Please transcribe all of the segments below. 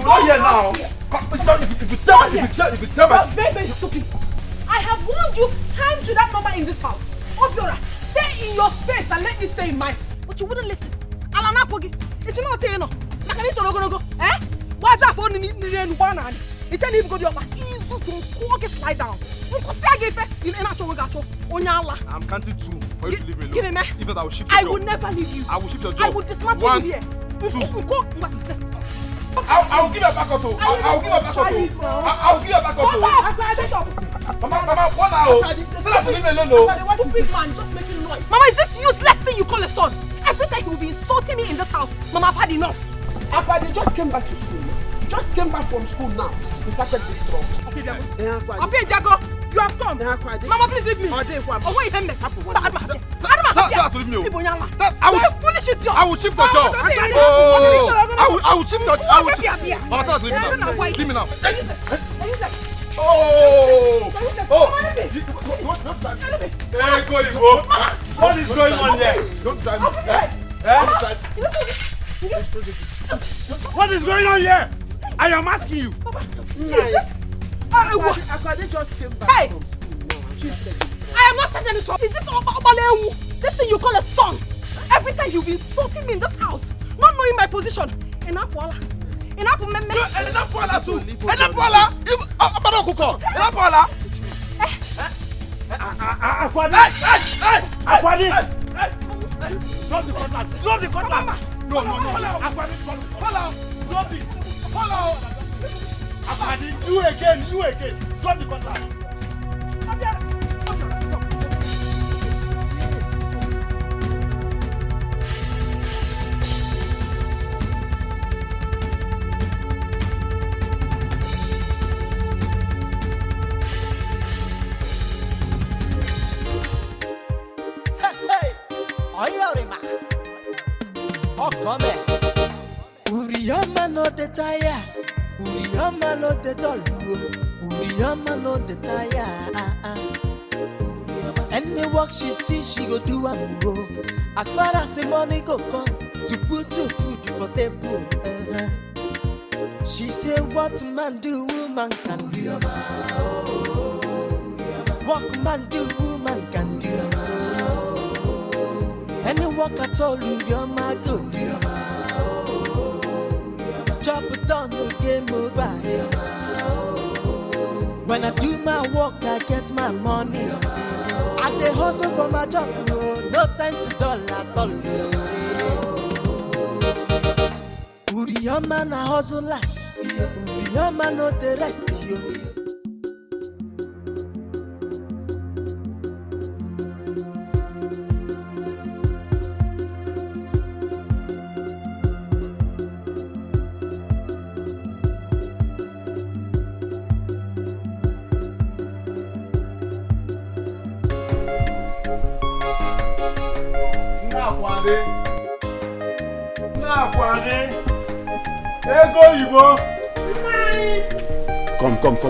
not here now. If you tell me. You're very, very stupid. I have warned you times with that number in this house. Obiora, stay in your space and let me stay in mine. But you wouldn't listen. Alana Pogi, it's not saying no. I can't go. Eh? What's your phone in the one? It's an even go to your back. Slide down. I'm counting 2 for you to leave me alone. Give me, man. If not, I will shift your I job. will never leave you. I will shift your job. I will dismantle 1, you here. 2. I will give you a back auto. I will give you a back auto. I will give you a back auto. Mama, 1 hour. Still have to leave me alone. Stupid man, just making noise. Mama, is this useless thing you call a son? Every time you will be insulting me in this house. Mama, I've had enough. Papa, they just came back to school. Just came back from school now. We started this trouble. Okay, Diago. You have come. Mama, please leave me. Oh, wait, leave me. I will foolish is yours. I will shift your job. I will shift your job. Mama, leave me now. Leave me now. What is going on here? Don't drive me. What is going on here? I am asking you. They just came back from school now. I am not starting any trouble. Is this Obalewu? This thing you call a son? Every time you be insulting me in this house, not knowing my position. Enapola too. Enapola. You Abadokuko. Enapola. Akwadi. Drop the cutlass. Drop the cutlass. No. Akwadi, drop it. Follow. Akwadi, you again. Drop the cutlass. Uriyama no the tire, Uriyama no the doll, Uriyama no the tire. Any work she see, she go do a muro. As far as the money go come, to put your food for table. She say, what man do, woman can do. What man do, woman can do. Any work at all, Uriyama go do. Chop it down, no game over. When I do my work, I get my money. I dey hustle for my job, no time to dull at all. Uriyama na hustle like, Uriyama no the rest yo.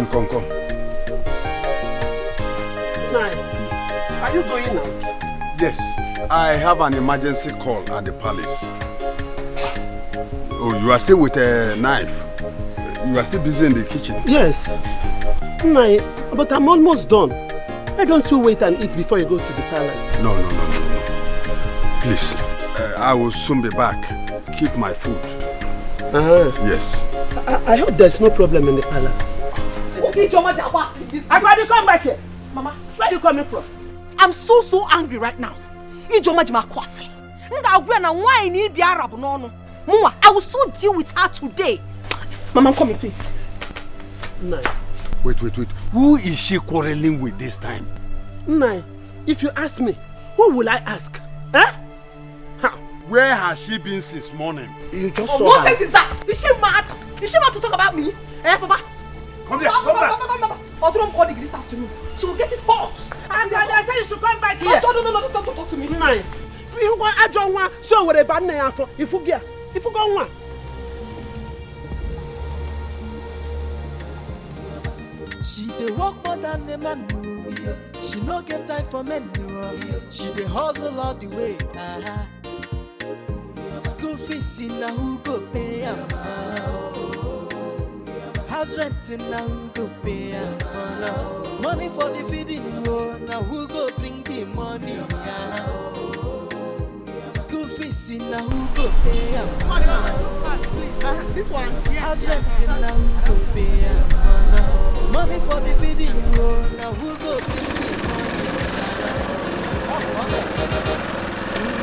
Come. Are you going out? Yes, I have an emergency call at the palace. Oh, you are still with a knife. You are still busy in the kitchen. Yes. But I'm almost done. Why don't you wait and eat before you go to the palace? No. Please, I will soon be back. Keep my food. Yes. I hope there's no problem in the palace. Akwadi, come back here. Mama, where are you coming from? I'm so angry right now. I will so deal with her today. Mama, come here, please. Nai. Wait. Who is she quarreling with this time? Nai, if you ask me, who will I ask? Huh? Where has she been since morning? You just saw what her. sense is that? Is she mad? Is she mad to talk about me? Eh, Papa? Come here, come back. Odrom called this afternoon. She will get it hot. And I said you should come back here. No, don't talk to me. Nai, if you go I don't want so with a bad name for if you go on. She dey work more than a man. She no get time for men. She dey hustle all the way. School fees in a who go pay am. House renting now who go pay money for the feeding now who go bring the money school fees now who go pay This one. House renting now who go pay money for the feeding now who go bring the money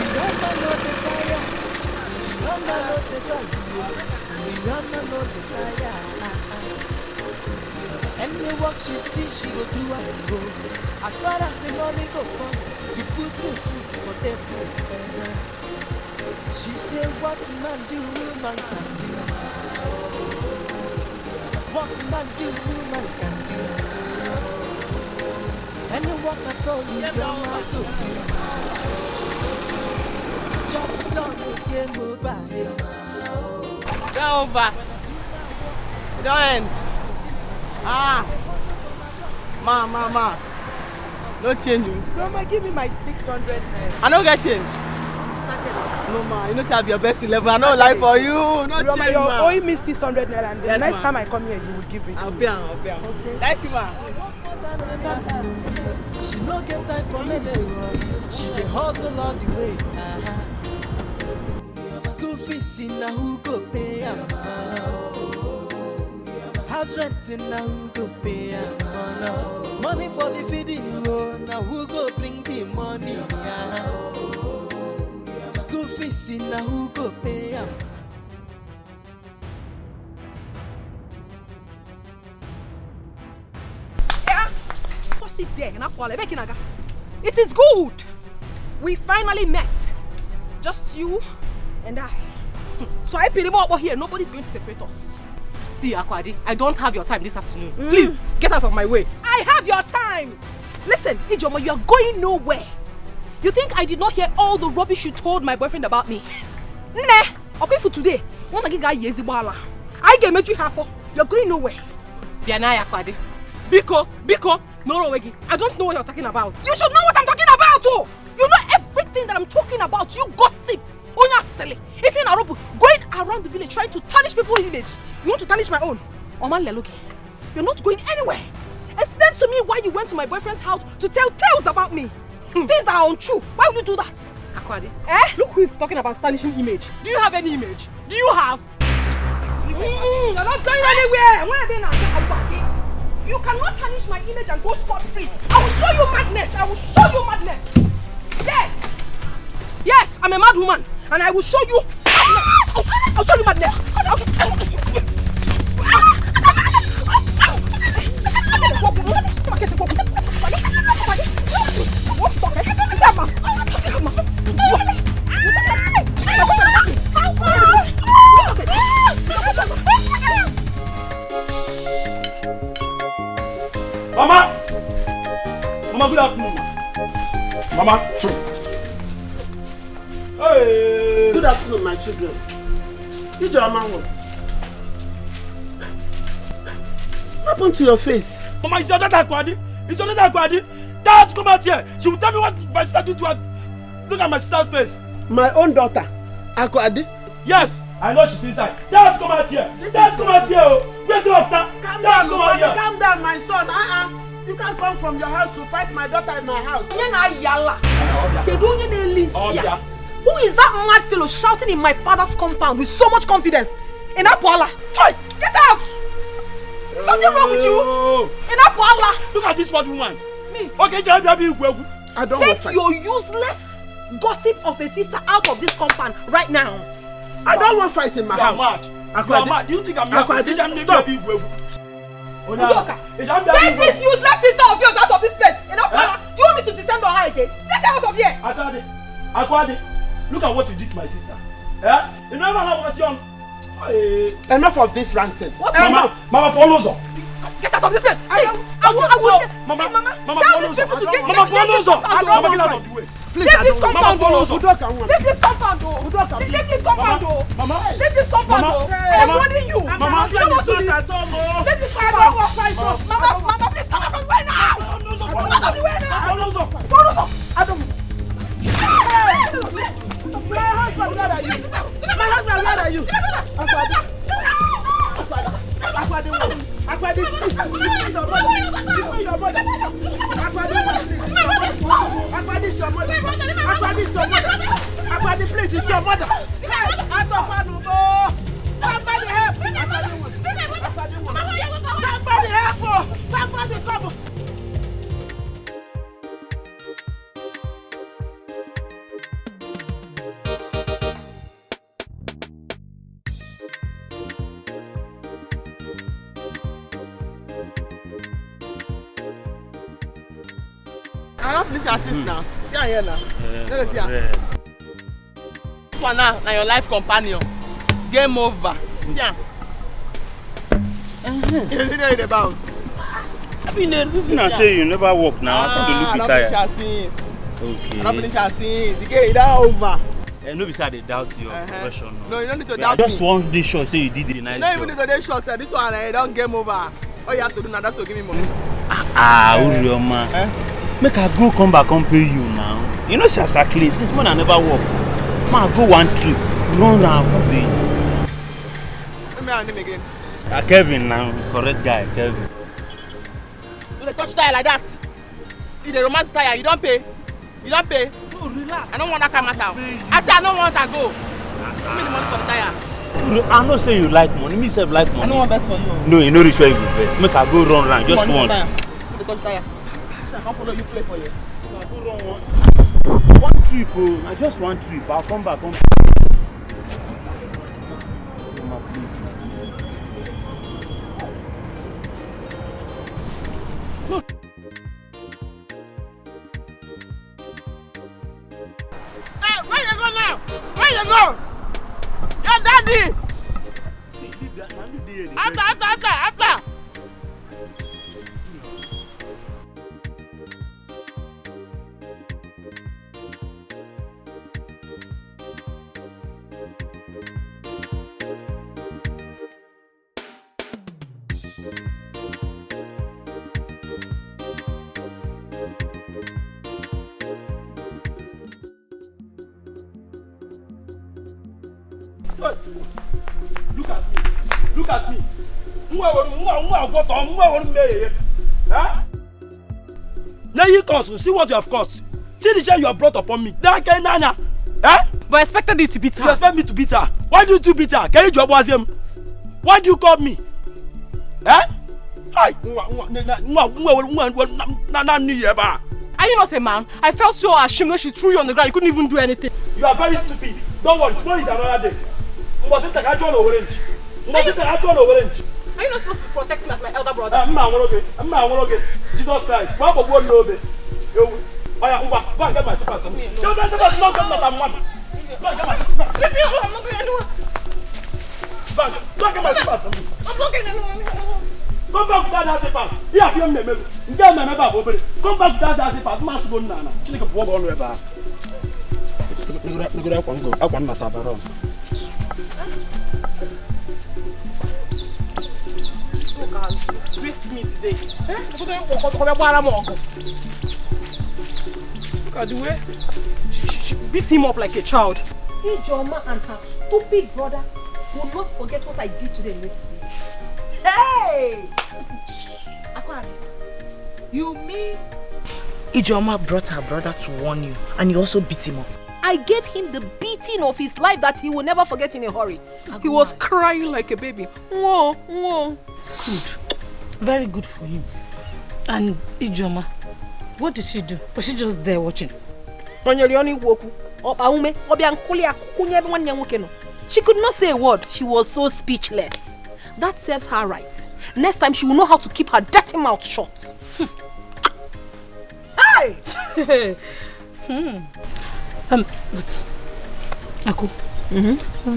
Rihanna no the tire Rihanna no the tire Rihanna no the tire Any work she see, she go do and go. As far as the money go come, to put to food for table. She say, what man do, woman can do. What man do, woman can do. Any work at all, you grandma go do. Chop down, game over. Game over. It don't end. Ma. No change. Grandma, give me my 600 naira. I don't get change. No, ma. You know, say I be your best 11. I don't lie for you. No Grandma, change, you're ma. owing me 600 naira, and the Yes, next ma. time I come here, you will give it to me. I'll pay. Okay. Thank you, ma. She no get time for me. She dey hustle all the way. School fees now who go pay House renting now who go pay money for the feeding now who go bring the money School fees now who go pay What's it there? It is good. We finally met. Just you and I. So I pity more here. Nobody's going to separate us. See, Akwadi, I don't have your time this afternoon. Please, get out of my way. I have your time. Listen, Ijeoma, you are going nowhere. You think I did not hear all the rubbish you told my boyfriend about me? Nah, okay for today. I can make you half. You're going nowhere. Bianaya, Akwadi. Biko, no, Wegi. I don't know what you're talking about. You should know what I'm talking about, oh! You know everything that I'm talking about. You gossip. Oh, you're silly. If you're in Arobu, going around the village trying to tarnish people's image, you want to tarnish my own. Oman Leloki, you're not going anywhere. Explain to me why you went to my boyfriend's house to tell tales about me. Things that are untrue. Why would you do that? Akwadi, Look who is talking about tarnishing image. Do you have any image? Do you have? You're not going anywhere. You cannot tarnish my image and go scot-free. I will show you madness. Yes, I'm a mad woman. And I will show you madness. I'll show you madness. Mama, good afternoon. Mama. Hey. Good afternoon, my children. Ijeoma, what happened to your face? Mama, is your daughter Akwadi? Dad, come out here. She will tell me what my sister did to her. Look at my sister's face. My own daughter, Akwadi? Yes, I know she's inside. Dad, come out here. Where's your daughter? Calm Dad, down, come out here. calm down, my son. You can't come from your house to fight my daughter in my house. Who is that mad fellow shouting in my father's compound with so much confidence? In Apuala. Hey, get out! Something wrong with you? In Apuala. Look at this one woman. Me. Okay, I don't want to Take fight. your useless gossip of a sister out of this compound right now. I don't want to fight in my house. You are mad. Do you think I'm mad? Stop. Take this useless sister of yours out of this place. In Apuala. Do you want me to descend on her again? Take her out of here. Akwadi, look at what you did to my sister. You know I was young. Enough of this ranting. Mama, follow us. Get out of this place. I will. Mama, tell these people to get Mama, follow us. I don't want Get out to of the way. Please, Leave this compound. Leave this compound. Leave this compound. Mama, Leave this compound. I'm warning you. Mama, you don't want to leave. Leave this compound. Mama, please come out from the way now. Come out of the way now. Follow us. I don't. My husband, where are you? Akwadi, this is your mother. This is your mother. This is your mother. This is your mother. Akwadi, please, it's your mother. Somebody help! Somebody help! Somebody come! I don't finish assist now. See her here now. Let us see her. This one now your life companion. Game over. See her. You know the bounce. I mean, the reason I say you never walk now. I come to look at I don't finish assist. Okay. I don't finish assist. The game is over. No, beside they doubt your profession. No, you don't need to I doubt me. just want this shot say you did the nice You don't job. even need to do short, sir. This one, don't game over. All you have to do now, that's to give me money. Urioma. Make her go come back and pay you now. You know, exactly. Since man I never work. Man, go one trip, run round, come pay you. Let me have him again. Kevin now, correct guy, Kevin. Do they touch tire like that? If they romance tire, you don't pay. You don't pay. No, relax. I don't want that kind of matter. I say I don't want to go. Give me the money for the tire. I know say you like money, me self like money. I don't want best for you. No, you know which way you go first. Make her go run round, just once. Give me the touch tire. I can't follow you play for you. Go run once. One trip, oh, just one trip. I'll come back. Hey, where you go now? Where you go? Your daddy. See, leave that man there. After. Look at me. Now you cause, see what you have caused. See the shame you have brought upon me. Dikeh Nana. But I expected you to beat her. You expect me to beat her? Why do you beat her? Can you job was him? Why do you call me? Hi. Are you not a man? I felt so ashamed when she threw you on the ground. You couldn't even do anything. You are very stupid. Don't worry, tomorrow is another day. Are you not supposed to protect him as my elder brother? Jesus Christ. Go and get my slippers. Go and get my slippers. Leave me alone. I'm not going anywhere. Go and get my slippers. I'm not going anywhere. Come back without that slippers. Here I am. Get my member. Come back without that slippers. Man should go now. Chile go walk on the bar. I want not to Disgraced me today. Look at the way She beat him up like a child. Ijoma and her stupid brother will not forget what I did to them yesterday. Hey! Akwari, you mean Ijoma brought her brother to warn you, and you also beat him up. I gave him the beating of his life that he will never forget in a hurry. He was crying like a baby. Whoa, whoa. Good. Very good for him. And Ijoma, what did she do? Was she just there watching? She could not say a word. She was so speechless. That serves her right. Next time she will know how to keep her dirty mouth shut. Hey! But Aku,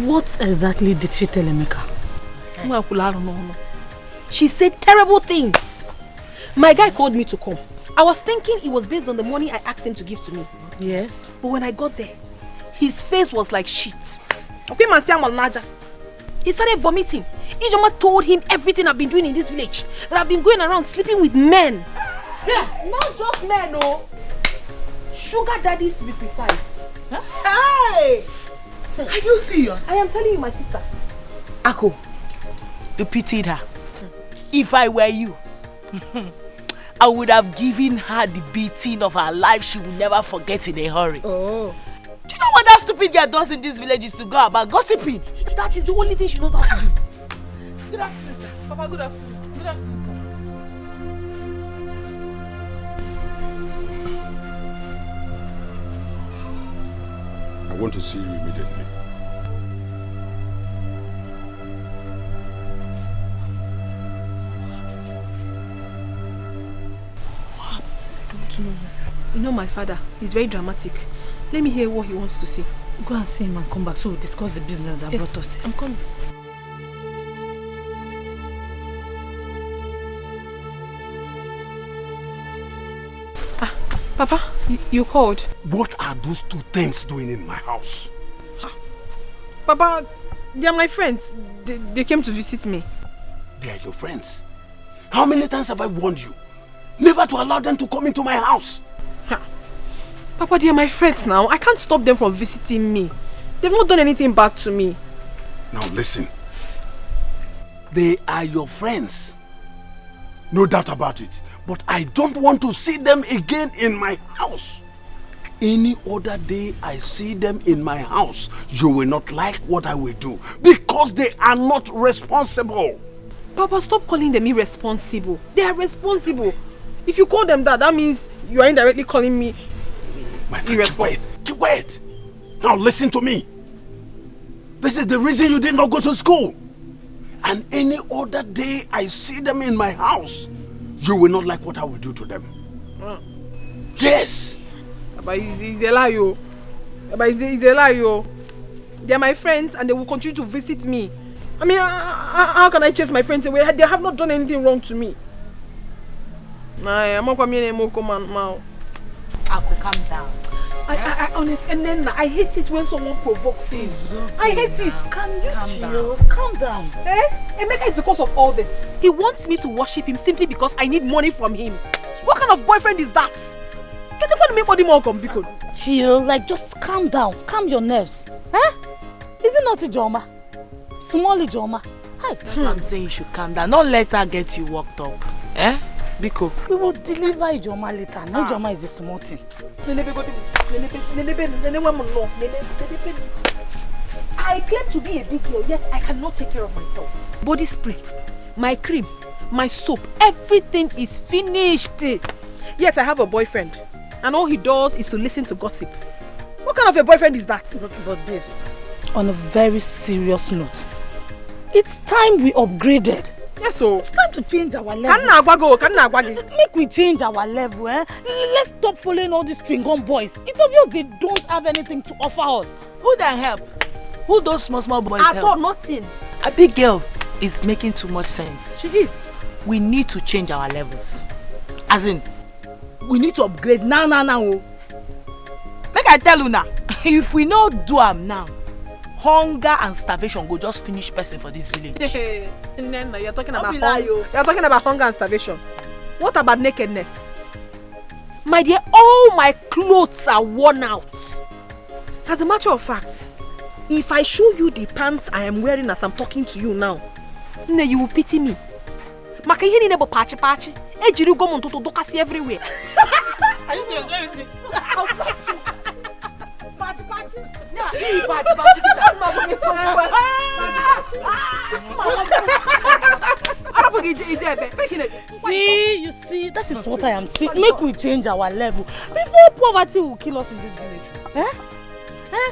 what exactly did she tell Emeka? She said terrible things. My guy called me to come. I was thinking it was based on the money I asked him to give to me. Yes. But when I got there, his face was like shit. He started vomiting. Ijoma told him everything I've been doing in this village. That I've been going around sleeping with men. Yeah, not just men, no. Sugar daddies to be precise. Huh? Hey! Are you serious? I am telling you, my sister. Ako, you pitied her. If I were you, I would have given her the beating of her life she will never forget in a hurry. Oh. Do you know what that stupid girl does in this village is to go about gossiping? That is the only thing she knows how to do. Good afternoon, sir. Papa, good afternoon. Good afternoon, sir. I want to see you immediately. You know my father, he's very dramatic. Let me hear what he wants to say. Go and see him and come back so we'll discuss the business that brought us. I'm coming. Papa, you called. What are those two things doing in my house? Papa, they are my friends. They came to visit me. They are your friends. How many times have I warned you never to allow them to come into my house? Papa, they are my friends now. I can't stop them from visiting me. They've not done anything bad to me. Now listen. They are your friends. No doubt about it. But I don't want to see them again in my house. Any other day I see them in my house, you will not like what I will do. Because they are not responsible. Papa, stop calling them irresponsible. They are responsible. If you call them that means you are indirectly calling me my friend, keep quiet. Now listen to me. This is the reason you did not go to school. And any other day I see them in my house, you will not like what I will do to them. Yes. But it's a lie, yo. But it's a lie, yo. They are my friends and they will continue to visit me. I mean, how can I chase my friends away? They have not done anything wrong to me. I'm not coming anymore, now. Aku, calm down. I honestly, and then I hate it when someone provokes me. I hate it. Can you chill? Calm down. Emeka is the cause of all this. He wants me to worship him simply because I need money from him. What kind of boyfriend is that? Can you make money more come? Chill, like just calm down. Calm your nerves. Is it not Ijoma? Small Ijoma. Hi. That's what I'm saying, you should calm down. Don't let her get you worked up. Biko. We will deliver Ijoma later. Now Ijoma is the small thing. I claim to be a big girl, yet I cannot take care of myself. Body spray, my cream, my soap, everything is finished. Yet I have a boyfriend, and all he does is to listen to gossip. What kind of a boyfriend is that? But babes, on a very serious note, it's time we upgraded. Yes, so it's time to change our level. Make we change our level, Let's stop following all these string-on boys. It's obvious they don't have anything to offer us. Who then help? Who those small boys help? I thought nothing. A big girl is making too much sense. She is. We need to change our levels. As in, we need to upgrade now. Make I tell you now, if we not do them now, hunger and starvation go just finish person for this village. You're talking about hunger and starvation. What about nakedness? My dear, all my clothes are worn out. As a matter of fact, if I show you the pants I am wearing as I'm talking to you now, you will pity me. Makahini nebo pachi. Ejiru go monto dokasi everywhere. Are you serious? Let me see. Pachi. Yeah, you see, that is what I am saying. Make we change our level before poverty will kill us in this village.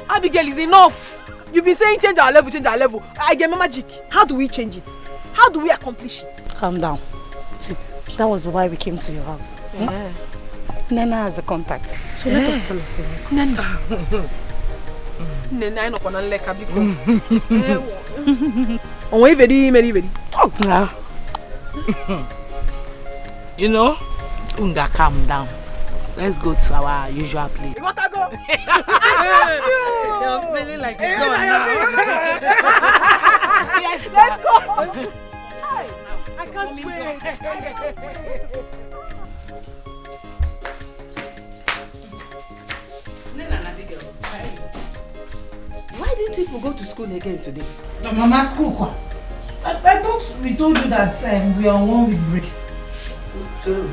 Abigail, is enough. You've been saying change our level. I get my magic. How do we change it? How do we accomplish it? Calm down. See, that was why we came to your house. Nena has a contact. So let us tell us. Nena, I know gonna like Abiko. Oh, very. Talk now. You know, Unga, calm down. Let's go to our usual place. You gotta go. You're feeling like you're going now. Yes, let's go. I can't wait. Why didn't people go to school again today? Mama, school. I thought we told you that we are on 1 week break. True.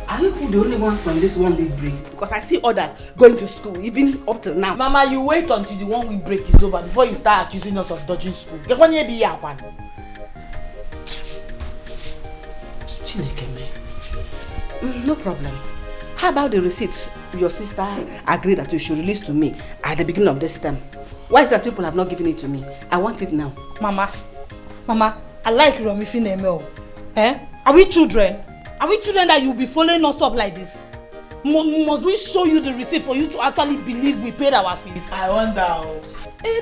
Are you the only ones on this 1 week break? Because I see others going to school, even up till now. Mama, you wait until the 1 week break is over before you start accusing us of dodging school. Get one year be here, one. No problem. How about the receipt your sister agreed that you should release to me at the beginning of this term? Why is that people have not given it to me? I want it now. Mama, I like Romy Finemel. Eh? Are we children? Are we children that you'll be following us up like this? Must we show you the receipt for you to actually believe we paid our fees? I wonder.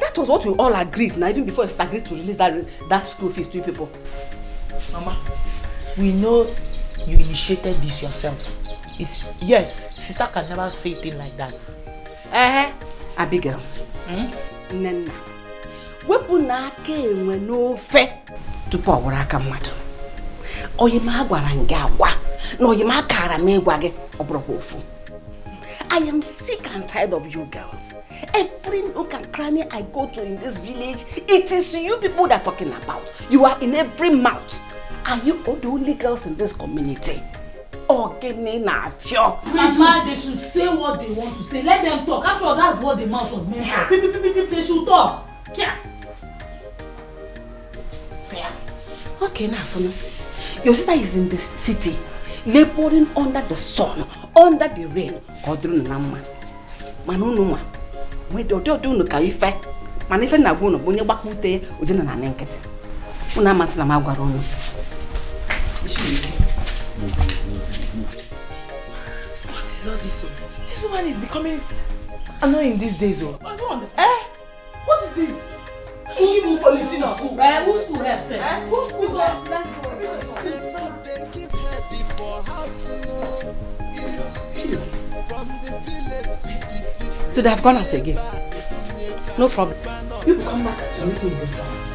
That was what we all agreed now, even before you agreed to release that school fees to you people. Mama, we know you initiated this yourself. It's yes, sister can never say a thing like that. Abigail. Nena. Wepu na aka enwe n'ofe tupu ọ wụrụ aka mmadụ. Oyima gwara nga agwa na oyima kara m ịgwa gị ọ bụrụkwa ofu. I am sick and tired of you girls. Every nook and cranny I go to in this village, it is you people that are talking about. You are in every mouth. Are you all the only girls in this community? Mama, they should say what they want to say. Let them talk. After all, that's what the mouth was meant for. They should talk. Yeah. Okay, now for me. Your sister is in the city, laboring under the sun, under the rain. Manunuma. We don't no kaife. Manife na guno, bunye bakute, udina na nenkete. Una masla magwarono. What is all this? This woman is becoming annoying these days. I don't understand. What is this? Who's school for listening to school? Who's school has said? Who's school has So they have gone out again. No problem. You will come back to meet me in this house.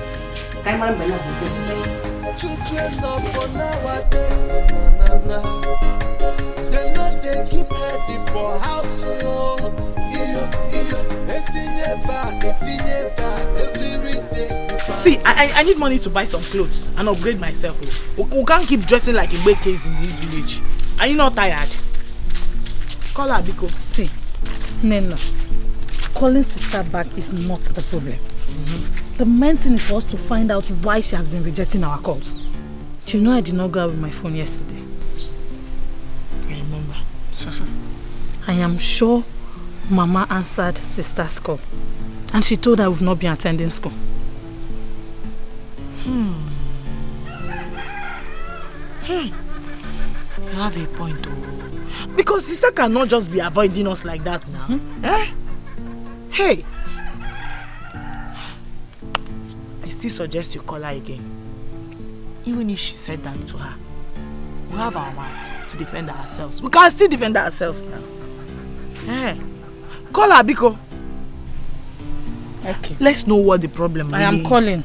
Children of nowadays, they know they keep heading for house. See, I need money to buy some clothes and upgrade myself. We can't keep dressing like a big case in this village. Are you not tired? Call her, Biko. See, Nena, calling sister back is not the problem. The main thing is for us to find out why she has been rejecting our calls. Do you know I did not go out with my phone yesterday? I remember. I am sure Mama answered sister's call. And she told her we've not been attending school. You have a point, though. Because sister cannot just be avoiding us like that now. Hey! I still suggest you call her again. Even if she said that to her, we have our mouths to defend ourselves. We can still defend ourselves now. Call her, Biko. Okay. Let's know what the problem really is. I am calling.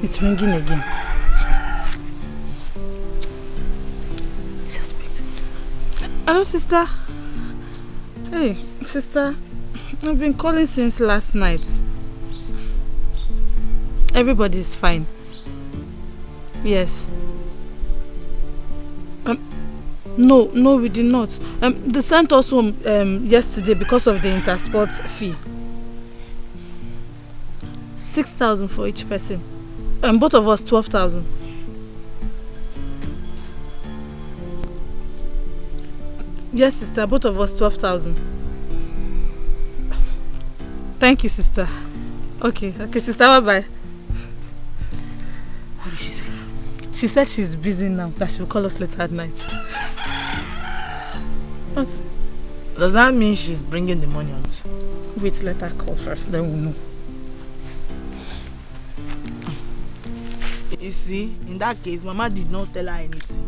It's ringing again. Hello, sister. Hey, sister. I've been calling since last night. Everybody's fine. Yes. No, we did not. They sent us home yesterday because of the intersport fee. 6,000 for each person. Both of us 12,000. Yes, sister, both of us 12,000. Thank you, sister. Okay, sister, bye-bye. What did she say? She said she's busy now, that she will call us later at night. What? Does that mean she's bringing the money out? Wait, let her call first, then we'll know. You see, in that case, Mama did not tell her anything.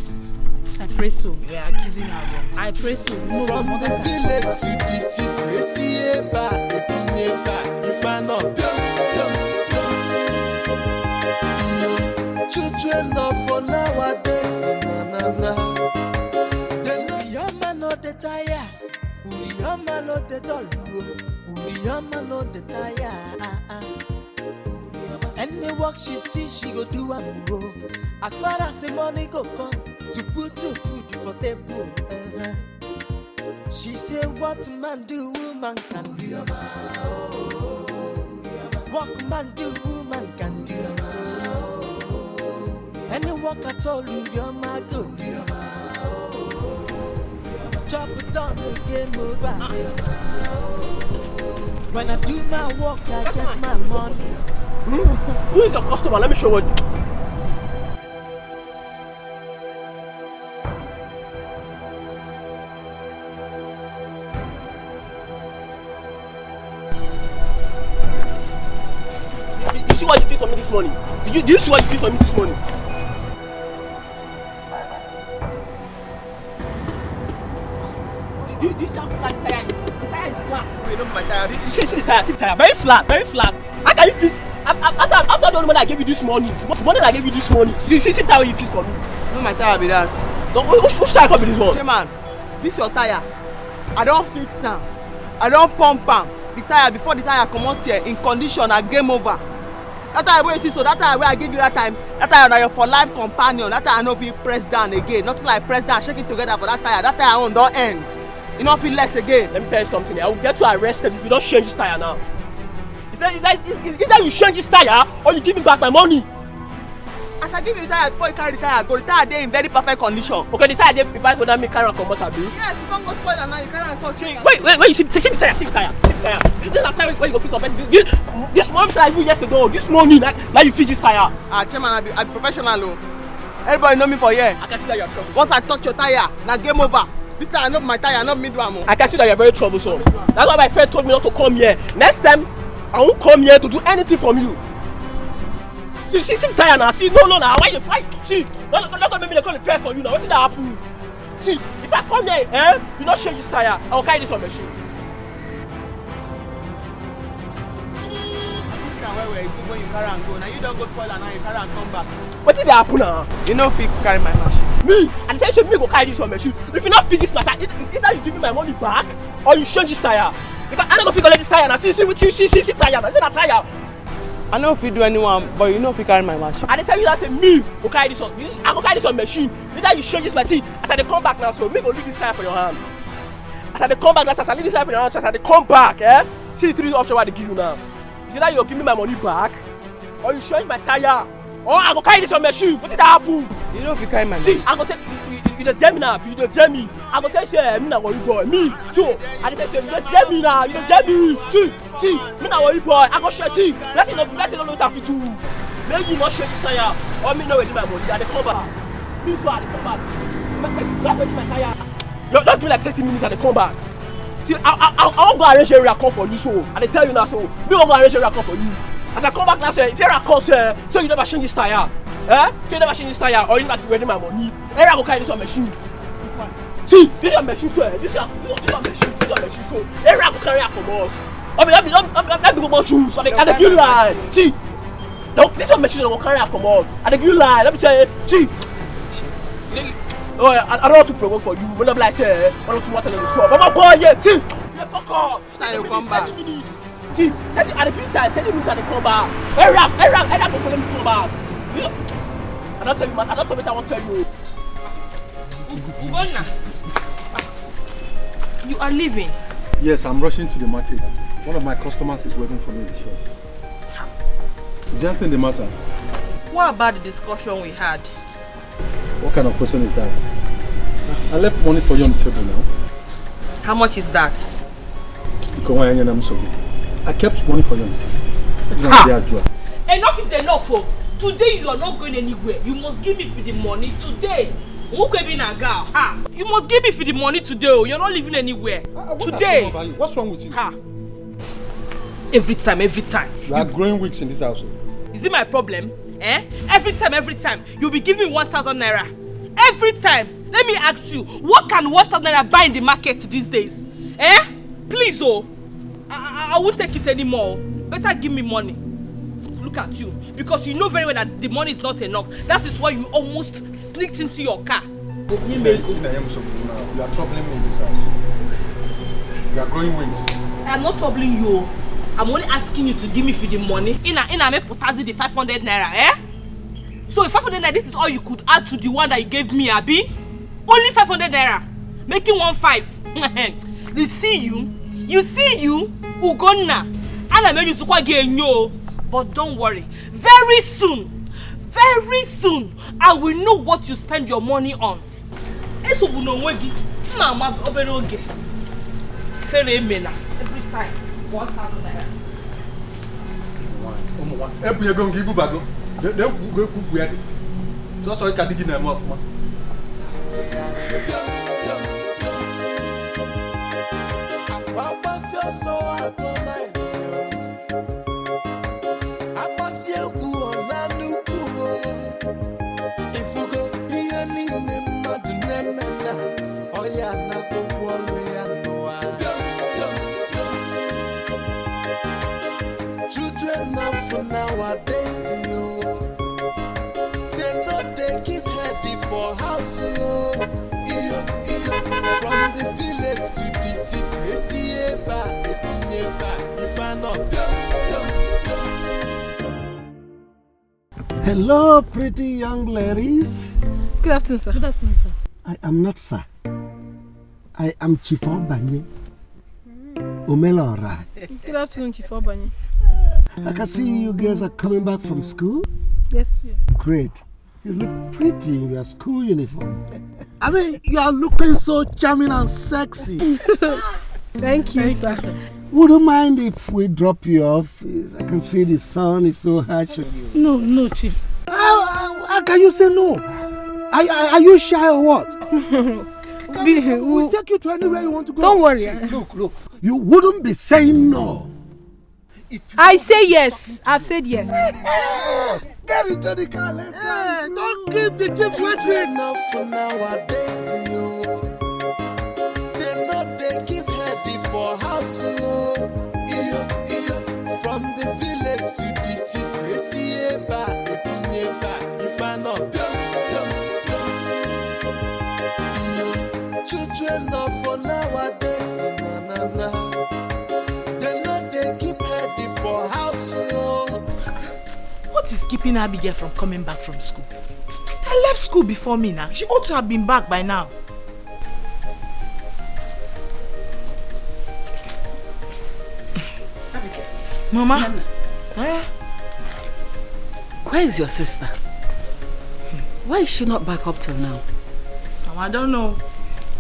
I pray so. We are accusing her wrong. I pray so. No, from the village to the city, if I not children of nowadays, they know your man not the tire. Uriyama no the dollu, Uriyama no the tire. Any work she see, she go do am go. As far as the money go come, to put to food for table. She say what man do, woman can do. What man do, woman can do. Any work at all, you're my good. Chop it down, game over. When I do my work, I get my money. Who is your customer? Let me show you. You see what you fix for me this morning? Do you see what you fix for me this morning? Do you see how flat the tire is? The tire is flat. You know my tire. You see the tire, very flat, very flat. How can you fix? After the money I gave you this morning, the money I gave you this morning, see the tire you fix for me. No my tire be that. No, who tire come be this one? Hey man, this your tire. I don't fix am. I don't pump am. The tire before the tire come out here in condition and game over. That tire where you see, so that tire where I give you that time, that tire na your for life companion. That tire no fit press down again. Nothing like press down, shake it together for that tire. That tire on don't end. You don't feel less again. Let me tell you something. I will get you arrested if you don't change this tire now. Is that you change this tire or you give me back my money? As I give you the tire before you carry the tire, go the tire dey in very perfect condition. Okay, the tire dey prepare for that me carry and come out abi. Yes, you can't go spoil am now. You carry and come. See, wait, you see the tire. See the tire. This is the tire where you go fix up. This morning I you yesterday. This morning, like you fix this tire. Chairman, I be professional o. Everybody know me for here. I can see that you are troublesome. Once I touch your tire, na game over. This tire not my tire, not me do am o. I can see that you are very troublesome. That's why my friend told me not to come here. Next time, I won't come here to do anything from you. See the tire now. See, no, now. Why you fight? See, not make me call the first for you now. What did that happen? See, if I come here, you not change this tire, I will carry this on machine. When you carry and go, now you don't go spoil and now you carry and come back. What did that happen now? You know fit carry my machine. Me? And tell you me go carry this on machine. If you not fix this matter, it's either you give me my money back or you change this tire. Because I don't know if you let this tire now. See tire now. See that tire. I know if you do anyone, but you know if you carry my machine. I tell you that say me go carry this on. I go carry this on machine. Either you change this machine. As I come back now, so me go leave this tire for your hand. As I come back now, as I leave this tire for your hand, as I come back, see 3 options what they give you now. Is either you give me my money back, or you change my tire, or I go carry this on machine. What did that happen? You know if you carry my machine. See, I go tell you don't tell me now. You don't tell me. I go tell you me na worry boy. Me too. I tell you don't tell me now. You don't tell me. See, me na worry boy. I go share. See, let's not know what I fit do. Maybe you not share this tire, or me know where my money. I dey come back. Me too. I dey come back. That's where my tire. Just give me like 30 minutes and they come back. See, I won't go arrange a record for you, so I tell you now, so me won't go arrange a record for you. As I come back now, say, if you record, so you never change this tire, so you never change this tire, or you not ready my money. I go carry this on machine. This one. See, this is a machine, sir. This is a machine, so I go carry a commode. I be go shoes, so they can give you line. See, no, this is a machine, I go carry a commode. And they give you line. Let me say, see. Oh, I don't want to provoke for you. When I'm like, say, I don't want to tell you so. But my boy, yeah, see, you fuck off. 30 minutes. See, at the time, 30 minutes and they come back. Hey, rap, go for them to come back. You know, I don't tell you, man. I don't tell you what I want to tell you. Ugonna, you are leaving. Yes, I'm rushing to the market. One of my customers is waiting for me in the shop. Is there anything the matter? What about the discussion we had? What kind of question is that? I left money for you on the table now. How much is that? I kept money for you on the table. Enough is enough. Oh. Today you are not going anywhere. You must give me for the money today. You must give me for the money today. Oh. You're not leaving anywhere. Today. What's wrong with you? Every time. You are growing weeks in this house. Is it my problem? Every time. You'll be giving me 1,000 naira. Every time. Let me ask you, what can 1,000 naira buy in the market these days? Please, oh. I won't take it anymore. Better give me money. Look at you. Because you know very well that the money is not enough. That is why you almost sneaked into your car. You are troubling me in this house. You are growing wings. I'm not troubling you. I'm only asking you to give me for the money. Ina me putazi the 500 naira, eh? So if 500 naira, this is all you could add to the one that you gave me, Abi? Only 500 naira. Making 1.5. You see you, Ugonna. And I made you to quite get yo. But don't worry. Very soon, I will know what you spend your money on. Eso bunongwegi. Mama oberoge. Fere mena. Every time. 1,000 naira. Ebu ye go ngibu bago. De go ku ya. So you can dig na mo afuma. Children of nowadays, they know they keep heady for house. From the village to the city, if I not. Hello, pretty young ladies. Good afternoon, sir. Good afternoon, sir. I am not sir. I am Chief Obanye. Omelora. Good afternoon, Chief Obanye. I can see you guys are coming back from school. Yes. Great. You look pretty in your school uniform. I mean, you are looking so charming and sexy. Thank you, sir. Wouldn't mind if we drop you off. I can see the sun is so harsh on you. No, Chief. How can you say no? Are you shy or what? We'll take you to anywhere you want to go. Don't worry. Look. You wouldn't be saying no. I say yes. I've said yes. Get into the car, let's go. Don't keep the chief waiting. Enough for nowadays, they know they keep heady for house. From the village to the city, if I not. Children of for nowadays, they know they keep heady for house. What is keeping Abigail from coming back from school? I left school before me now. She ought to have been back by now. Mama? Where is your sister? Why is she not back up till now? I don't know.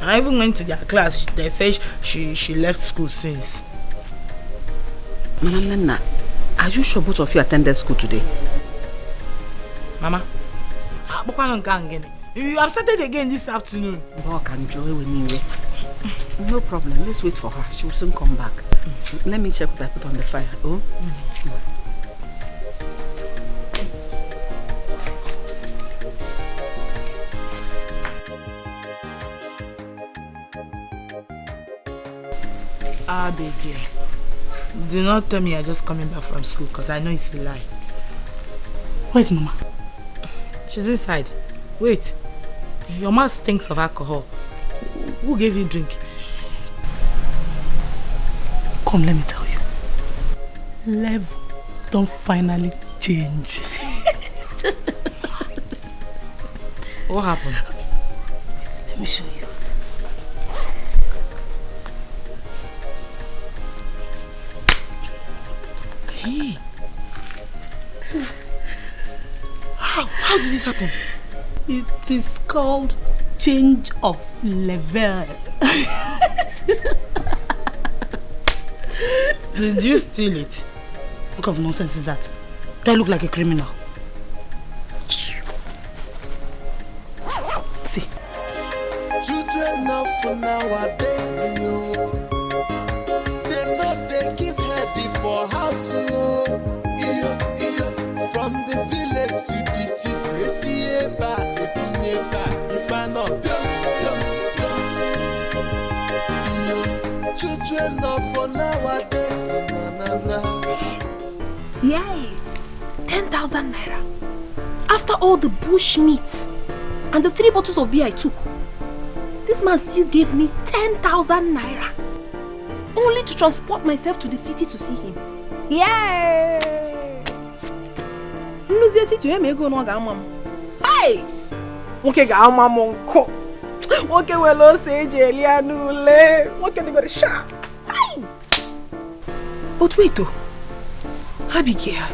I even went to their class. They say she left school since. Nana, are you sure both of you attended school today? Mama, you have started again this afternoon. No problem. Let's wait for her. She will soon come back. Let me check what I put on the fire. Oh? Abigail, do not tell me you're just coming back from school, because I know it's a lie. Where's Mama? She's inside. Wait. Your mouth stinks of alcohol. Who gave you drink? Come, let me tell you. Level don't finally change. What happened? Wait, let me show you. Hey. How did this happen? It is called change of level. Did you steal it? What kind of nonsense is that? Do I look like a criminal? See. Children of nowadays, they know they keep heady for house. From the village to the city, if I not. Children of nowadays, Yay! 10,000 naira. After all the bush meat and the 3 bottles of beer I took, this man still gave me 10,000 naira. only to transport myself to the city to see him. Yay! Lose city to ego no ga amam. Hey! Okay ga amam nko. Okay we lo say jeli anule. Okay they go the sharp. Hey! But wait though. Abigail.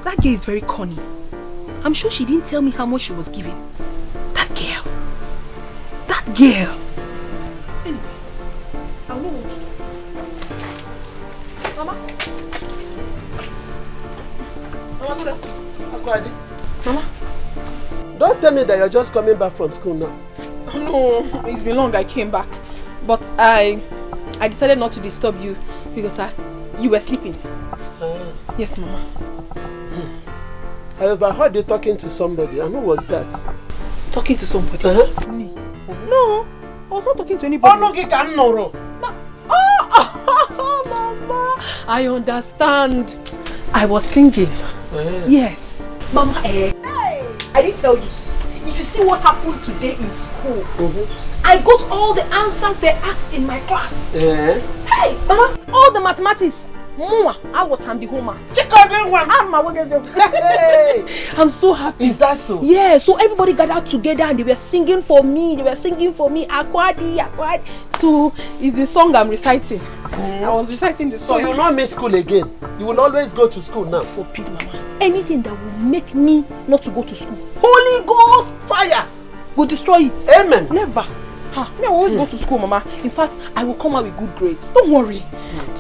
That girl is very corny. I'm sure she didn't tell me how much she was giving. That girl. That girl. Anyway, I will know what to do. Mama? Mama? Don't tell me that you're just coming back from school now. No, it's been long I came back. But I decided not to disturb you because you were sleeping. Yes, Mama. I overheard you talking to somebody, and who was that? Talking to somebody? Me? No, I was not talking to anybody. Oh, no, you can't know. Mama, I understand. I was singing. Yes. Mama, hey, I didn't tell you. If you see what happened today in school, I got all the answers they asked in my class. Hey, Mama, all the mathematics. Mama, I watch the homeworks. I'm so happy. Is that so? Yeah, so everybody gathered together and they were singing for me. Akwadi, Akwadi. So, it's the song I'm reciting. I was reciting the song. So you will not miss school again? You will always go to school now? Forbid, Mama. Anything that will make me not to go to school. Holy Ghost fire will destroy it. Amen. Never. I will always go to school, Mama. In fact, I will come out with good grades. Don't worry.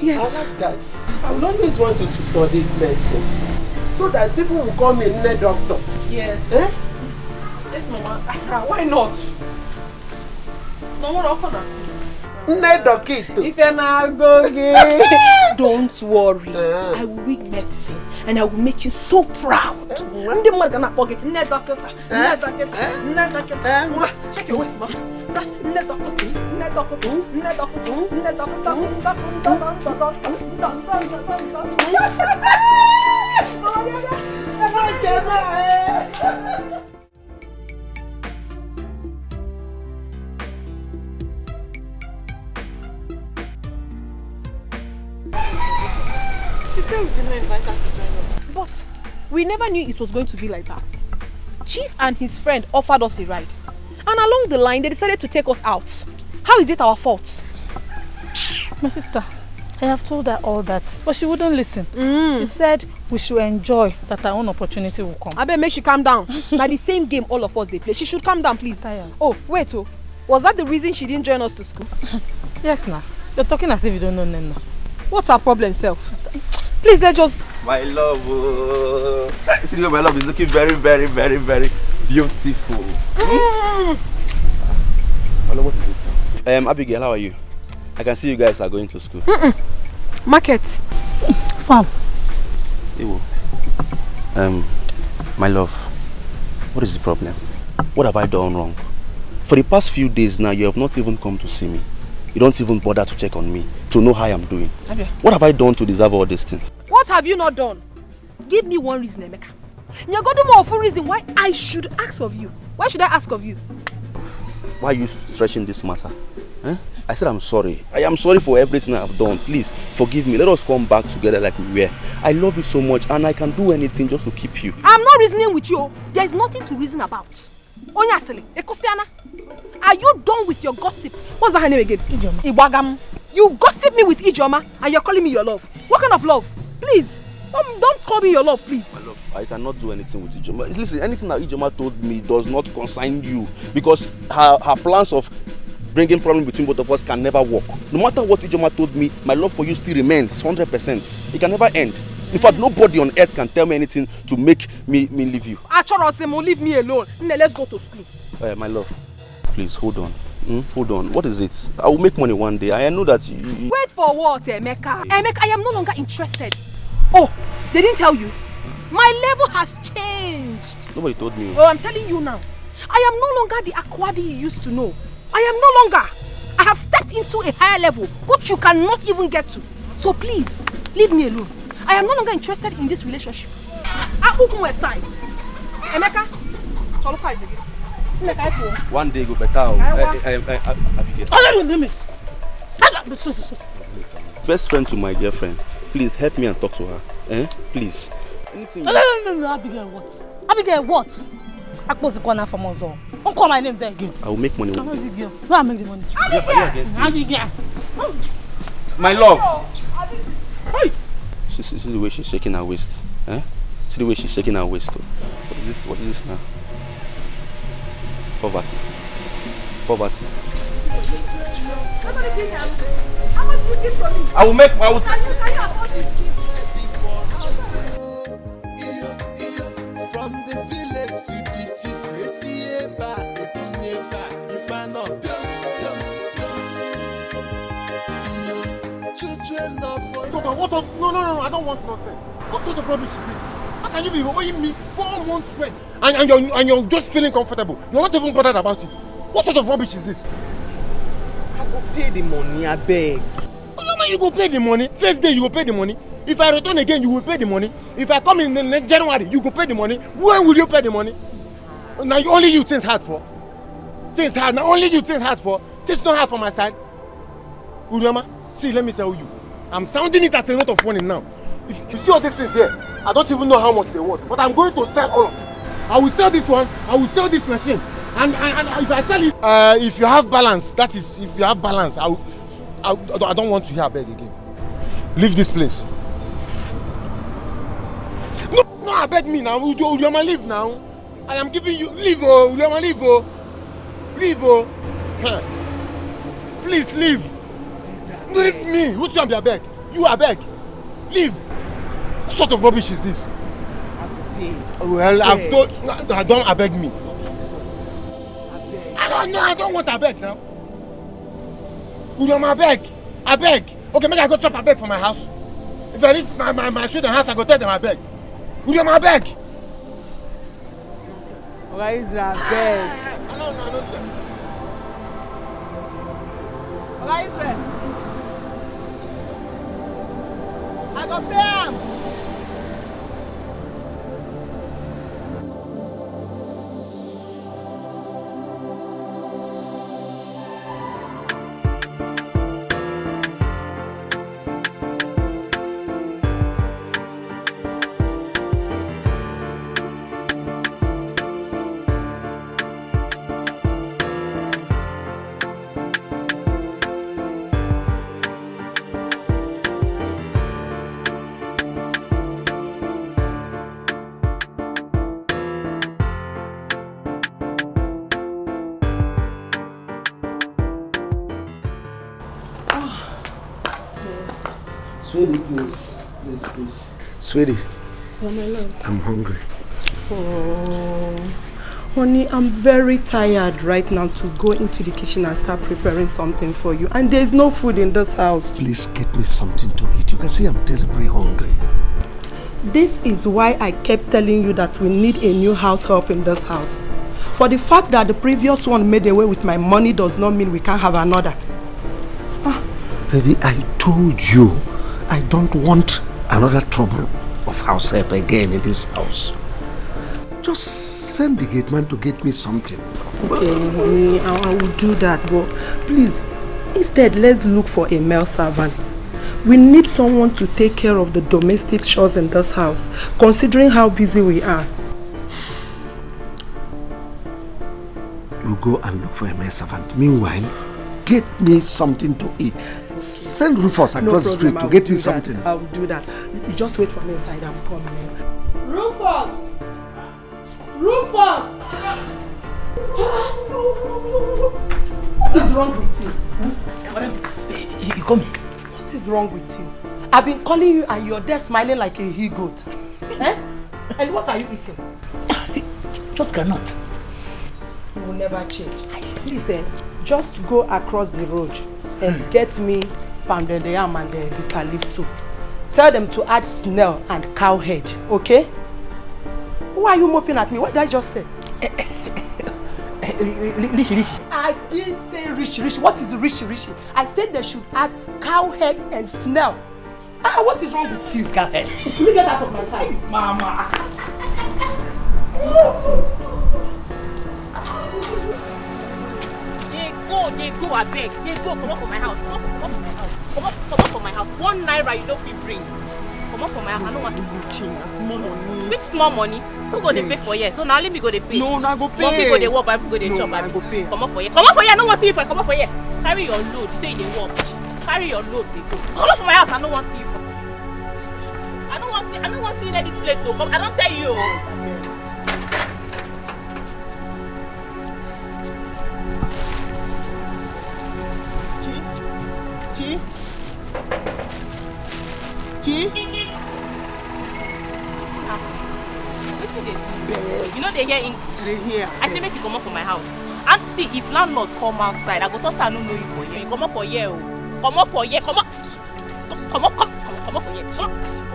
Yes. I like that. I would always want you to study medicine so that people will call me a doctor. Yes. Yes, Mama. Why not? No more if you're not going, don't worry. I will read medicine and I will make you so proud. Check your waist, Mama. She said we didn't invite her to join us. But we never knew it was going to be like that. Chief and his friend offered us a ride. And along the line, they decided to take us out. How is it our fault? My sister, I have told her all that, but she wouldn't listen. She said we should enjoy that our own opportunity will come. I bet make she calm down. Now the same game all of us they play. She should calm down, please. Oh, wait, was that the reason she didn't join us to school? Yes, now. You're talking as if you don't know Nena. What's her problem, self? Please, let's just... My love, see, my love is looking very, very, very, very beautiful. Hello, what is it? Abigail, how are you? I can see you guys are going to school. Market. Farm. Ewo. My love, what is the problem? What have I done wrong? For the past few days now, you have not even come to see me. You don't even bother to check on me, to know how I'm doing. Abia. What have I done to deserve all these things? What have you not done? Give me one reason, Emeka. You're going to more of a reason why I should ask of you. Why should I ask of you? Why are you stretching this matter? I said I'm sorry. I am sorry for everything I've done. Please, forgive me. Let us come back together like we were. I love you so much and I can do anything just to keep you. I'm not reasoning with you. There is nothing to reason about. Onyasele, Ekosiana, are you done with your gossip? What's that her name again? Ijoma. Iwagam. You gossip me with Ijoma and you're calling me your love. What kind of love? Please, don't call me your love, please. My love, I cannot do anything with Ijoma. Listen, anything that Ijoma told me does not concern you because her plans of bringing problem between both of us can never work. No matter what Ijoma told me, my love for you still remains 100%. It can never end. In fact, nobody on earth can tell me anything to make me leave you. Achorosemo, leave me alone. Let's go to school. My love, please hold on. Hold on. What is it? I will make money one day. I know that you... Wait for what, Emeka? Emeka, I am no longer interested. Oh, they didn't tell you? My level has changed. Nobody told me. Oh, I'm telling you now. I am no longer the Akwadi you used to know. I am no longer. I have stepped into a higher level, which you cannot even get to. So please, leave me alone. I am no longer interested in this relationship. Where size? Emeka, cholo size again. One day go better. Best friend to my dear friend. Please help me and talk to her. Please. Anything. No, Abigail, what? Abigail, what? I close the corner from us all. Don't call my name there again. I will make money. Go and make the money. Abigail! My love! See the way she's shaking her waist. See the way she's shaking her waist. What is this now? Poverty. Poverty. How much you give for me? I will make. Can you afford it? From the village to the city, if I know children of No, I don't want nonsense. What sort of rubbish is this? How can you be owing me 4 months rent and you're just feeling comfortable? You're not even bothered about it. What sort of rubbish is this? I go pay the money, I beg. You go pay the money. First day you go pay the money. If I return again, you will pay the money. If I come in January, you go pay the money. When will you pay the money? Now only you things hard for. Things hard. Now only you things hard for. Things not hard for my side. Urioma, see, let me tell you. I'm sounding it as a note of warning now. If you see all these things here, I don't even know how much they worth. But I'm going to sell all of it. I will sell this one. I will sell this machine. And if I sell it, if you have balance, that is, if you have balance, I don't want to hear beg again. Leave this place. No, I beg me now. Urioma, leave now. I am giving you leave, oh, Urioma, leave, oh, leave, oh. Please leave. Leave me. Who's you? I beg. You are beg. Leave. What sort of rubbish is this? Well, I've told. No, don't abeg me. I don't want abeg now. Urioma, I beg. Okay, maybe I go chop abeg for my house. If I reach my children's house, I go tell them abeg. Urioma, abeg. Why is that beg? No. Why is that? I go pay am. Sweetie, please. Sweetie, Oh, my love. I'm hungry. Oh, honey, I'm very tired right now to go into the kitchen and start preparing something for you. And there's no food in this house. Please get me something to eat. You can see I'm terribly hungry. This is why I kept telling you that we need a new house help in this house. For the fact that the previous one made away with my money does not mean we can't have another. Baby, I told you I don't want another trouble of house help again in this house. Just send the gate man to get me something. Okay, honey, I will do that, but please, instead, let's look for a male servant. We need someone to take care of the domestic chores in this house, considering how busy we are. You go and look for a male servant. Meanwhile, get me something to eat. Send Rufus across the street to get me something. I will do that. You just wait for me inside. I'm coming. Rufus! Rufus! What is wrong with you? You come. What is wrong with you? I've been calling you and you're there smiling like a he-goat. And what are you eating? Just granite. You will never change. Please, just go across the road and get me pounded yam and the bitter leaf soup. Tell them to add snail and cow head, okay? Why are you moping at me? What did I just say? Rishi. I didn't say rishi. What is rishi? I said they should add cow head and snail. What is wrong with you? Cow head. Will you get out of my sight? Mama. Dikeh, go, I beg. They go, come up from my house. Come up from my house. 1 naira you don't feel bring. Come up from my house. I don't want to be small money. Which small money? Who go they pay for here? So now let me go they pay. No, I go pay. More people they work, but people go they chop. I go pay. Come up for here. Come up for here. I don't want to see you for come up for here. Carry your load. Say they work. Carry your load. They go. Come up from my house. I don't want to see you for. I don't want to see you in this place. So come. I don't tell you. Chi? You know they hear English. They hear. I say make you come up from my house. And see if landlord come outside, I go tell say I don't know you for here. You come up for here. Come up for here. Come up. Come up for here. Come up for here. It's massive.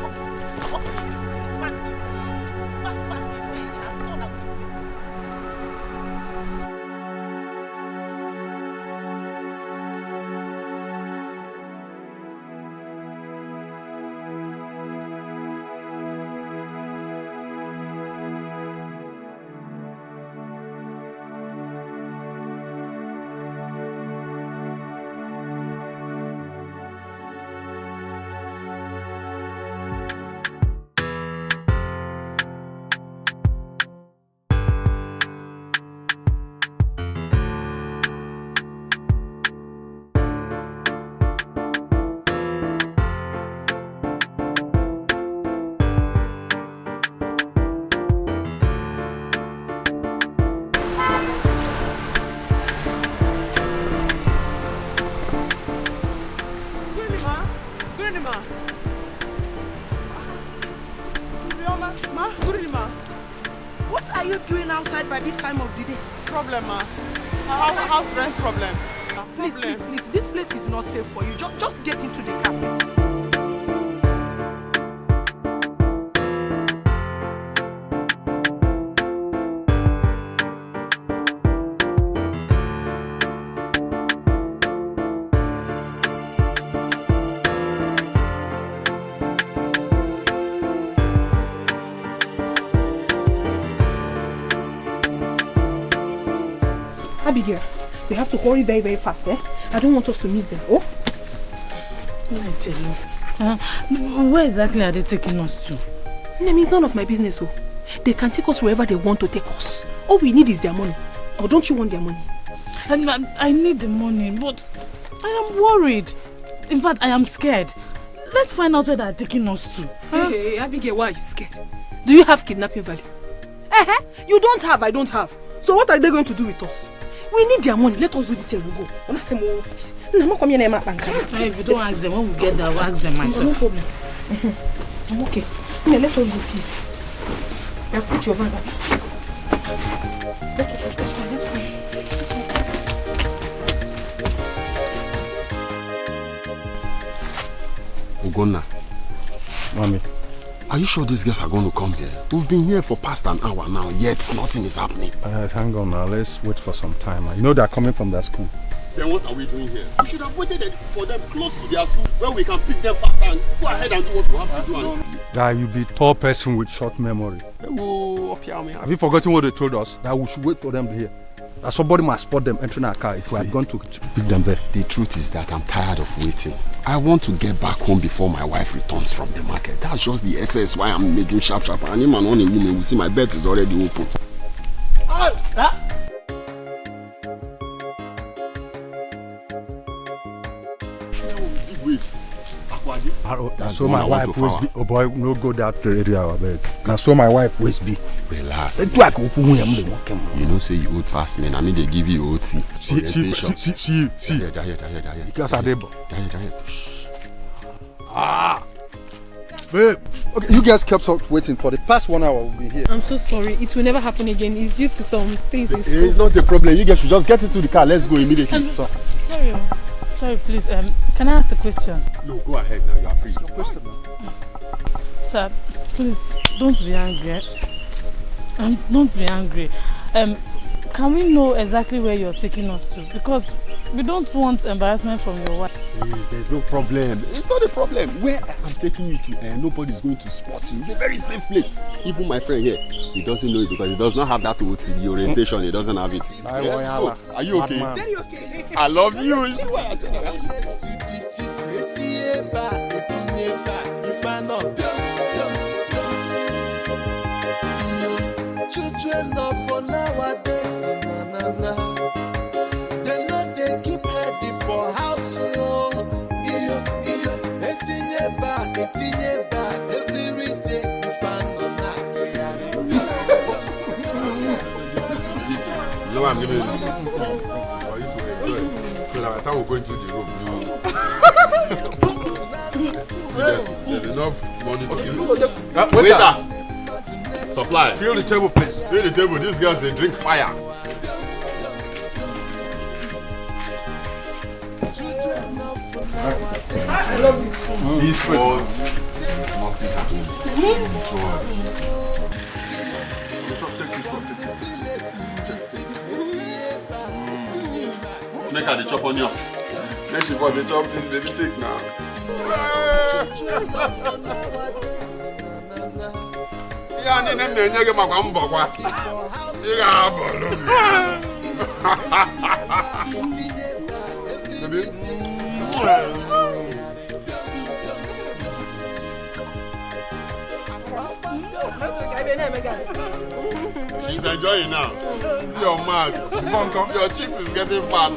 What are you doing outside by this time of the day? Problem, ma. House rent problem. Please, this place is not safe for you. Just get into the car. Abigail, we have to hurry very, very fast, eh? I don't want us to miss them, oh? Where exactly are they taking us to? Name is none of my business, oh. They can take us wherever they want to take us. All we need is their money. Or don't you want their money? I need the money, but I am worried. In fact, I am scared. Let's find out where they are taking us to. Hey, Abigail, why are you scared? Do you have kidnapping value? You don't have, I don't have. So what are they going to do with us? We need their money. Let us do the thing. We'll go. If you don't ask them, when we get there, we'll ask them myself. No problem. I'm okay. Let us do peace. I have put your bag. Let us go. Let's go. Ugonna. Mommy. Are you sure these guys are going to come here? We've been here for past an hour now, yet nothing is happening. Hang on now, let's wait for some time. You know they're coming from their school. Then what are we doing here? We should have waited for them close to their school where we can pick them faster and go ahead and do what we have to do. Guy, you be a tall person with short memory. Have you forgotten what they told us? That we should wait for them here. That somebody must spot them entering our car if we had gone to pick them there. The truth is that I'm tired of waiting. I want to get back home before my wife returns from the market. That's just the essence why I'm making sharp. And if man on a woman will see my bed is already open. So my wife always be. Oh boy, no go that area, I beg. Now so my wife always be. Relax. You know, say you would pass me. I mean, they give you OT. See. Because I did. Babe, okay, you guys kept waiting for the past 1 hour. We'll be here. I'm so sorry. It will never happen again. It's due to some things in school. It's not a problem. You guys should just get into the car. Let's go immediately. Sorry, please. Can I ask a question? No, go ahead now. You are free. Your question, man. Sir, please don't be angry. Don't be angry. Can we know exactly where you're taking us to? Because We don't want embarrassment from your wife. Sis, there's no problem. It's not a problem. Where I'm taking you to, nobody's going to spot you. It's a very safe place. Even my friend here, he doesn't know it because he does not have that OT orientation. He doesn't have it. Yes, are you okay? Very okay. I love you. You see why I said that? Children of for nowadays, na. They know they keep heading for house. Etinye ba, every day. If I know that, You know I'm giving you for you to enjoy. So by the time we go into the room, there's enough money to kill. Waiter! Supply. Fill the table, please. Fill the table. These girls, they drink fire. I love you. This world is nothing happening. Make her the chop onions. Make she for the chop this baby take now. Yeah, and then you get my bamboo. You got She's enjoying now. You're mad. Your cheeks is getting fat.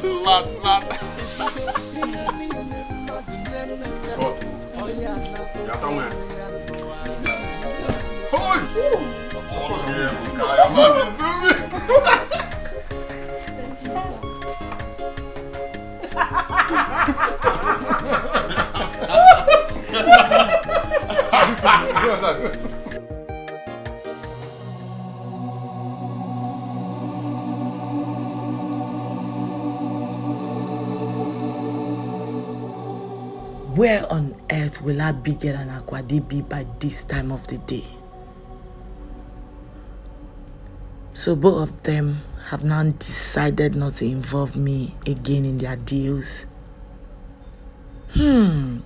Where on earth will Abigail and Akwadi be by this time of the day? So both of them have now decided not to involve me again in their deals. I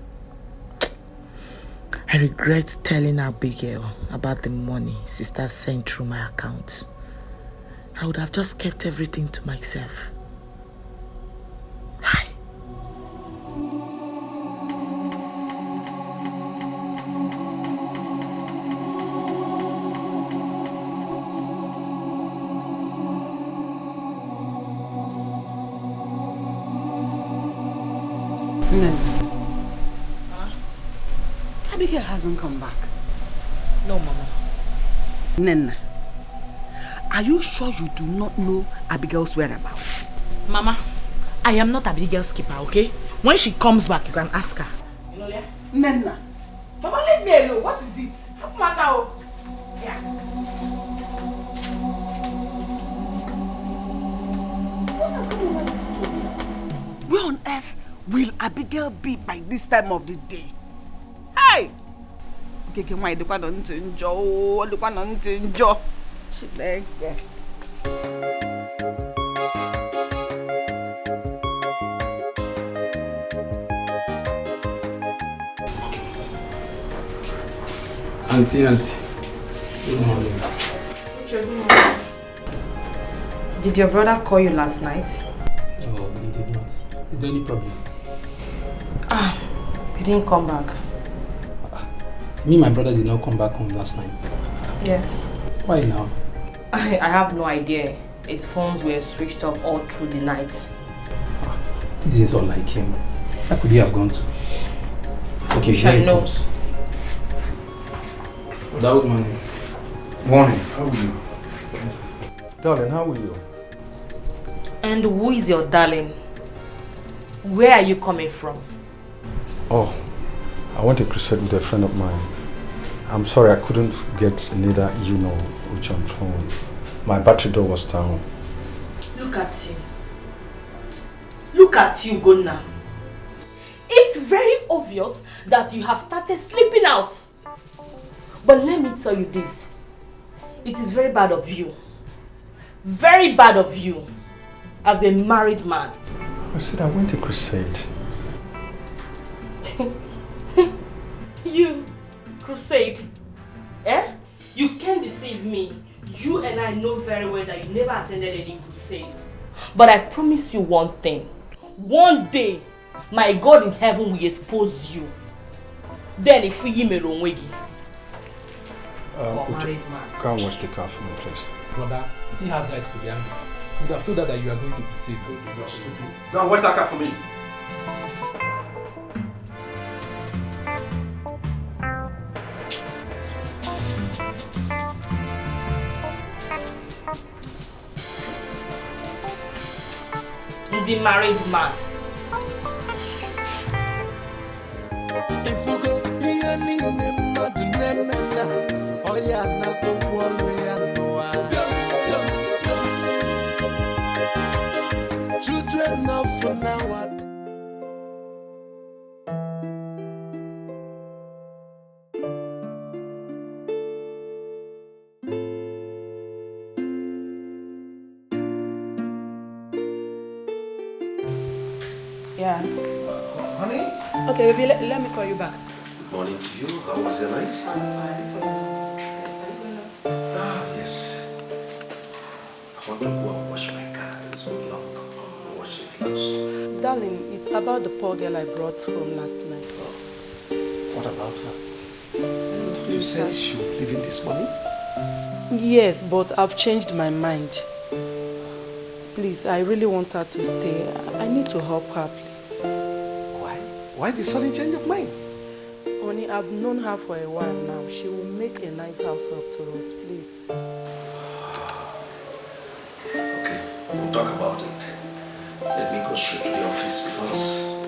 regret telling Abigail about the money sister sent through my account. I would have just kept everything to myself. Hi. Abigail hasn't come back. No, Mama. Nena, are you sure you do not know Abigail's whereabouts? Mama, I am not Abigail's keeper, okay? When she comes back, you can ask her. Nena. Mama, leave me alone. What is it? Yeah. Where on earth will Abigail be by this time of the day? Hey! Okay, why the one on Tinjo? The one on Tinjo. She like Auntie. Good morning. Did your brother call you last night? Oh, he did not. Is there any problem? He didn't come back. Me, my brother did not come back home last night. Yes. Why now? I have no idea. His phones were switched off all through the night. This is all like him. Where could he have gone to? Okay, here he comes. Good morning. Morning. How are you? Darling, how are you? And who is your darling? Where are you coming from? Oh, I went to crusade with a friend of mine. I'm sorry I couldn't get neither you nor Uche on phone. My battery door was down. Look at you. Look at you, Gonna. It's very obvious that you have started sleeping out. But let me tell you this. It is very bad of you. Very bad of you. As a married man. I said I went to crusade. You crusade? Eh? You can't deceive me. You and I know very well that you never attended any crusade. But I promise you one thing. One day, my God in heaven will expose you. Then if we email Onwegi. Go and watch the car for me, please. Brother, he has rights to be angry. You would have told her that you are going to crusade. You're stupid. Go and watch that car for me. The married man. If you go, you need oh yeah, not the one way I know. Children of for now. Yeah. Honey? Okay, baby, let me call you back. Good morning to you. How was your night? I'm fine. So, Yes. I want to go and wash my car. It's been long. Wash it close. darling, it's about the poor girl I brought home last night. What about her? You said she would live in this morning? Yes, but I've changed my mind. Please, I really want her to stay. I need to help her, please. Why? Why the sudden change of mind? Honey, I've known her for a while now. She will make a nice house help to us, please. Okay, we'll talk about it. Let me go straight to the office because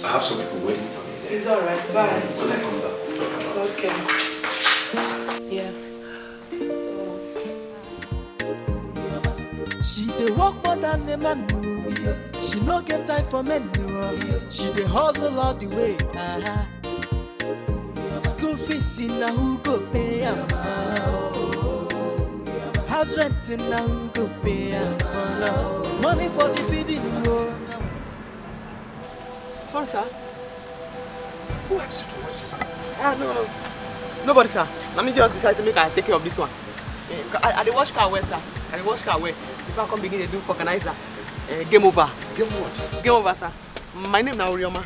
I have some people waiting for me there. It's alright, bye. When I come back, we'll talk about it. Okay. Yeah. She dey work more than a man. She no get time for men. She dey hustle all the way. School fees in na who go pay am? House rent in na who go pay am? Money for the feeding. Sorry, sir. Who asked you to watch this? No. Nobody, sir. Let me just decide to make I take care of this one. I dey wash car well, sir. I dey wash car well. If I come begin to do organizer, game over. Game what? Game over, sir. My name now Urioma,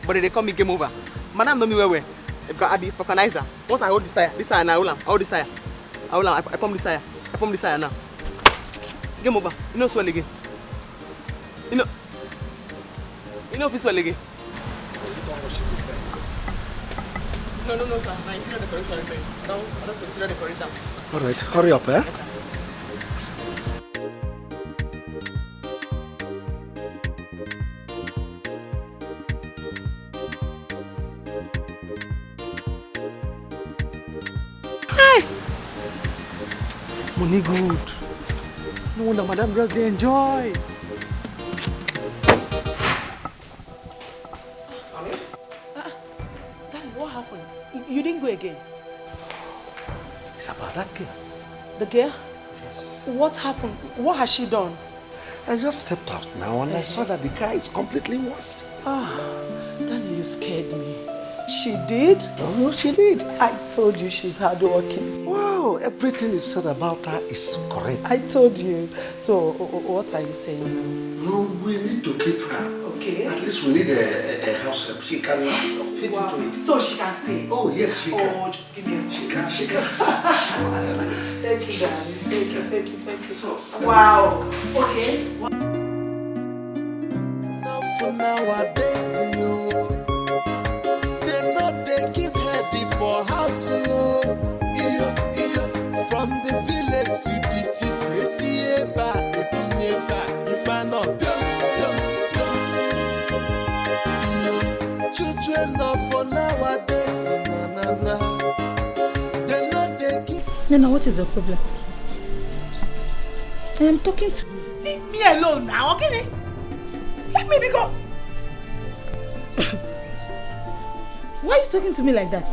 but they call me game over. Madam know me well. Because I be organizer. Once I hold this tire and I hold am. I hold this tire. I pump this tire. I pump this tire now. Game over. You know swell again. You know if it's swell again. No, sir. My interior decoration remain. I don't interior decorator. All right, hurry up, eh? Yes, sir. Money good. No wonder Madam just they enjoy. Darling, what happened? You didn't go again? It's about that girl. The girl? Yes. What happened? What has she done? I just stepped out now and I saw that the car is completely washed. Darling, you scared me. She did? Oh, she did. I told you she's hardworking. Wow, everything you said about her is correct. I told you. So, what are you saying? No, we need to keep her. Okay. At least we need a house help. She can fit into it. So she can stay? Oh, yes, she can. Oh, just give me a She can. Thank you, darling. Thank you. So, wow. Okay. For nowadays, you. They keep heady for house, from the village to the city. If I not children of for nowadays, they not they keep. Nana, what is the problem? I am talking to you. Leave me alone now, okay? Let me go. Why are you talking to me like that?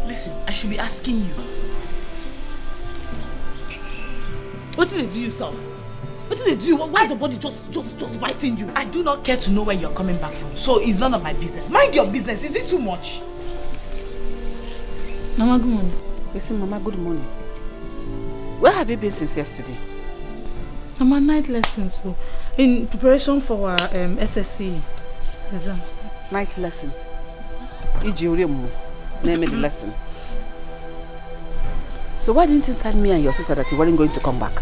Listen, I should be asking you. What did they do yourself? What did they do? Why is your body just biting you? I do not care to know where you're coming back from, so it's none of my business. Mind your business. Is it too much? Mama, good morning. Listen, Mama, good morning. Where have you been since yesterday? Mama, night lessons. In preparation for our SSC exams. Night lesson? Name the lesson. So why didn't you tell me and your sister that you weren't going to come back?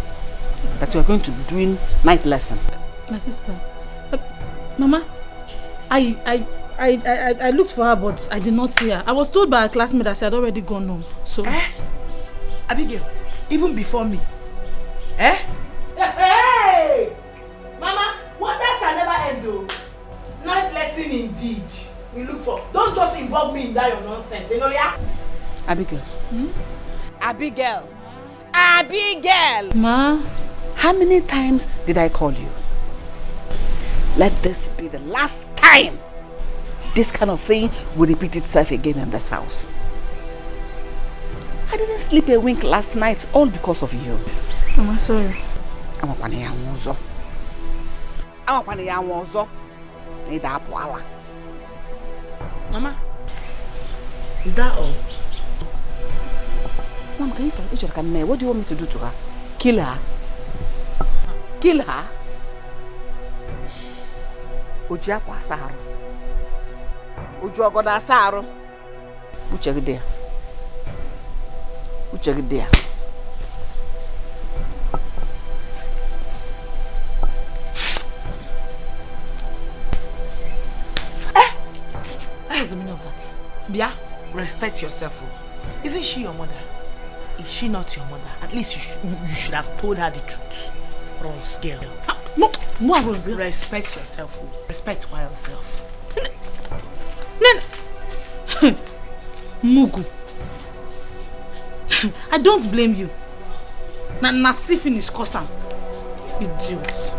That you were going to be doing night lesson? My sister? Mama, I looked for her, but I did not see her. I was told by a classmate that she had already gone home. So. Abigail, even before me. Eh? Hey! Mama, wonder shall never end though. Night lesson indeed. We look for. Don't just involve me in that your nonsense, you know, yeah? Abigail. Abigail. Abigail! Ma? How many times did I call you? Let this be the last time this kind of thing will repeat itself again in this house. I didn't sleep a wink last night, all because of you. Mama, sorry. Mama, is that all? Mom, can you what do you want me to do to her? Kill her? Kill her? Ujia kwa saru. Ujua goda saru. Uchegidea. Uchegidea. What's the meaning of that? Bia, respect yourself. Isn't she your mother? Is she not your mother? At least you should have told her the truth. Rose girl. No, Rose girl. Respect yourself. Respect yourself. Mugu. I don't blame you. Na see finish custom. Idiot.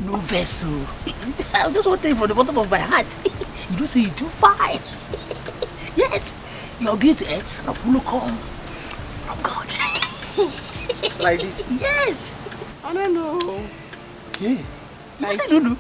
No vessel. I just want to tell you from the bottom of my heart. You don't say you too fine. Yes, your beauty a full come from God. Like this? Yes. I don't know. Yeah. You say no, no.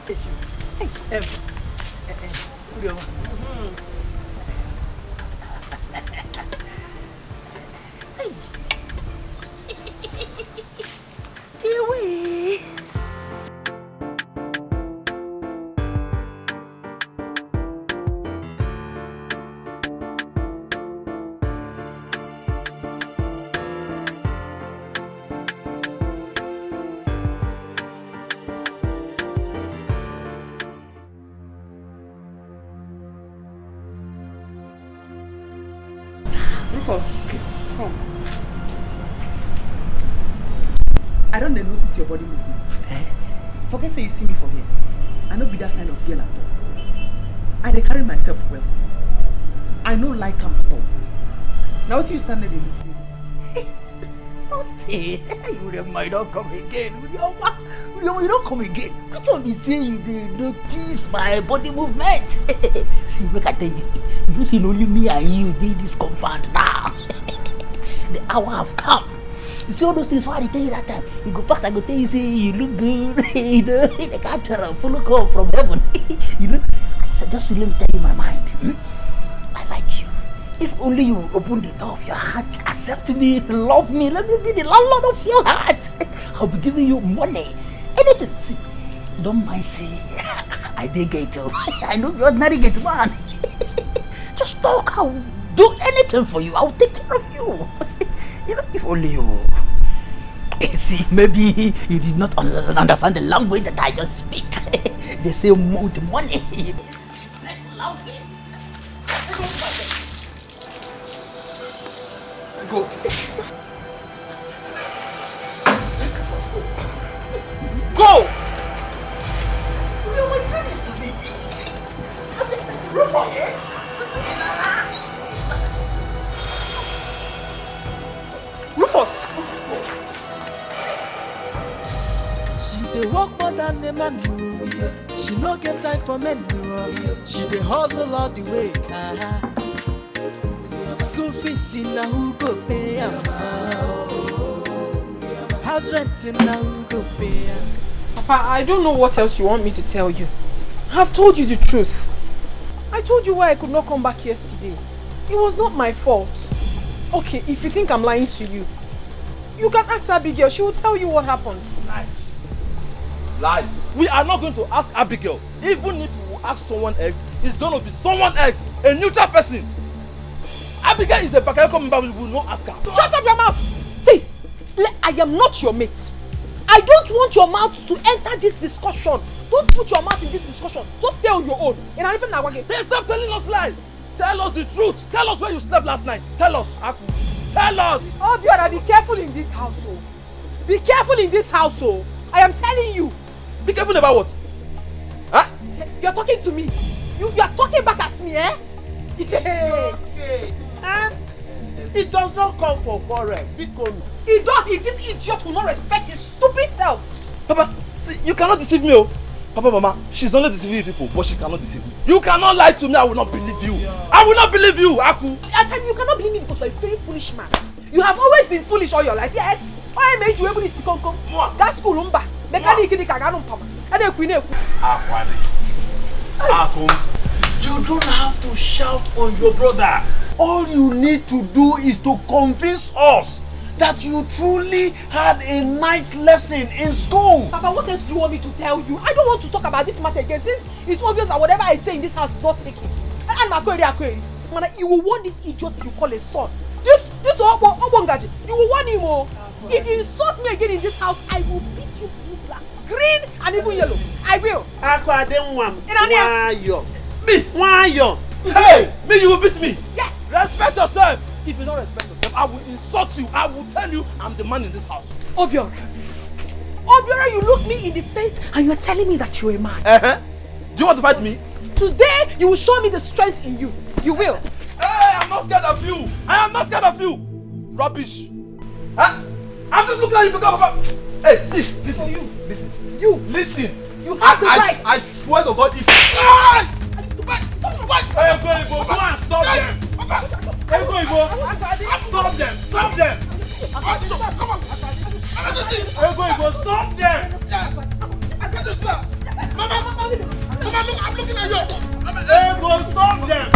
Come. I don't notice your body movement. Forget say you see me for here. I don't be that kind of girl at all. I dey carry myself well. I no like am at all. Now what you stand there Nothing. You might not come again. You don't come again. Which one is saying you dey notice my body movement? See, make I tell you. You see only me and you did this compound now. The hour have come. You see all those things why I tell you that time. You go past, I go tell you say you look good. You know, the catcher full come from heaven. You know, just let me tell you my mind. I like you. If only you will open the door of your heart, accept me, love me, let me be the landlord of your heart. I'll be giving you money, anything. See, don't mind say I did get you. I know you're ordinary get man. Just talk, I'll do anything for you. I'll take care of you. You know, if only you see, maybe you did not understand the language that I just speak. They say with money. Go. Go! dey work more than a man. She no get time for men. She dey hustle all the way. School fees in na who go pay am? House rent in na who go pay am? Papa, I don't know what else you want me to tell you. I've told you the truth. I told you why I could not come back yesterday. It was not my fault. Okay, if you think I'm lying to you, you can ask Abigail. She will tell you what happened. Lies. Lies. We are not going to ask Abigail. Even if we ask someone else, it's going to be someone else, a neutral person. Abigail is a Bakayoko member. We will not ask her. Shut up your mouth! See, I am not your mate. I don't want your mouth to enter this discussion. Don't put your mouth in this discussion. Just stay on your own. Then stop telling us lies. Tell us the truth. Tell us where you slept last night. Tell us, Aku. Tell us. Oh, Biora, be careful in this household. Be careful in this household. I am telling you. Be careful about what? Huh? You are talking to me. You are talking back at me, eh? Okay. It does not call for quarrel. It does if this idiot will not respect his stupid self. Papa, see, you cannot deceive me, oh. Papa, Mama, she's only deceiving people, but she cannot deceive me. You cannot lie to me. I will not believe you. Yeah. I will not believe you, Aku. You cannot believe me because you are a very foolish man. You have always been foolish all your life. Yes. I made you able to come. That's school, umba. Mechanic in the Kaganum Papa. And then Queen. Aku, you don't have to shout on your brother. All you need to do is to convince us that you truly had a night lesson in school. Papa, what else do you want me to tell you? I don't want to talk about this matter again since it's obvious that whatever I say in this house is not taken. And Makweri, you will want this idiot you call a son. This Obongaji, you will want him more. If you insult me again in this house, I will beat you blue, black, green, and even yellow. I will. Why you? Hey, me, you will beat me. Yes. Respect yourself. If you don't respect yourself, I will insult you. I will tell you I'm the man in this house. Obiora, you look me in the face and you're telling me that you're a man. Do you want to fight me? Today, you will show me the strength in you. You will. Hey, I'm not scared of you. I am not scared of you. Rubbish. Huh? I'm just looking at you because of... Hey, see, listen. Listen. You have the right. I swear to God, if... Hey, go and stop them. Hey, go. Stop them. Come on. Hey, go, stop them. I got this, sir. Mama, look, I'm looking at you. Hey, go, stop them.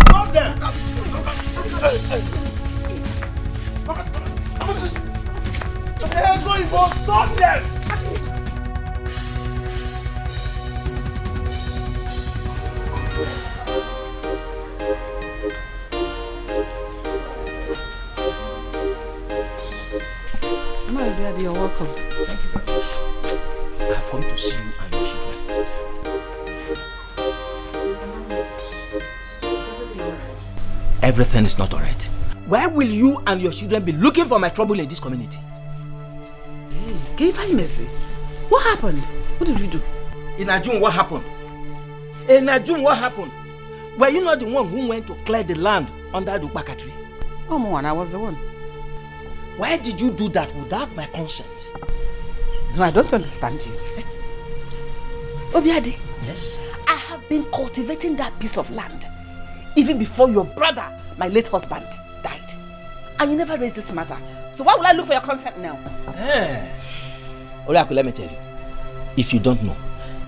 Hey, go, stop them. You're welcome. Thank you very much. I have come to see you and your children. Everything is not alright. Why will you and your children be looking for my trouble in this community? Hey, can you find mercy? What happened? What did you do? In Ajun, what happened? Were you not the one who went to clear the land under the Ubaka tree? Oh, Moan, I was the one. Why did you do that without my consent? No, I don't understand you. Obiadi. Yes? I have been cultivating that piece of land even before your brother, my late husband, died. And you never raised this matter. So why will I look for your consent now? Oraku, let me tell you. If you don't know,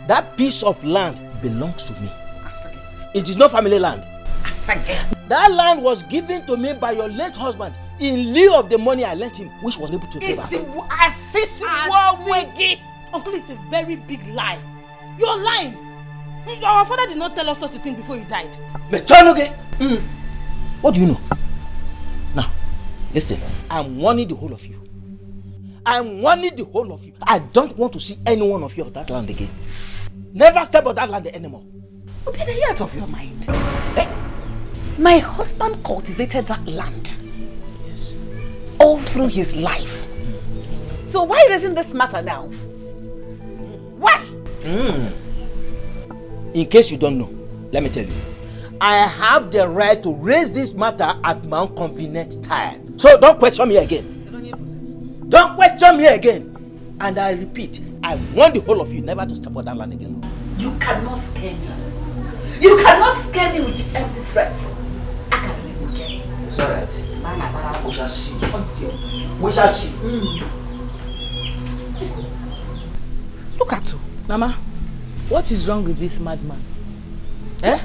that piece of land belongs to me. Asage. It is not family land. Asage. That land was given to me by your late husband in lieu of the money I lent him, which was able to pay back. Uncle, it's a very big lie. You're lying. Our father did not tell us such a thing before he died. What do you know? Now, listen, I'm warning the whole of you. I don't want to see any one of you on that land again. Never step on that land anymore. Be the out of your mind. My husband cultivated that land. Yes. All through his life. So why raising this matter now? Why? In case you don't know, let me tell you. I have the right to raise this matter at my own convenient time. So don't question me again. Don't question me again. And I repeat, I want the whole of you never to step on that land again. You cannot scare me. You cannot scare me with empty threats. I can't even care. It's alright. We shall see. We shall see. Look at you. Mama, what is wrong with this madman? Eh?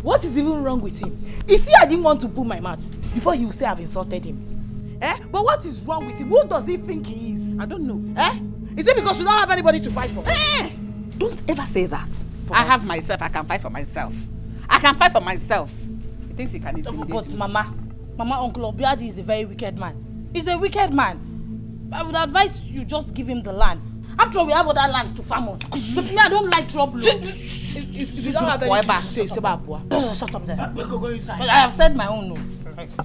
What is even wrong with him? You see, I didn't want to pull my mouth before you say I've insulted him. Eh? But what is wrong with him? Who does he think he is? I don't know. Eh? Is it because you don't have anybody to fight for? Eh! Don't ever say that. I have myself. I can fight for myself. I can fight for myself. He thinks he can intimidate But me. Mama, Uncle Obiadi is a very wicked man. He's a wicked man. I would advise you just give him the land. After all, we have other lands to farm on. But me, I don't like trouble. If you don't have anything to say, shut up there. Go inside. I have said my own no.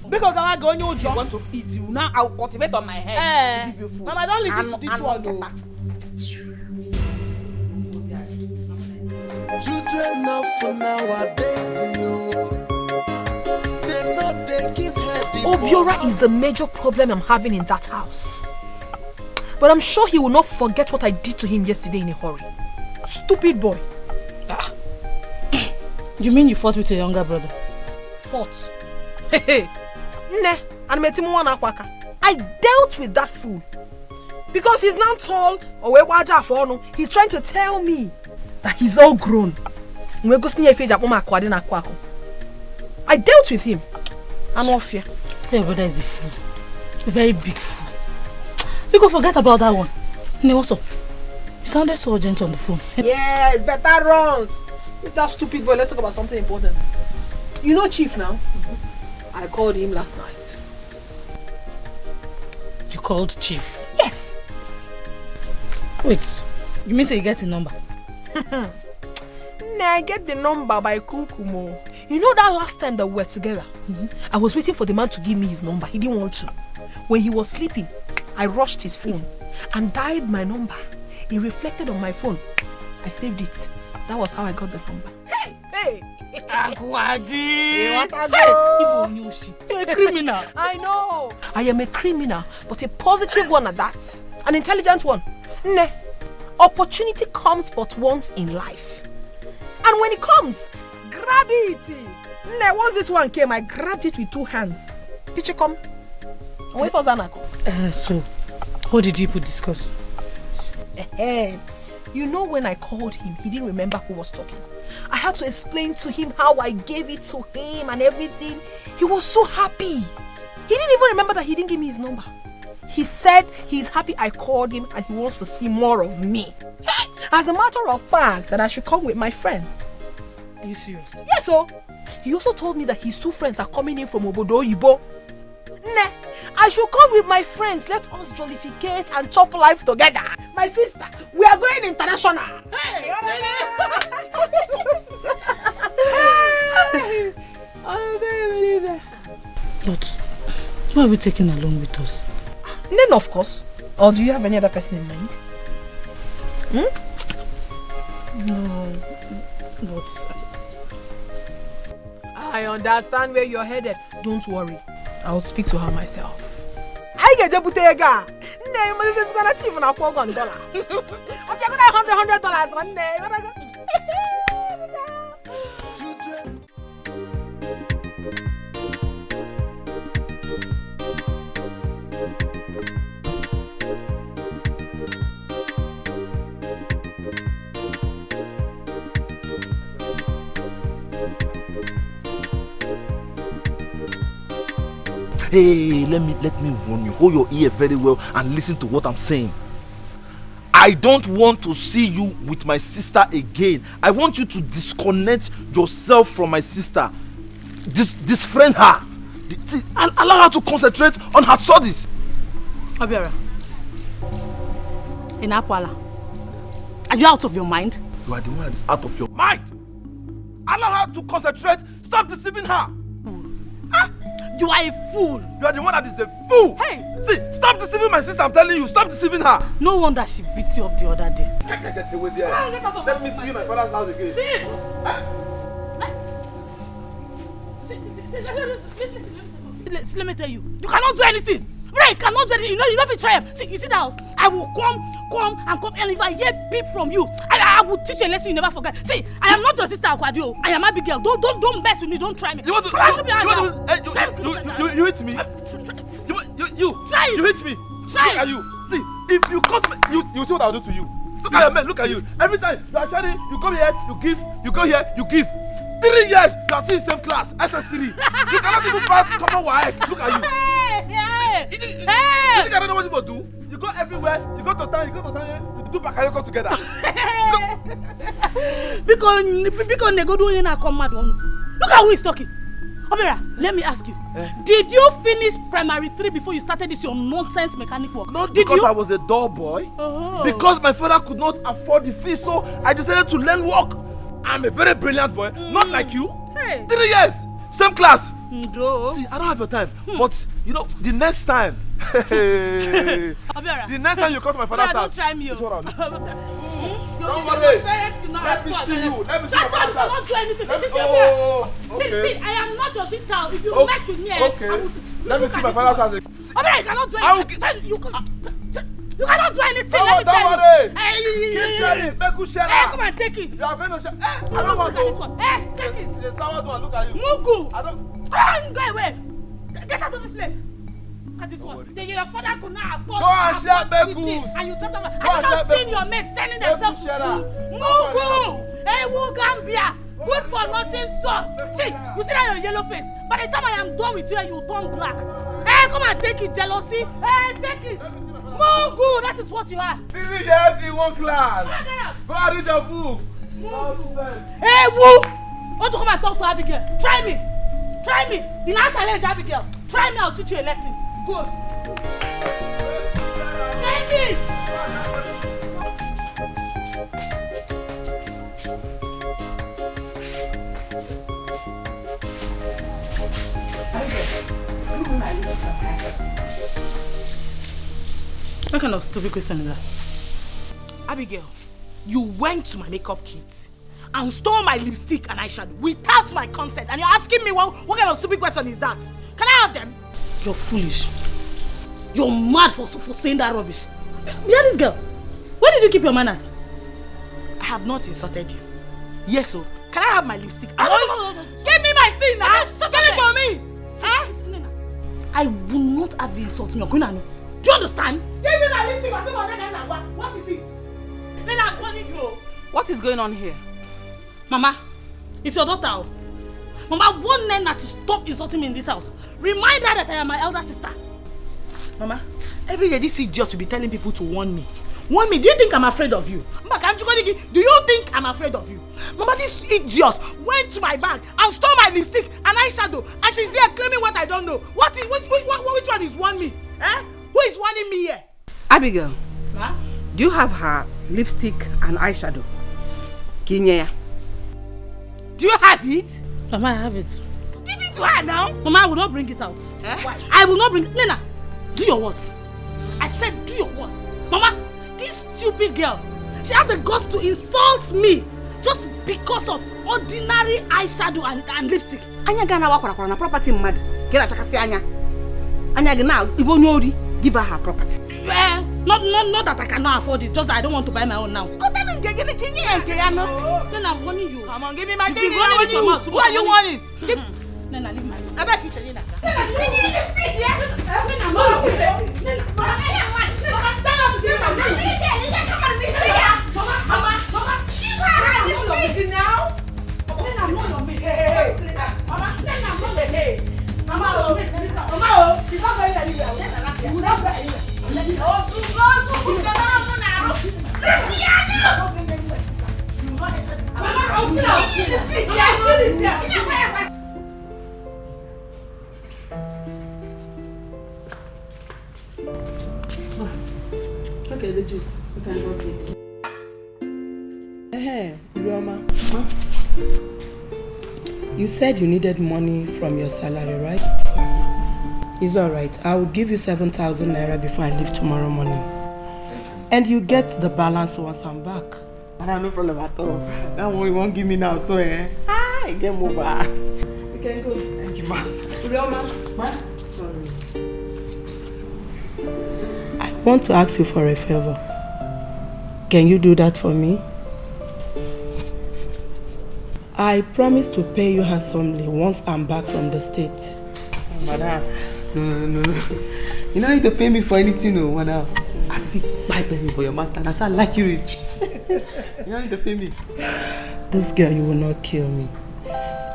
Because I go on your job. I want to eat you. Now I'll cultivate on my head. Give you food. Mama, don't listen to this one though. Children of nowadays, they know they keep heading. Obiora is the major problem I'm having in that house. But I'm sure he will not forget what I did to him yesterday in a hurry. Stupid boy. Ah. You mean you fought with your younger brother? Fought? Hey. I dealt with that fool. Because he's now tall, he's trying to tell me that he's all grown. I dealt with him. I'm off here. Your brother is a fool. A very big fool. Because forget about that one. Ne, what's up? You sounded so urgent on the phone. Yeah, it's better runs. With that stupid boy, let's talk about something important. You know Chief now? I called him last night. You called Chief? Yes. Wait, you mean say you get the number? Nah, I get the number by Kunkumo. You know that last time that we were together? I was waiting for the man to give me his number. He didn't want to. When he was sleeping, I rushed his phone and dialed my number. It reflected on my phone. I saved it. That was how I got the number. Hey! Agwadi! You're a criminal. I know. I am a criminal, but a positive one at that. An intelligent one. Nah. Opportunity comes but once in life. And when it comes, grab it. Nah, once this one came, I grabbed it with 2 hands. Piche come. Wait for Zanako. So, what did you people discuss? You know when I called him, he didn't remember who was talking. I had to explain to him how I gave it to him and everything. He was so happy. He didn't even remember that he didn't give me his number. He said he's happy I called him and he wants to see more of me. As a matter of fact, that I should come with my friends. Are you serious? Yes, so. He also told me that his 2 friends are coming in from Obodo Oyibo. Nah, I should come with my friends. Let us jollificate and chop life together. My sister, we are going international. Hey! But who are we taking along with us? Then of course. Or do you have any other person in mind? No, but I understand where you're headed. Don't worry. I'll speak to her myself. I get a butega. Name is gonna achieve $100. Okay, I'm gonna $100 one day. Hey, let me warn you. Hold your ear very well and listen to what I'm saying. I don't want to see you with my sister again. I want you to disconnect yourself from my sister. Disfriend her. Allow her to concentrate on her studies. Obiora, in Akwala, are you out of your mind? You are the one that is out of your mind. Allow her to concentrate. Stop deceiving her. You are a fool. You are the one that is a fool. Hey! See, stop deceiving my sister, I'm telling you. Stop deceiving her. No wonder she beat you up the other day. Get away there. Let me see my father's house again. Let me tell you. You cannot do anything. Right, cannot do it. You know if you try. See, you see that house? I will come, and if I hear beep from you, I will teach a lesson you never forget. See, I am not your sister Akwadio. I am Abigail. Don't mess with me. Don't try me. You hit me. You try it. You hit me. Try look at you. See, if you cut me, you see what I'll do to you. Look at your men. Look at you. Every time you are sharing, you come here, you give. You go here, you give. 3 years, you are still in the same class, SS3. You cannot even pass common WAEC. Look at you. You think I don't know what you do? You go everywhere, you go to town, you do Bakayoko together. Because they go doing a command one. Look how he's talking. Obera, let me ask you. Did you finish primary 3 before you started this your nonsense mechanic work? Not because I was a dull boy. Because my father could not afford the fee, so I decided to learn work. I'm a very brilliant boy, not like you. 3 years, same class. See, I don't have your time, but you know, the next time, the next time you come to my father's house, don't try me. Don't worry. Let me see you. Let me see your father's house. not do anything. See, I am not your sister. If you mess with me, let me see my father's house. I cannot do anything. You cannot do anything. Don't worry. Keep sharing. Make you share. Come and take it. You are going to share. I don't want to. This one. Take it. It's a sour one. Look at you. Mugu. I don't. Go away. Get out of this place. At this one. Your father could not afford. Go and share Begus. And you talk about. Have you not seen your mates sending themselves to school? Mugu. Hey, Gambia. Good for nothing, son. See, you see that your yellow face. By the time I am done with you, you turn black. Hey, come and take it, jealousy. Hey, take it. Mugu, that is what you are. 3 years in one class. Go and read your book. Hey, Woo! Want to come and talk to Abigail? Try me. Try me. You not challenge Abigail. Try me, I'll teach you a lesson. Good. Take it. What kind of stupid question is that? Abigail, you went to my makeup kit and stole my lipstick and eyeshadow without my consent, and you're asking me what kind of stupid question is that? Can I have them? You're foolish. You're mad for saying that rubbish. Behind this girl, where did you keep your manners? I have not insulted you. Yes, so can I have my lipstick? Give me my thing now! Give it to me! I will not have you insult me. Do you understand? Give me my lipstick. What is it? Then I'm calling you. What is going on here? Mama, it's your daughter. Mama, warn Nena to stop insulting me in this house. Remind her that I am my elder sister. Mama, every day this idiot will be telling people to warn me. Warn me? Do you think I'm afraid of you? Do you think I'm afraid of you? Mama, this idiot went to my bag and stole my lipstick and eyeshadow, and she's here claiming what I don't know. Which one is warn me? Who is warning me here? Abigail, Ma? Do you have her lipstick and eyeshadow? Kinyea. Do you have it? Mama, I have it. Give it to her now. Mama, I will not bring it out. Why? I will not bring it. Nena, do your worst. I said do your worst. Mama, this stupid girl, she had the guts to insult me just because of ordinary eyeshadow and lipstick. Anya gana wakwara na property mad. Get a chakasi anya. Anya gana ibo nyori. Give her property. Not that I cannot afford it, just that I don't want to buy my own now. Then I'm warning you. Come on, give me my thing. Who are you warning? Nena, leave my room. I bet you should Nena. She's not going anywhere. You will not go anywhere. Okay, the juice. You can go take. Hey, Roma. You said you needed money from your salary, right? Yes, ma'am. It's alright. I will give you 7,000 naira before I leave tomorrow morning. And you get the balance once I'm back. I have no problem at all. That one you won't give me now, so I get over. You can go. Thank you, ma. Roma, ma. Sorry. want to ask you for a favor. Can you do that for me? I promise to pay you handsomely once I'm back from the States. Madam, no. You don't need to pay me for anything, no, madam. I feel my person for your matter. That's how I like you rich. You don't need to pay me. This girl, you will not kill me.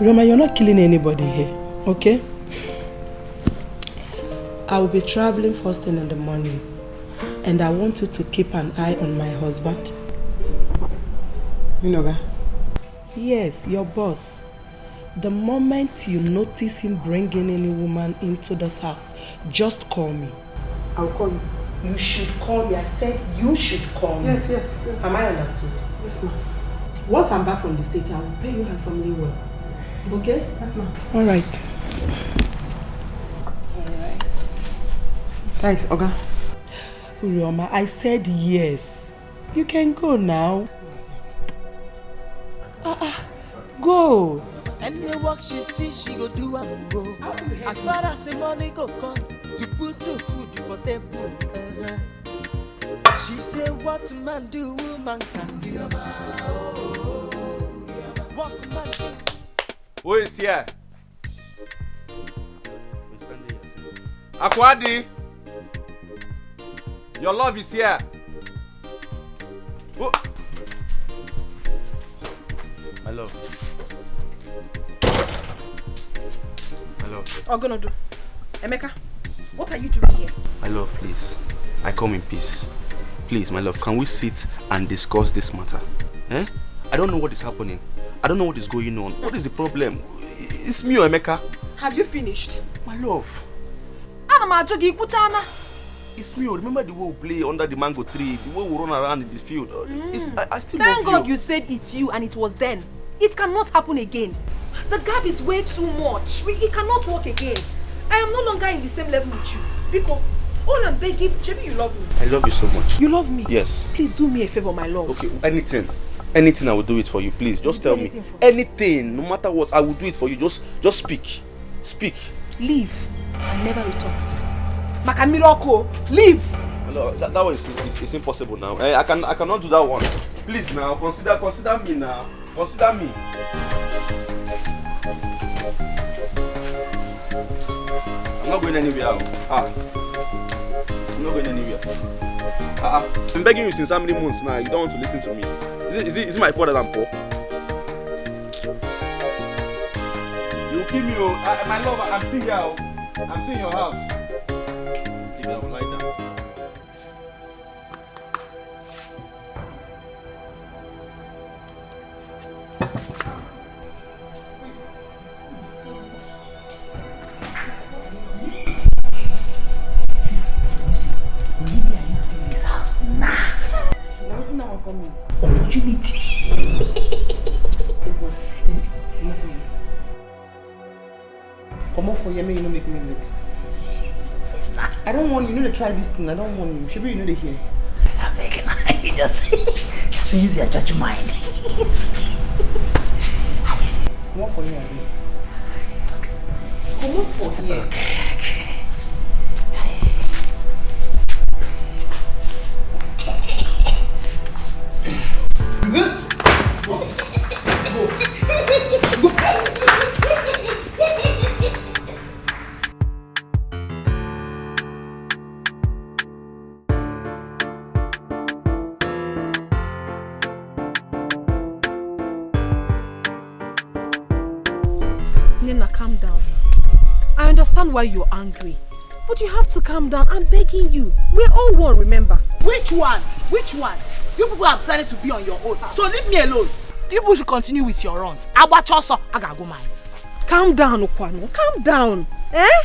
Roma, you're not killing anybody here, okay? I will be traveling first thing in the morning, and I want you to keep an eye on my husband. Minoga? Yes, your boss. The moment you notice him bringing any woman into this house, just call me. I'll call you. You should call me. I said you should call me. Yes. Am I understood? Yes, ma'am. Once I'm back from the States, I will pay you handsomely well. Okay? Yes, ma'am. All right. Guys, Oga. Urioma, I said yes. You can go now. Go. Any work she see, she go do am go. As far as the money go come, to put to food for table. She say, what man do, woman can do. What man do. Who is here? Akwadi, your love is here. Oh. My love. Ogonodu. Emeka, what are you doing here? My love, please. I come in peace. Please, my love, can we sit and discuss this matter? Eh? I don't know what is happening. I don't know what is going on. What is the problem? It's me or Emeka. Have you finished? My love. It's me. Remember the way we play under the mango tree, the way we run around in this field. I still love you. Thank God you said it's you and it was then. It cannot happen again. The gap is way too much. It cannot work again. I am no longer in the same level with you. Because all I'm begging, Jimmy, you love me. I love you so much. You love me? Yes. Please do me a favor, my love. Okay, anything I will do it for you. Please, just tell me. Anything, no matter what, I will do it for you. Just speak. Leave and never return. Makamiroko, leave. No, that one is impossible now. I cannot do that one. Please now, consider me now. Consider me. I'm not going anywhere. I'm not going anywhere. I'm begging you since how many months now? You don't want to listen to me. Is it my fault that I'm poor? You kill me, my love. I'm still here. I'm still in your house. Maybe I will lie down. Opportunity. Come on for you, you know make me mix. I don't want you to try this thing. I don't want you. Should be you know they hear. I'm making just use your judge mind. Come on for you, come on for here. Okay. Nina, calm down. I understand why you're angry. But you have to calm down. I'm begging you. We're all one, remember? Which one? You people have decided to be on your own. So leave me alone. You people should continue with your runs. I gotta go mines. Calm down, Okwano. Calm down. Eh?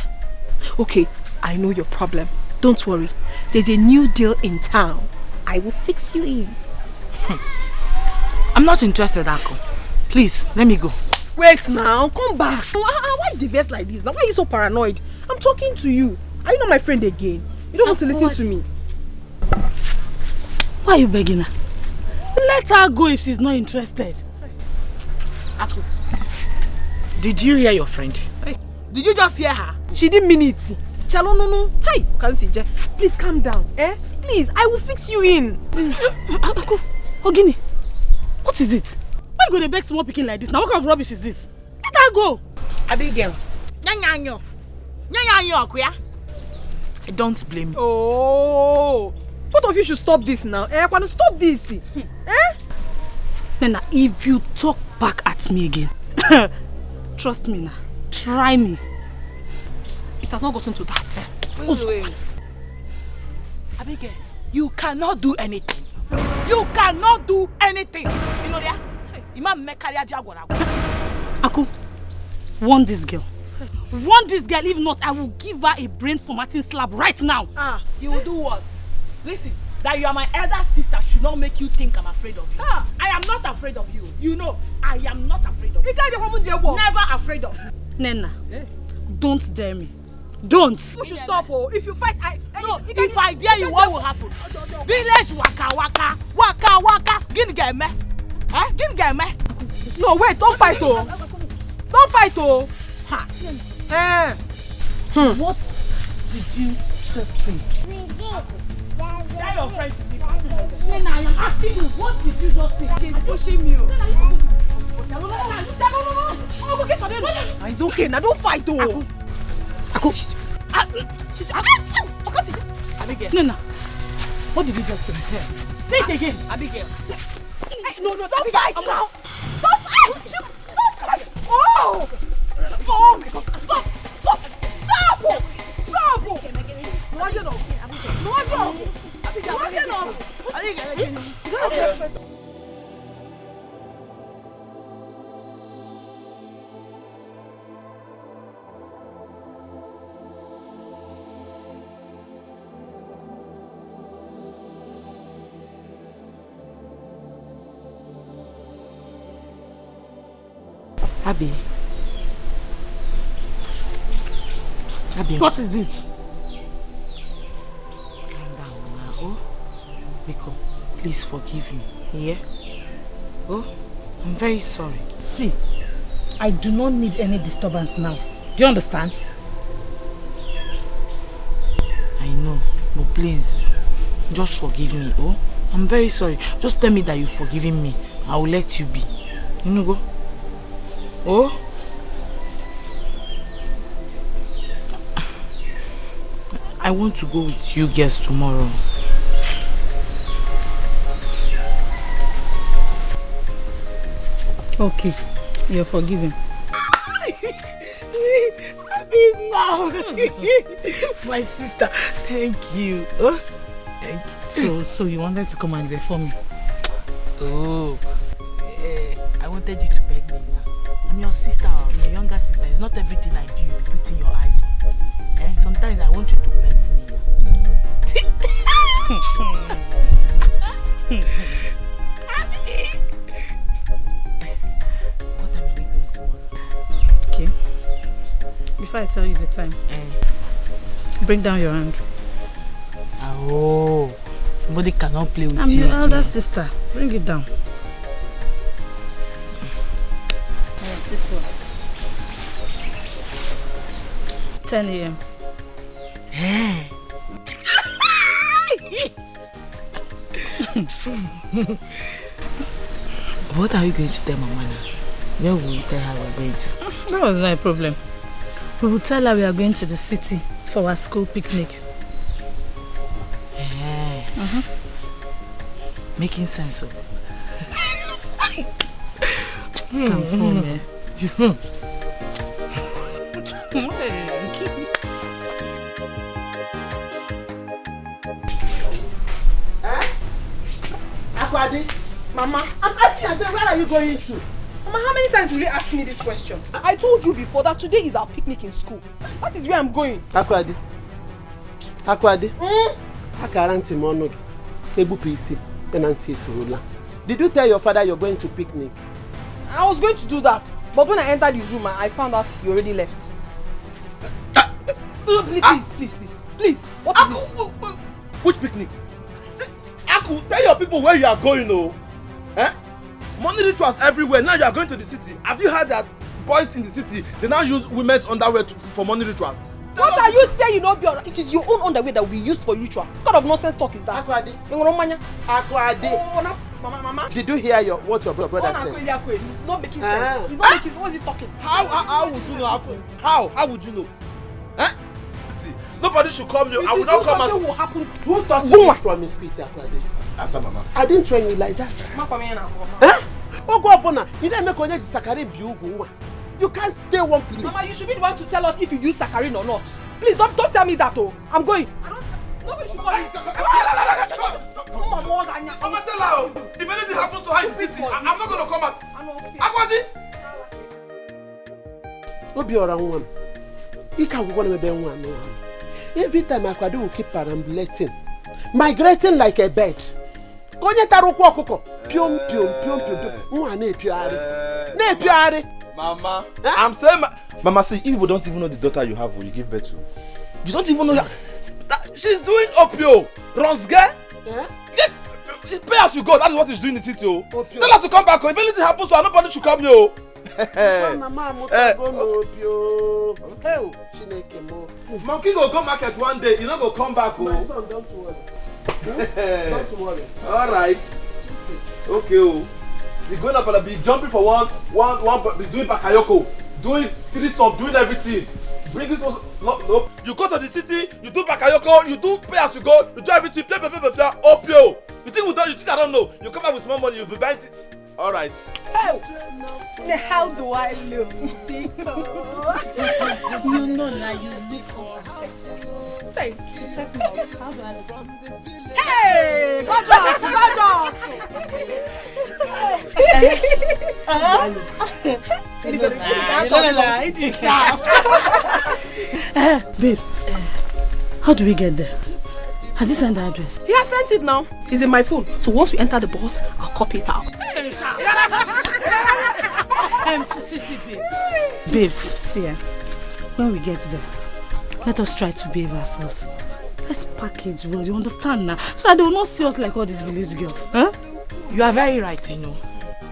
Okay, I know your problem. Don't worry. There's a new deal in town. I will fix you in. I'm not interested, Ako. Please, let me go. Wait now, come back. Why the verse like this? Now why are you so paranoid? I'm talking to you. Are you not my friend again? You don't want to listen to me. Why are you begging her? Let her go if she's not interested. Ako, did you hear your friend? Hey, did you just hear her? She didn't mean it. Chalo no. Hey, can see. Please calm down. Please, I will fix you in. Ogini, what is it? Why you go to beg small picking like this? Now what kind of rubbish is this? Let her go. Abigail. Nyanyanyo, Akuya. I don't blame you. Oh, both of you should stop this now. Stop this. Nena, if you talk back at me again, trust me now. Try me. It has not gotten to that. Wait. Abigail, you cannot do anything. You cannot do anything. You know that? Aku, warn this girl. Warn this girl. If not, I will give her a brain formatting slap right now. You will do what? Listen, that you are my elder sister should not make you think I'm afraid of you. I am not afraid of you. You know, I am not afraid of you. Never afraid of you. Nena, don't dare me. Don't. You should stop. If you fight, if I dare you, what will happen? Village waka waka waka waka. Gin get me. Gin get me. No, wait, don't fight, Don't fight, What did you just say? Tell your friend to leave. Nena, I am asking you, what did you just say? She's pushing you. It's okay, now don't fight, Aku. Nena, what did you just say? Say it again. Abigail. No, don't fight now. Don't fight. Oh my God. Stop. Abby, what is it? Calm down now. Oh, Biko, please forgive me. Yeah? Oh, I'm very sorry. See, I do not need any disturbance now. Do you understand? I know, but please, just forgive me. Oh, I'm very sorry. Just tell me that you've forgiven me. I will let you be. You know, go. Oh? I want to go with you guys tomorrow. Okay, you're forgiven. My sister, thank you. Oh, thank you. So you wanted to come and reform me? Oh, I wanted you to beg me now. I'm your sister, I'm your younger sister. It's not everything I do you be putting your eyes on. Sometimes I want you to bet me now. What time are we going tomorrow? Okay. Before I tell you the time, bring down your hand. Oh, somebody cannot play with you. I'm your elder sister. Bring it down. 10 a.m. What are you going to tell Mama now? Where will you tell her we're going to? That was not a problem. We will tell her we are going to the city for our school picnic. Making sense of it. Confirm, Akwadi, Mama, I'm asking yourself, where are you going to? Mama, how many times will you ask me this question? I told you before that today is our picnic in school. That is where I'm going. Akwadi. Akaranti monog. Ebu PC. Penanti Surula. Did you tell your father you're going to picnic? I was going to do that, but when I entered his room, I found out he already left. Please. What is it? Which picnic? See, Aku, tell your people where you are going, oh. Money rituals everywhere. Now you are going to the city. Have you heard that boys in the city, they now use women's underwear for money rituals? What are you saying, Obiora? It is your own underwear that we use for ritual. What kind of nonsense talk is that? Akwadi. Mama. Did you hear what your brother said? He's not making sense. He's not making sense. What is he talking? How would you know? How would you know? Huh? See, nobody should come here. I will not come out. Will happen. Who taught you this promiscuity, Akwadi? Asa mama. I didn't train you like that. Huh? You didn't make onye saccharin biugu. You can't stay one place. Mama, you should be the one to tell us if you use saccharin or not. Please don't tell me that. Oh, I'm going. Nobody should call me. Mama, tell her. If anything happens to her in the city, I'm not going to come out. Akwadi. Obiora one. You can't go to one. Every time Akwadi will keep perambulating, migrating like a bird. Konye taruku okoko. Pium. Mama, I'm saying, Mama, see, you don't even know the daughter you have when you give birth to. You don't even know that she's doing opio. Ronsge? Yeah? Yes, pay as you go. That is what he's doing in the city. Oh. Tell her to come back. If anything happens to her, nobody should come here. Monkey go market one day. You not go come back. Oh. My son, don't worry. Don't worry. All right. Okay. Oh. Be going up and be jumping for one, be doing bakayoko, doing threesome, doing everything. Bring this one. No. You go to the city, you do bakayoko, you do pay as you go, you do everything, play, opio. You think we don't? You think I don't know? You come out with small money, you'll be buying it. All right. How do I look? You know now you look successful. Thank you. Check me out. How do I look? Hey, gorgeous. It is sharp. Babe, how do we get there? Has he sent the address? He has sent it now. It's in my phone. So once we enter the bus, I'll copy it out. Babes, see ya. When we get there, let us try to behave ourselves. Let's package well, you understand now? So that they will not see us like all these village girls. Huh? You are very right, you know.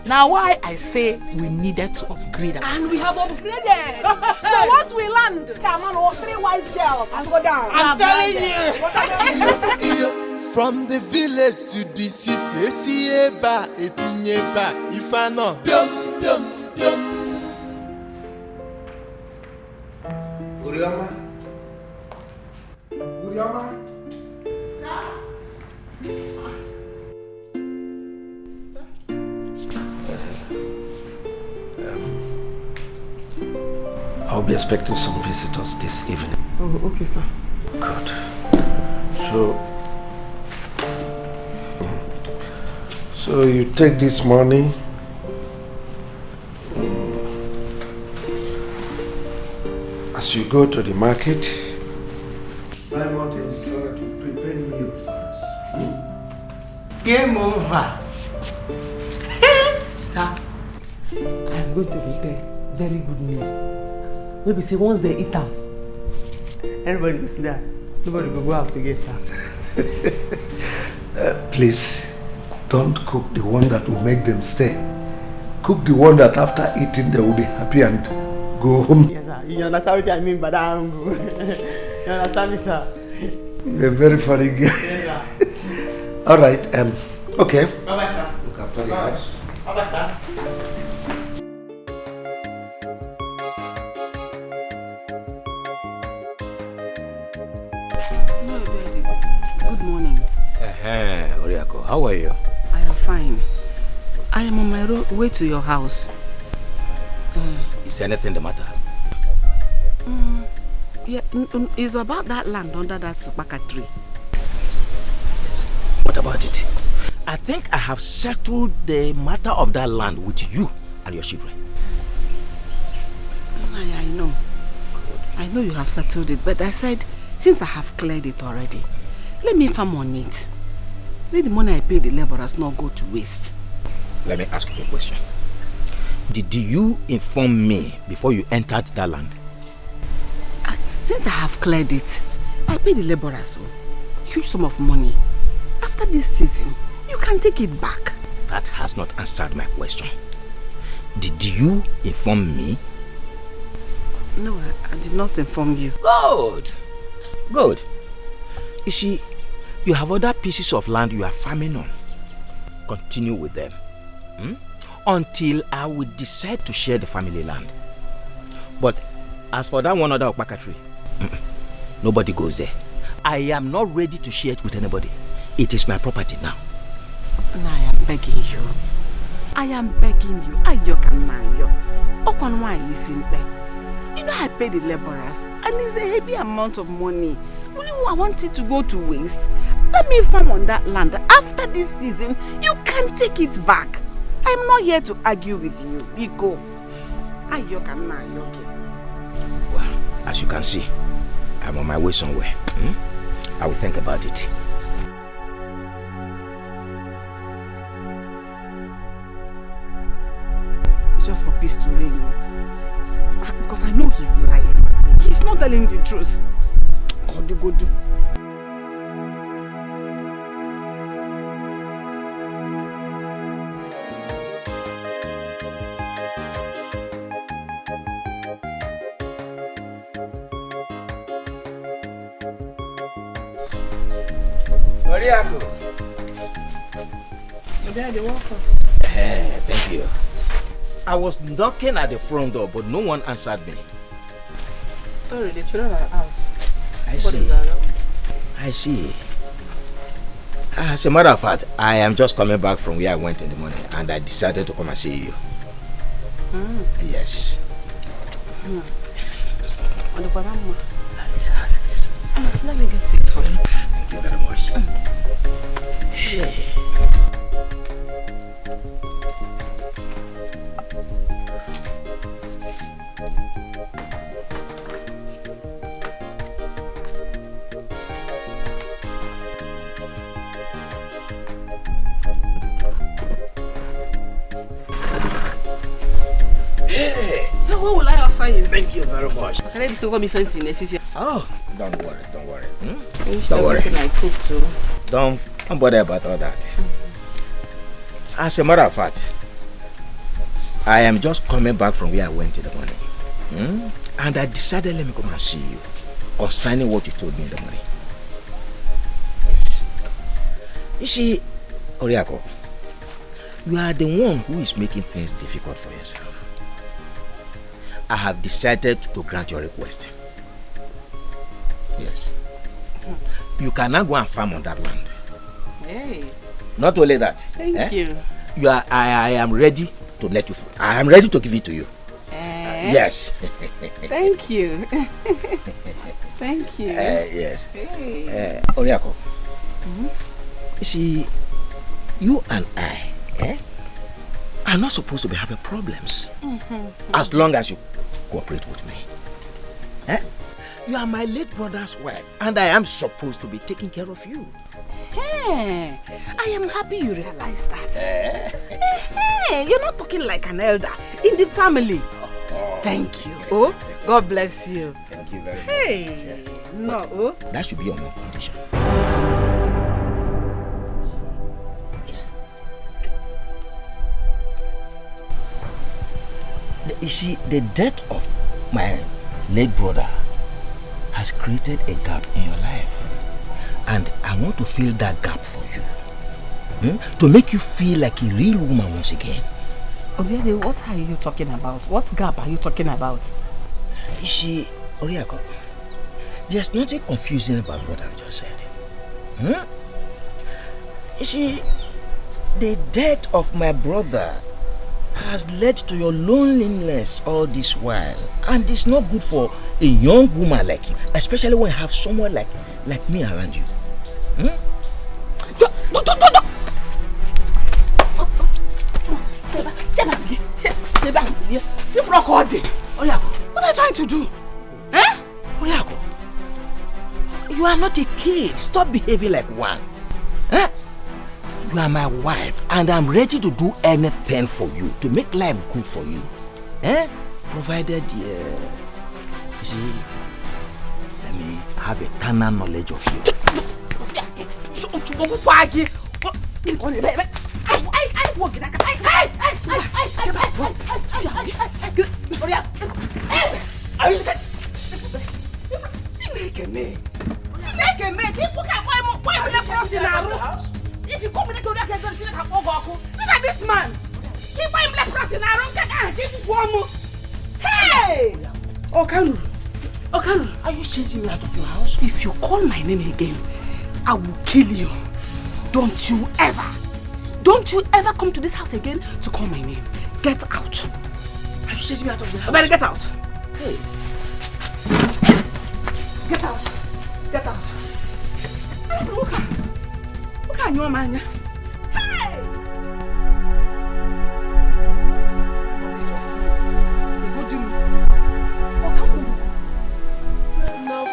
Now why I say we needed to upgrade ourselves. And we have upgraded. So once we land, come on, 3 wise girls and go down. I'm telling you. From the village to the city, Esieba, Etinyeba, Ifano, Biom. Uriama. I'll be expecting some visitors this evening. Oh, okay, sir. Good. So you take this money. As you go to the market, buy more things so that we prepare the meal for us. Game over. Sir, I'm going to prepare very good meal. Maybe say once they eat them, everybody will sit down. Nobody will go house again, sir. Please, don't cook the one that will make them stay. Cook the one that after eating they will be happy and go home. Yes, sir. You understand what I mean by that? You understand me, sir? You're a very funny guy. Yes, sir. All right. Okay. Bye-bye, sir. Look after the house. Bye-bye, sir. Good morning. Oriako, how are you? I am fine. I am on my way to your house. Is anything the matter? Yeah, it's about that land under that baka tree. What about it? I think I have settled the matter of that land with you and your children. I know. I know you have settled it, but I said, since I have cleared it already, let me farm on it. Let the money I pay the laborers not go to waste. Let me ask you a question. Did you inform me before you entered that land? Since I have cleared it, I pay the laborers a huge sum of money. After this season, you can take it back. That has not answered my question. Did you inform me? No, I did not inform you. Good. Good. You see, you have other pieces of land you are farming on. Continue with them. Until I will decide to share the family land. But as for that one other okpaka tree, nobody goes there. I am not ready to share it with anybody. It is my property now. No, I am begging you. I am begging you. You know I pay the laborers and it's a heavy amount of money. I want it to go to waste. Let me farm on that land. After this season, you can take it back. I'm not here to argue with you. We go. Well, as you can see, I'm on my way somewhere. I will think about it. It's just for peace to reign. Because I know he's lying. He's not telling the truth. God, you go do. Mariago. Daddy, welcome. Thank you. I was knocking at the front door, but no one answered me. Sorry, the children are out. I see. I see. As a matter of fact, I am just coming back from where I went in the morning, and I decided to come and see you. Yes. Let me get seat for you. Thank you very much. Hey. So what will I offer you? Thank you very much. Can I be so fancy in a few? Oh, don't worry. Don't worry. Don't worry. I cook too. Don't bother about all that. As a matter of fact, I am just coming back from where I went in the morning. And I decided let me come and see you concerning what you told me in the morning. Yes. You see, Oriako, you are the one who is making things difficult for yourself. I have decided to grant your request. Yes. You can now go and farm on that land. Hey. Not only that. Thank you. I am ready to let you. I am ready to give it to you. Yes. Thank you. Thank you. Yes. Hey. Oriako. You see, you and I are not supposed to be having problems as long as you cooperate with me. You are my late brother's wife, and I am supposed to be taking care of you. Hey, I am happy you realize that. Hey, you're not talking like an elder in the family. Thank you. Oh, God bless you. Thank you very much. Hey, no. That should be on my condition. You see, the death of my late brother has created a gap in your life. And I want to fill that gap for you. To make you feel like a real woman once again. Obiade, what are you talking about? What gap are you talking about? You see, Oriako, there's nothing confusing about what I've just said. You see, the death of my brother has led to your loneliness all this while, and it's not good for a young woman like you, especially when you have someone like me around you. What are you trying to do? Oriako, you are not a kid. Stop behaving like one. You are my wife, and I'm ready to do anything for you to make life good for you. Provided, you see, let me have a carnal knowledge of you. Are you saying? Chineke me. People can why you left us in our house? If you come with the door, Chineke can go. Look at this man. He why you left us in our room? Give one more. Hey! Okanu. Are you chasing me out of your house? If you call my name again, I will kill you. Don't you ever come to this house again to call my name. Get out. Are you chasing me out of the house? I better get out. Hey. Get out. Look at your man. Hey!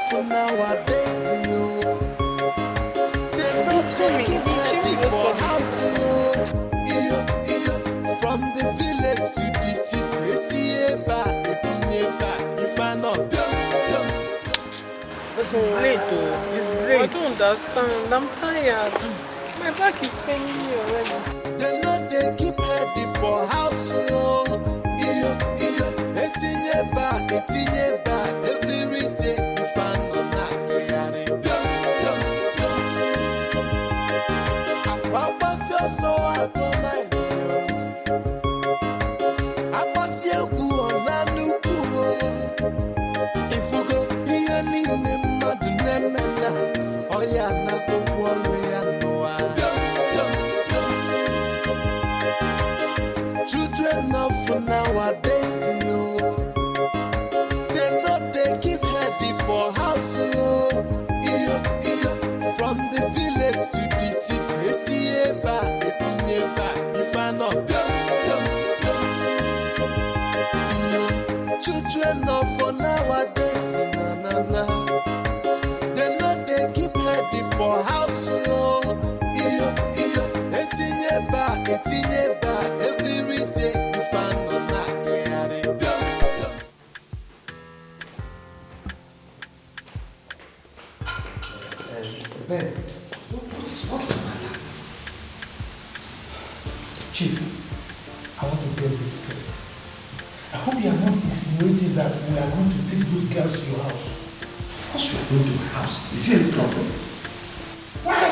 For nowadays, from the village to the city, if I not It's late, it's late. I don't understand. I'm tired. My back is paining me already. They know they keep heading for house. It's in your back, every day. If I not so I go my I pass you go on Nanuku. If you go here, need Madonna, oh yeah, not go one way and children of nowadays, they know they keep heading for house. From the village to the city, if I not children of nowadays, they know they keep heading for house. It's in your back, every day. If I not Ben, what's the matter? Chief, I want to get this straight. I hope you are not insinuating that we are going to take those girls to your house. Of course you are going to my house. Is there any problem? Why?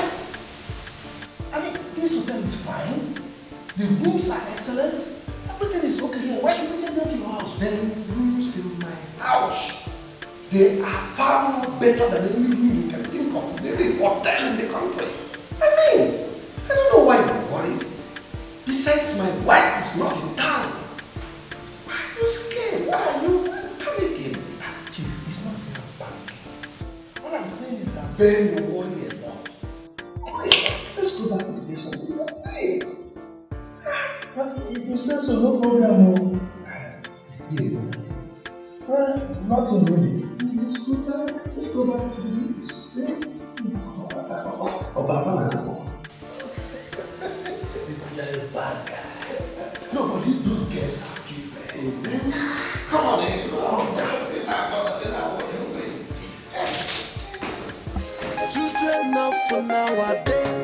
I mean, this hotel is fine. The rooms are excellent. Everything is okay here. Why should we take them to your house? The rooms in my house, they are far more better than any room you can think of in any hotel in the country. I mean, I don't know why you're worried. Besides, my wife is not in town. Why are you scared? Why are you panicking? Chief, it's not about panicking. All I'm saying is that then you're worried a lot. Let's go back to the base and do that. Hey. If you say so, no problem. It's still well, nothing really. Let's go back to the base. You're a bad guy. No, but those guys are cute, man. Come on, man. Children of nowadays,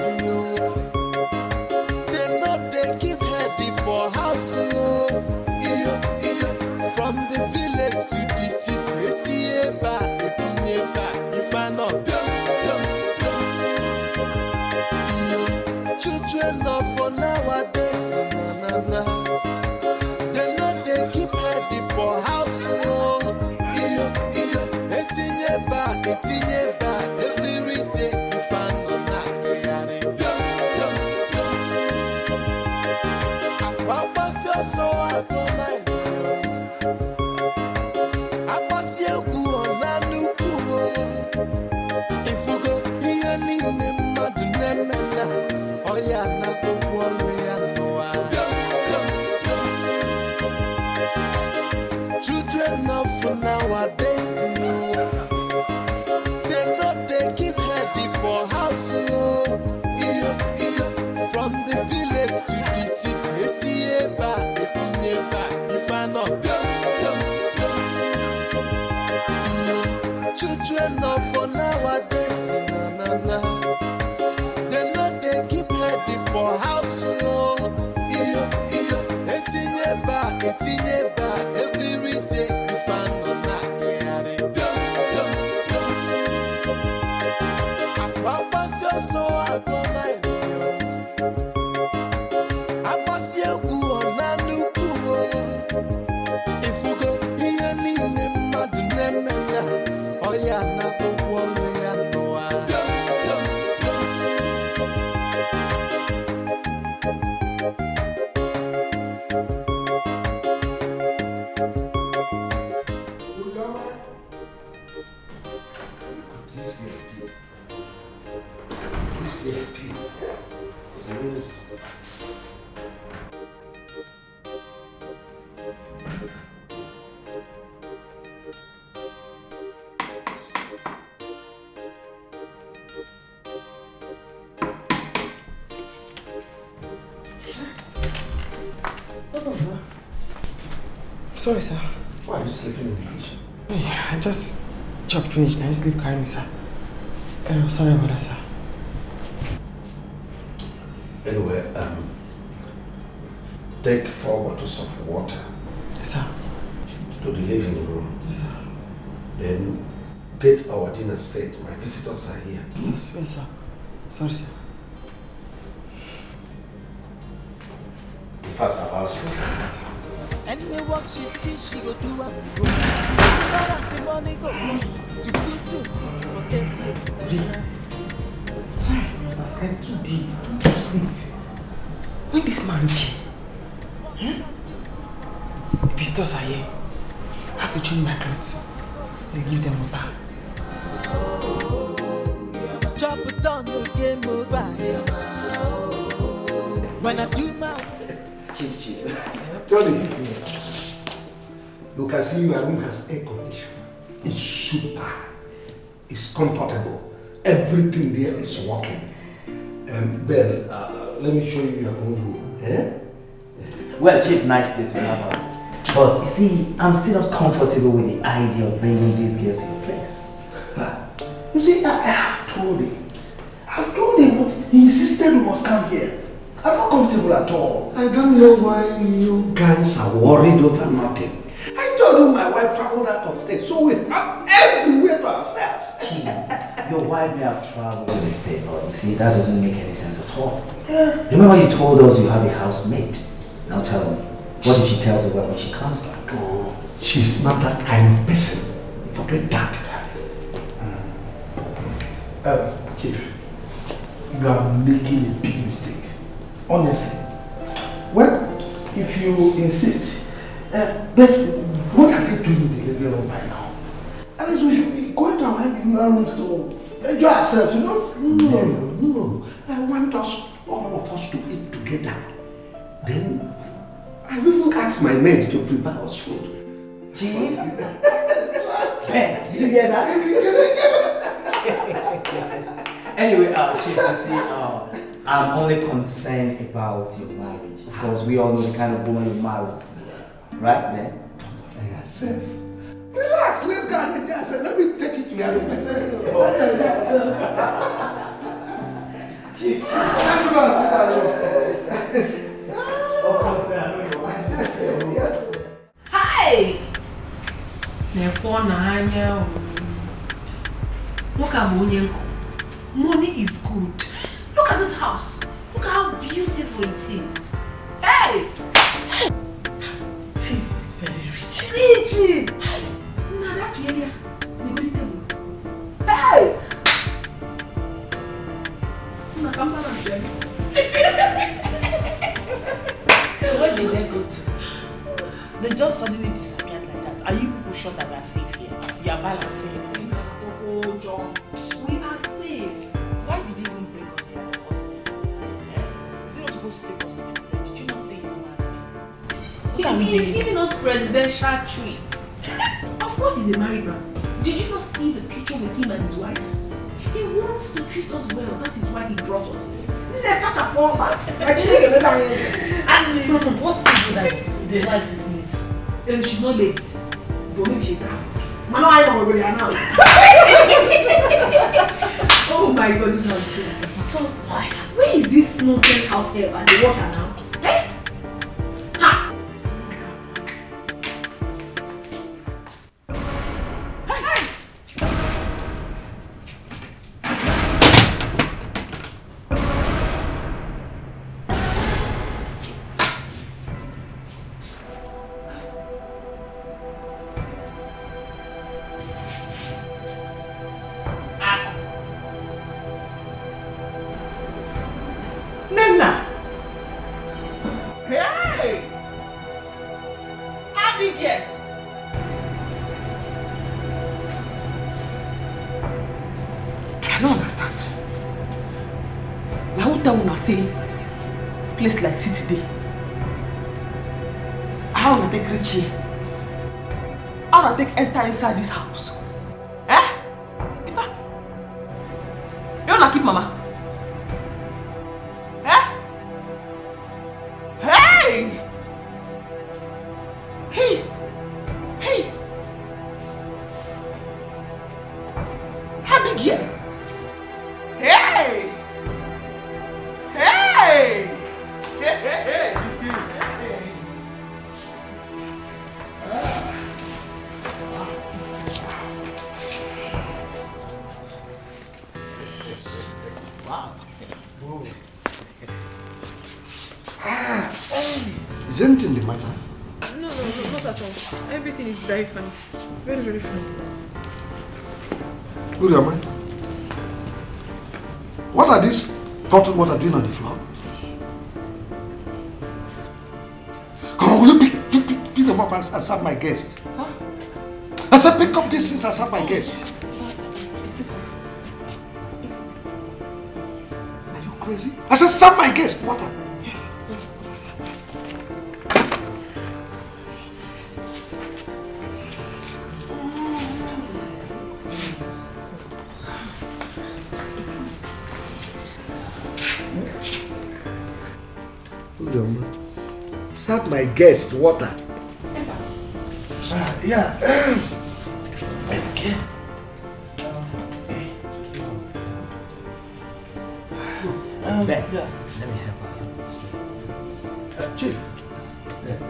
they know they keep heading for house. From the village to the city, if I not children of nowadays, they know they keep heading for house. It's in your back, every day. If I not I pass your so I go my I pass your go on Nanuku. If you go here, need Madonna. Oh yeah, not go one way and children of nowadays, they know they keep heading for house. From the village to the city, if I not children of nowadays, they know they keep heading for house. so I go my I pass you on a new pool. If you go here, name Madonna, oh yeah, not the one way I know. Sorry, sir. Why are you sleeping in the kitchen? Yeah, I just chopped finished. Now sleep carrying me, sir. Sorry about that, sir. Anyway, take 4 bottles of water. Yes, sir. To the living room. Yes, sir. Then get our dinner set. My visitors are here. Yes, sir. Sorry, sir. Be fast about it. Yes, sir. Any work she see, she go do what go. As far as the money go, to put food for them. I slept too deep. To sleep. When this marriage, the visitors are here. I have to change my clothes. They give them water. Chop it down, no game over. When I do my Chief. Tony, you can see your room has air conditioning. It's super. It's comfortable. Everything there is working. Ben, let me show you your own room. Well, Chief, nice place we have. But you see, I'm still not comfortable with the idea of bringing these girls to your place. You see, I have told him. I've told him, but he insisted we must come here. I'm not comfortable at all. I don't know why you guys are worried over nothing. I told you my wife traveled out of state, so we have everywhere to ourselves. Chief, your wife may have traveled to the state, but you see, that doesn't make any sense at all. Remember you told us you have a housemaid. Now tell me, what if she tells the wife when she comes back? Oh, she's not that kind of person. Forget that. Chief, you are making a big mistake. Honestly. Well, if you insist, but what are they doing in the living room right now? At least we should be going to our living rooms to enjoy ourselves, you know? No. I want us, all of us, to eat together. Then, I've even asked my maid to prepare us food. Chief? Ben, did you hear that? Anyway, Chief, you see, I'm only concerned about your marriage. Of course, we all know the kind of woman you married. Right then? Yes, relax, let's go and enjoy ourselves. Let me take you to your room. Chief, Hi! Look at money is good. Look at this house. Look at how beautiful it is. Hey! Chief is very rich. Rich! Now that area, they go to table. Hey! Where did they go to? They just suddenly disappeared like that. Are you people sure that we are safe here? You are balancing. Oh, John. We are safe. Why did you even bring us here in the first place? Is he not supposed to take us to the hotel? Did you not say he's married? He is giving us presidential treats. Of course he's a married man. Did you not see the picture with him and his wife? He wants to treat us well. That is why he brought us here. There's such a poor man. And what's it that the wife is late? She's not late. But maybe she traveled. Man, I know we're going now. Oh my God, this house is so fire. Where is this nonsense house here and the water now? Eh? Ha! don't understand. Now who tell una say place like city day? How una take reach here? How una take enter inside this house? Eh? In fact, you wanna keep mama? Eh? Hey! Hey! Hey! How big here? Hey! Hey! Hey! Hey! Wow. Is anything the matter? No, not at all. Everything is very fine. Very, very fine. Good, man. What are these bottled water doing on the floor? Come on, will you pick them up and serve my guest? Huh? I said pick up these things and serve my guest. Are you crazy? I said serve my guest. Water. Yes, water, sir. Serve my guest water. Yeah. Okay. Ben, yeah. Let me help her. Chief. Yes,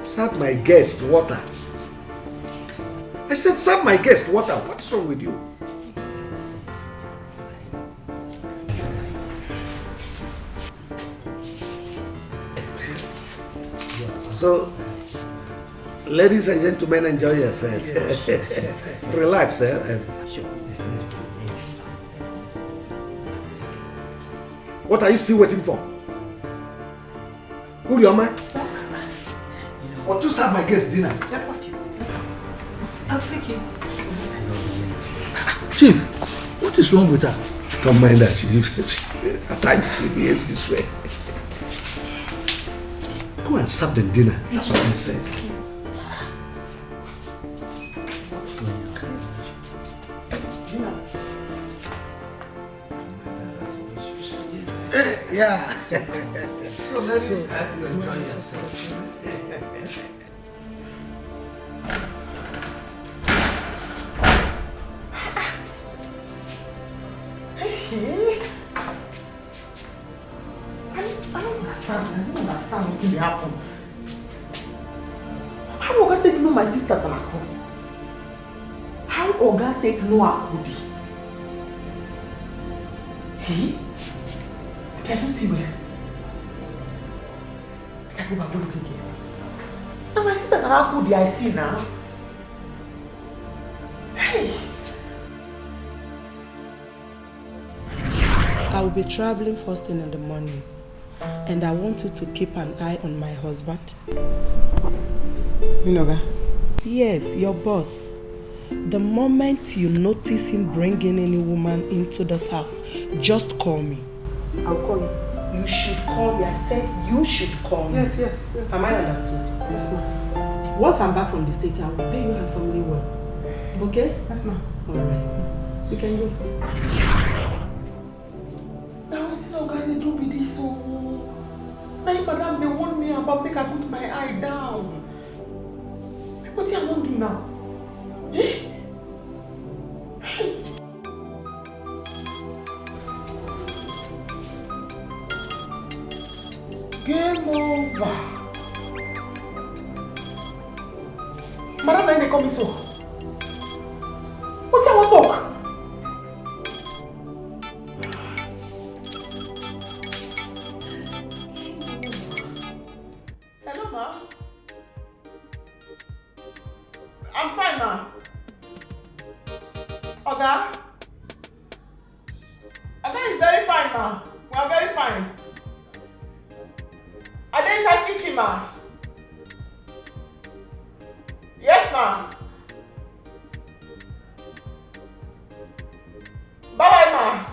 serve my guest water. I said serve my guest water. What's wrong with you? So, ladies and gentlemen, enjoy yourselves. Relax, eh? What are you still waiting for? Who your man? Or to serve my guest dinner? I'm thinking. Chief, what is wrong with her? Don't mind her. At times she behaves this way. Go and serve them dinner. That's what I said. Yeah. So ladies, I hope you enjoy yourself. I don't understand what will happen. How Oga take know my sisters and Akko? How Oga take know Akudi? Hey? I don't see well. I can go back to look again. Now my sisters and Akudi I see now. Hey! I will be traveling first thing in the morning. And I want you to keep an eye on my husband. Minoga? Yes, your boss. The moment you notice him bringing any woman into this house, just call me. I'll call you. You should call me. I said you should call me. Yes. Am I understood? Yes, ma'am. Once I'm back from the state, I will pay you handsomely well. Okay? Yes, ma'am. Alright. You can go. Now it's not going to do with this. Now, madam, they warn me about make I put my eye down. What do I want to do now? Eh? Hey. Game over. Madam, now they call me so. What do I want to talk? Hello, ma. I'm fine, ma. Oga? Oga is very fine, ma. We are very fine. Are they inside kitchen, ma? Yes, ma. Bye-bye, ma.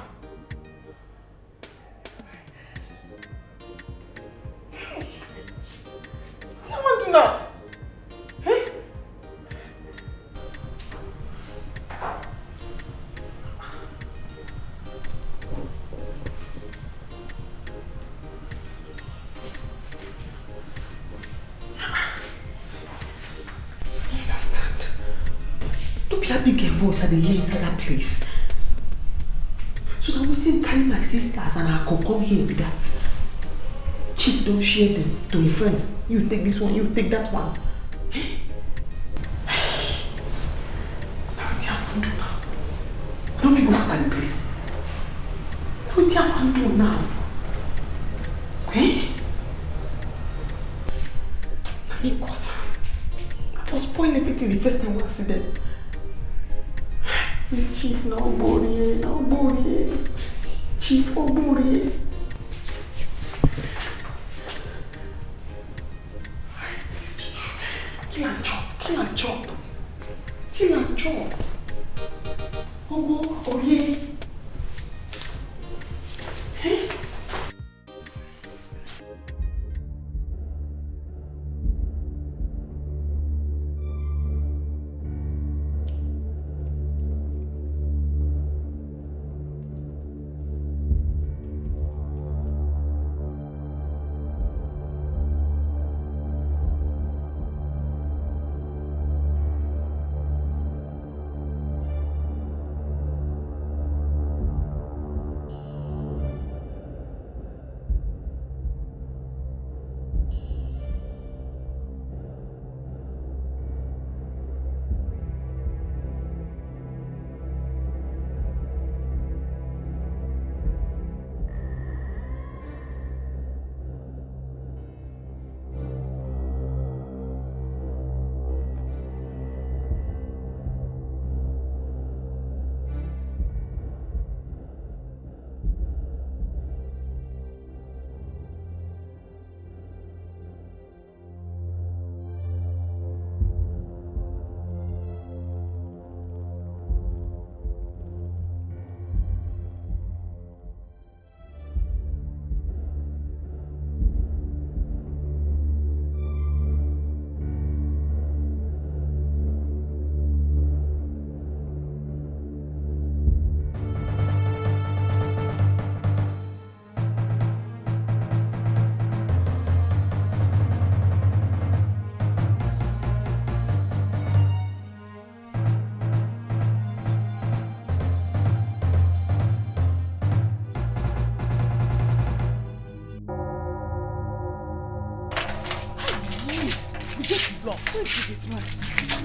Someone do now. Big voice at the hear inside that place. So now we think carry my sisters and I could come here with that. Chief don't share them to your friends. You take this one, you take that one. What am I do now? I don't think we'll scatter the place. What am I do now? Let me cause her. I was spoiling everything the first time I see them. This chief now body. Chief or body. This chief. Kill and chop. Oh yeah.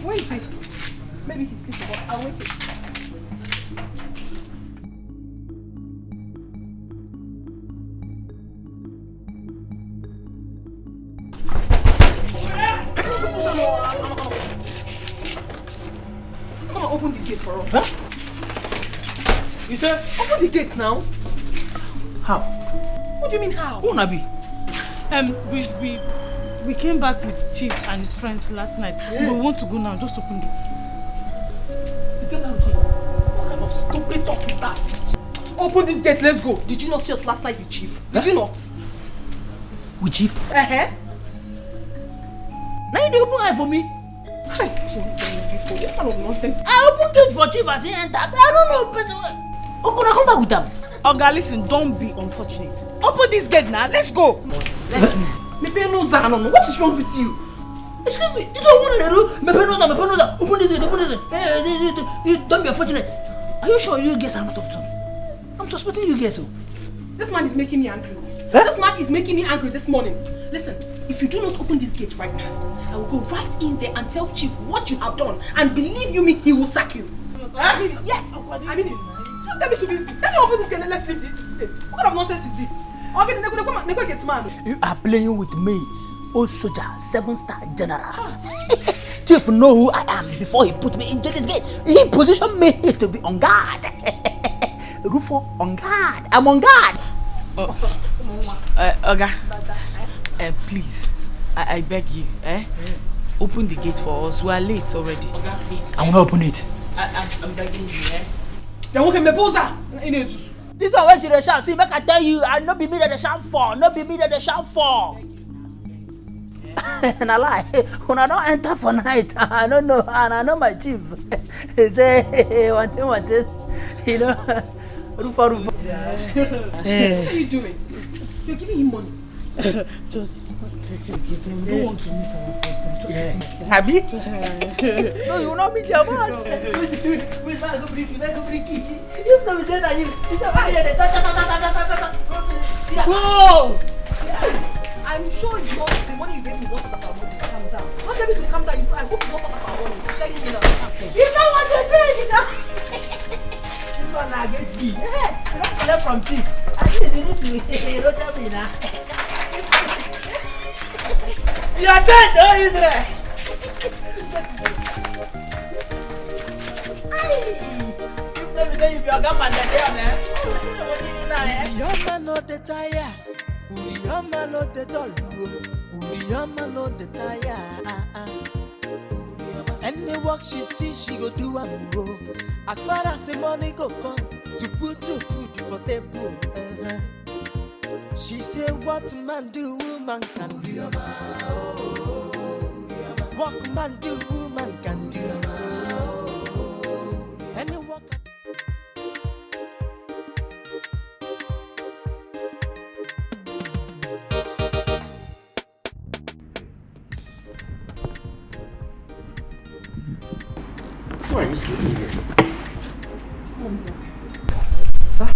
Where is he? Maybe he's sleeping, but I'll wake him. Come on, open the gate for us. Huh? You said? Open the gates now. How? What do you mean how? Who Nabi? We came back with Chief and his friends last night. Yeah. We want to go now. Just open it. You came back with Chief? What kind of stupid talk is that? Open this gate. Let's go. Did you not see us last night with Chief? Did you not? With Chief? Uh-huh. Now you open eye for me. Hi. What kind of nonsense? I open gate for Chief as he entered. I don't know. But okay, come back with them. Oga, listen, don't be unfortunate. Open this gate now. Let's go. Let's leave. What is wrong with you? Excuse me, you don't want to do. Open this gate. Don't be unfortunate. Are you sure you guys are not up to? I'm suspecting you guys. This man is making me angry. Huh? This man is making me angry this morning. Listen, if you do not open this gate right now, I will go right in there and tell Chief what you have done. And believe you me, he will sack you. I mean it. Yes, I mean it. Don't tell me to be easy. Let me open this gate and let's leave this place. What kind of nonsense is this? You are playing with me, old soldier, 7-star general. Chief know who I am before he put me into this gate. He positioned me to be on guard. Rufo, on guard. I'm on guard. Oga, please, I beg you, Open the gate for us. We are late already. Okay, please. I will not open it. I'm begging you, eh? Then what can me pose? This one where she dey shout. See, make I tell you, I no be me that dey shout for. No be me that dey shout for. And I lie. When I don't enter for night, I don't know, and I know my chief. He say, one thing, you know, Rufa. What are you doing? You're giving him money. Just take it, give him. We don't want to miss our person. Yeah. Happy? No, you will not meet your boss. Wait, man, go bring it. If no, we say that you. It's a man here. Whoa! I'm sure it's not the money you gave me is not part of our money. Calm down. Don't tell me to calm down. I hope it's not part of our money. It's like you know. You know what you did. This one I get fee. You don't collect from fee. At least you need to rotate me now. You are dead, oh Israel! Let me tell you, if you are gone, man. Uriyama no the tire. Uriyama no the doll. Uriyama no the tire. Any work she see, she go do am go. As far as the money go come, to put your food for table. She say, what man do, woman can do. What man do, woman can do. Any work. Why are you sleeping here? Sir?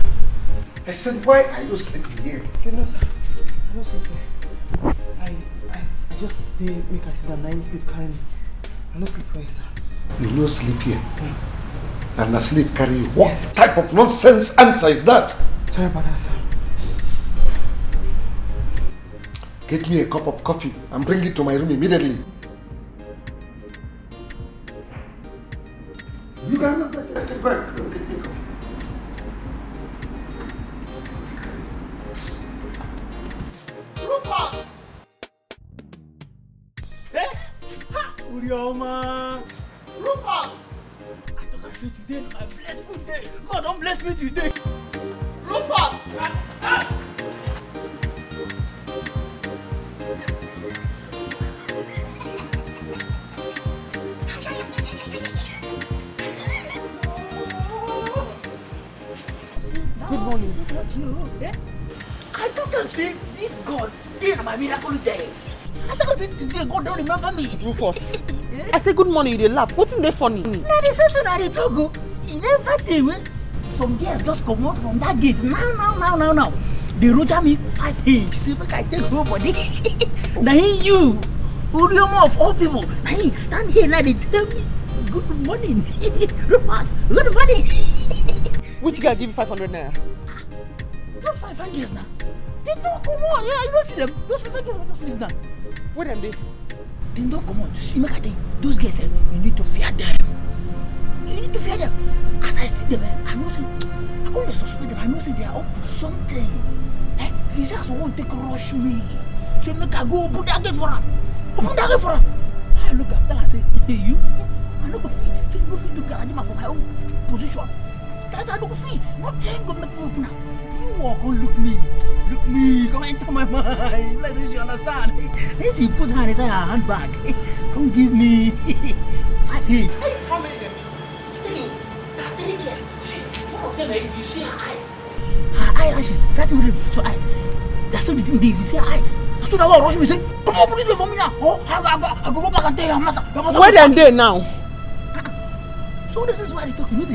I said, why are you sleeping here? You know, sir. I don't sleep here. I just stay, make I sit down, I sleep carry me. I don't sleep here, sir. You no sleep here? And I sleep carry you? What type of nonsense answer is that? Sorry about that, sir. Get me a cup of coffee and bring it to my room immediately. You cannot get it back. Get me coffee. Rufus! Eh? Ha! Urioma! Rufus! I thought I feel today, my blessful day. God don't bless me today. Rufus! Good morning. I thought I say this God, this is my miracle day. I thought today God don't remember me. Rufus, I say good morning, you dey laugh. What's in there funny? Now the something I talk go. He never tell me. Some girls just come out from that gate. Now. They roger me 5 days. See if I take nobody. Now you, Urioma of all people. Now you stand here now they tell me good morning. Rufus, good morning. Which guy give you 500 naira? Those 500 now. They don't come on. Yeah, you don't see them. Those 500 just leave now. Where them they? They don't come on. You see, make I tell you, those guys, you need to fear them. You need to fear them. As I see them, I know say, I can't suspect them. I know say they are up to something. If you say I want to rush me, say make I go open that gate for her. Open that gate for her. I look at them and say, hey, you, I know go fit. So you go fit to garage for my own position. That's how I look fit. Nothing go make me open now. You walk on, look me, come enter my mind. Let's see she understand. Then she put her inside her handbag. Come give me 5 hits. Hey, how many them? I tell you, there are 3 girls. See, one of them, if you see her eyelashes, that's what it is. That's what the thing. If you see her eye, that's what I want to rush me. Say, come open this way for me now. Oh, I go back and tell your master. Where them they now? So this is why they talk. You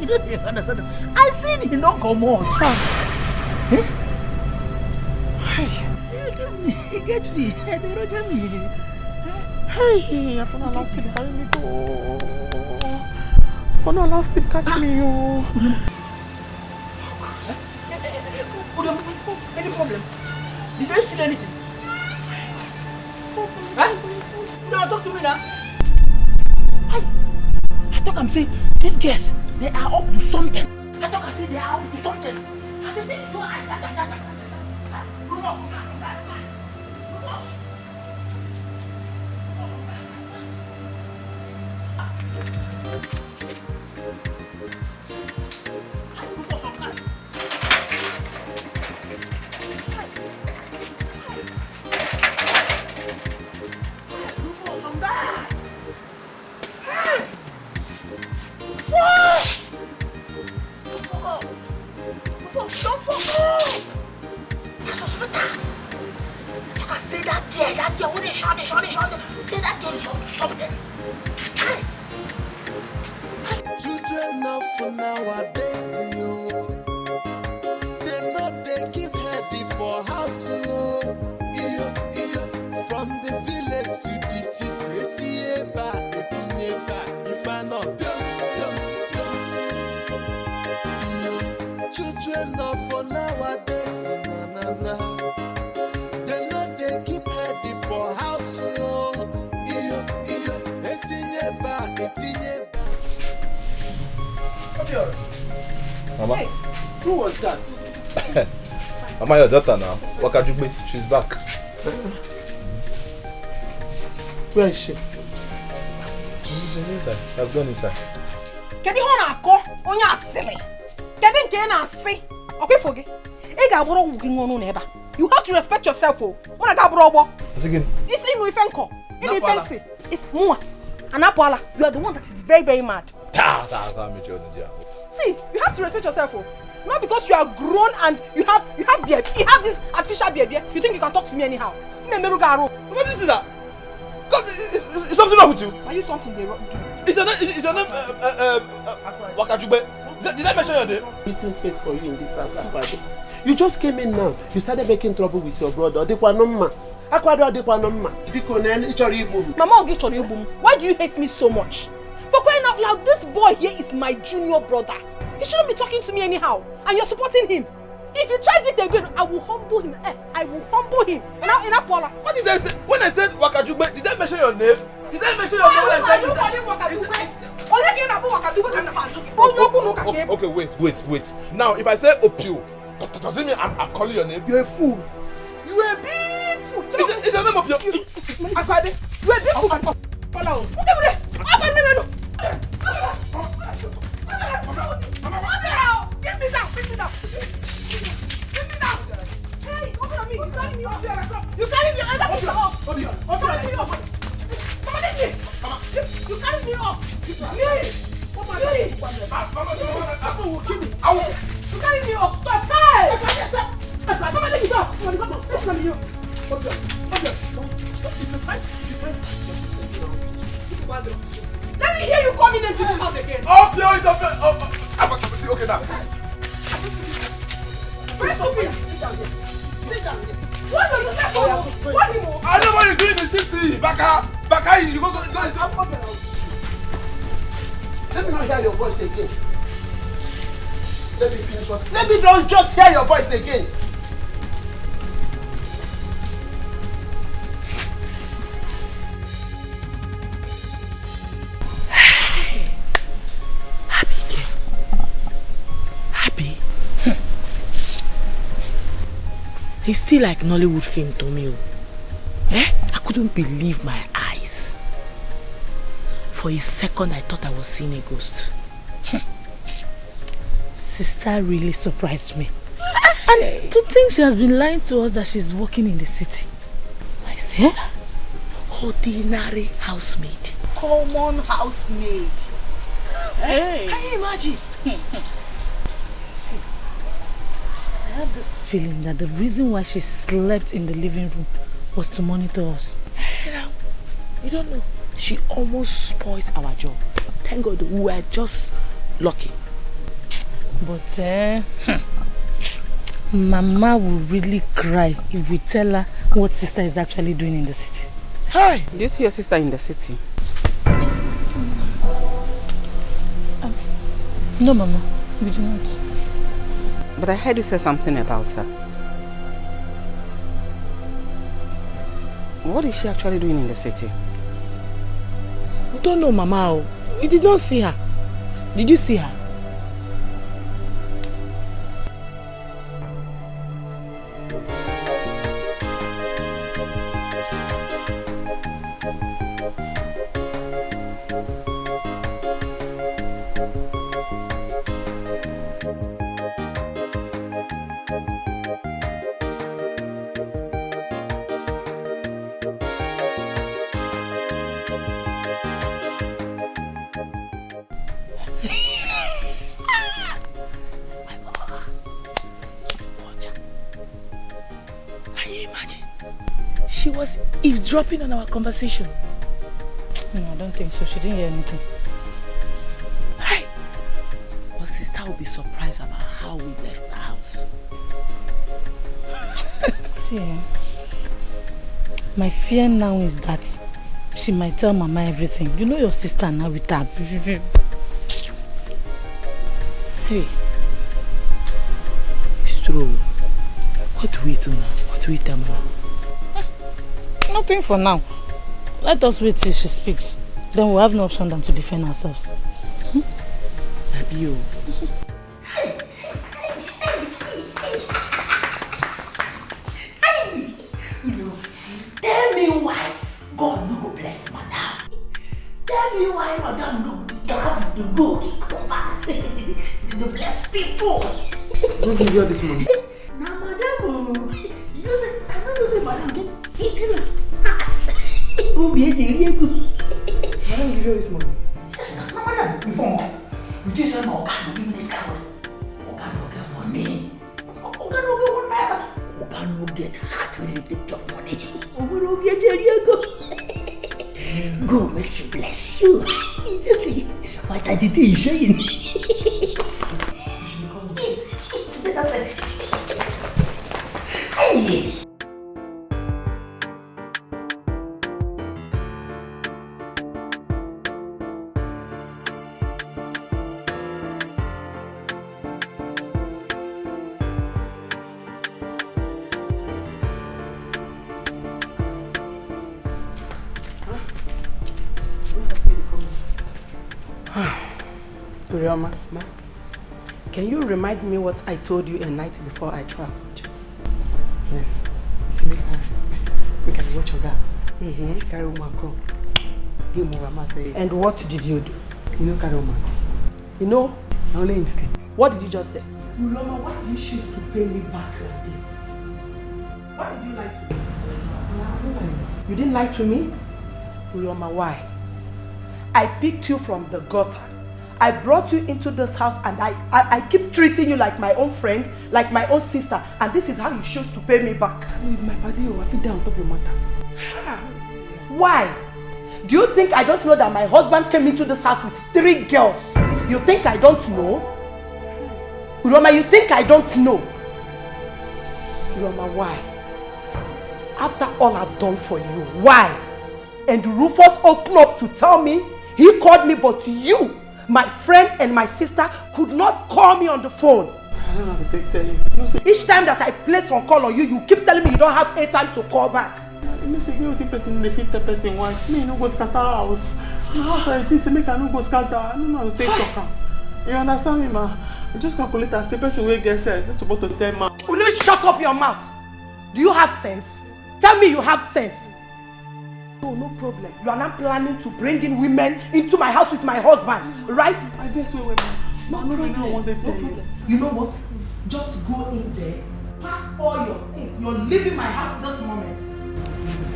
don't understand. I seen him don't come on. He get me. They roger me. Hey, I found a last sleep carry me go. For no last sleep catch me yo. Any problem? Did they steal anything? Huh? You don't talk to me now. I thought I'm saying these girls, they are up to something. I thought I said they are up to something. I said they do I suspect her. You can say that girl when they shout. Say that girl is up to something. Children of nowadays, yo. They know they keep heady for house, yo. From the village to the city, see if I know, children of nowadays, na. They know they keep heady for house, yo. Mama. Hey, who was that? Mama, your daughter now. Wakajugbe, she's back. Where is she? She's inside. She has gone inside. Kedu ho na akọ onye asili? Kedu nke na asi? Okay, forget. E ga aburo wu kin wonu na eba. You have to respect yourself, oh. When ga aburo ogbo. Again. It's inu ifenko. Inu ifensi. It's muwa. Anapoala, you are the one that is very, very mad. See, you have to respect yourself, oh. Not because you are grown and you have beard. You have this artificial beard. You think you can talk to me anyhow? What is that? God, is something wrong with you? Are you something they do? Is your name Wakajugbe? Did I mention your name? Meeting space for you in this house, Akwado. You just came in now. You started making trouble with your brother. Mama, why do you hate me so much? For crying out loud, this boy here is my junior brother. He shouldn't be talking to me anyhow. And you're supporting him. If he tries it again, I will humble him. I will humble him. Now, in Apola. What did I say? When I said Wakajugbe, did I mention your name? Did I mention your name when I said Okay, wait. Now, if I say Opio, does it mean I'm calling your name? You're a fool. You're a big fool. Is your name Opio? Akwade, you're a big fool. Get me down. Get me down. Hey, open on me. You carry me off. You carry me off. You carry me off. Come on, let me. You carry me off. Papa will kill me. You carry me off. Stop. Hey. Come on, let me go. Come on. Let's come here. Let me hear you coming into this house again. Opio is up. See, okay now. Press open. Sit down here. What do you say for? What do you know? I know what you do in the city. Baka, you go. Let me not hear your voice again. Let me finish what. Let me not just hear your voice again. He's still like Nollywood film to me. I couldn't believe my eyes. For a second, I thought I was seeing a ghost. Sister really surprised me. And to think she has been lying to us that she's working in the city. My sister? Ordinary housemaid. Common housemaid. Hey. Can you imagine? See, I have this feeling that the reason why she slept in the living room was to monitor us. You don't know. She almost spoiled our job. Thank God we were just lucky. But Mama will really cry if we tell her what sister is actually doing in the city. Hi, do you see your sister in the city? No, Mama, we do not. But I heard you say something about her. What is she actually doing in the city? We don't know, Mama. You did not see her. Did you see her? she was eavesdropping on our conversation. No, I don't think so. She didn't hear anything. Hey! But sister will be surprised about how we left the house. See, my fear now is that she might tell Mama everything. You know your sister now with her. Hey, it's true. What do we do now? What do we tell Mama? Nothing for now. Let us wait till she speaks. Then we'll have no option than to defend ourselves. Abio. Tell me why God no go bless Madam. Tell me why Madam no have the good come back to bless people. Don't give her this money. Now Madam, you know say I don't know say Madam get eating heart. Who be really good? Madam give her this money. Yes, no Madam. Before you just say no can give me this card. Oga no get money. Oga no get money. Oga no get heart when they take your money. Oga no be really good. God make she bless you. You just see what I did is showing. That's it. Hey. Urioma, ma, can you remind me what I told you a night before I traveled? Yes. See, we can watch your girl. Carry woman come. Give more matter. And what did you do? You know carry woman. You know? I only him sleep. What did you just say? Urioma, why did you choose to pay me back like this? Why did you lie to me? You didn't lie to me? Urioma, why? I picked you from the gutter. I brought you into this house and I keep treating you like my own friend, like my own sister, and this is how you choose to pay me back. My body, I feel down on top of your matter. Why? Do you think I don't know that my husband came into this house with 3 girls? You think I don't know? Roma, you think I don't know? Roma, why? After all I've done for you, why? And Rufus opened up to tell me, he called me, but you, my friend and my sister, could not call me on the phone. I don't know how to tell you. Each time that I place on call on you, you keep telling me you don't have airtime to call back. You say you think person dey fit the person why? Me no go scatter house. House I think say make I no go scatter. I don't know how to take talk. You understand me, ma? You just calculate and say person wey get sense. Not supposed to tell ma. Will you shut up your mouth? Do you have sense? Tell me you have sense. Oh, no problem. You are not planning to bring in women into my house with my husband, right? I guess wait, ma. No, I want to tell you. You know what? Just go in there, pack all your things. You're leaving my house this moment.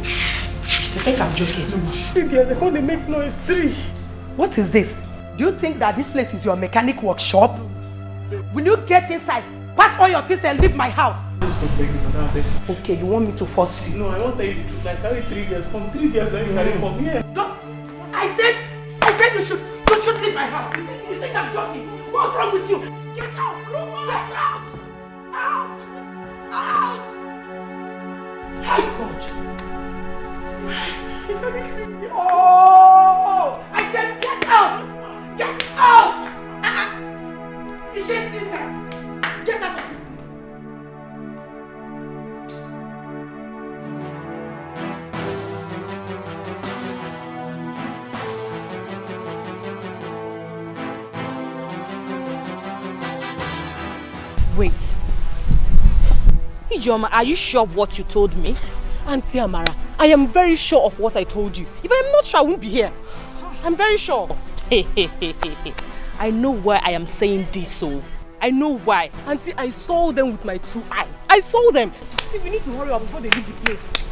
You think I'm joking? No, 3 girls, they can't make noise. 3. What is this? Do you think that this place is your mechanic workshop? Will you get inside, pack all your things and leave my house? Okay, you want me to force you? No, I won't tell you the truth. I carry 3 girls. Come 3 girls, then you carry from here. Don't. I said you should leave my house. You think I'm joking? What's wrong with you? Get out! Get out! Out! Out! Hey, God! Oh! I said get out! Get out! Is she still there? Get out of here! Wait. Ijoma, are you sure of what you told me? Auntie Amara, I am very sure of what I told you. If I am not sure, I won't be here. I'm very sure. I know why I am saying this so. I know why. Auntie, I saw them with my 2 eyes. I saw them. See, we need to hurry up before they leave the place.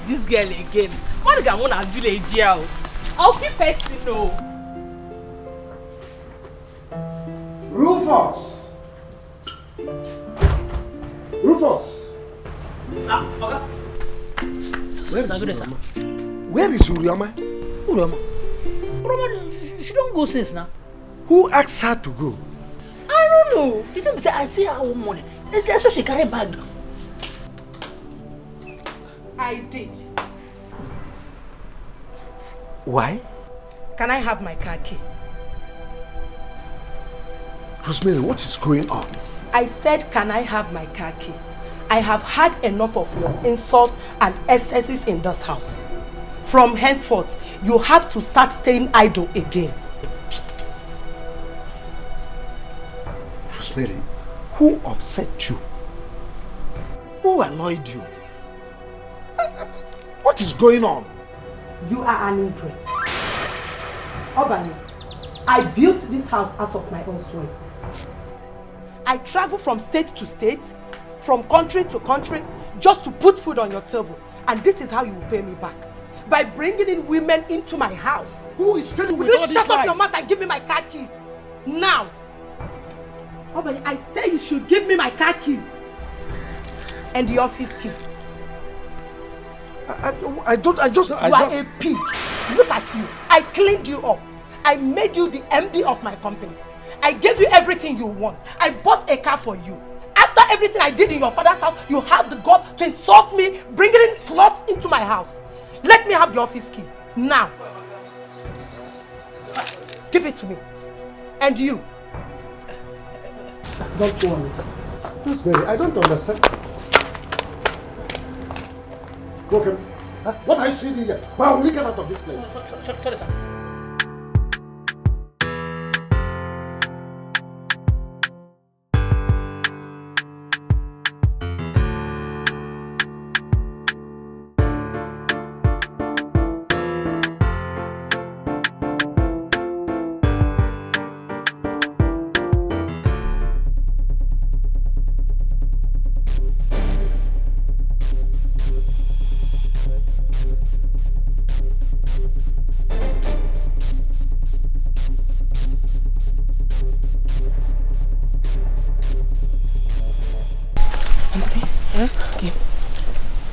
This girl again. What do I want to village here? I'll keep petting no. Rufus! Rufus! Okay. Where is Urioma? Urioma, she don't go since now. Who asked her to go? I don't know. The thing is, I see her own money. That's why she carry bag. I did. Why? Can I have my car key? Rosemary, what is going on? I said, can I have my car key? I have had enough of your insults and excesses in this house. From henceforth, you have to start staying idle again. Rosemary, who upset you? Who annoyed you? What is going on? You are an ingrate. Obani, I built this house out of my own sweat. I travel from state to state, from country to country, just to put food on your table. And this is how you will pay me back. By bringing in women into my house. Who is telling you? Will you shut up your mouth and give me my car key? Now. Obani, I say you should give me my car key. And the office key. You are a pig. Look at you. I cleaned you up. I made you the MD of my company. I gave you everything you want. I bought a car for you. After everything I did in your father's house, you have the gut to insult me, bringing in sluts into my house. Let me have the office key. Now. Fast. Give it to me. And you. Don't worry. Rosemary, I don't understand. Okay. What are you doing here? Why will we get out of this place? Sorry, sir.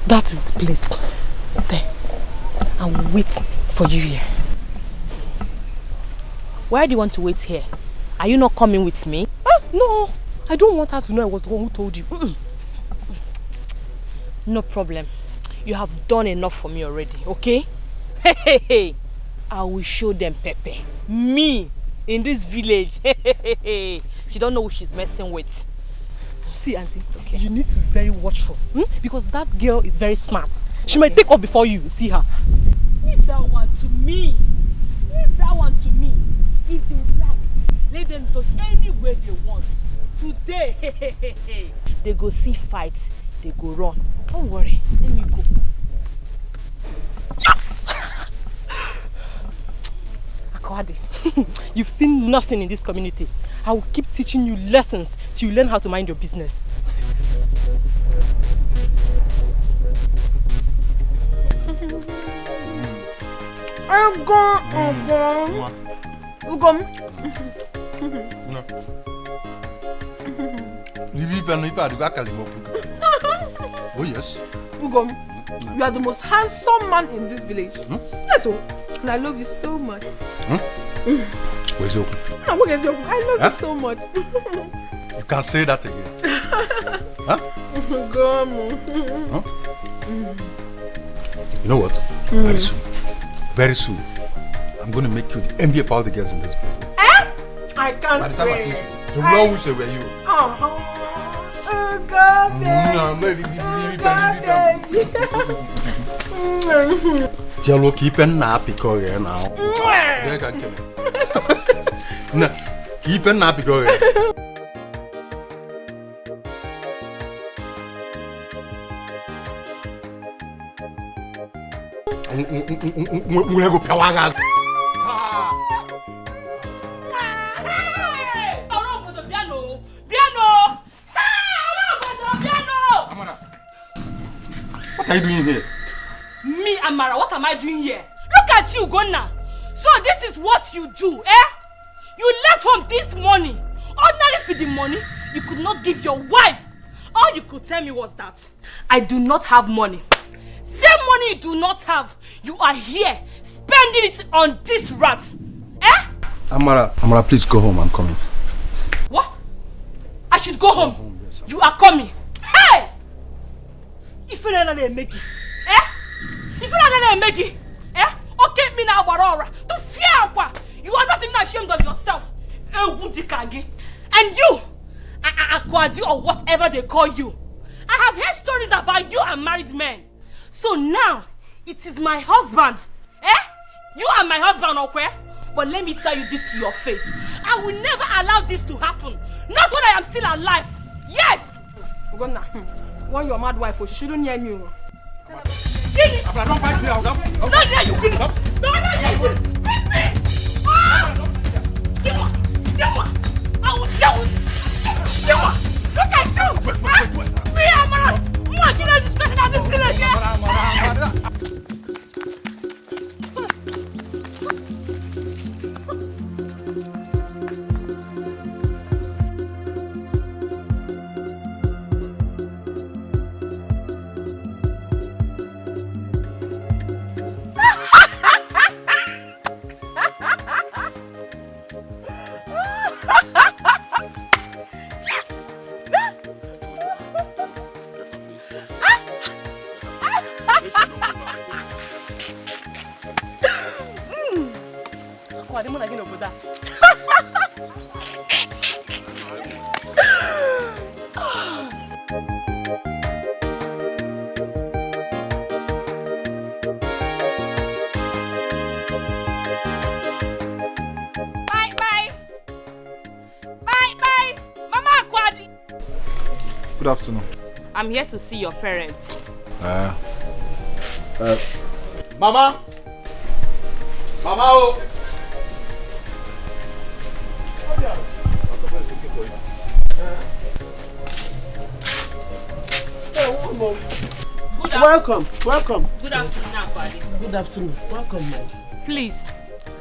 That is the place. There. I will wait for you here. Why do you want to wait here? Are you not coming with me? No. I don't want her to know I was the one who told you. No problem. You have done enough for me already, okay? Hey. I will show them Pepe. Me in this village. She don't know who she's messing with. See, auntie, okay. You need to be very watchful. Because that girl is very smart. She might take off before you see her. Leave that one to me. Leave that one to me. If they like, let them do anywhere they want. Today, they go see fights, they go run. Don't worry, let me go. Yes! Akwadi, you've seen nothing in this community. I will keep teaching you lessons till you learn how to mind your business. I'm gone. Oh yes. Ugom, you are the most handsome man in this village. That's all. And I love you so much. Where's your I love you so much. You can't say that again. Huh? You know what? Very soon, I'm going to make you the envy of all the girls in this place. I can't By the time I wait. finish, the world will say where you. Jello keep an nappy courier now. No, keep an nappy courier. We'll go Pelagas. What are you doing here? Me, Amara, what am I doing here? Look at you, Gonna. So this is what you do, eh? You left home this morning. Ordinary feeding money, you could not give your wife. All you could tell me was that I do not have money. Same money money you do not have, you are here spending it on this rat. Eh? Amara, please go home. I'm coming. What? I should go home? Yes, you are coming. Hey! If you don't know make it, eh? If you don't know make it, eh? Okay, me now, Barora. To fear, you are not even ashamed of yourself. And you, Akwadi or whatever they call you, I have heard stories about you and married men. So now, it is my husband. Eh? You are my husband, okay? But let me tell you this to your face. I will never allow this to happen. Not when I am still alive. Yes! Ugonna, when your mad wife, she shouldn't hear me. Don't fight me out. Not near you. Not near you. Bring me! Dewa! I will deal with Dewa! Look at you! Me, Amara! What you know this person out this village, yeah? Good afternoon. I'm here to see your parents. Mama! Mama! Oh! Welcome. Good afternoon, Akwadi. Good afternoon. Welcome, man. Please,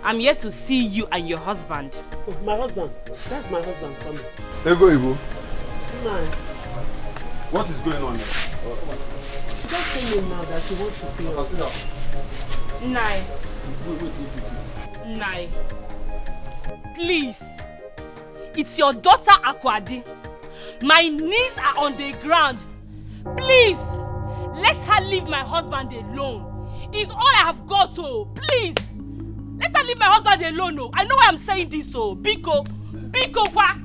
I'm here to see you and your husband. Oh, my husband? That's my husband coming. Ego Ibo. Man. What is going on here? She just told me now that she wants to see us. Sit down. Nai. Nai. Please. It's your daughter Akwadi. My knees are on the ground. Please. Let her leave my husband alone. It's all I have got, oh. Please. Let her leave my husband alone, oh. I know why I'm saying this, oh. Biko, what?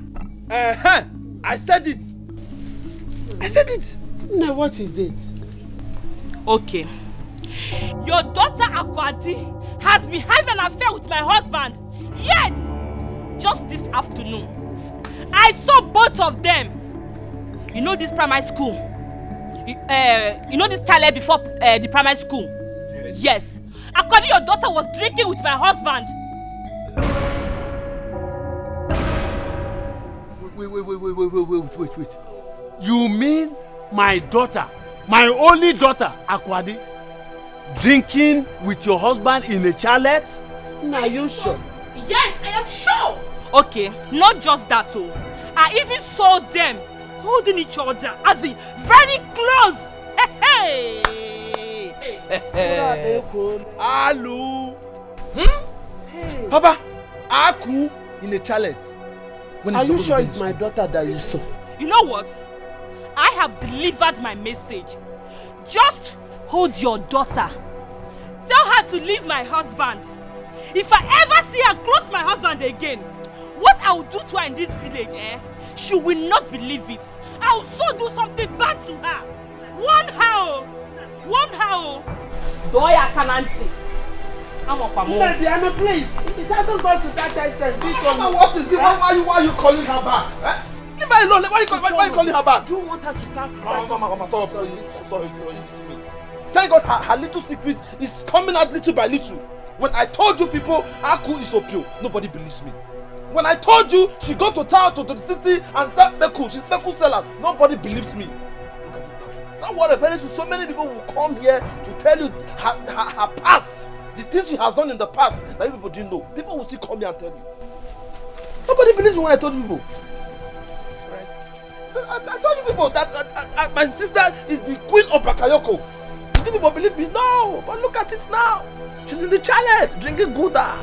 I said it. Now, what is it? Okay. Your daughter Akwadi has been having an affair with my husband. Yes! Just this afternoon. I saw both of them. You know this primary school? You know this child before the primary school? Yes. Akwadi, your daughter was drinking with my husband. Wait. You mean my daughter, my only daughter, Akwadi, drinking with your husband in a chalet? Are you sure? Yes, I am sure. Okay, not just that, oh. I even saw them holding each other as in very close. Hey. Hello. Hey. Papa, Aku in a chalet. Are you sure it's my daughter that you saw? You know what? I have delivered my message. Just hold your daughter. Tell her to leave my husband. If I ever see her close my husband again, what I will do to her in this village, she will not believe it. I will so do something bad to her. One how? Doya Kananti. I'm up a Diana, please. It hasn't gone to that extent. Mama, what is it? Why are you calling her back? Leave her alone. Why are you calling her back? Do you want her to start? Mama, stop. Sorry. Thank God her little secret is coming out little by little. When I told you people Aku is Opio, nobody believes me. When I told you she got to town to the city and said Beku, she's Beku seller, nobody believes me. Look at it. Now what very soon so many people will come here to tell you her past. The things she has done in the past that you people didn't know. People will still come here and tell you. Nobody believes me when I told you people. Right? I told you people that my sister is the queen of Bakayoko. You people believe me? No. But look at it now. She's in the chalet drinking Gouda.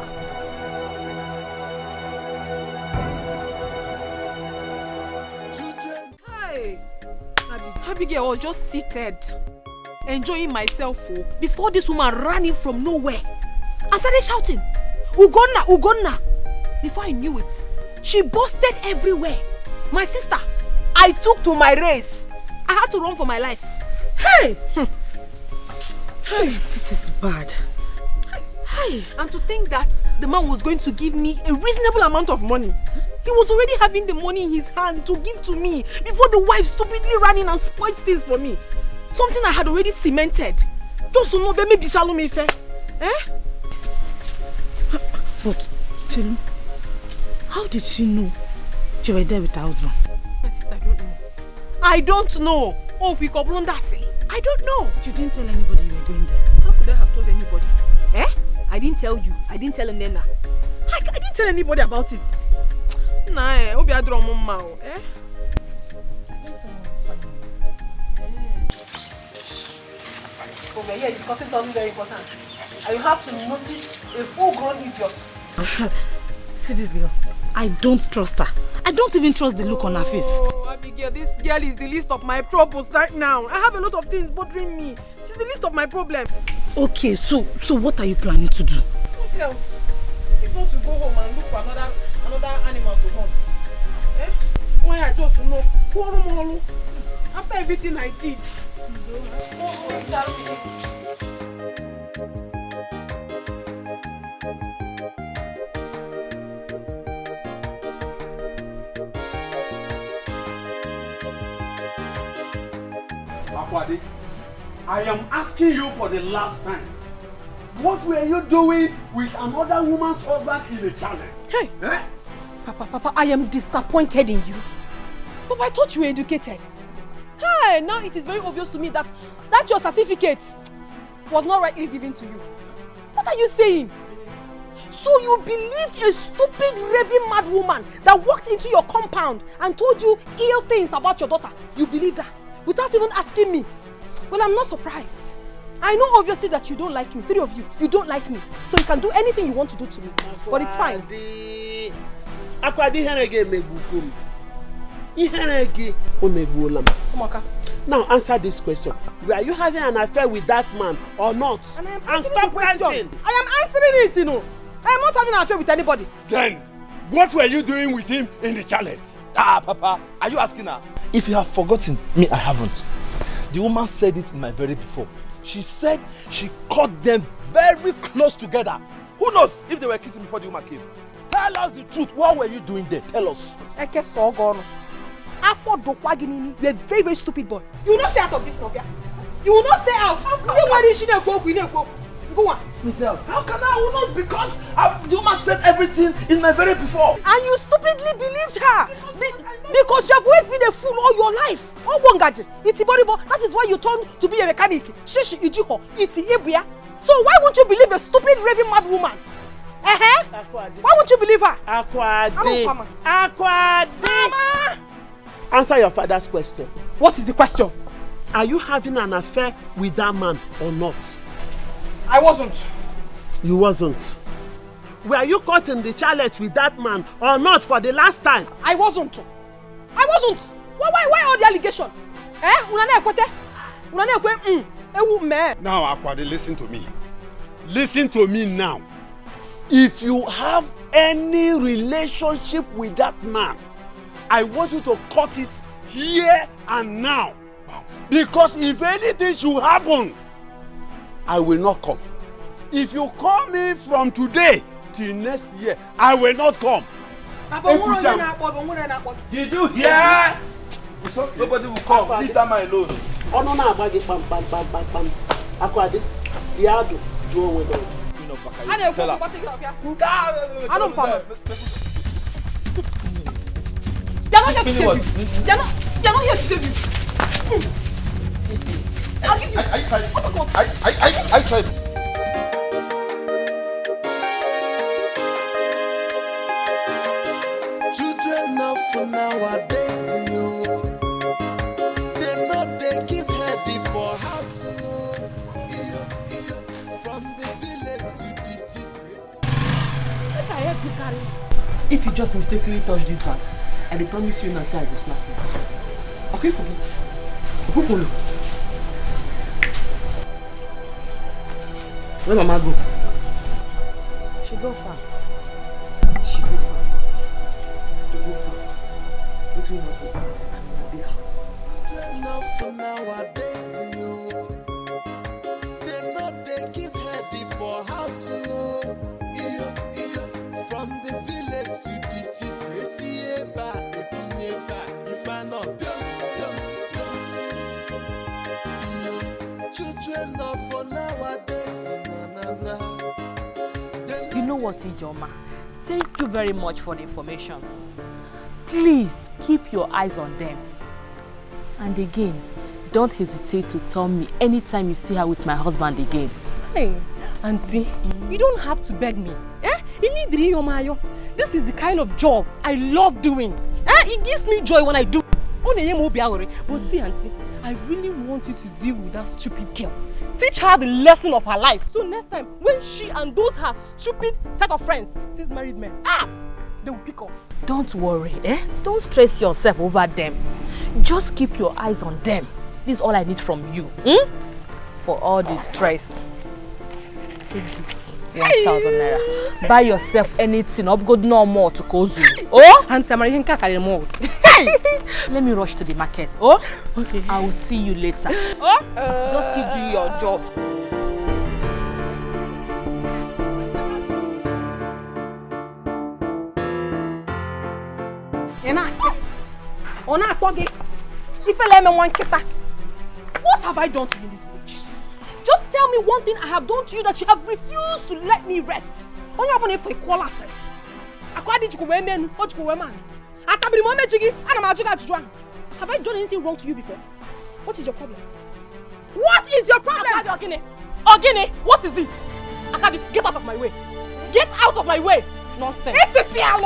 Hey, Abigail was just seated, enjoying myself before this woman ran in from nowhere and started shouting, Ugonna, Ugonna. Before I knew it, she busted everywhere. My sister, I took to my race. I had to run for my life. Hey! Hey, this is bad. Hey. And to think that the man was going to give me a reasonable amount of money. He was already having the money in his hand to give to me before the wife stupidly ran in and spoiled things for me. Something I had already cemented. Just to know that maybe Shalom Ife. Eh? But, Chelu, how did she know you were there with her husband? My sister, I don't know. I don't know. Oh, we got blonde silly. I don't know. You didn't tell anybody you were going there. How could I have told anybody? Eh? I didn't tell you. I didn't tell Nena. I didn't tell anybody about it. Nah, Obi Adro Mama. Eh? So we're here discussing something very important. And you have to notice a full-grown idiot. See this girl. I don't trust her. I don't even trust the look on her face. Oh, Abigail, this girl is the least of my troubles right now. I have a lot of things bothering me. She's the least of my problems. Okay, so what are you planning to do? What else? If not to go home and look for another animal to hunt. Eh? Why I just know? After everything I did. Akwade, I am asking you for the last time. What were you doing with another woman's husband in the channel? Hey! Eh? Papa, I am disappointed in you. Papa, I thought you were educated. Hey, now it is very obvious to me that your certificate was not rightly given to you. What are you saying? So you believed a stupid, raving mad woman that walked into your compound and told you ill things about your daughter. You believed her without even asking me. Well, I'm not surprised. I know obviously that you don't like me. Three of you, you don't like me. So you can do anything you want to do to me. But it's fine. Now answer this question. Were you having an affair with that man or not? And stop ranting. I am answering it, you know. I am not having an affair with anybody. Then, what were you doing with him in the chalet? Ah, Papa, are you asking her? If you have forgotten, me, I haven't. The woman said it in my very before. She said she caught them very close together. Who knows if they were kissing before the woman came? Tell us the truth. What were you doing there? Tell us. You're a very, very stupid boy. You will not stay out of this, Novia. You will not stay out. Go on. Mister, how can I will not? Because the woman said everything in my very before. And you stupidly believed her. Because you have always been a fool all your life. That is why you turned to be a mechanic. So why won't you believe a stupid raving mad woman? Why won't you believe her? Akwade. Mama! Answer your father's question. What is the question? Are you having an affair with that man or not? I wasn't. You wasn't. Were you caught in the chalet with that man or not for the last time? I wasn't. Why all the allegation? Now, Akwade, listen to me. Listen to me now. If you have any relationship with that man, I want you to cut it here and now. Because if anything should happen, I will not come. If you call me from today till next year, I will not come. Did you hear? Nobody will come. Leave that man alone. Oh no, no, Akwade, Yado, do away with it. They're not here to save you. They're not here to save you. I'll give you. I tried. Children of nowadays, they know they keep heady for house. If you just mistakenly touch this bag, I promise you now say I go slap you. Okay, for me. Who follow? Where Mama go? She go far. She go far. To go far. It will not be us. I'm in a big house. Enough for nowadays, yo. They know they keep heady for house, yo. From the village to the city, see if I not children not for nowadays, na. You know what, Ijoma? Thank you very much for the information. Please keep your eyes on them. And again, don't hesitate to tell me anytime you see her with my husband again. Hey, Auntie, you don't have to beg me. This is the kind of job I love doing. It gives me joy when I do it. But see, Auntie, I really want you to deal with that stupid girl. Teach her the lesson of her life. So next time, when she and those her stupid set of friends sees married men, they will pick off. Don't worry, Don't stress yourself over them. Just keep your eyes on them. This is all I need from you. For all the stress. Take this. 1,000 naira. Buy yourself anything. Up good no more to Kozu. Oh? Auntie, I'm ready to carry more. Let me rush to the market. Oh? Okay. I will see you later. Oh? Just keep doing your job. What have I done to you in this village? Just tell me one thing I have done to you that you have refused to let me rest. Only happen if I call out. Have I done anything wrong to you before? What is your problem? What is your problem? Ogene, what is it? Akadi, get out of my way. Get out of my way. Nonsense. You are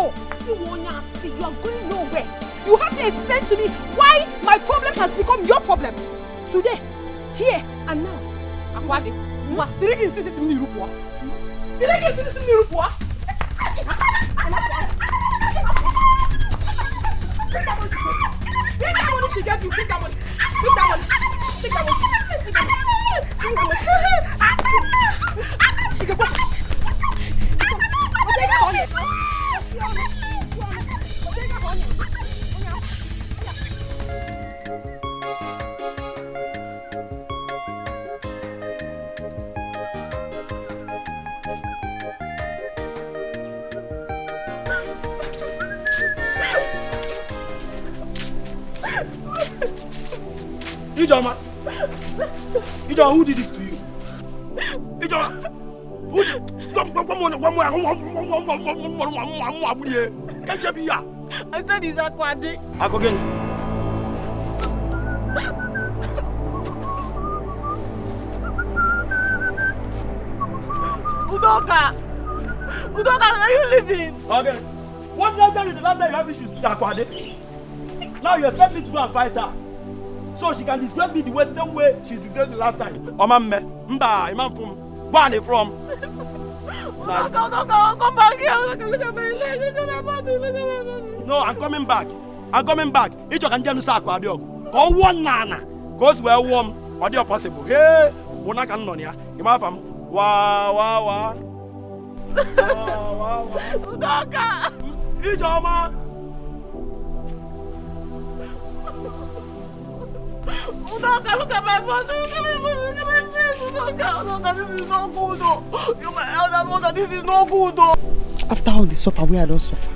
going nowhere. You have to explain to me why my problem has become your problem. Today, here, and now. Akwade, you are sitting in citizen Nirupua. Sitting in citizen Nirupua. Bring that money. Bring that money she gave you. Bring that money. Bring that money. Bring that money. Bring that money. Bring that money. Bring that money. Ijoma, who did this to you? Ijoma, who did? I said he's Akwade. Again. Udoka, are you leaving? Okay. What did I tell you the last time you have issues with Akwade? Now you expect me to go and fight her. So she can disgrace me the same way she disgraced me last time. Mba, Imam from where are they from? Come back here. Look at my leg. Look at my body. No, I'm coming back. Each can just say Akwade. Go one nana. Goes where warm. What is possible? Hey, we're not going to Imam from wa. Udoka. Ijoma. Udoka, look at my body. Look at my face. Udoka, this is not good. You're my elder brother. This is not good. After all the suffer, we don't suffer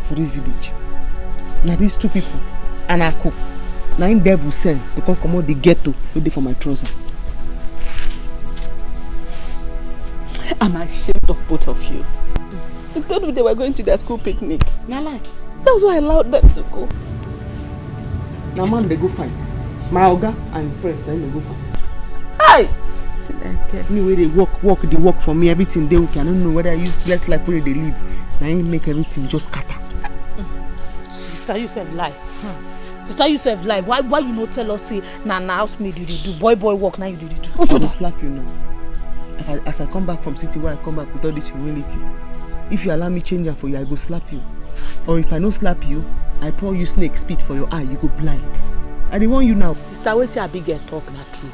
for this village. Now these two people and I cook. Now in devil send to come out the ghetto ready for my trouser. I'm ashamed of both of you. They told me they were going to their school picnic. Now lie. That was why I allowed them to go. Now man, they go fight. My oga and friends, then they go fight. Hi! Me where they walk for me, everything they okay. I don't know whether I use less like where they live. Now I make everything just scatter. Sister, you said lie. Sister, you said lie. Why you not tell us say na housemaid you do boy work now you do. I will slap you now. As I come back from city where I come back with all this humility, If you allow me change am for you, I go slap you. Or if I no slap you, I pour you snake spit for your eye, you go blind. I dey warn you now. Sister, wetin Abigail talk na true.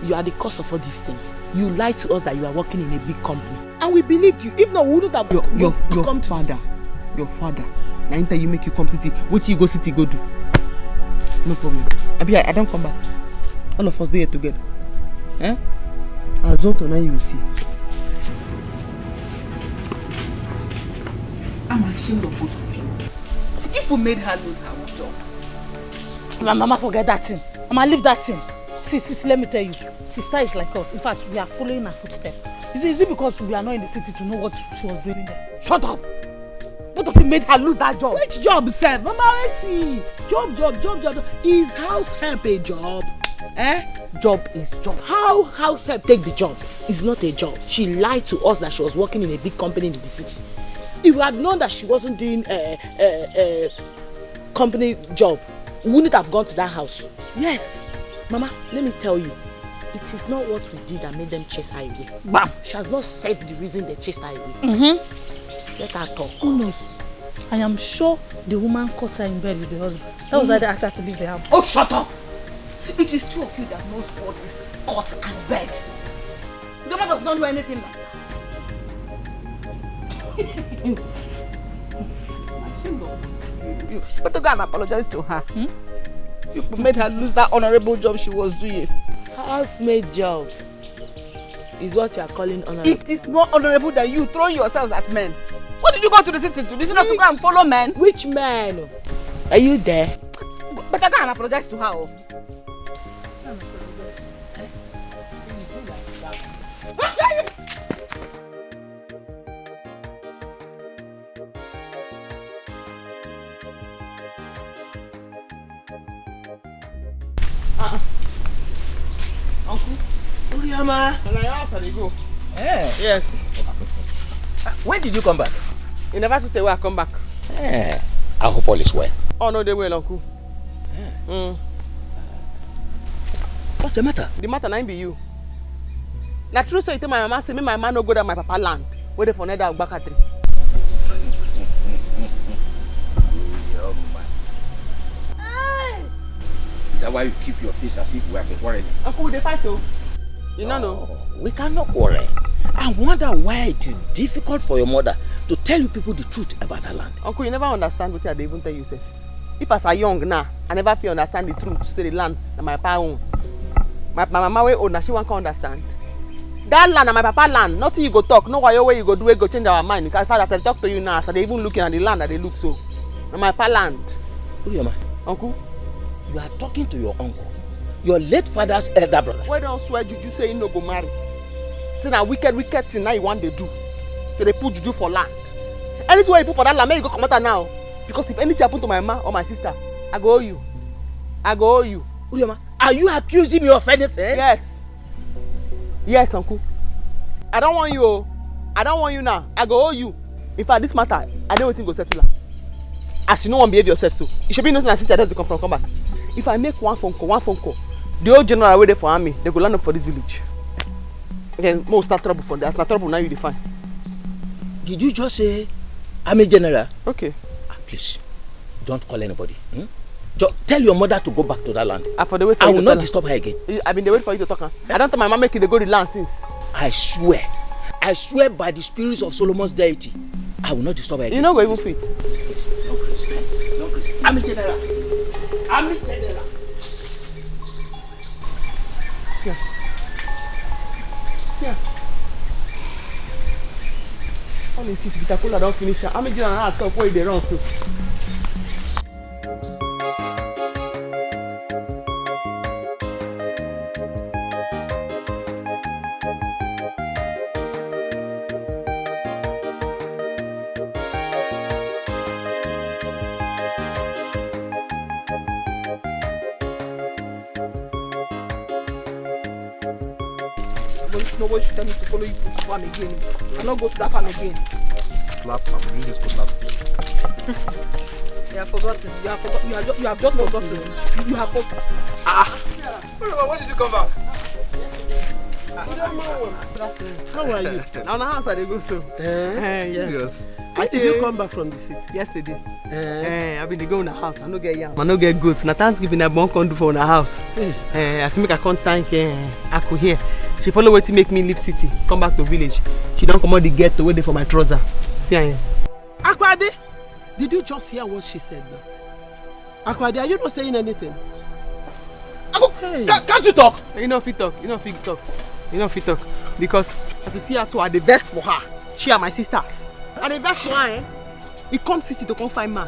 You are the cause of all these things. You lied to us that you are working in a big company. And we believed you. If not, we wouldn't have your father. Your father. Na him tell you make you come city. Wetin you go city go do? No problem. Abi, I don't come back. All of us dey here together. Eh? Azonto now you will see. I'm ashamed of both of you. People made her lose her job. Mama, forget that thing. Mama, leave that thing. See, let me tell you. Sister is like us. In fact, we are following her footsteps. Is it because we are not in the city to know what she was doing there? Shut up! Both of you made her lose that job. Which job, sir? Mama, wait. Job. Is house help a job? Job is job. How house help take the job? It's not a job. She lied to us that she was working in a big company in the city. If we had known that she wasn't doing a company job, we wouldn't have gone to that house. Yes. Mama, let me tell you, it is not what we did that made them chase her away. Bam! She has not said the reason they chased her away. Let her talk. Who knows? I am sure the woman caught her in bed with the husband. That was why they asked her to leave the house. Oh, shut up! It is two of you that knows what is caught and bed. The woman does not know anything like that. You better go and apologize to her. You made her lose that honorable job she was doing. Housemaid job is what you are calling honorable. It is more honorable than you throwing yourselves at men. What did you go to the city to? Did you not to go and follow men? Which men? Are you there? Better go and apologize to her. Oh. Uncle, Uriama. Go. Yes. When did you come back? You never took away. I come back. I hope all is well. Oh no, they will, Uncle. What's the matter? The matter now be you. Na true so you tell my mama say me my man no go down my papa land. Where they for Neda Ugbaka tree. Is that why you keep your face as if we have been quarreling? Uncle, they fight though. You know. We cannot quarrel. I wonder why it is difficult for your mother to tell you people the truth about her land. Uncle, you never understand what I even tell you, sir. If as a young now, I never feel understand the truth. Say the land na my papa own. My mama way own, she won't understand. That land na my papa land. Nothing you go talk. No why way you go do it, go change our mind. Because as I talk to you now, so they even looking at the land that they look so. Na my papa land. Uriama. Uncle, you are talking to your uncle, your late father's elder brother. Why don't swear juju say you no go marry? Say na wicked thing now you want to do. So they put juju for land. Anything you put for that land, make you go come out now. Because if anything happen to my mama or my sister, I go owe you. Uriama, are you accusing me of anything? Yes. Yes, uncle. I don't want you. I don't want you now. I go owe you. In fact, this matter, I know wetin go settle am. As you no wan behave yourself so, you should be innocent as sister doesn't come back. If I make one phone call, the old general wey dey for army, they go land up for this village. Then most start trouble from there. As na trouble now you define. Did you just say army general? Okay. Please, don't call anybody. Just tell your mother to go back to that land. I will not disturb her again. I've been waiting for you to talk. I don't tell my mama make you go the land since. I swear by the spirits of Solomon's deity, I will not disturb her again. You know go even fit. No Christian. Army general. See. All in teeth, bitter cola don't finish. Army general now talk where they run so. Nobody should tell me to follow you to the farm again. I'll not go to that farm again. Slap, I'm using this cutlass. You have forgotten. You have just forgotten. You have forgotten. Where did you come back? How are you? Now the house I dey go so. Yes. I see you come back from the city. Yesterday. I been dey go in the house. I no get yam. I no get goats. Na Thanksgiving I born come do for una house. I say make I come thank Aku here. She follow wetin make me leave city, come back to village. She don comot the ghetto wey dey for my trouser. See am here. Akwade, did you just hear what she said now? Akwade, are you not saying anything? Hey. Can't you talk? You know fit talk. You know fit talk. You know fit talk. Because as you see her, so I dey vex for her. She are my sisters. I dey vex for her, He come city to come find man.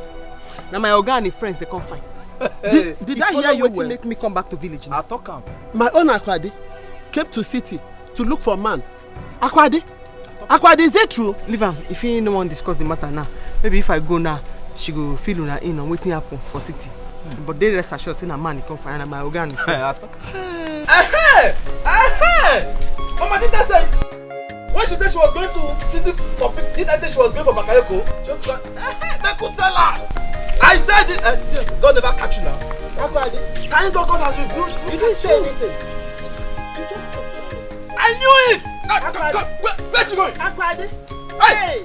Now my oga and his friends they come find. Did I hear you well? Make me come back to village. I talk am. My own Akwade came to city to look for man. Akwade, is it true? Leave am. If you no want discuss the matter now, maybe if I go now, she go feel una in on wetin happen for city. But they rest assured say na man he come find and my oga and his friends. Mama, did I say? When she said she was going to city for did I say she was going for Bakayoko? Just go, Beko sellers! I said it! God never catch you now. Thank God God has revealed. You didn't say anything. I knew it! Where's she going? Akwade! Hey!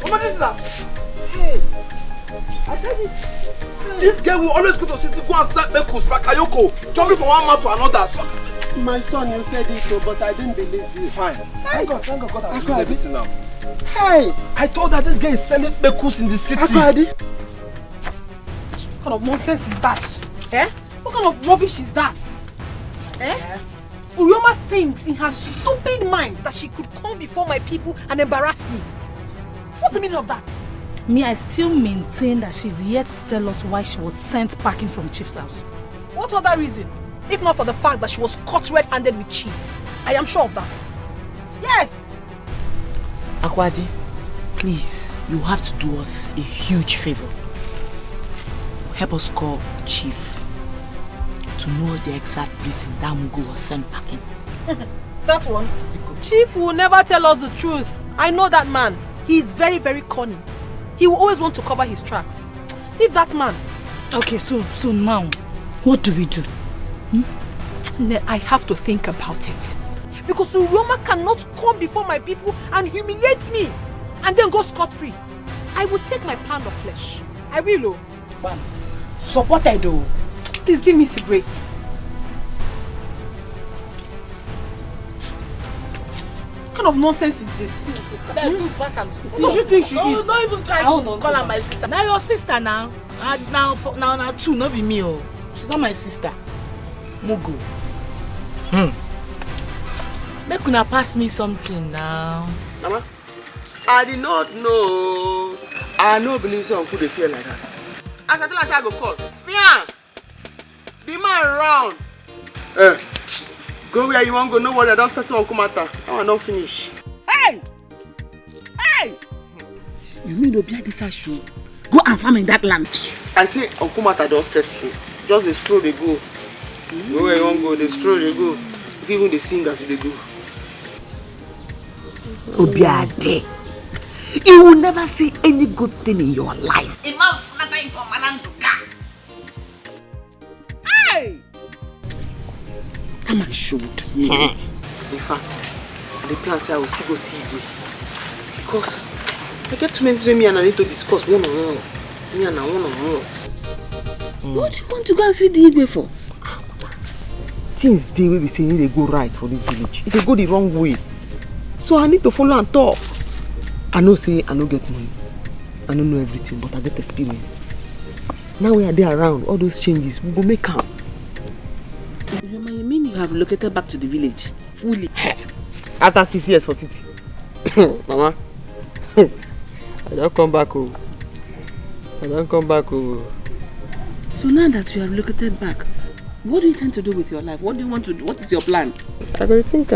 Mama, this is her. Hey! I said it. This girl will always go to city, go and sell Bekus, Bakayoko, jumping from one man to another. So, my son, you said it, but I didn't believe you. Fine. Thank God has revealed everything now. Hey! I told her this girl is selling Bekus in the city. Akwade! What kind of nonsense is that? What kind of rubbish is that? Urioma thinks in her stupid mind that she could come before my people and embarrass me. What's the meaning of that? Me, I still maintain that she's yet to tell us why she was sent packing from Chief's house. What other reason? If not for the fact that she was caught red-handed with Chief. I am sure of that. Yes! Akwade, please, you have to do us a huge favor. Help us call Chief to know the exact reason that Mugo was sent packing. That one? Chief will never tell us the truth. I know that man. He is very, very cunning. He will always want to cover his tracks. Leave that man. Okay, so now, what do we do? I have to think about it. Because Urioma cannot come before my people and humiliate me and then go scot-free. I will take my pound of flesh. I will. Bam. Supported though. Please give me cigarettes. What kind of nonsense is this? Sister. Don't you think she is? Don't even try to call her my sister. Now your sister now. Now two, not be me. Oh. She's not my sister. Mugo. Make una pass me something now. Mama, I did not know. I no believe someone could feel like that. As I tell her, I go call. Fear! The man around. Go where you want go. No worry, I don't settle on Kumata. Now I don't finish. Hey! You mean Obia this show? Go and farm in that land. I say on Kumata don't settle. Just the stroll they go. Go where you want go. The stroll they go. If even the singers they go. Obia there. You will never see any good thing in your life. Hey! Come and shoot. In fact, the plan say I will still go see you. Because I get too many things with me and I need to discuss one-on-one. Me and I one-on-one. What do you want to go and see the Igwe for? Things they will be saying they go right for this village. If they go the wrong way. So I need to follow and talk. I know say I no get money. I don't know everything, but I get experience. Now we are there around, all those changes, we go make them. You mean you have relocated back to the village? Fully? After 6 years for city. Mama, I don't come back. I don't come back. So now that you have relocated back, what do you intend to do with your life? What do you want to do? What is your plan? I will think.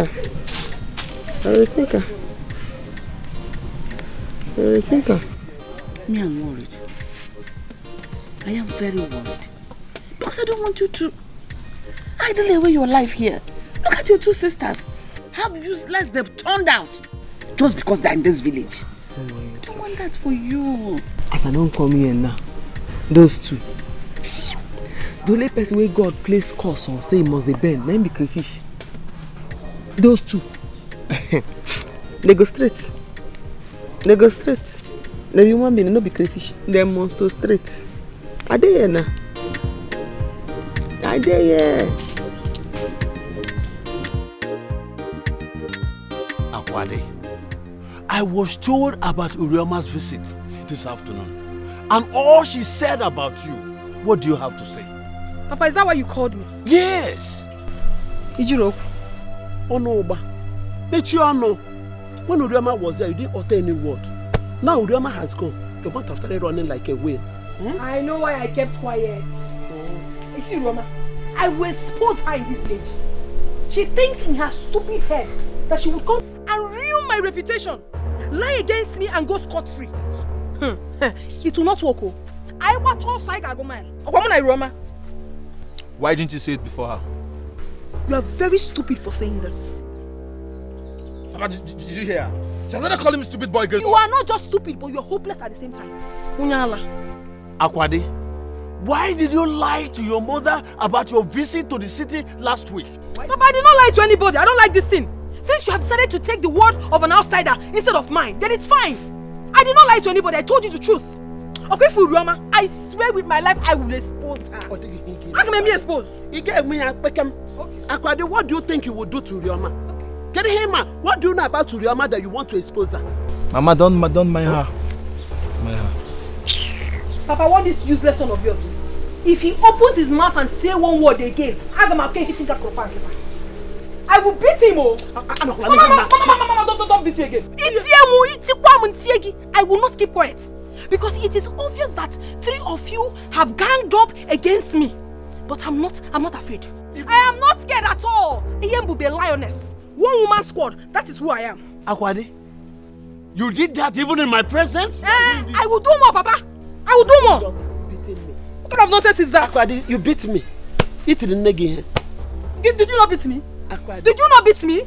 Me, I'm worried. I am very worried. Because I don't want you to idle away your life here. Look at your two sisters. How useless they've turned out. Just because they're in this village. I don't want that for you. As I don't come here now, those two, The only person where God place curse on say he must bend, let him be crayfish. Those two. They go straight. They go straight. The human being no be crayfish. They must go straight. Are they here now? Are they here? Akwade, I was told about Urioma's visit this afternoon. And all she said about you, what do you have to say? Papa, is that why you called me? Yes. Ijiro. Oh no, Oba. But you all know, when Urioma was there, you didn't utter any word. Now Urioma has gone. Your mouth have started running like a whale. I know why I kept quiet. You see, Urioma, I will expose her in this village. She thinks in her stupid head that she would come and ruin my reputation, lie against me and go scot-free. It will not work. I watch all side Agomel. Why didn't you say it before her? You are very stupid for saying this. Papa, did you hear? She has not calling me stupid boy girl. You are not just stupid, but you are hopeless at the same time. Unyala. Akwade, why did you lie to your mother about your visit to the city last week? Papa, I did not lie to anybody. I don't like this thing. Since you have decided to take the word of an outsider instead of mine, then it's fine. I did not lie to anybody. I told you the truth. Okay, Furioma, I swear with my life I will expose her. How can I be exposed? You gave me a Beckham. Akwade, what do you think you would do to Urioma? Can you hear me? What do you know about Urioma that you want to expose her? Mama, don't mind her. Mind her. Papa, what this useless son of yours? If he opens his mouth and say one word again, I will beat him. Mama, don't beat me again. I will not keep quiet. Because it is obvious that 3 of you have ganged up against me. But I'm not afraid. I am not scared at all. I will be a lioness. One woman squad, that is who I am. Akwade, you did that even in my presence? I will do more, Papa. I will do more. What kind of nonsense is that? Akwade, you beat me. Eat the negi. Did you not beat me? Akwade. Did you not beat me?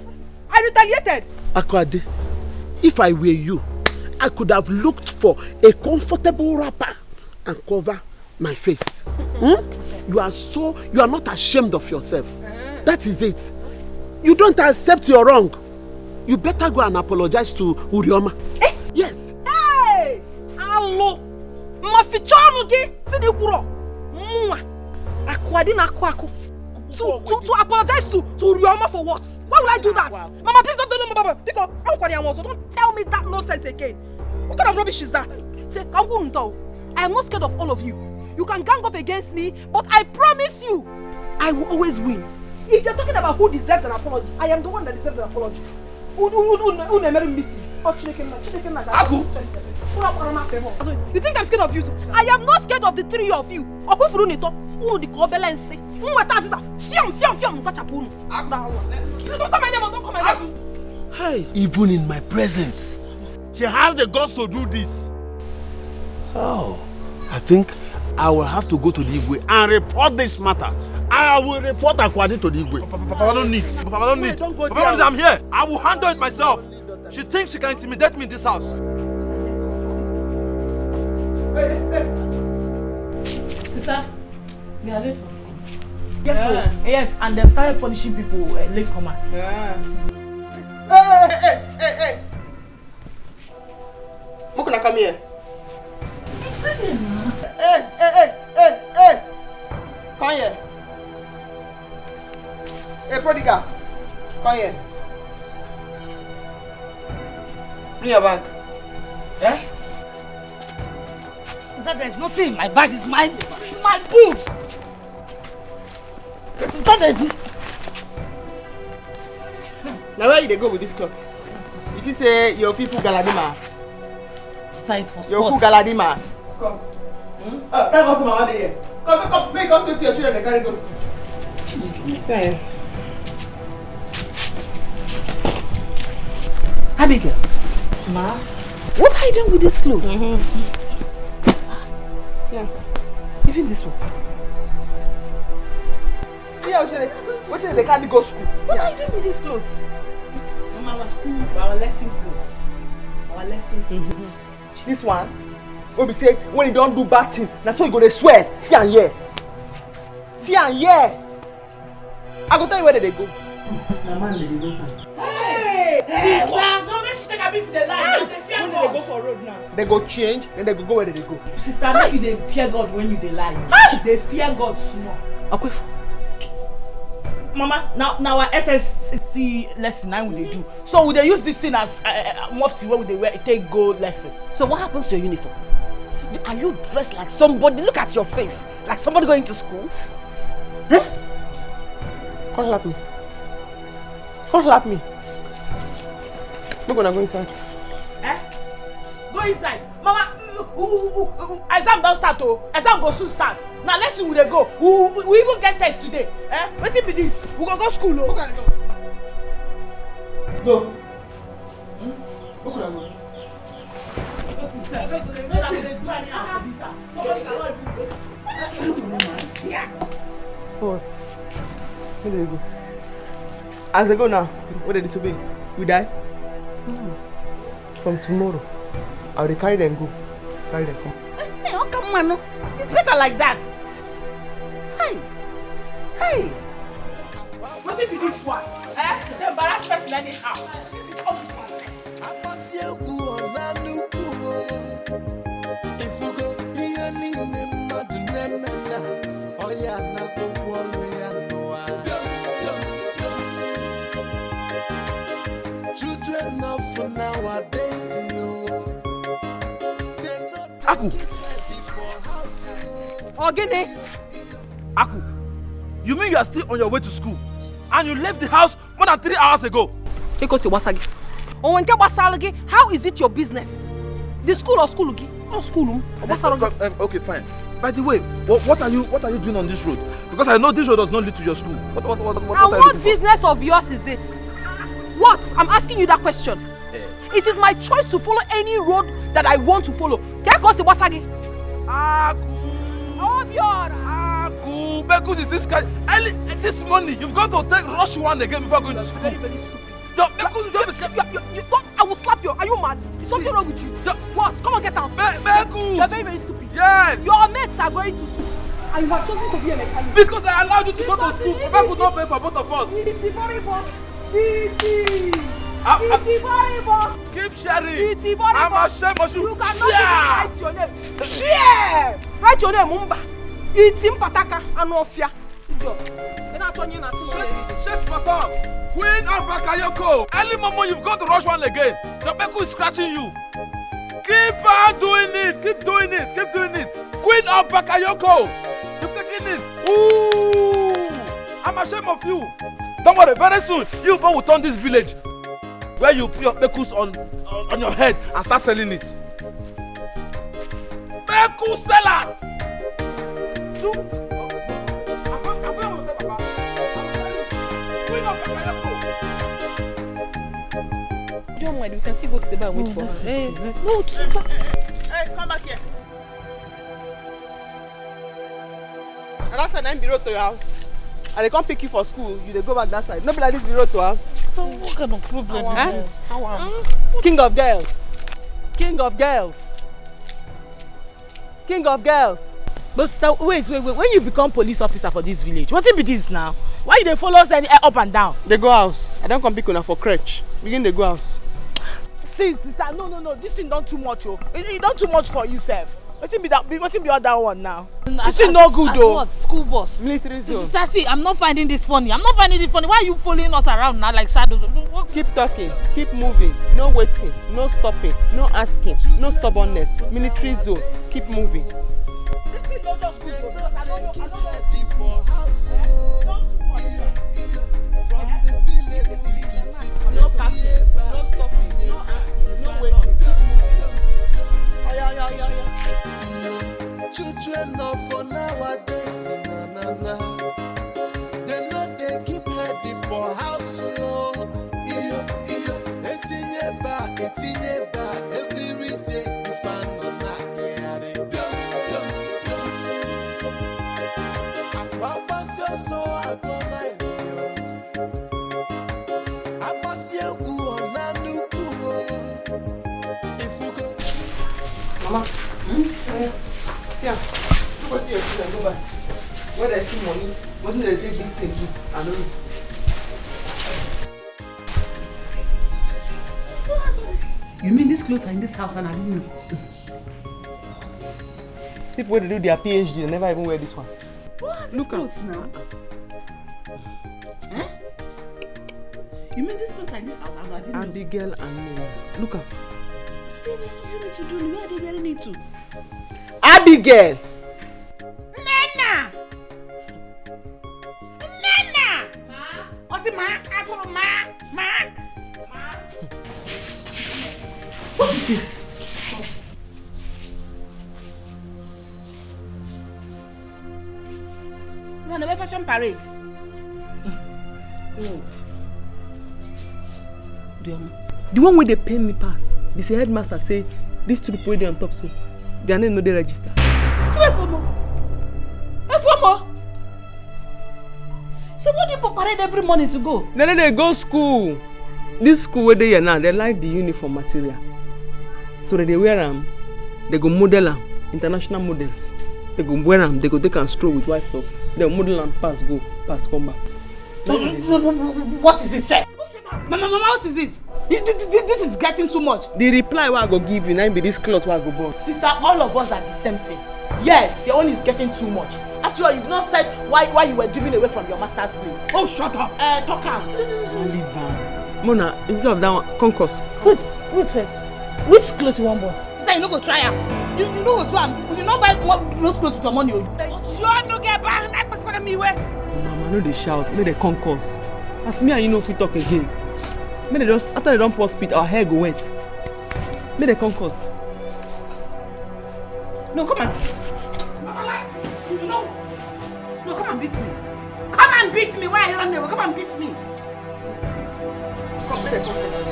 I retaliated. Akwade, if I were you, I could have looked for a comfortable wrapper and cover my face. You are not ashamed of yourself. That is it. You don't accept your wrong. You better go and apologize to Urioma. Yes. Hey! Allo! Mafichonu ki sinikuro. Akwadi na kwako. To apologize to Urioma for what? Why would I do that? Mama, please don't do that, Mama. Because don't tell me that nonsense again. What kind of rubbish is that? Say, I am not scared of all of you. You can gang up against me, but I promise you, I will always win. If you're talking about who deserves an apology, I am the one that deserves an apology. You think I'm scared of you too? I am not scared of the 3 of you. Don't call my name, don't call my name. Hey, even in my presence, she has the guts to do this. Oh, I think I will have to go to the Igwe and report this matter. I will report Akwade to the Igwe. Papa, I don't need. Papa, I don't need. Papa, I'm here. I will handle it myself. She thinks she can intimidate me in this house. Sister, we are late for school. Yes, and they started punishing people latecomers. Hey! Mokuna, come here. Hey! Come here. Hey, prodigal. Come here. Bring your bag. Yeah? Sister, there's nothing in my bag. It's my boobs. Sister, there's... Now where you go with this cloth? It is your people galadima. Sister, it's for sports. Your people galadima. Come. Tell us mama there. Come. Make us go to your children and carry go school. Time. Abigail. Ma? What are you doing with these clothes? Yeah. Even this one. See how they can't go school. What are you doing with these clothes? Mama, our school, our lesson clothes. Our lesson clothes. This one, when we say when you don't do bad thing, that's why you go to swear. See and hear. See and hear. I go tell you where they go. Mama, they go for. Hey! Sister! No, make she take a bit in the line. They fear When God. they go for road now, they go change, then they go where they go. Sister, make you dey fear God when you dey lie. They fear God small. Okay. Mama, now our SSC lesson 9 we dey do. So we dey use this thing as mufti where we dey wear take go lesson. So what happens to your uniform? Are you dressed like somebody? Look at your face. Like somebody going to school? Huh? Come slap me. Come slap me. We're gonna go inside. Eh? Go inside. Mama, exam don't start oh. Exam go soon start. Now let's see where they go. We even get test today. Eh? Wetin be this? We go school oh. Okay, go. Go. Where could I go? Oh, where did they go? As they go now, where did they disobey? We die? From tomorrow, I will carry them go. Carry them come. Hey, how come man? It's better like that. Hey, hey. What if you do what? Eh? The embarrass person anyhow. Children of nowadays, Aku. Ogene. Aku, you mean you are still on your way to school and you left the house more than 3 hours ago? How is it your business? The school or school? No school. Okay, fine. By the way, what are you doing on this road? Because I know this road does not lead to your school. What are you what looking for? business of yours is it? What? I'm asking you that question. It is my choice to follow any road that I want to follow. Aku. Aku, Bekus is this guy. Early this morning, you've got to take rush 1 again before going to school. Very, very stupid. No, Bekus, I will slap you. Are you mad? Is something wrong with you? What? Come on, get out. Bekus! You're very, very stupid. Yes! Your mates are going to school. And you have chosen to be a mechanic. Because I allowed you to go to school. Papa could not pay for both of us. Keep sharing. I'm ashamed of you. You cannot even write your name. Share! Write your name, Mumba. Itim Pataka Anofia. Shut up. Queen of Bakayoko. Early mama, you've got to rush 1 again. The Beku is scratching you. Keep on doing it. Keep doing it. Keep doing it. Queen of Bakayoko. You've taken it. Ooh. I'm ashamed of you. Don't worry, very soon you will turn this village where you put your Bekus on your head and start selling it. Beku sellers! Don't mind, we can still go to the bar and wait for her. No, Hey, come back here. And that's an empty road to your house. And they come pick you for school, you they go back that side. Not be like this, the road to us. So what kind of problem is this? King of girls. King of girls. King of girls. But sister, wait. When you become police officer for this village, what be this now? Why you dey follow us up and down? They go house. I don't come pick una for crutch. Begin they go house. See, sister, no. This thing done too much, oh. It done too much for you, sef. What be the other one now? This is no good, though. What? School boss. Military zone. Sister, see, I'm not finding this funny. Why are you following us around now like shadows? Keep talking, keep moving, no waiting, no stopping, no asking, no stubbornness. Military zone, keep moving. This thing not just good, though. I don't know. No passing, no stopping, no asking, no waiting. Yeah. children of for nowadays, na. They know they keep ready for house. Etinye ba, every day if I'm not there. So I go my Mama, yeah. Go to your school and go back. When I see money, what do they take this thing do? I don't know. You mean these clothes are in this house and I didn't know? People when they do their PhD, they never even wear this one. Look clothes now. Eh? You mean these clothes are in this house and I didn't know? Abigail and me. Look at. You need to do. Where are they very need to? Abigail! Nana! Ma! What's the ma? I told ma! What is this? You want a fashion parade? The one where they pay me pass. This headmaster say these two people they on top so their name no they register. So what do you parade every morning to go? Then they go school. This school where they here now, they like the uniform material. So that they wear them, they go model them, international models. They go wear them, they go take and stroll with white socks. They model and pass come back. What is it, sir? Mama, what is it? This is getting too much. The reply what I go give you, now be this cloth what I go buy. Sister, all of us are the same thing. Yes, your own is getting too much. After all, you did not say why you were driven away from your master's place. Oh, shut up! Talk out. Mona, instead of that one, concourse. Wait first. Which clothes you want, boy? Sister, you no go try am. You know what to am. You no buy those clothes with your money. Sure, no get back. Like what's gonna me way? Mama, no they shout. Make the concourse. As me and you know if we talk again. Make they just after they don't pour spit, our hair go wet. Make the concourse. No, come and. No, come and beat me. Come and beat me. Why are you running away? Come and beat me. Come, make the concourse.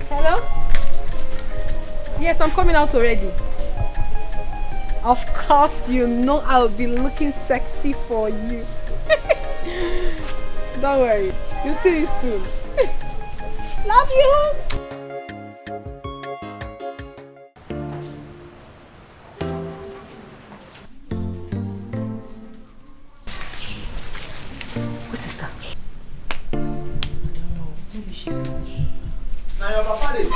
Hello? Yes, I'm coming out already. Of course, you know I'll be looking sexy for you. Don't worry, you'll see me soon. Love you! What's sister? I don't know. Maybe she's now your papa is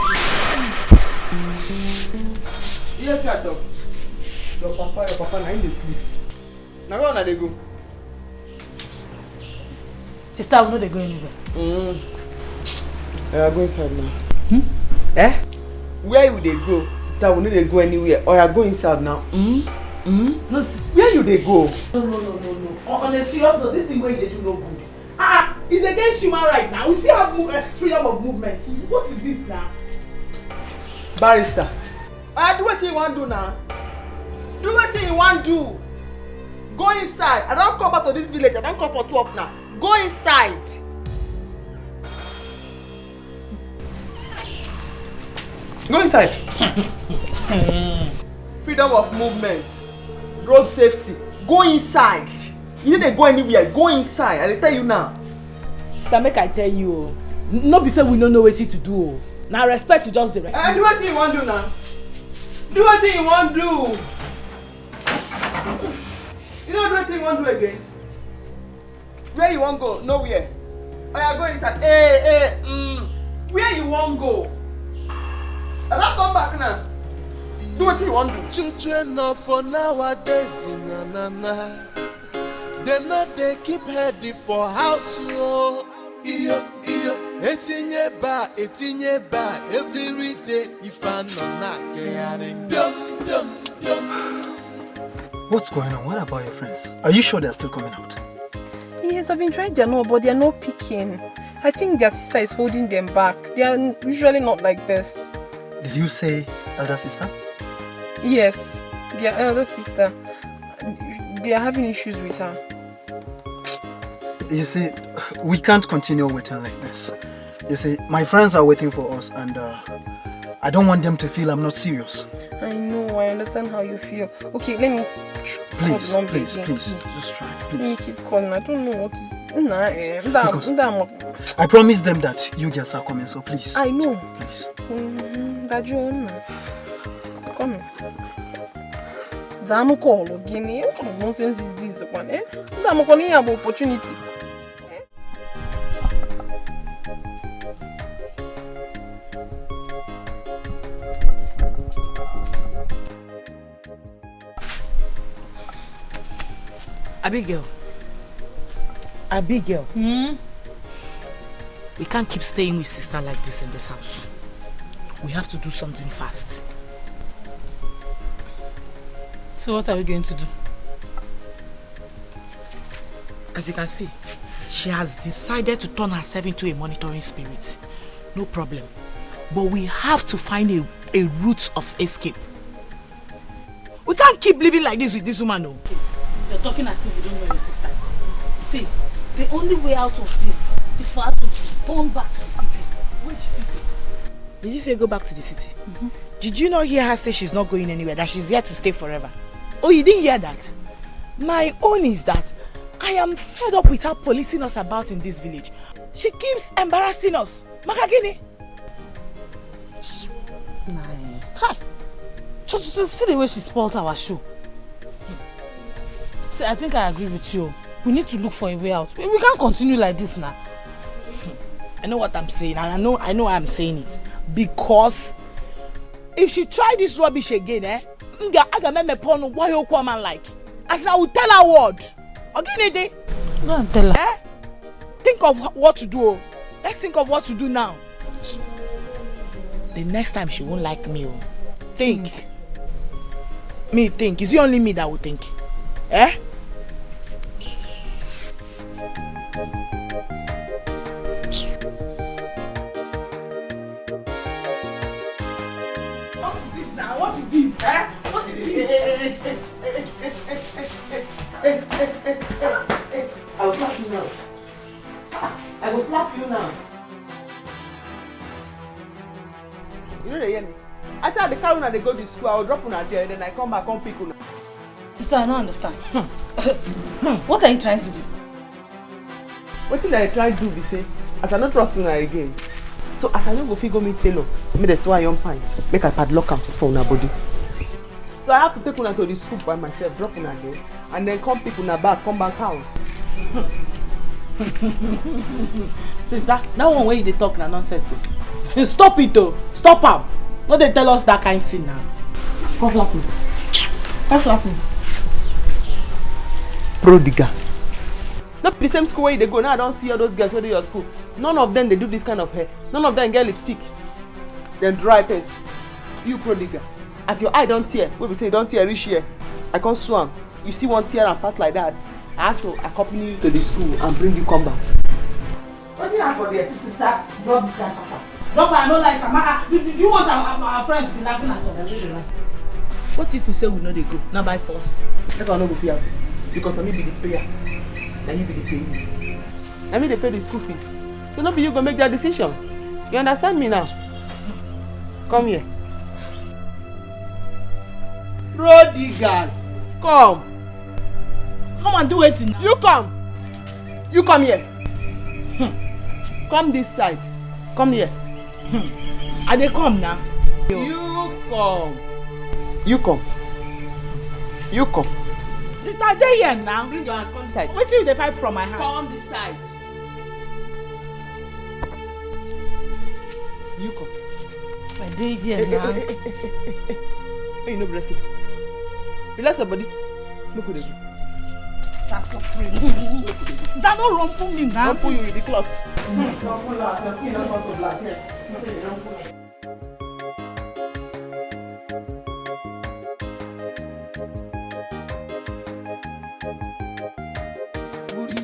yes, your papa now in the sleep. Now where are they go? Sister, I know they go anywhere. I go inside now. Eh? Where would they go? Sister, we know they go anywhere. Or I go inside now. No, where you they go? No. On a serious note, this thing where they do no good. It's against human right now. We still have freedom of movement. What is this now? Barrister. Do what you want to do now. Do what you want to do. Go inside. I don't come back to this village. I don't come for 12 now. Go inside. Go inside. Freedom of movement. Road safety. Go inside. You need to go anywhere. Go inside. I tell you now. Sister, make I tell you. No be say we don't know what to do. Now respect you just the rest. Do what you want to do now. Do what you want to do. You know what you want to do again? Where you want to go? Nowhere. Oh, yeah, go inside. Where you want to go? I don't come back now. Do what you want to do. Children of for nowadays, na. They keep heading for house, yo. Etinye ba, every day if I'm not getting What's going on? What about your friends? Are you sure they're still coming out? Yes, I've been trying their number, but they're not picking. I think their sister is holding them back. They are usually not like this. Did you say elder sister? Yes, their elder sister. They are having issues with her. You see, we can't continue waiting like this. You see, my friends are waiting for us and I don't want them to feel I'm not serious. I know, I understand how you feel. Okay, let me Please, call the number please, again, please, just try, Let me please. keep calling. I don't know what. I promised them that you girls are coming, so please. I know. Please. That you own. Come on. Zanu call again. What kind of nonsense is this one? I'm calling you about opportunity. Abigail. We can't keep staying with sister like this in this house. We have to do something fast. So what are we going to do? As you can see, she has decided to turn herself into a monitoring spirit. No problem. But we have to find a route of escape. We can't keep living like this with this woman, no. You're talking as if you don't know your sister. See, the only way out of this is for her to turn back to the city. Which city? Did you say go back to the city? Did you not hear her say she's not going anywhere, that she's here to stay forever? Oh, you didn't hear that? My own is that I am fed up with her policing us about in this village. She keeps embarrassing us. Makagini. Kai. Just see the way she spoiled our show. See, I think I agree with you. We need to look for a way out. We can't continue like this now. I know what I'm saying, and I know I'm saying it. Because if she try this rubbish again, I can make me porn why you come and like. As I will tell her what. Okay, go and tell her. Think of what to do. Let's think of what to do now. The next time she won't like me. Think. Me think. Is it only me that will think? Eh? What is this? Eh? What is this? I will slap you now. I will slap you now. You know they hear me? I said the car when they go to school, I will drop una there, then I come back, come pick una. Sister, I don't understand. What are you trying to do? What did I try to do? Be say, as I not trust una again. So as I don't go fit go meet tailor, me the sew young pants, make I padlock am for una body. So I have to take una to the school by myself, drop una there, and then come pick una back, come back house. Sister, that one way they talk na nonsense. Stop it though. Stop am. No they tell us that kind thing now. Come slap me. Come slap me. Prodigal. Not the same school where they go. Now I don't see all those girls where they your school. None of them they do this kind of hair. None of them get lipstick. Then dry face. You prodigal. As your eye don't tear, when we say don't tear reach here, I can't swam. You still want tear and pass like that. I have to accompany you to the school and bring you come back. What's it for there? Sister, drop this guy, Papa. Drop, I don't like her. Do you want our friends to be laughing at us? What if we say we know they go? Now by force. That's why I no go fear. Because let me be the payer. Now you be the payee. Let me they pay the school fees. So not be you go make that decision. You understand me now? Come here. Prodigal. Come. Come and do it now. You come. You come here. Come this side. Come here. Are they come now? You come. You come. You come. Sister, they here now. Bring your hand. Come this side. Wait till they fight from my hand. Come this side. You come. I did here now. Hey, you know wrestling. Relax your body. Look at it. That's so free. Is that not rumple me now? Rumple you with the cloth.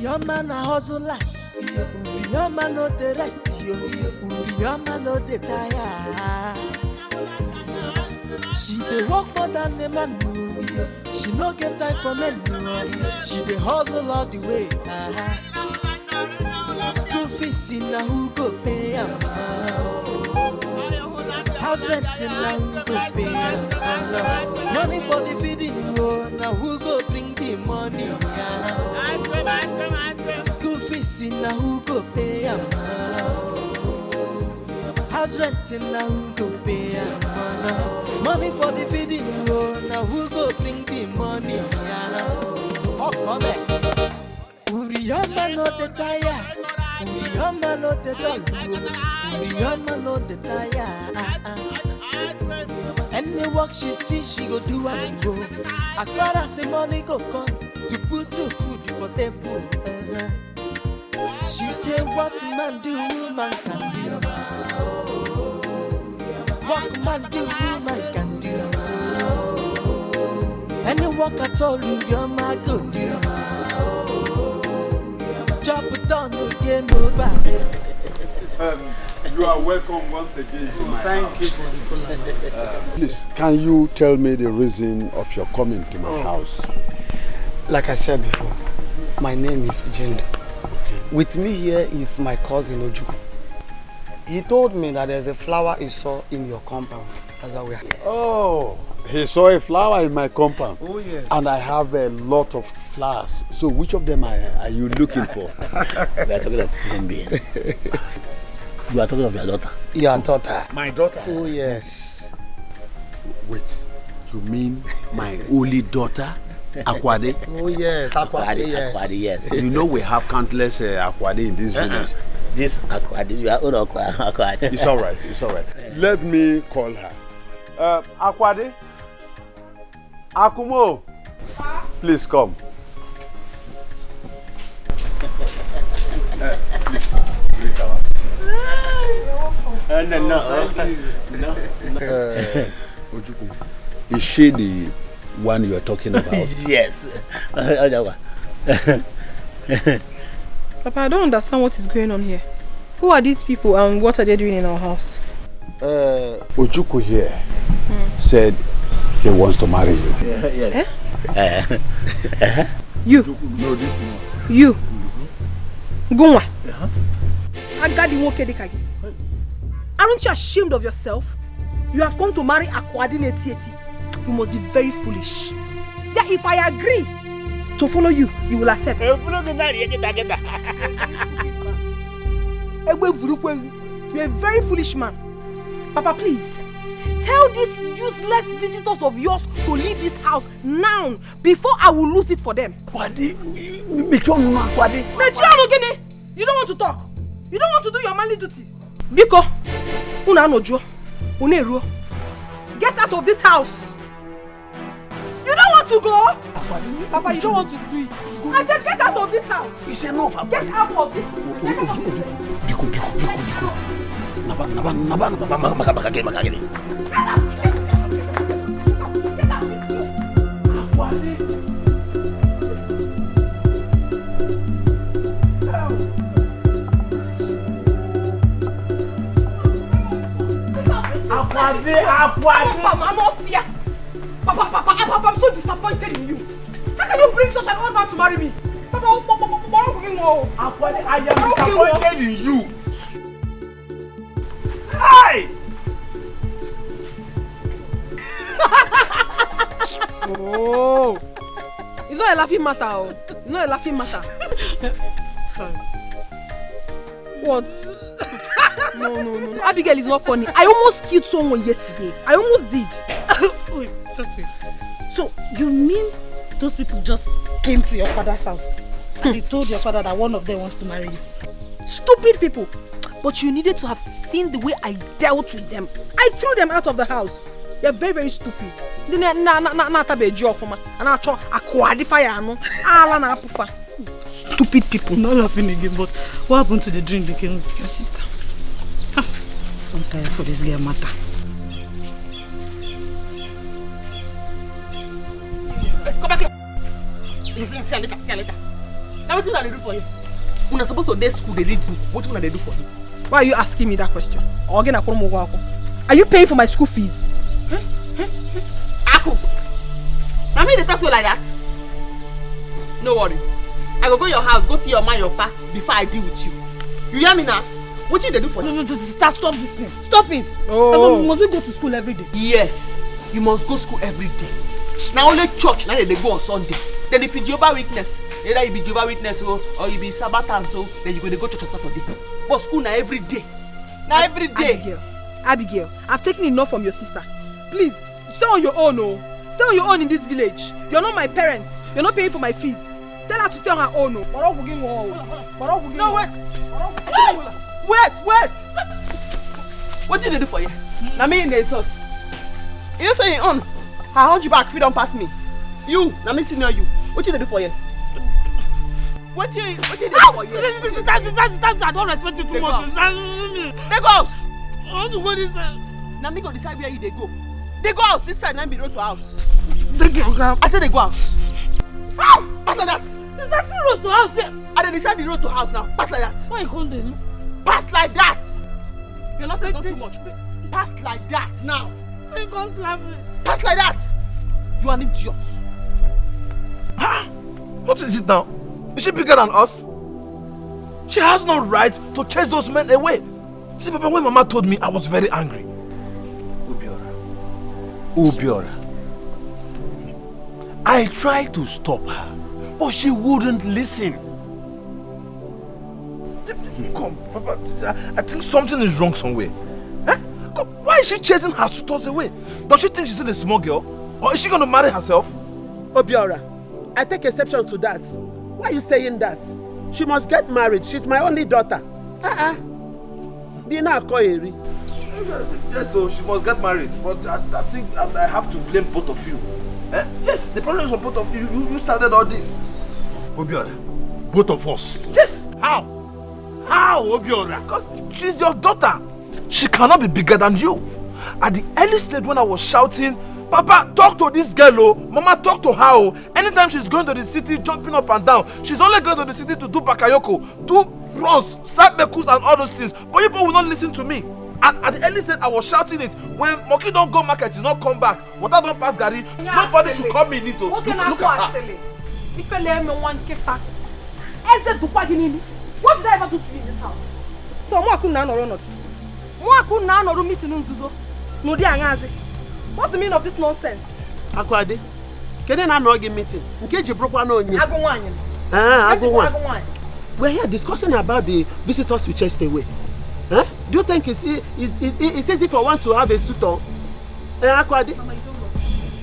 Your man a hustle like your man no the rest your man no the tire. She dey work more than the man. She no get time for men. She dey hustle all the way. School fees in a who go pay am. House renting now who go pay money for the feeding now who go bring the money school fees now who go pay house renting now who go pay money for the feeding now who go bring the money oh come here Uriyama no the tire Uriyama no the dog Uriyama no the tire any work she see, she go do and go. As far as the money go come, to put to food for table. She say, what man do, woman can do. What man do, woman can do. Any work at all, your man go do. Job done, game over. You are welcome once again to my Thank you for the collaboration. Please, can you tell me the reason of your coming to my house? Like I said before, my name is Jendo. With me here is my cousin Ojuku. He told me that there's a flower he saw in your compound. That's why we are here. Oh, he saw a flower in my compound. Oh, yes. And I have a lot of flowers. So which of them are you looking for? We are talking of Gambia. You are talking of your daughter. Your daughter. My daughter? Oh, yes. Wait, you mean my only daughter, Akwade? Oh, yes, Akwade, yes. Akwade, yes. You know we have countless Akwade in this village. This Akwade, you are own Akwade. It's all right, it's all right. Let me call her. Akwade? Akumo? Please come. Please, greet our no. Ojuku, is she the one you are talking about? Yes. Papa, I don't understand what is going on here. Who are these people and what are they doing in our house? Ojuku here said he wants to marry you. Yes. You? No, this one. You? Gunwa? Agadi woke Dikeh. Aren't you ashamed of yourself? You have come to marry Akwadi Netieti. You must be very foolish. Yeah, if I agree to follow you, you will accept. You're a very foolish man. Papa, please, tell these useless visitors of yours to leave this house now before I will lose it for them. You don't want to talk. You don't want to do your manly duty. Biko, get out of this house. You don't want to go? Papa, you don't want to do it. I said get out of this house. It's enough. Get out of this. Papa, I'm so disappointed in you. How can you bring such an old man to marry me? Papa, I am disappointed in you. Hey! Oh, it's not a laughing matter. Oh. It's not a laughing matter. Sorry. What? No. Abigail is not funny. I almost killed someone yesterday. I almost did. Wait, just wait. So, you mean those people just came to your father's house and they told your father that one of them wants to marry you? Stupid people. But you needed to have seen the way I dealt with them. I threw them out of the house. They're very, very stupid. Stupid people. Not laughing again, but what happened to the drink they came with your sister? I'm tired for this girl matter. Come back here. Listen, see you later. Now what do you do for you? When you're supposed to day school, they read book. What do you do for you? Why are you asking me that question? Are you paying for my school fees? Aku, I mean they talk to you like that. No worry. I go your house, go see your man, your pa, before I deal with you. You hear me now? What did they do for you? Stop this thing. Stop it. Oh. Must we go to school every day? Yes, you must go school every day. Now only church, now they go on Sunday. Then if you Jehovah Witness, either you be Jehovah Witness or you be Sabbath, so then you go church on Saturday. But school now every day. Now every day. Abigail, I've taken enough from your sister. Please, stay on your own, oh. Stay on your own in this village. You're not my parents. You're not paying for my fees. Tell her to stay on her own, oh. No, wait. Wait. What did they do for you? Now me in the insult. You say you on. I hold you back if you don't pass me. You, now me senior you. What did they do for you? What did they do for you? I don't respect you too much. They go house. I want to go this side. Now me go decide where you they go. They go house this side, now be road to house. They go house. I said they go house. How? Pass like that. Is that still road to house here? I then decide the road to house now. Pass like that. Why you call them? Pass like that. You're not saying too much. Pass like that now. They can't slap me. Pass like that. You are an idiot. What is it now? Is she bigger than us? She has no right to chase those men away. See, Papa, when Mama told me, I was very angry. Ubiora. I tried to stop her, but she wouldn't listen. Come, Papa, I think something is wrong somewhere. Come, why is she chasing her suitors away? Does she think she's still a small girl? Or is she going to marry herself? Obiora, I take exception to that. Why are you saying that? She must get married. She's my only daughter. Bina Koyeri. Yes, so she must get married. But I think I have to blame both of you. Yes, the problem is on both of you. You started all this. Obiora, both of us? Yes. How? How, Obiora? Because she's your daughter. She cannot be bigger than you. At the early stage when I was shouting, Papa, talk to this girl, oh. Mama, talk to her, oh. Anytime she's going to the city, jumping up and down, she's only going to the city to do bakayoko, do runs, sabekus and all those things. But people will not listen to me. And at the early stage, I was shouting it. When Monkey don't go market, he not come back. Water don't pass Gary. Nobody should come in it. Look at her. What did I ever do to you in this house? So Mwaku na noro not. Mwaku na noro meeting nzuzo. No di angazi. What's the meaning of this nonsense? Akwade. Kede na no gi meeting. Nke ji brokwa na onye. Agunwanyi. Agunwanyi. We're here discussing about the visitors we chased away. Huh? Do you think it's easy for one to have a suitor? Akwade? Mama, you don't know.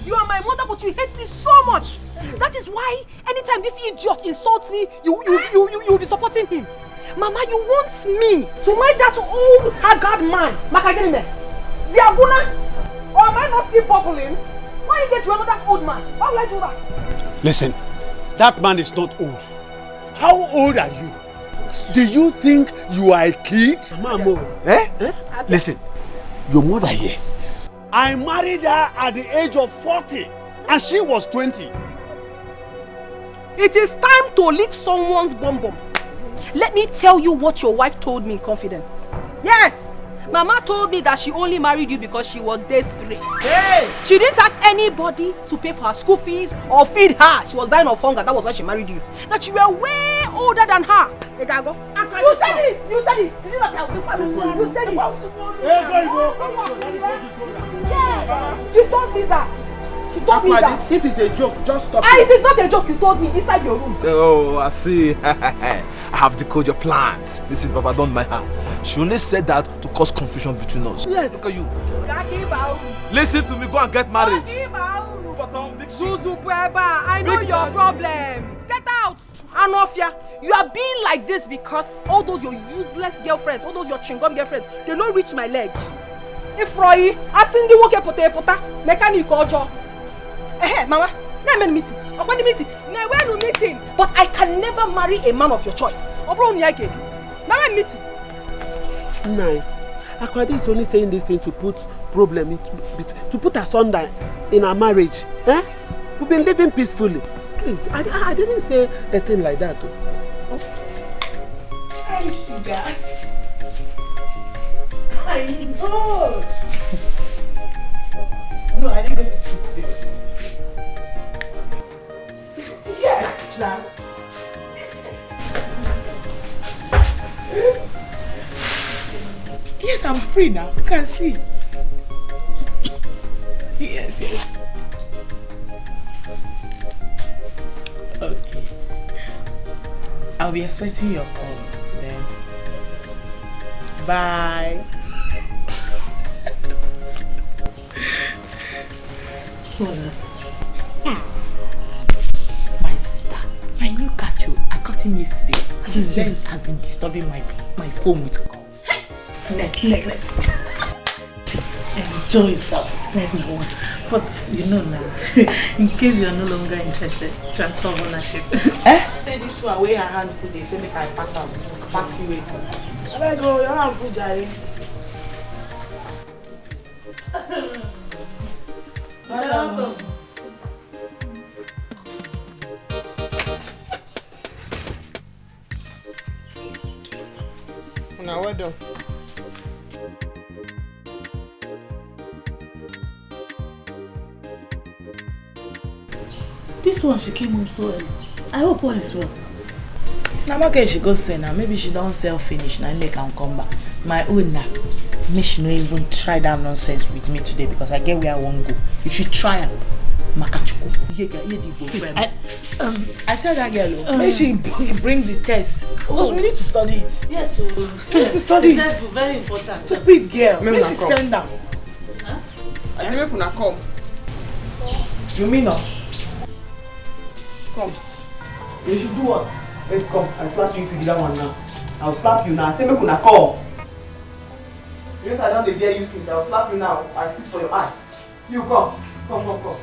You are my mother, but you hate me so much. That is why anytime this idiot insults me, you'll be supporting him. Mama, you want me to marry that old haggard man, Makagenime, the Abuna? Or am I not still bubbling? Why you get to another old man? Why would I do that? Listen, that man is not old. How old are you? Do you think you are a kid? Mamo. Listen, your mother here. I married her at the age of 40 and she was 20. It is time to lick someone's bum bum. Let me tell you what your wife told me in confidence. Yes! Mama told me that she only married you because she was desperate. Hey! She didn't have anybody to pay for her school fees or feed her. She was dying of hunger. That was why she married you. That you were way older than her. Egago. You said it! You said it! Did you not tell me? You said it! Yes! She told me that. You told me that. If it's a joke, just stop it. It is not a joke. You told me inside your room. Oh, I see. I have decoded your plans. Listen, Papa, don't mind her. She only said that to cause confusion between us. Yes. Look at you. Listen to me. Go and get married. I know your problem. Get out. Anofia, you are being like this because all those your useless girlfriends, all those your chingom girlfriends, they don't reach my leg. If Roy, I think they work pota mechanic ojo. Mama, now I'm meeting. We're meeting. But I can never marry a man of your choice. Now I'm meeting. Nai, Akwade is only saying this thing to put problem to put asunder in our marriage. We've been living peacefully. Please, I didn't say a thing like that. Hey, sugar. I know. No, I didn't go to sleep today. Yes, now. Yes, I'm free now. You can see. Yes. Okay. I'll be expecting your call then. Bye. Who was that? My sister. I knew Kachu. I caught him yesterday. Since then, he has been disturbing my phone with calls. Let. Enjoy yourself, everyone. But you know now, in case you are no longer interested, transfer ownership. Say this one, where her hand food, they say make I pass out. Pass you waiting. I go, your hand food, Jari. Now, well done. This one, she came home so early. I hope all is well. Now, okay, she go say now. Maybe she don't sell finish now. Make her come back. My own now. Maybe she no even try that nonsense with me today because I get where I want to go. If she try her, Makachuku. I tell that girl, maybe she bring the test because we need to study it. Yes, so we need to study it. The test is very important. Stupid girl. Maybe she send down. I say make una come. You mean us? Come. You should do what? Wait, come. I slap you if you do that one now. I'll slap you now. I say make una come. Yes, I don't bear you since. I'll slap you now. I spit for your eye. You come. Come. Come on, come.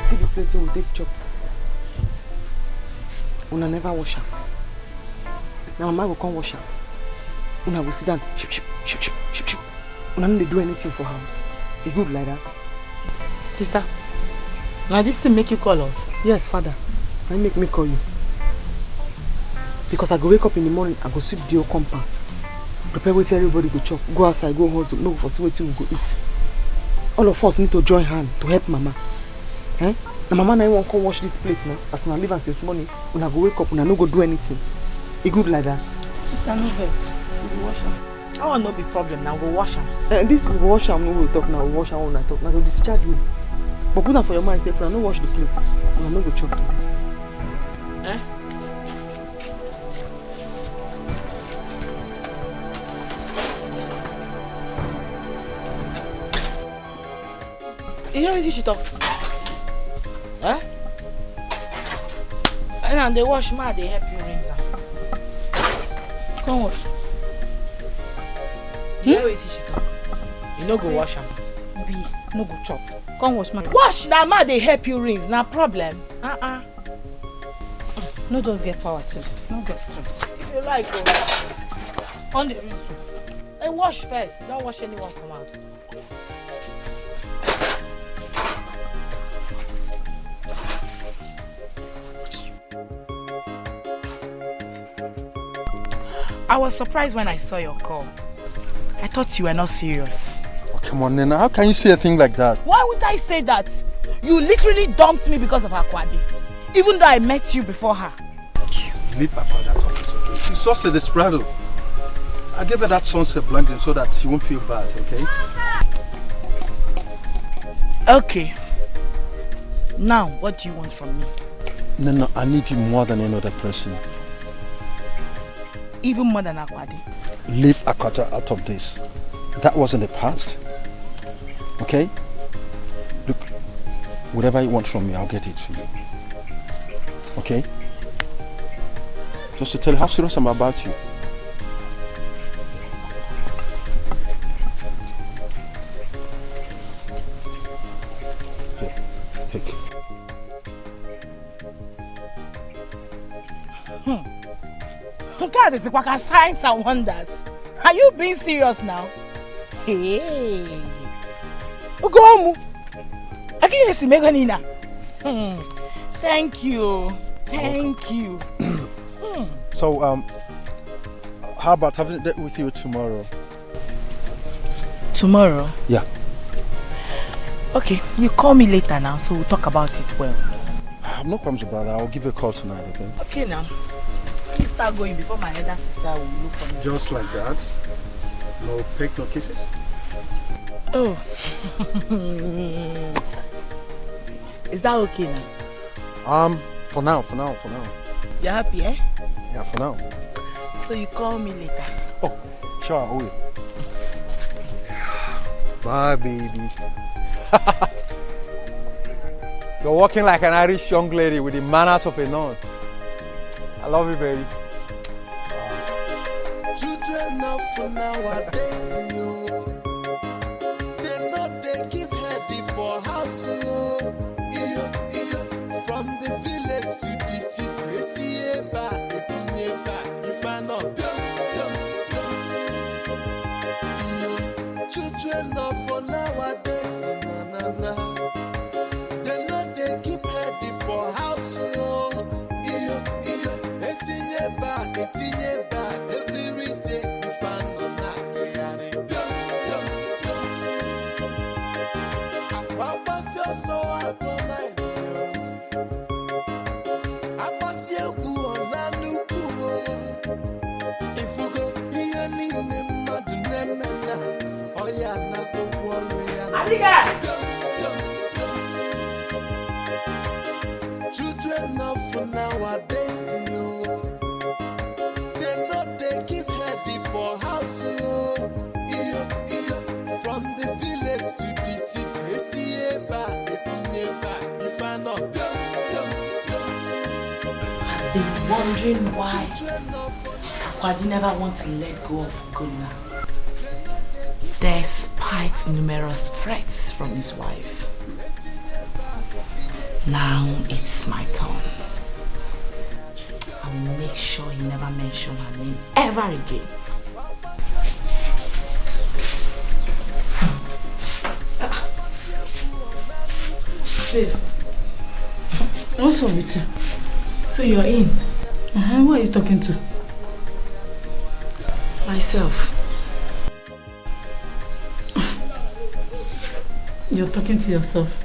See the plate so we take chop. Una never wash am. Now mama will come wash am. Una will sit down. Ship. Una no dey do anything for house. E good like that. Sister, now this thing make you call us? Yes, father. Now make me call you. Because I go wake up in the morning, I go sweep the whole compound. Prepare wetin everybody go chop. Go outside, go hustle. No for see wetin we go eat. All of us need to join hand to help mama. Eh? Now mama na won't come wash this plate now. As una leave am since morning, una go wake up, una no go do anything. E good like that. Sister, no vex. We go wash am. I want no be problem. Now go wash am. This we go wash am, no go talk now. We wash am when I talk. Now to discharge you. But put am for your mind, say, "Friend, no wash the plate. Una no go chop today." Eh? You hear wetin she talk? Eh? And they wash ma, they help you rinse am. Come wash. You hear wetin she talk? You no go wash am. We no go chop. Come wash ma. Wash na ma, they help you rinse. Na problem. No just get power too. No get strength. If you like, go. On the rinse. Hey, wash first. Don't wash anyone come out. I was surprised when I saw your call. I thought you were not serious. Oh, come on, Nena. How can you say a thing like that? Why would I say that? You literally dumped me because of her Kwadi. Even though I met you before her. Leave about that office, okay? She's just a desperado. I gave her that sunset blending so that she won't feel bad, okay? Okay. Now, what do you want from me? Nena, I need you more than any other person. Even more than Akwadi. Leave Akata out of this. That was in the past. Okay? Look, whatever you want from me, I'll get it for you. Okay? Just to tell you how serious I'm about you. Here, take it. God, it's like signs and wonders. Are you being serious now? Hey. Ugomu. Akiyesi meganina. Thank you. Thank you. So, how about having a date with you tomorrow? Tomorrow? Yeah. Okay, you call me later now, so we'll talk about it well. No problems about that. I'll give you a call tonight, okay? Okay now. Let me start going before my elder sister will look for me. Just like that? No peck, no kisses? Oh. Is that okay now? For now. You're happy, eh? Yeah, for now. So you call me later? Oh, sure, I will. Bye, baby. You're walking like an Irish young lady with the manners of a nun. I love you, baby. Children of nowadays, they know they keep heading for house. From the village to the city, if I know, children of nowadays, they know they keep heading for house. Every day, if I know not, they are so I go my if you go here, oh yeah, not the children of nowadays, they know they keep heading for house. From the village to the city, if I know. I've been wondering why Akwadi never want to let go of Ugonna, despite numerous threats from his wife. Now it's my turn. I will make sure he never mention her name ever again. Babe, what's wrong with you? So you're in? Who are you talking to? Myself. You're talking to yourself.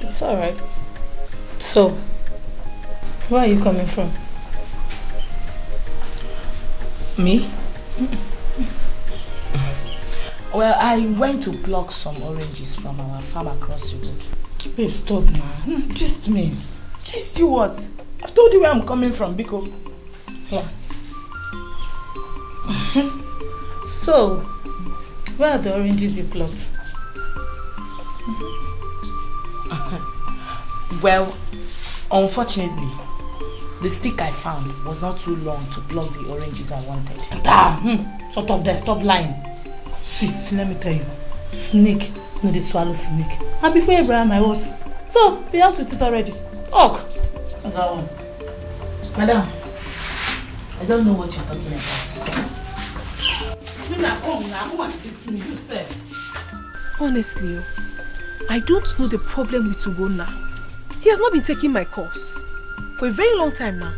It's alright. So, where are you coming from? Me? Well, I went to pluck some oranges from our farm across the road. Babe, stop now. Just me. Just you what? I've told you where I'm coming from, Biko. Yeah. So, where are the oranges you plucked? Well, unfortunately, the stick I found was not too long to pluck the oranges I wanted. Shut up there, stop lying. See, let me tell you. Snake, no, they swallow snake. And before Abraham, I was. So, be out with it already. Ok. That one. Madam, I don't know what you're talking about. Honestly, I don't know the problem with Ugonna. He has not been taking my course for a very long time now.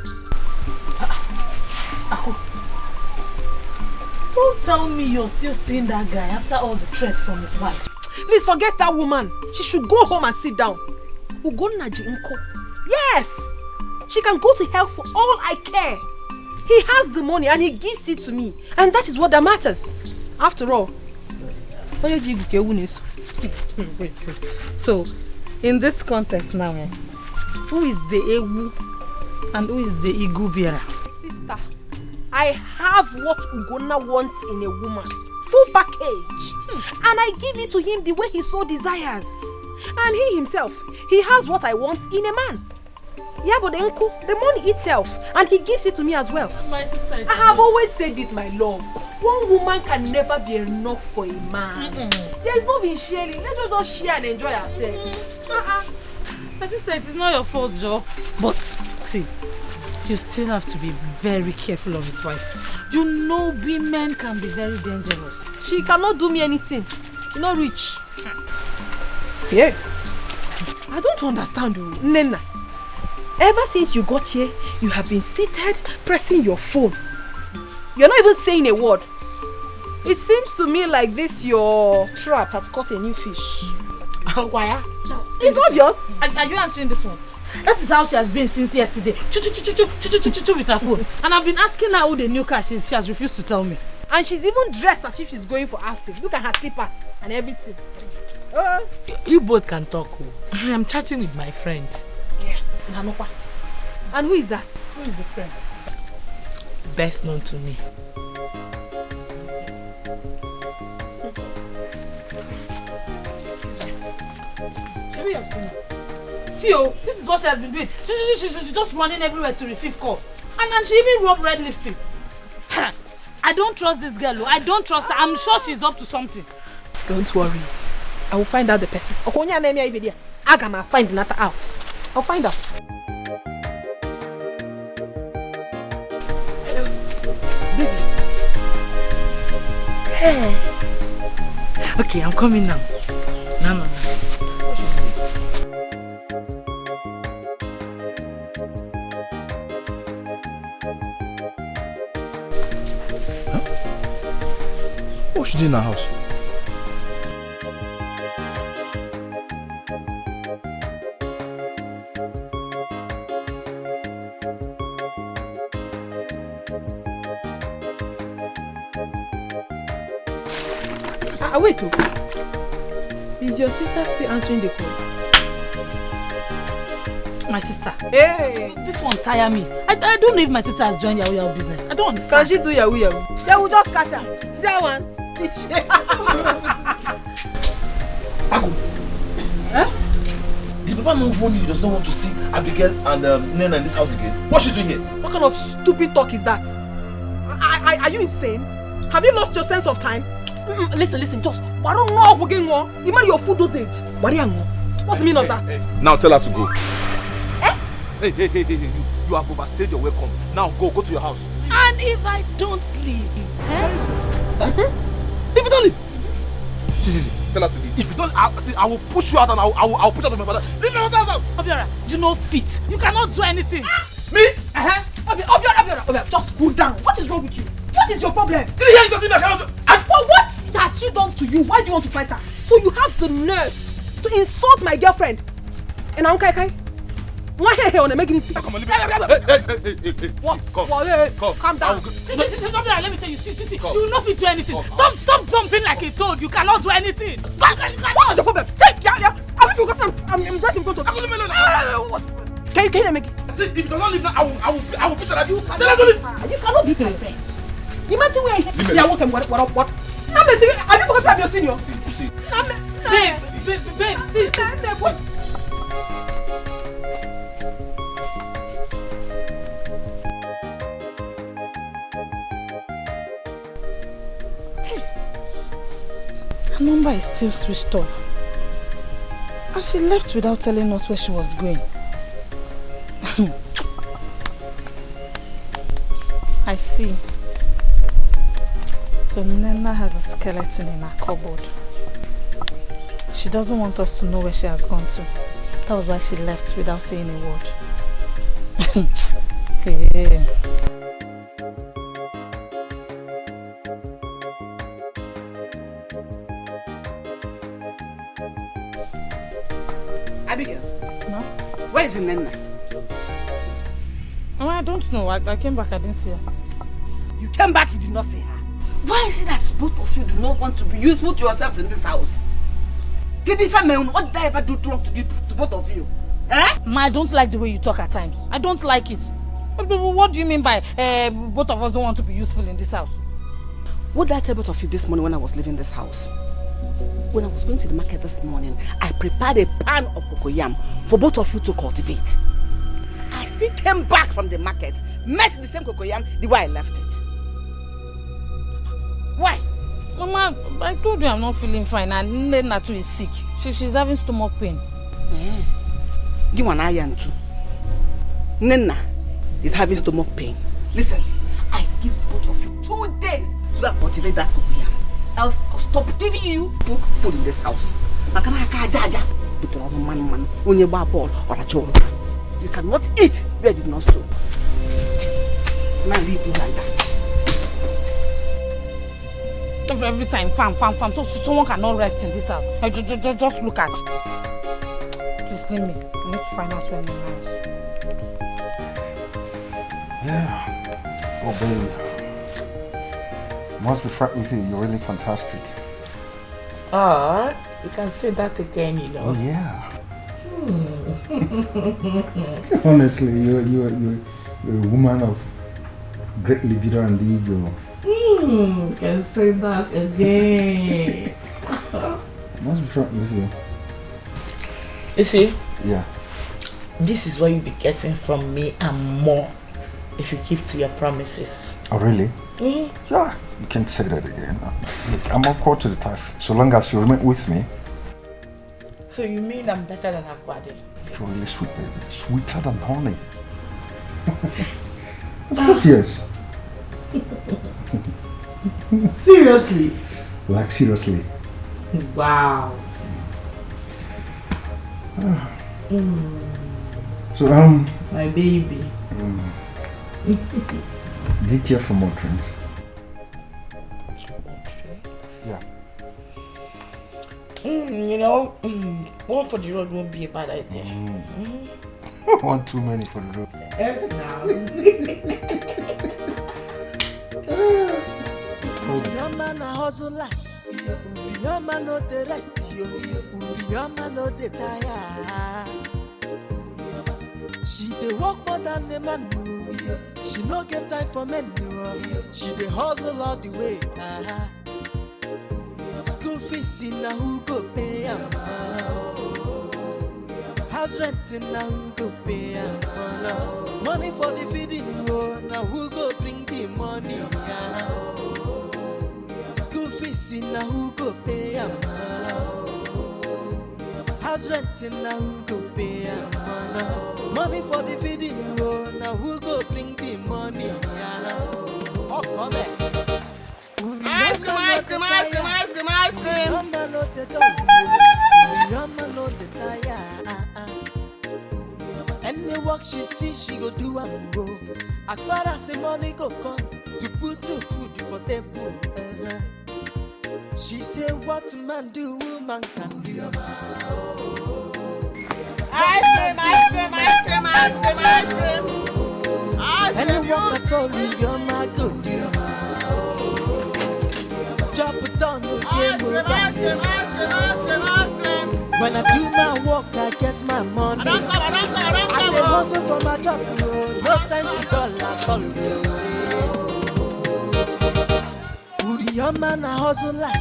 Don't tell me you're still seeing that guy after all the threats from his wife. Please forget that woman. She should go home and sit down. Ugonna Jinko. Yes! She can go to hell for all I care. He has the money and he gives it to me. And that is what that matters. After all. Wait. So, in this context now, who is the Ewu and who is the Igubiara? Sister, I have what Ugonna wants in a woman. Full package. And I give it to him the way he so desires. And he himself, he has what I want in a man. Yeah, but the money itself, and he gives it to me as well. My sister, I have always said it, my love. One woman can never be enough for a man. There is nothing sharing. Let us just share and enjoy ourselves. My sister, it is not your fault, Joe. But see, you still have to be very careful of his wife. You know women can be very dangerous. She cannot do me anything. You not rich. Yeah. I don't understand, Nena. Ever since you got here, you have been seated, pressing your phone. You're not even saying a word. It seems to me like this your trap has caught a new fish. Why? It's obvious. Are you answering this one? That is how she has been since yesterday. With her phone. And I've been asking her who the new car is. She has refused to tell me. And she's even dressed as if she's going for outing. Look at her slippers and everything. You both can talk. I am chatting with my friend. Yeah. And who is that? Who is the friend? Best known to me. Maybe you have seen her. See, this is what she has been doing. She's just running everywhere to receive call. And she even rubbed red lipstick. I don't trust this girl. I don't trust her. I'm sure she's up to something. Don't worry. I will find out the person. I'm gonna find another out. I'll find out. Hello. Baby. Hey. Okay, I'm coming now. No. What is What's she doing in her house? Wait. Is your sister still answering the call? My sister. Hey! This one tire me. I don't know if my sister has joined Yahoo business. I don't understand. Can she do Yahoo? They will just catch her. That one. Huh? Did Papa not warn you he does not want to see Abigail and Nena in this house again? What's she doing here? What kind of stupid talk is that? Are you insane? Have you lost your sense of time? Listen, just why don't know again? You marry your food dosage. What's the meaning of that? Now tell her to go. Hey, you have overstayed your welcome. Now go to your house. And if I don't leave, If you don't leave, see, tell her to leave. If you don't, I will push you out and I'll push out of my father. Leave my father's house. Obiora, you know fit. You cannot do anything. Me? Obiora, just cool down. What is wrong with you? What is your problem? Did you hear something I cannot do? What has she done to you? Why do you want to fight her? So you have the nerve to insult my girlfriend? And I'm Kai. Why on a making Come on, leave me. What? Calm down. Let me tell you. See. You will not fit do anything. Stop jumping like a toad. You cannot do anything. What is your problem? Say, I wish you got some. I'm right in front of you. What? Can you make it? See, if you do not leave now, I will beat her at you. Tell her to leave. You cannot beat my friend. Imagine where I walk and what? Have you forgotten I'm your senior? See. Babe, see. Her number is still switched off. And she left without telling us where she was going. I see. So Nena has a skeleton in her cupboard. She doesn't want us to know where she has gone to. That was why she left without saying a word. Hey. Abigail. No? Where is Nena? Oh, I don't know. I came back, I didn't see her. You came back, you did not see her. Why is it that both of you do not want to be useful to yourselves in this house? What did I ever do wrong to both of you? Ma, I don't like the way you talk at times. I don't like it. What do you mean by both of us don't want to be useful in this house? What did I tell both of you this morning when I was leaving this house? When I was going to the market this morning, I prepared a pan of cocoyam for both of you to cultivate. I still came back from the market, met the same cocoyam the way I left it. Why? Mama, I told you I'm not feeling fine and Nena too is sick. She's having stomach pain. Give an iron too. Nena is having stomach pain. Listen, I give both of you 2 days to go and cultivate that cocoyam. else I'll stop giving you food in this house. You cannot eat where you did not sow. Now leave me like that. Every time, farm. So someone cannot rest in this house. Just look at. Please leave me. I need to find out where my house. Yeah. Oh, baby. Must be frank with you. You're really fantastic. You can say that again, you know. Oh, yeah. Honestly, you're a woman of great libido and ego. You can say that again. Must be frank with you. You see? Yeah. This is what you'll be getting from me and more if you keep to your promises. Oh, really? Yeah. You can't say that again. I'm up to the task. So long as you remain with me. So you mean I'm better than Akwade? You're really sweet, baby. Sweeter than honey. Of course, yes. Seriously? Like, seriously. Wow. So, my baby. Dikeh for more drinks. Yeah. You know, one for the road won't be a bad idea. One too many for the road. Yes, now. Your man a hustler. Your man no the rest. Your man no the tire. She dey work more than the man. She no get time for men. She dey hustle all the way. School fees in na who go pay am? House rent in na who go pay am? Money for the feeding, na who go bring the money? School fees in na who go pay am? House rent in na who go pay am? Money for the feeding, na who go bring the money? Oh, come here. Ice cream. Any work she see, she go do am go. As far as the money go come, to put to food for table. She say what man do, woman can do. Ice cream. Any work at all, you're my good. Drop it down, no game over. When I do my work, I get my money. I dey hustle for my job, no time to dull at all. Your man a hustler.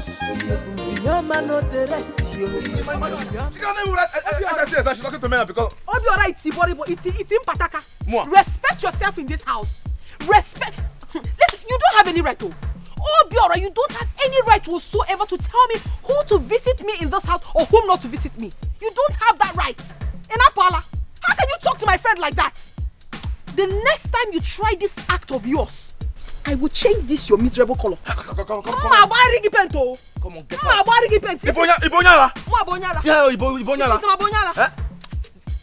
Your man no the rest. She can't even write. She's talking to me because. Obiora, it's in Pataka. Respect yourself in this house. Respect. Listen, you don't have any right to. Obiora, you don't have any right whatsoever to tell me who to visit me in this house or whom not to visit me. You don't have that right. Enapala, how can you talk to my friend like that? The next time you try this act of yours, I will change this your miserable color. Come on, Come on, get out. Ibonyala. Yeah, Ibonyala.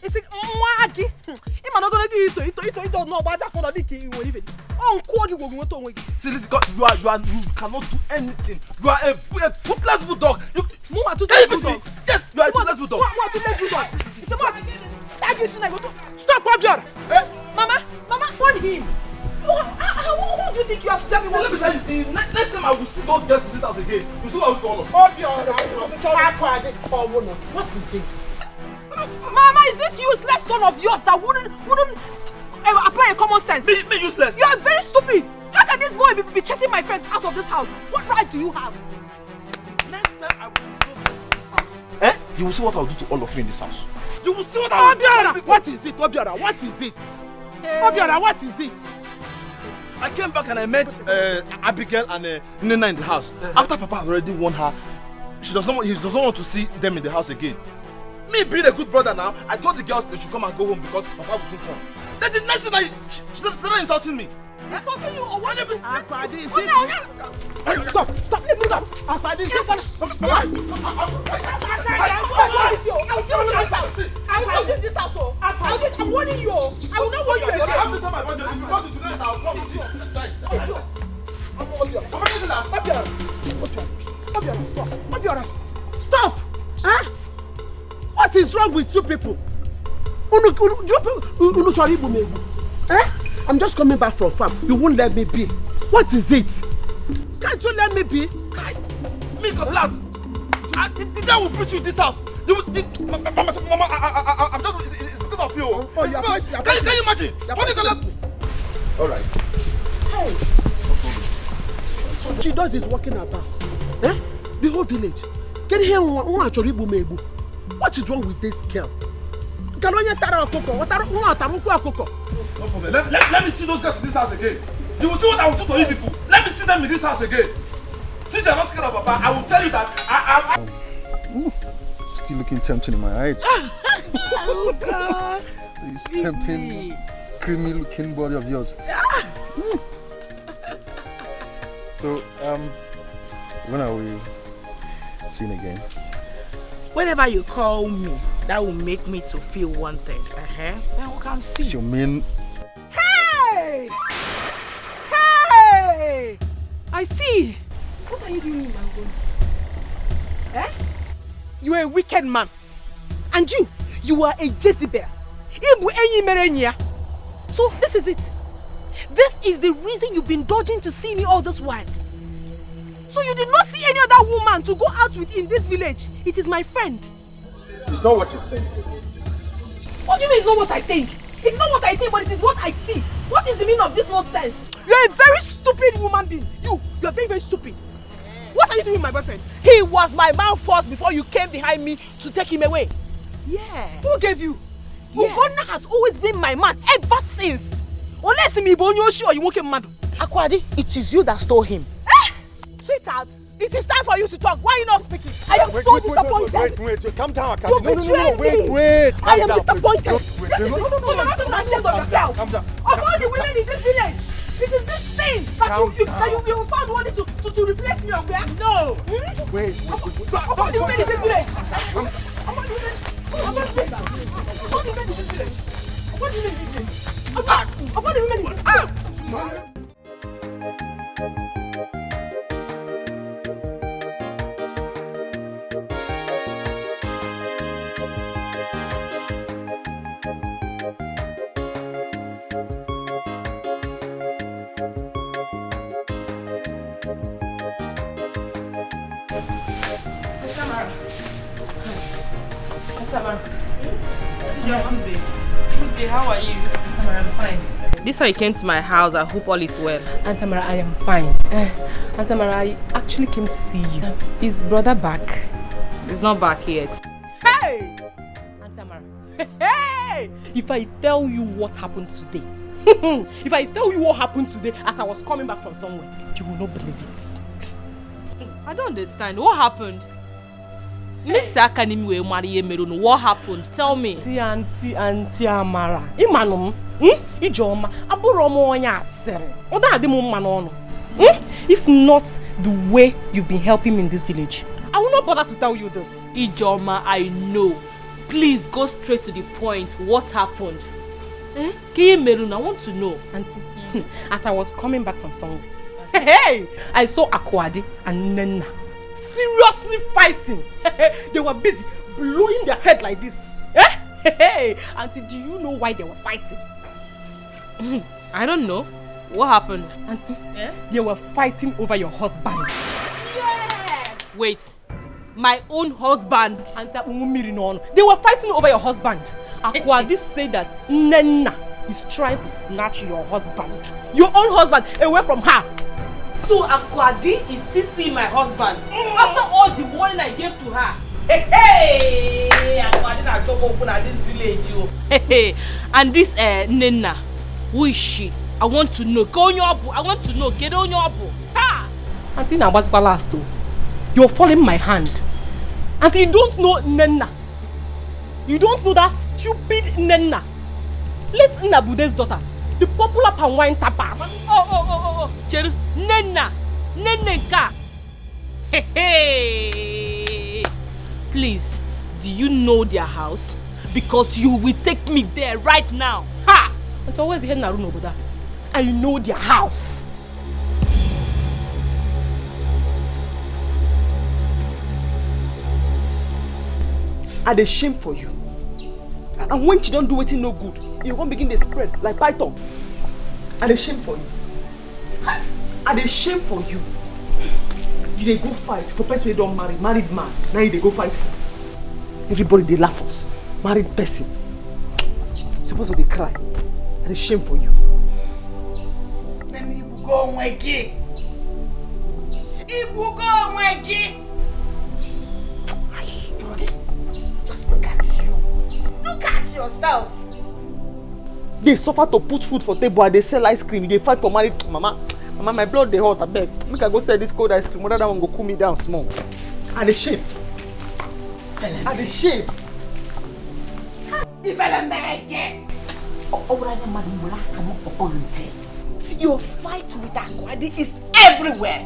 It's like mwagi. Ima no gonna do it no baja for the diki we even. On kwagi wo nwoto onwe. See, listen, you cannot do anything. You are a toothless bulldog. You Mama toothless bulldog. Yes, you are a toothless bulldog. What toothless bulldog? It's a what? That is not go. Stop, Obiora. Mama, warn him. Who do you think you have to tell me what? Let me tell you, next time I will see those girls in this house again. You see what I was going on. What is it? Mama, is this useless son of yours that wouldn't apply a common sense? Me useless? You are very stupid. How can this boy be chasing my friends out of this house? What right do you have? Next time I will see those girls in this house. You will see what I will do to all of you in this house. You will see what I will do. Obiora, what is it? Obiora, what is it? Obiora, what is it? I came back and I met Abigail and Nina in the house. After Papa has already won her, he does not want to see them in the house again. Me being a good brother now, I told the girls they should come and go home because Papa will soon come. Then the next thing she started insulting me. Insulting you or what? Stop! I'm warning you. I will not warn you again. I have to tell my budget. If you want to tonight, I'll come with you. Stop! Huh? What is wrong with you people? I'm just coming back from farm. You won't let me be. What is it? Can't you let me be? Me, last. The guy will beat you in this house. Mama, I'm just. It's because of you. Can you imagine? What is that? All right. Hey. She does is walking about. Eh? The whole village. Can you hear what is wrong with this girl? Let me see those guys in this house again. You will see what I will do to you people. Let me see them in this house again. Since you're not scared of Papa, I will tell you that still looking tempting in my eyes. Oh God. This tempting, creamy looking body of yours. So, when are we seeing again? Whenever you call me, that will make me to feel wanted. Then we can see. You mean? Hey! Hey! I see. What are you doing in my home? Eh? You are a wicked man. And you are a Jezebel. So this is it. This is the reason you've been dodging to see me all this while. So you did not see any other woman to go out with in this village. It is my friend. It's not what you think. What do you mean it's not what I think? It's not what I think, but it is what I see. What is the meaning of this nonsense? You are a very stupid woman being. You are very, very stupid. What are you doing with my boyfriend? He was my man first before you came behind me to take him away. Yeah. Who gave you? Yeah. Ugonna has always been my man ever since. Unless me bonyo sure you won't get mad. Akwadi, it is you that stole him. Sweetheart, it is time for you to talk. Why are you not speaking? I am so disappointed. Wait, calm down, You betrayed me. wait. I am disappointed. No, so you're not even ashamed of yourself. Calm down. Of all the women in this village, it is this thing that you found wanting to replace me on where? No. Wait. Of all the women in this village. Of all the women in this village. Of all the women in this village. Good day, how are you? Tamara, I'm fine. This one you came to my house, I hope all is well. Aunt Tamara, I am fine. Aunt Tamara, I actually came to see you. Is brother back? He's not back yet. Hey! Aunt Tamara, hey! If I tell you what happened today, if I tell you what happened today as I was coming back from somewhere, you will not believe it. I don't understand. What happened? Miss Akanimi Marie, what happened? Tell me. Auntie Amara. Imanum. Ijoma. Aburomo onya asere. Oda ademu manono. If not the way you've been helping me in this village, I will not bother to tell you this. Ijoma, I know. Please go straight to the point. What happened? I want to know. Auntie, as I was coming back from somewhere, hey, I saw Akwadi and Nena seriously fighting. They were busy blowing their head like this. Hey, Auntie, do you know why they were fighting? I don't know. What happened? Auntie, they were fighting over your husband. Yes! Wait, my own husband? Auntie, they were fighting over your husband. Akwadi said that Nena is trying to snatch your husband. Your own husband away from her. So Akwadi is still seeing my husband after all the warning I gave to her. Hey, Akwadi na job open at this village, Hey, and this Nena, who is she? I want to know. I want to know. Get on your book. Ha! Auntie, now what's last though? You're following my hand. Auntie, you don't know Nena. You don't know that stupid Nena. Let Nnabude's daughter, the popular palm wine tapper. Oh. Cheru, Nena. Neneka. Hey. know their house? Because you will take me there right now. Ha! It's always here in Naruno Boda. I know their house. I dey shame for you. And when you don't do anything no good, you won't begin to spread like python. I dey shame for you. I dey shame for you. You dey go fight for person wey don marry, married man. Now you dey go fight for. Everybody dey laugh us. Married person. Supposed to dey cry. I dey shame for you. Then you go Mweki. You go Mweki. Just look at you. Look at yourself. They suffer to put food for table and they sell ice cream. They fight for married mama. Mama, my blood they hot. I beg. Make I go sell this cold ice cream. Whether that one go cool me down small. And the shame. And the shame. If I make it. Your fight with Akwadi is everywhere.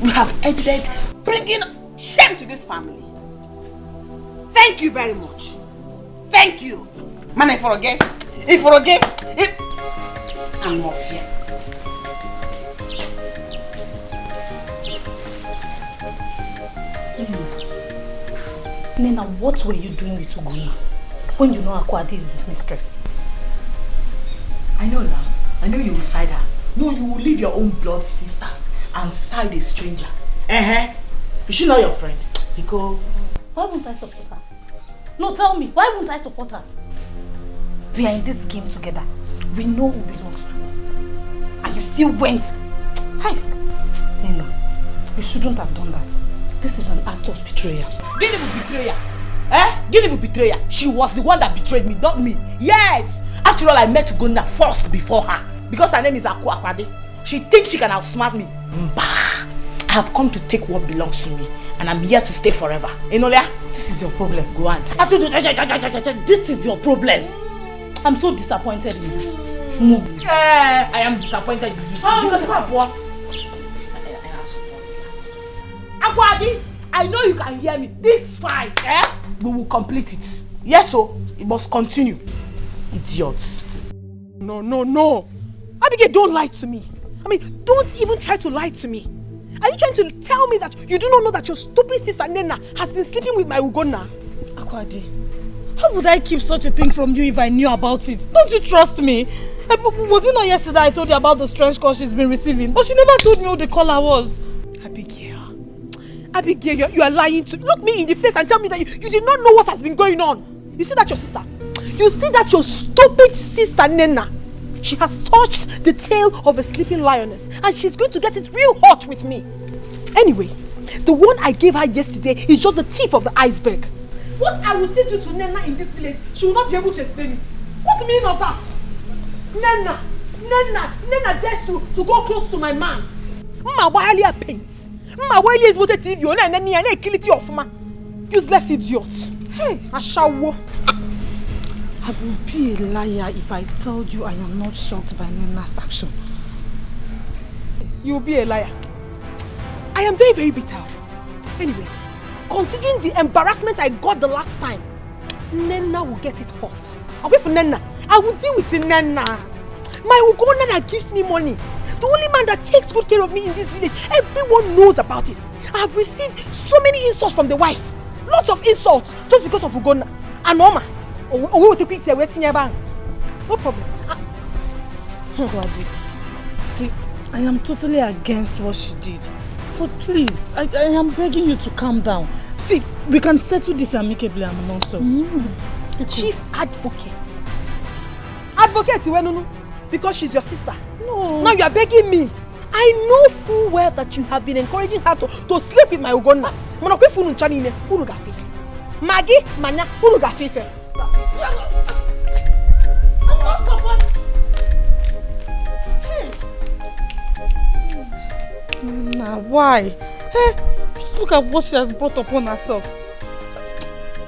You have ended bringing shame to this family. Thank you very much. Thank you. Man, if forget, I'm not here. Nena, what were you doing with Uguna when you know Akwadi is his mistress? I know now. I know you will side her. No, you will leave your own blood sister and side a stranger. Is she not your friend? Because why won't I support her? No, tell me, why won't I support her? We are in this game together. We know who belongs to who. And you still went. Hi. Nena, you shouldn't have done that. This is an act of betrayal. Gini betrayal. Gini betrayal. She was the one that betrayed me, not me. Yes. After all, I met Ugonna first before her. Because her name is Akwadi. She thinks she can outsmart me. Bah. I have come to take what belongs to me. And I'm here to stay forever. Enolia? This is your problem. Go on. This is your problem. I'm so disappointed in you. I am disappointed in you. Because Papa. Akwadi, I know you can hear me. This fight, we will complete it. Yes, so it must continue. Idiots. No. Abigail, don't lie to me. I mean, don't even try to lie to me. Are you trying to tell me that you do not know that your stupid sister Nena has been sleeping with my Ugonna? Akwadi, how would I keep such a thing from you if I knew about it? Don't you trust me? Was it not yesterday I told you about the strange call she's been receiving? But she never told me who the caller was. Abigail, you are lying to look me in the face and tell me that you did not know what has been going on. You see that your sister? You see that your stupid sister Nena? She has touched the tail of a sleeping lioness and she's going to get it real hot with me. Anyway, the one I gave her yesterday is just the tip of the iceberg. What I will say to Nena in this village, she will not be able to explain it. What's the meaning of that? Nena dares to go close to my man. Mma paints. Mma is voted TV and then kill it off ma. Useless idiot. Hey, Ashawo. I will be a liar if I told you I am not shocked by Nena's action. You will be a liar. I am very, very bitter. Anyway, considering the embarrassment I got the last time, Nena will get it hot. I'll wait for Nena. I will deal with Nena. My Ugonna that gives me money. The only man that takes good care of me in this village. Everyone knows about it. I have received so many insults from the wife. Lots of insults just because of Ugonna. And Mama. No problem. See, I am totally against what she did. But please, I am begging you to calm down. See, we can settle this amicably amongst us. Chief advocate. Advocate, because she's your sister. No. Now you are begging me. I know full well that you have been encouraging her to sleep with my Ugonna. Maggie, Manya, Urugafefe. I'm not supporting. Nena, why? Hey, just look at what she has brought upon herself.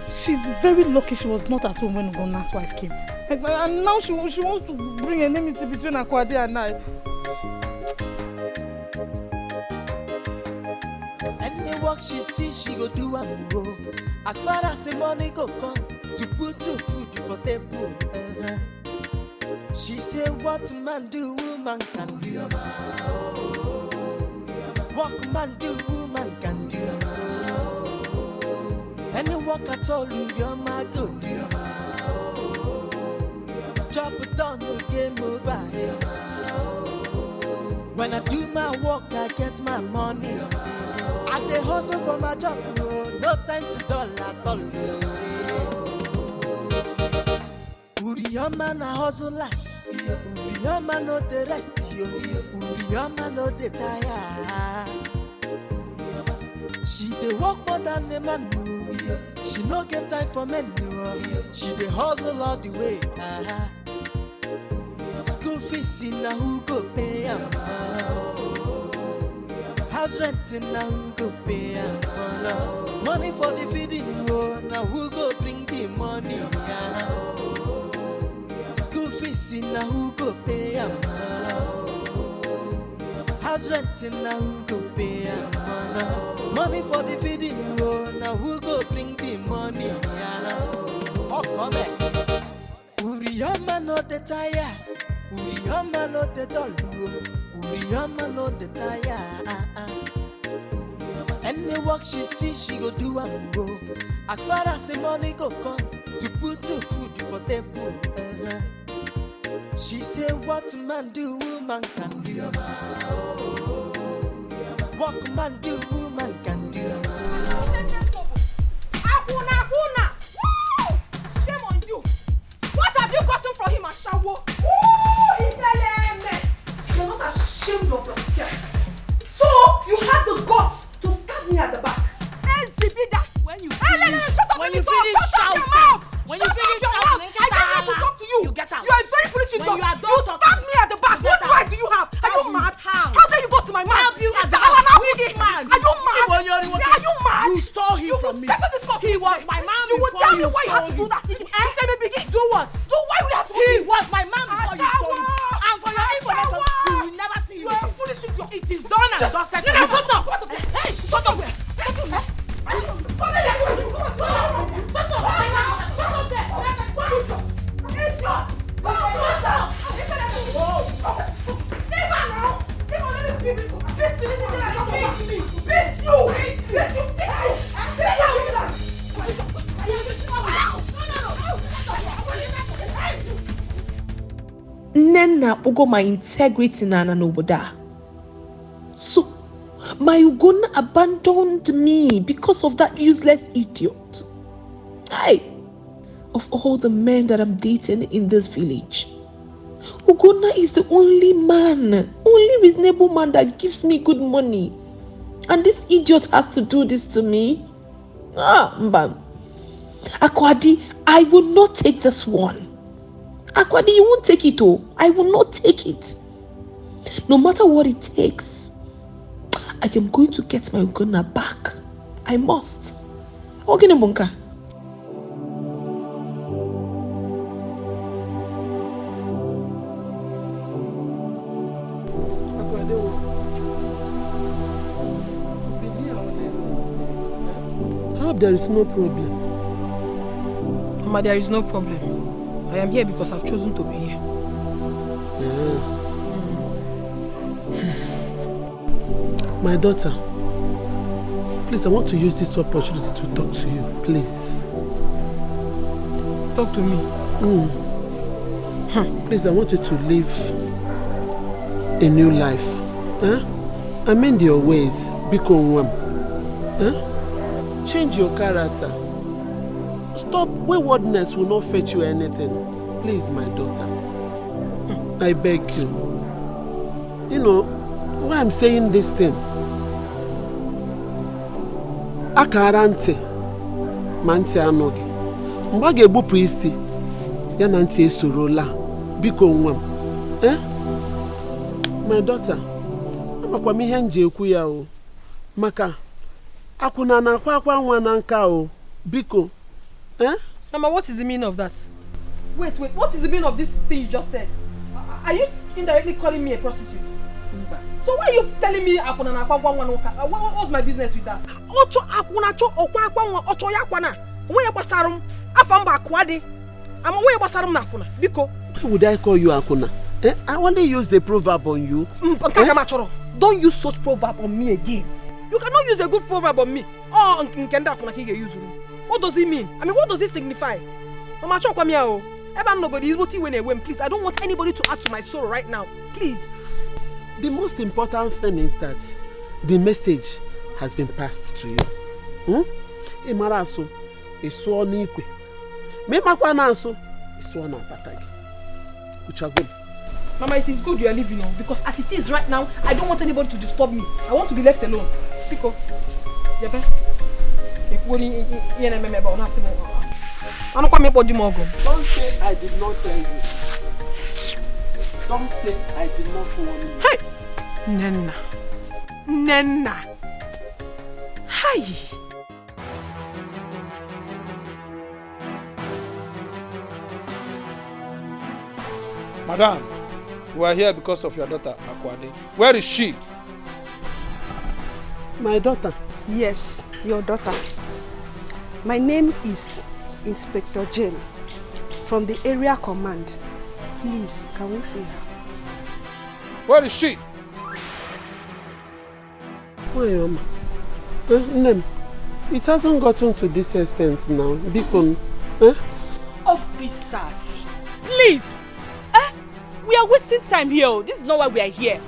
She's very lucky she was not at home when Ugonna's wife came. And now she wants to bring enmity between Akwadi and I. Any work she see, she go do am go. As far as the money go come to put two food for table. She say what man do, woman can do. What man do, woman can do. Any work at all, you're my good. Chop it down, no game over. When I do my work, I get my money. I dey hustle for my job, no time to dull at all. Uriyama na hustle like, Uriyama no the rest, Uriyama no the tire. She dey work more than a man, she no get time for men. She dey hustle all the way. School fees in na who go pay am? House rent in na who go pay am? Money for the feeding, now who go bring the money? School fees in na who go pay am? House rent in na who go pay am? Money for the feeding, now who go bring the money? Oh, come back. Uriyama no the tire, Uriyama no the doll, Uriyama no the tire. Any work she see, she go do am go. As far as the money go come to put two food for table. She say what man do, woman can do. What man do, woman can do. Akuna! Woo! Shame on you! What have you gotten from him, Ashawo? You're not ashamed of yourself. So you have the guts to stab me at the back. When you finish, shut up! When you finish shouting, when you finish shouting, I don't need to talk to you. You get out. You are very foolish. You stab me at the back. What right do you have? Are you mad? How dare you go to my man? Which man? Are you mad? Are you mad? You stole him from me. He was my man. You would tell me why you have to do that. You say me begin. Do what? Do why would you have to? He was my man before you stole him. And for your information, you will never see him. You are foolish. It is done and dusted. Shut up! Hey, shut up! Nena ugo my integrity na noboda. So my Ugonna abandoned me because of that useless idiot. Hey, of all the men that I'm dating in this village, Ugonna is the only reasonable man that gives me good money. And this idiot has to do this to me? Mbam. Akwadi, I will not take this one. Akwadi, you won't take it, oh. I will not take it. No matter what it takes, I am going to get my Ugonna back. I must. Okay, Bunka. I hope there is no problem. Mama, there is no problem. I am here because I've chosen to be here. My daughter, please, I want to use this opportunity to talk to you, please. Talk to me? Please, I want you to live a new life. Amend your ways. Become one. Change your character. Stop. Waywardness will not fetch you anything. Please, my daughter. I beg you. You know why I'm saying this thing? Akarante manti anogi. Mgba ga-egbupụ isi ya na ntị esorola. Biko nwa m. My daughter, amakwa m ihe nje ekwu ya o. Maka akwụna na akwa nwa na nka o. Biko. Mama, what is the meaning of that? Wait, what is the meaning of this thing you just said? Are you indirectly calling me a prostitute? So why are you telling me Akuna na what's my business with that? Ocho Akuna cho okwa ocho yakwana. Why basarum? Afamba akwade. I'm away basarum na Akuna. Biko. Why would I call you Akuna? I only use the proverb on you. Don't use such proverb on me again. You cannot use a good proverb on me. Oh, Nkenda Akuna kige use. What does it mean? I mean, what does it signify? Mama chokwa mi o. Eba nobody is what when please. I don't want anybody to add to my sorrow right now. Please. The most important thing is that the message has been passed to you. Imaraso iso ni ikwe. Me makwa na aso iso na patagi. Kuchago. Mama, it is good you are leaving now because as it is right now, I don't want anybody to disturb me. I want to be left alone. Pico. Yebe. Don't say I did not tell you. Don't say I did not warn you. Hey! Nenna. Hi! Madam, we are here because of your daughter, Akwade. Where is she? My daughter? Yes, your daughter. My name is Inspector Jane from the area command. Please, can we see her? Where is she? Why, it hasn't gotten to this extent now. Bikon, Officers, please. We are wasting time here. This is not why we are here.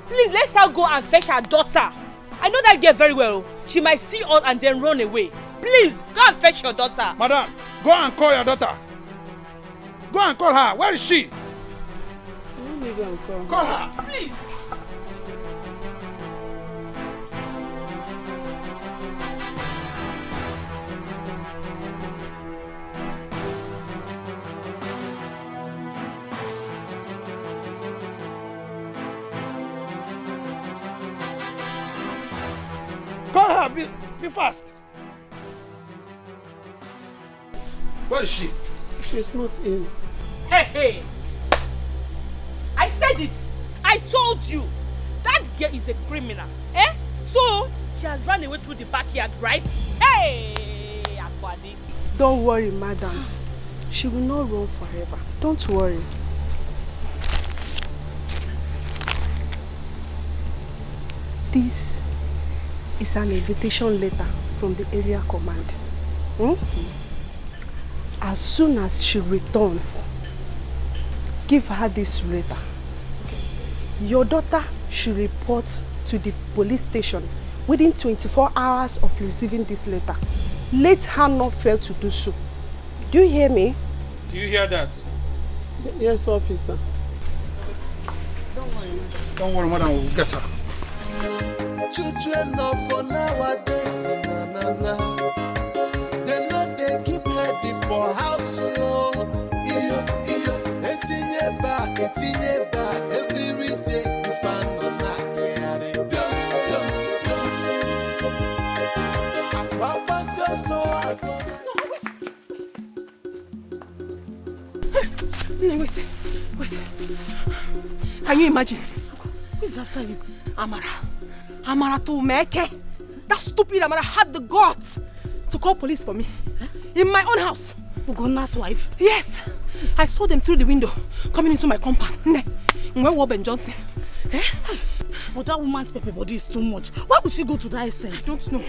Please, let her go and fetch her daughter. I know that girl very well. She might see us and then run away. Please, go and fetch your daughter. Madam, go and call your daughter. Go and call her. Where is she? Call her. Please. Call her. Be fast. Where is she? She's not in. Hey! I said it. I told you. That girl is a criminal. So, she has run away through the backyard, right? Hey! Akwade. Don't worry, madam. She will not run forever. Don't worry. This is an invitation letter from the area command. As soon as she returns, give her this letter. Your daughter should report to the police station within 24 hours of receiving this letter. Let her not fail to do so. Do you hear me? Do you hear that? Yes, officer. Don't worry, madam. Don't worry, madam. We'll get her. Children of for nowadays, they know they keep ready for house. Every day you find on that. Wait. Can you imagine? Who is after you? Amara to Meke. That stupid Amara had the guts to call police for me. In my own house. Ugona's wife? Yes. I saw them through the window coming into my compound. Where was Ben Johnson? But that woman's pepper body is too much. Why would she go to that extent? I don't know.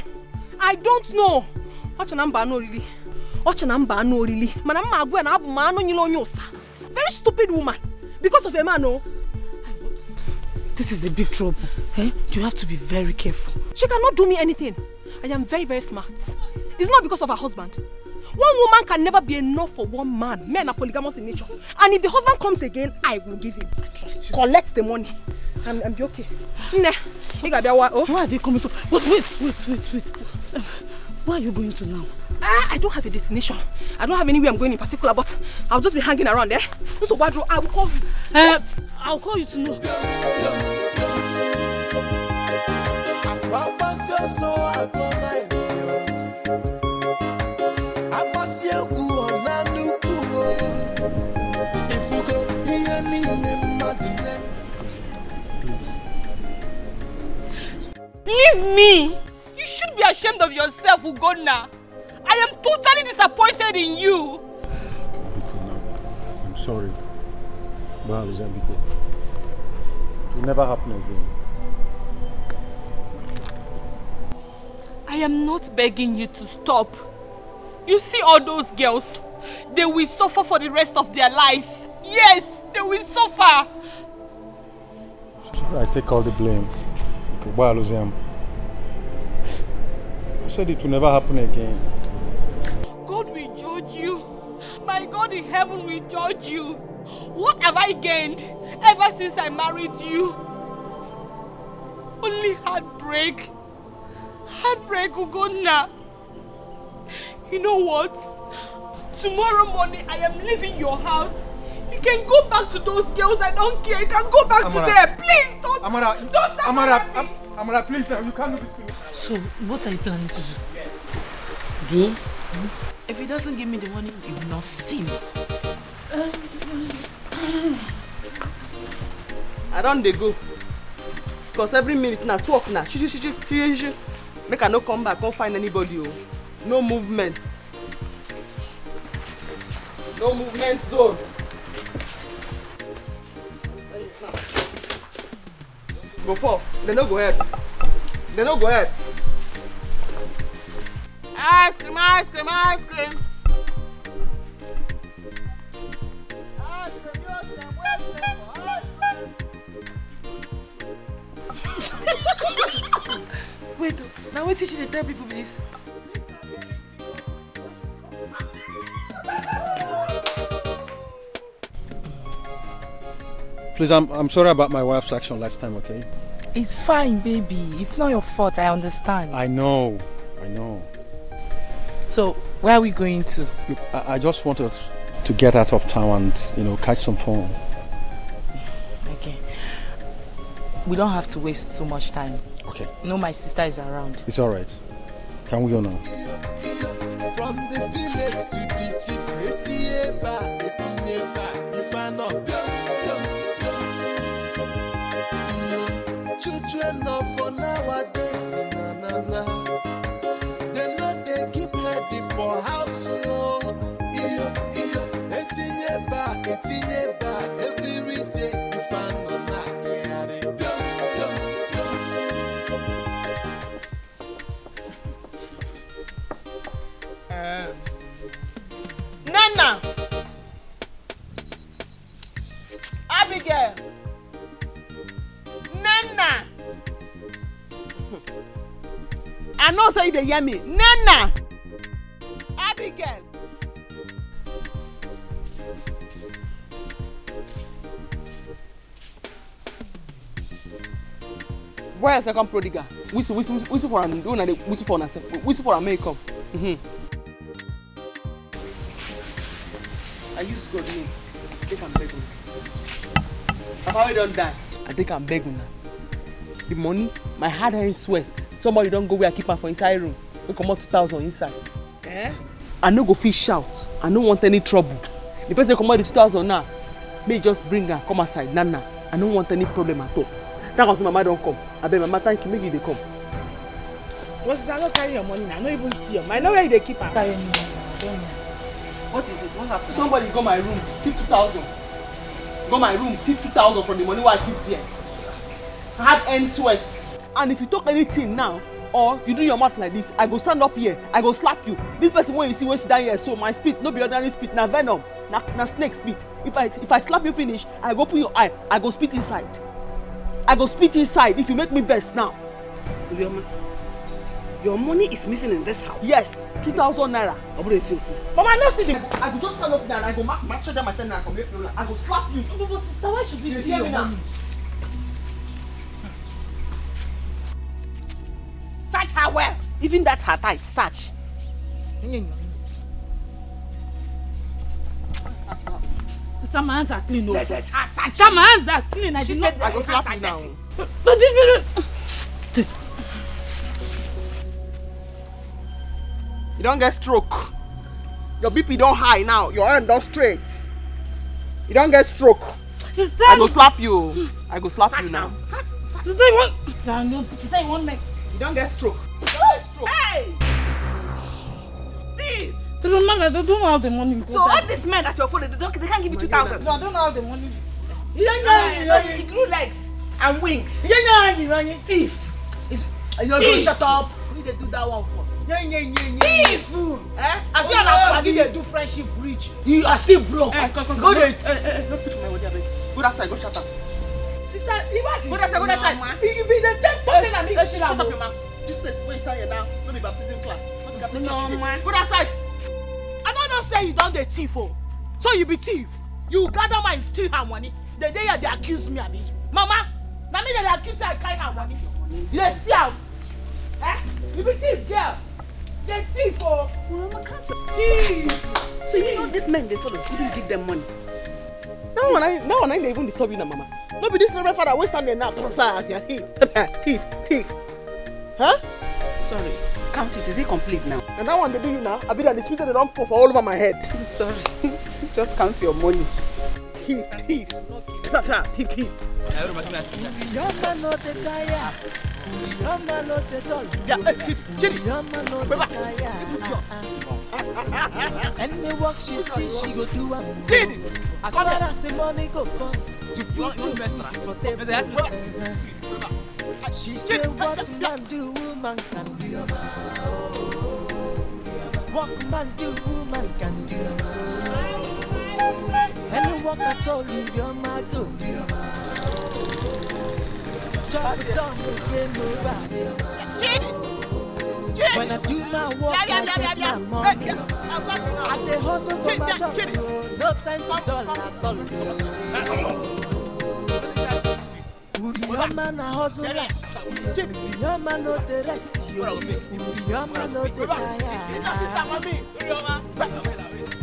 Very stupid woman. Because of a man, no. This is a big trouble. You have to be very careful. She cannot do me anything. I am very, very smart. It's not because of her husband. One woman can never be enough for one man. Men are polygamous in nature. And if the husband comes again, I will give him. I trust you. Collect the money. I'm be okay. Where are they coming from? But wait. Where are you going to now? I don't have a destination. I don't have anywhere I'm going in particular, but I'll just be hanging around there. So I will call you. I'll call you to know. Leave me! You should be ashamed of yourself, Ugonna. I am totally disappointed in you. I'm sorry. It will never happen again. I am not begging you to stop. You see all those girls? They will suffer for the rest of their lives. Yes, they will suffer. I take all the blame. I said it will never happen again. God will judge you. My God in heaven will judge you. What have I gained ever since I married you? Only heartbreak. Heartbreak, Ugonna. You know what? Tomorrow morning I am leaving your house. You can go back to those girls. I don't care. You can go back to them. Please don't. Amara, please, you can't do this to me. So, what are you planning to do? Do? If he doesn't give me the money, he will not see me. I don't dey go. Because every minute now, talk now. Make I no come back, can't find anybody. Oh. No movement. No movement zone. Go for. They no go ahead. They no go ahead. Ice cream, ice cream, ice cream. Wait, now wait till she tell people this. Please, I'm sorry about my wife's action last time, okay? It's fine, baby. It's not your fault. I understand. I know. So, where are we going to? Look, I just wanted to get out of town and, catch some fun. Okay. We don't have to waste too much time. Okay. No, my sister is around. It's alright. Can we go now? From the village to the city, if I know, children of for nowadays, they know they keep heading for house. Every day, if I know not, Nana! Abigail! Nana! I know say they hear me. Nana! Abigail! Where is second prodigal? Whistle for an whistle for an whistle for a makeup. I use God name. Take and beg una. Papa we don't die. I take and beg una. The money, my hard earned sweat. Somebody don't go where I keep am for inside room. We come out 2,000 inside. Eh? I no go fit shout. I no want any trouble. The person come out the 2,000 now. May just bring her come outside. Nana. I don't want any problem at all. That was my mama don't come. I beg mama thank you. Maybe they come. What's I not carry your money now? I don't even see them. I know where they keep her. Carry me. I don't know. What is it? What happened? Somebody go my room, tip 2,000. Go my room, tip 2,000 from the money I keep there. Hard earned sweat. And if you talk anything now, or you do your mouth like this, I go stand up here, I go slap you. This person when you see when sit down here, so my spit, no be ordinary spit, na venom, na snake spit. If I slap you finish, I go open your eye, I go spit inside. I go spit inside if you make me best now. Your money is missing in this house. Yes, 2,000 naira. Mama, no see them. I go just stand up there and I go match them my 10 naira from here. I go slap you. But sister, why should we steal your money? Search her well. Even that's her tight. Search. Sister, my hands are clean. No. Sister, my hands are clean. I did not. I go slap you now. You don't get stroke. Your BP don't high now. Your hand don't straight. You don't get stroke. Sister, I go slap you. I go slap you now. Sister, you want? Sister, you want me? You don't get stroke. You don't get stroke. Hey! Thief! They don't have the money. So all these men at your phone, they can't give you 2,000. No, I don't have the money. He grew legs and wings. Thief! Thief! Shut up. We need to do that one for. Thief! As you are they do friendship breach, you are still broke. Go there. Don't speak to my body, abeg. Go that side, go shut up. Sister, imagine. Go that side. You be the 10% and me. Shut up your mouth. This place where you stand here now, don't be baptism class. No, man. Go that side. I don't say you done the thief, oh. So you be thief. You gather my steal her money. The day they accuse me, abi. Mama, now me they accuse I carry her money. You see how? You be thief, yeah. The thief, oh. Mama, can't you? Thief. So you know these men, they follow. You didn't give them money. Now when I even disturb you now, Mama. No be this reverend father always stand there now. Thief. Huh? Sorry. Count it. Is it complete now? And that one they do you now. I be that the spirit they don't pour for all over my head. Sorry. Just count your money. Thief. Thief. Any work she see, she go do am. As far as the money go come, to put for table. She say what man do, woman can do. What man do, woman can do. Any work at all, your man go do. Job done, game over. When I do my work, I get my money. I dey hustle for my job, no time to dull at all. Your man a hustler, your man no the rest, your man no the tire.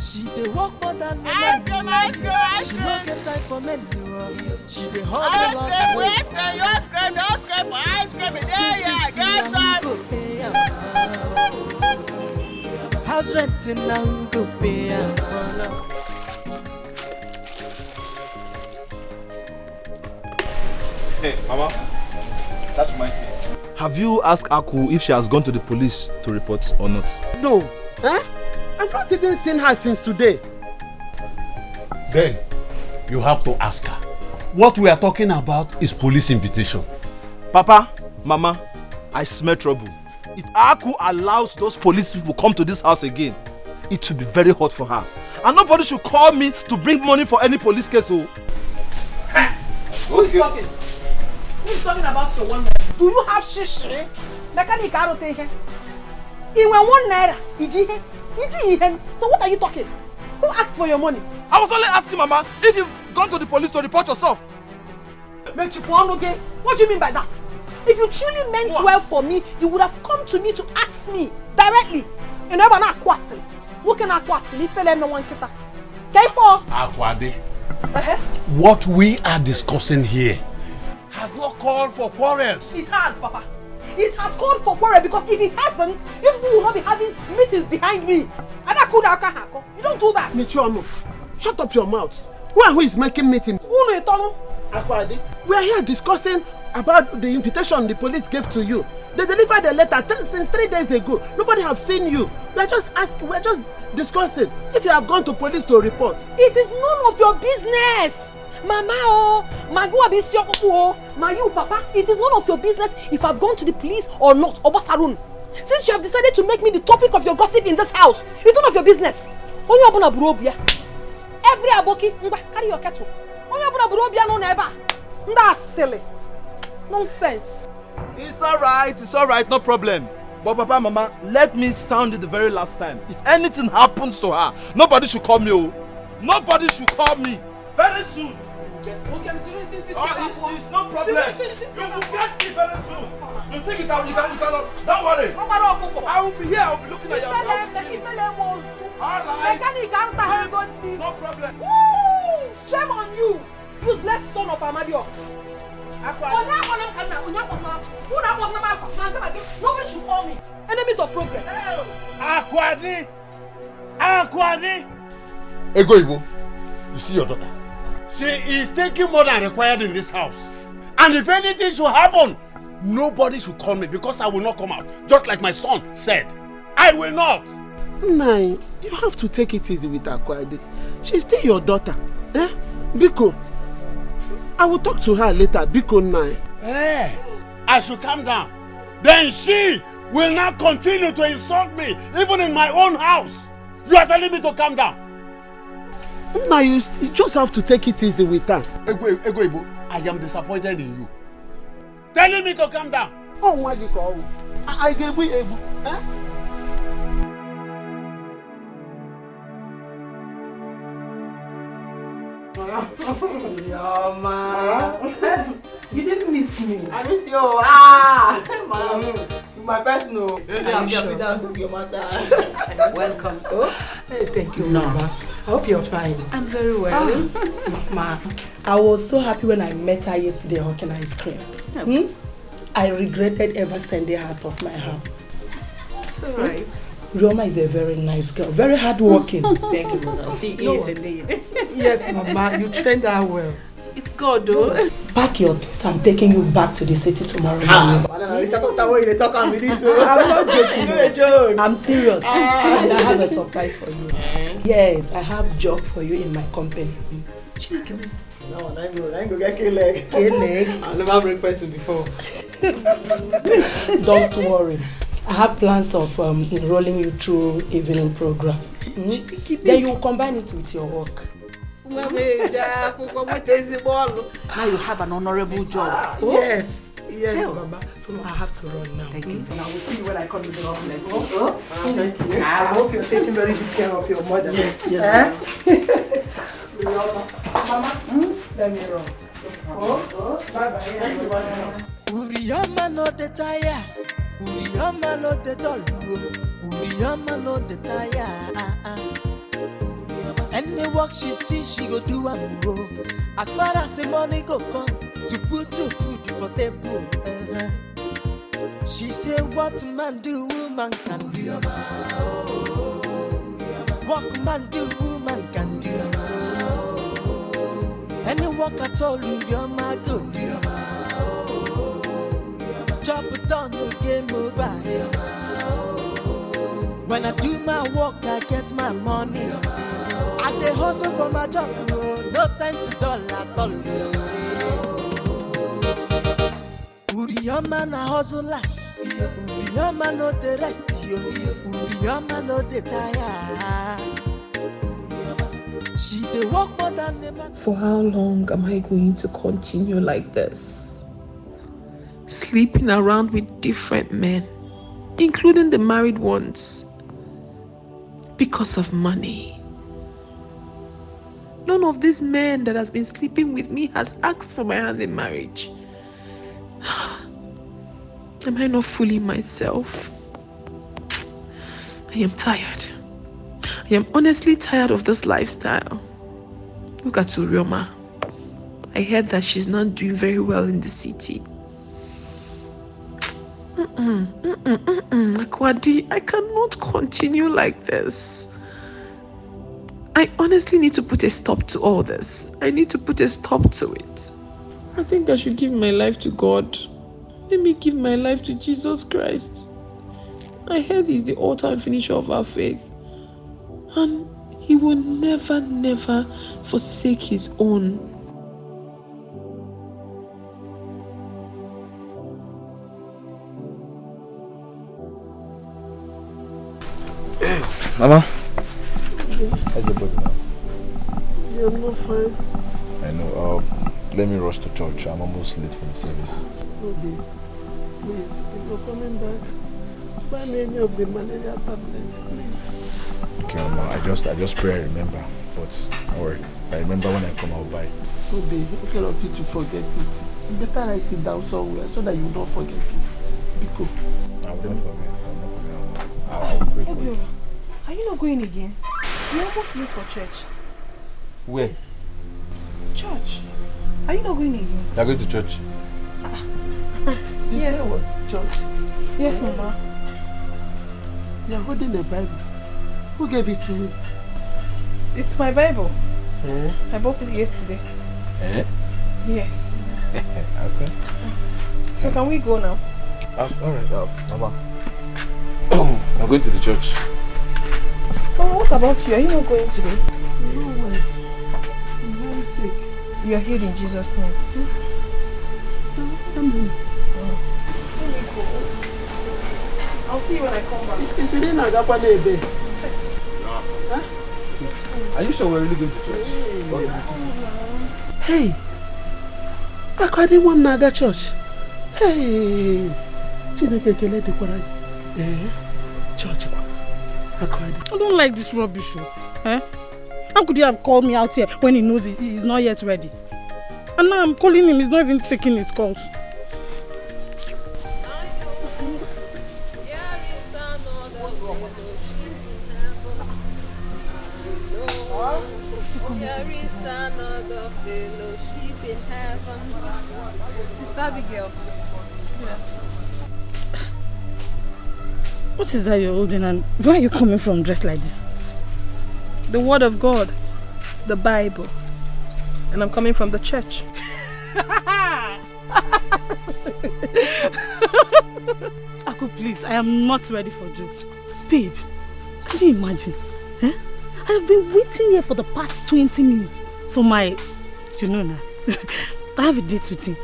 She dey work more than men. She no get time for men. She dey hustle all the way. Ice cream, get house renting now, who go pay am? Hey, Mama, that reminds me. Have you asked Aku if she has gone to the police to report or not? No. I've not even seen her since today. Then, you have to ask her. What we are talking about is police invitation. Papa, Mama, I smell trouble. If Aku allows those police people come to this house again, it will be very hot for her. And nobody should call me to bring money for any police case. Who is talking? Who is talking about your 1 naira? Do you have shish? Mechanic arote here. In 1 naira, iji. So what are you talking? Who asked for your money? I was only asking, Mama, if you've gone to the police to report yourself. What do you mean by that? If you truly meant well for me, you would have come to me to ask me directly. You never know kwasili. What can kwasili? If you no one kita. K4. Akwade. What we are discussing here has not called for quarrels. It has, Papa. It has called for quarrel because if it hasn't, you will not be having meetings behind me. And I could have. You don't do that. Michuano, shut up your mouth. Who is making meetings? Akwade, we are here discussing about the invitation the police gave to you. They delivered the letter since 3 days ago. Nobody have seen you. We are just asking, we are just discussing if you have gone to police to report. It is none of your business. Mama, Magua Bisio, my you, Papa. It is none of your business if I've gone to the police or not, Obasarun. Since you have decided to make me the topic of your gossip in this house, it's none of your business. When you open a burobia, every aboki, carry your kettle. When you open a burobia, no neighbor. That's silly. Nonsense. It's alright, no problem. But Papa, Mama, let me sound it the very last time. If anything happens to her, nobody should call me. Oh. Nobody should call me. Very soon. It's no problem. You will get it very soon. You take it out, you cannot. Don't worry. I will be here, I will be looking at your house. Alright. No problem. Woo! Shame on you, useless son of Amadio. Nobody should call me. Enemies of progress. Akwadi! Ego Ibo, you see your daughter? She is taking more than required in this house. And if anything should happen, nobody should call me because I will not come out. Just like my son said. I will not. Nai, you have to take it easy with Akwade. She's still your daughter. Eh? Biko, I will talk to her later. Biko, Nai. Eh, I should calm down. Then she will not continue to insult me, even in my own house. You are telling me to calm down. Now you just have to take it easy with her. Ego, I am disappointed in you. Telling me to calm down. Oh, why you call? I gave you able. Eh? You didn't miss me. I miss you. My personal. Welcome. Hey, thank you, Mama. I hope you're fine. I'm very well. Mama, I was so happy when I met her yesterday hawking ice cream. I regretted ever sending her out of my house. It's alright. Roma is a very nice girl, very hardworking. Thank you, Mama. She is indeed. Yes, Mama, you trained her well. It's good, though. Pack your things. I'm taking you back to the city tomorrow morning. I'm not joking. I'm serious. And I have a surprise for you. Yes, I have a job for you in my company. No, I ain't go get K-leg. K-leg? I've never breakfast before. Don't worry. I have plans of enrolling you through evening program. Then you will combine it with your work. Now you have an honorable job. Yes, Mama. So I have to run now. Thank you. And I will see you when I come to the office. Thank you. I hope you're taking very good care of your mother. Yes. Mama, let me run. Bye-bye. Uriyama no the tire. Uriyama no the doll. Uriyama no the tire. Any work she see, she go do am go. As far as the money go come, to put your food for table. She say, what man do, woman can do. What man do, woman can do. Any work at all, you're my good. Chop it down, no game over. When I do my work, I get my money. I dey hustle for my job, no time to dull at all. Uriyama na hustle like, Uriyama no the rest, Uriyama no the tire. She dey work more than the man. For how long am I going to continue like this? Sleeping around with different men, including the married ones, because of money. None of these men that has been sleeping with me has asked for my hand in marriage. Am I not fooling myself? I am tired. I am honestly tired of this lifestyle. Look at Urioma. I heard that she's not doing very well in the city. Akwadi, I cannot continue like this. I honestly need to put a stop to all this. I need to put a stop to it. I think I should give my life to God. Let me give my life to Jesus Christ. I heard He's the author and finisher of our faith. And He will never, never forsake His own. Mama? How's the body now? Yeah, I'm not fine. I know. Let me rush to church. I'm almost late for the service. Okay. Please, if you're coming back, buy me any of the malaria tablets, please. Okay, Mama. I just pray I remember. But don't worry. If I remember when I come, I'll buy. Obi, instead of you to forget it, you better write it down somewhere so that you don't forget it. Biko. I will not forget. I will pray for you. Are you not going again? You're almost late for church. Where? Church. Are you not going again? You're going to church? You Yes. say what? Church? Yes, Mama. You're holding a Bible. Who gave it to you? It's my Bible. Eh? I bought it yesterday. Eh? Yes. Okay. So can we go now? Alright, Mama. I'm going to the church. Oh, what about you? Are you not going today? No way. I'm very sick. You are healed in Jesus' name. I'm here. Let me go. I'll see you when I come back. Is it in Agapane? Are you sure we're really going to church? Hey, I didn't want Naga church. Hey, church. I don't like this rubbish. Eh? How could he have called me out here when he knows he's not yet ready? And now I'm calling him, he's not even taking his calls. There is another fellowship in heaven. Sister Abigail. What is that you're holding and where are you coming from dressed like this? The word of God, the Bible. And I'm coming from the church. Aku, please, I am not ready for jokes. Babe, can you imagine? Eh? I have been waiting here for the past 20 minutes for my, you know now, I have a date with him.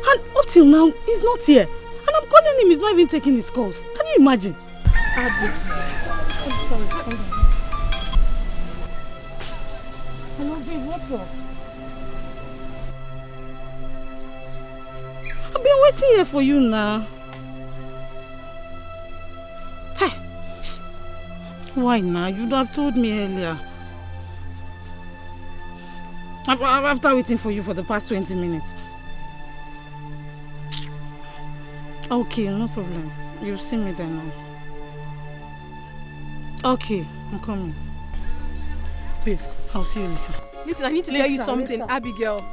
And up till now, he's not here. And I'm calling him, he's not even taking his calls. Can you imagine? I'm sorry, hold on. Hello, babe, what's up? I've been waiting here for you now. Hey. Why now? You'd have told me earlier. After waiting for you for the past 20 minutes. Okay, no problem. You'll see me then now. Okay, I'm coming. Babe, I'll see you later. Listen, I need to tell you something, later. Abigail.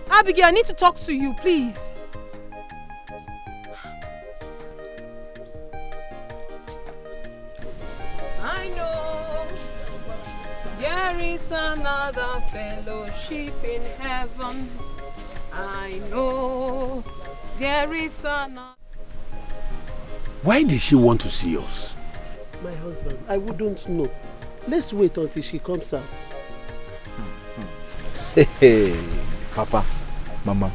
Abigail, I need to talk to you, please. I know there is another fellowship in heaven. I know there is another. Why did she want to see us? My husband, I wouldn't know. Let's wait until she comes out. Hey, Papa, Mama,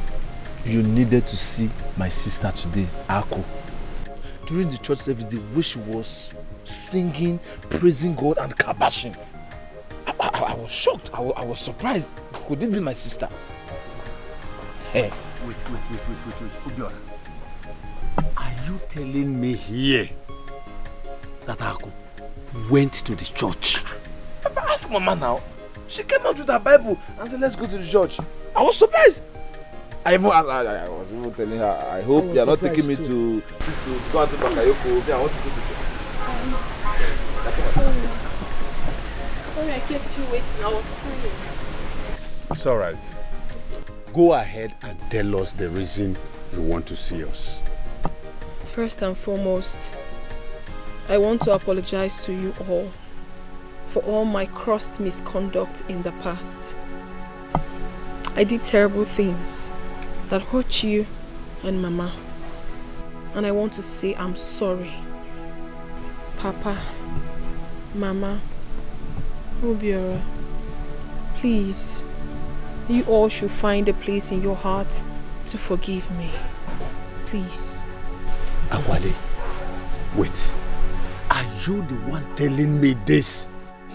you needed to see my sister today, Ako. During the church service, the way she was singing, praising God and kabashing. I was shocked. I was surprised. Could it be my sister? Hey. Wait. Obiora. Are you telling me here that Aku went to the church? Papa, ask Mama now. She came out with her Bible and said, let's go to the church. I was surprised. I was even telling her, I hope you are not taking me to go out to Bakayoko. I want to go to church. Sorry, I kept you waiting. I was praying. It's all right. Go ahead and tell us the reason you want to see us. First and foremost, I want to apologize to you all for all my crossed misconduct in the past. I did terrible things that hurt you and Mama. And I want to say I'm sorry. Papa, Mama, Obiora, please, you all should find a place in your heart to forgive me. Please. Akwale, wait. Are you the one telling me this?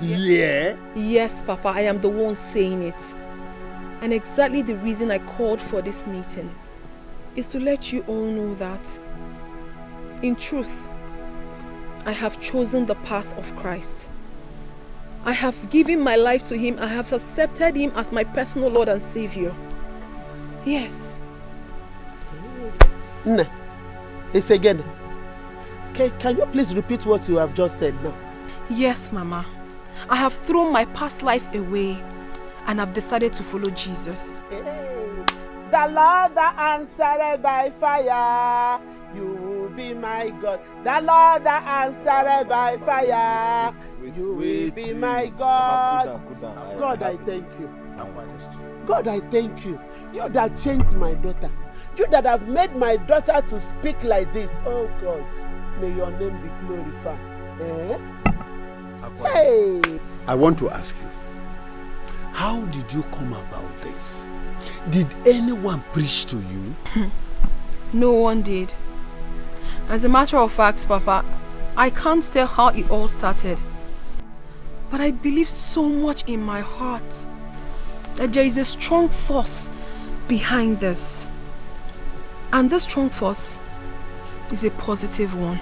Yeah? Yes, Papa, I am the one saying it. And exactly the reason I called for this meeting is to let you all know that, in truth, I have chosen the path of Christ. I have given my life to Him. I have accepted Him as my personal Lord and Savior. Yes. No. It's again. Can you please repeat what you have just said now? Yes, Mama. I have thrown my past life away and I've decided to follow Jesus. The Lord that answered by fire, you will be my God. The Lord that answered by fire, you will be my God. God, I thank you. God, I thank you. You that changed my daughter. you that have made my daughter to speak like this. Oh God, may your name be glorified. Hey! I want to ask you, how did you come about this? Did anyone preach to you? No one did. As a matter of fact, Papa, I can't tell how it all started. But I believe so much in my heart that there is a strong force behind this. And this strong force is a positive one.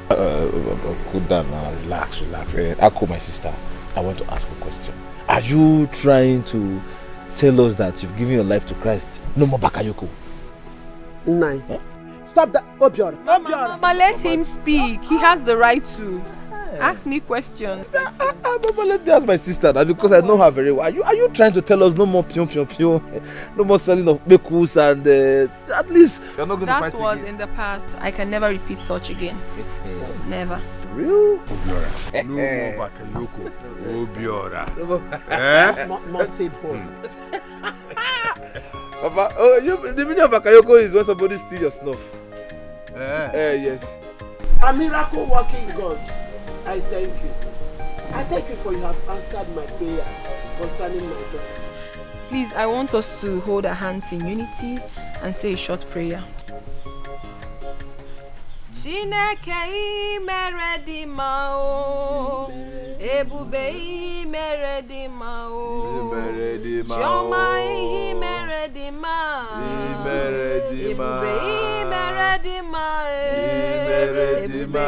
Cool down now, relax. Ako, my sister, I want to ask a question. Are you trying to tell us that you've given your life to Christ? No more bakayoko. Nine. Huh? Stop that, Obiora. Mama, let him speak. He has the right to. Ask me questions. Mama, let me ask my sister now because I know her very well. Are you trying to tell us no more pion, no more selling of bekus and at least you're not going to fight again? That was in the past. I can never repeat such again. Never. Real? Obiora. No more bakayoko. Obiora. Not say boy. Papa, the meaning of bakayoko is when somebody steals your snuff. Yes. A miracle working God. I thank you. I thank you for you have answered my prayer concerning my daughter. Please, I want us to hold our hands in unity and say a short prayer. Chineke meredi mao, ebube meredi mao, Chioma meredi mao, ebube meredi mao, ebube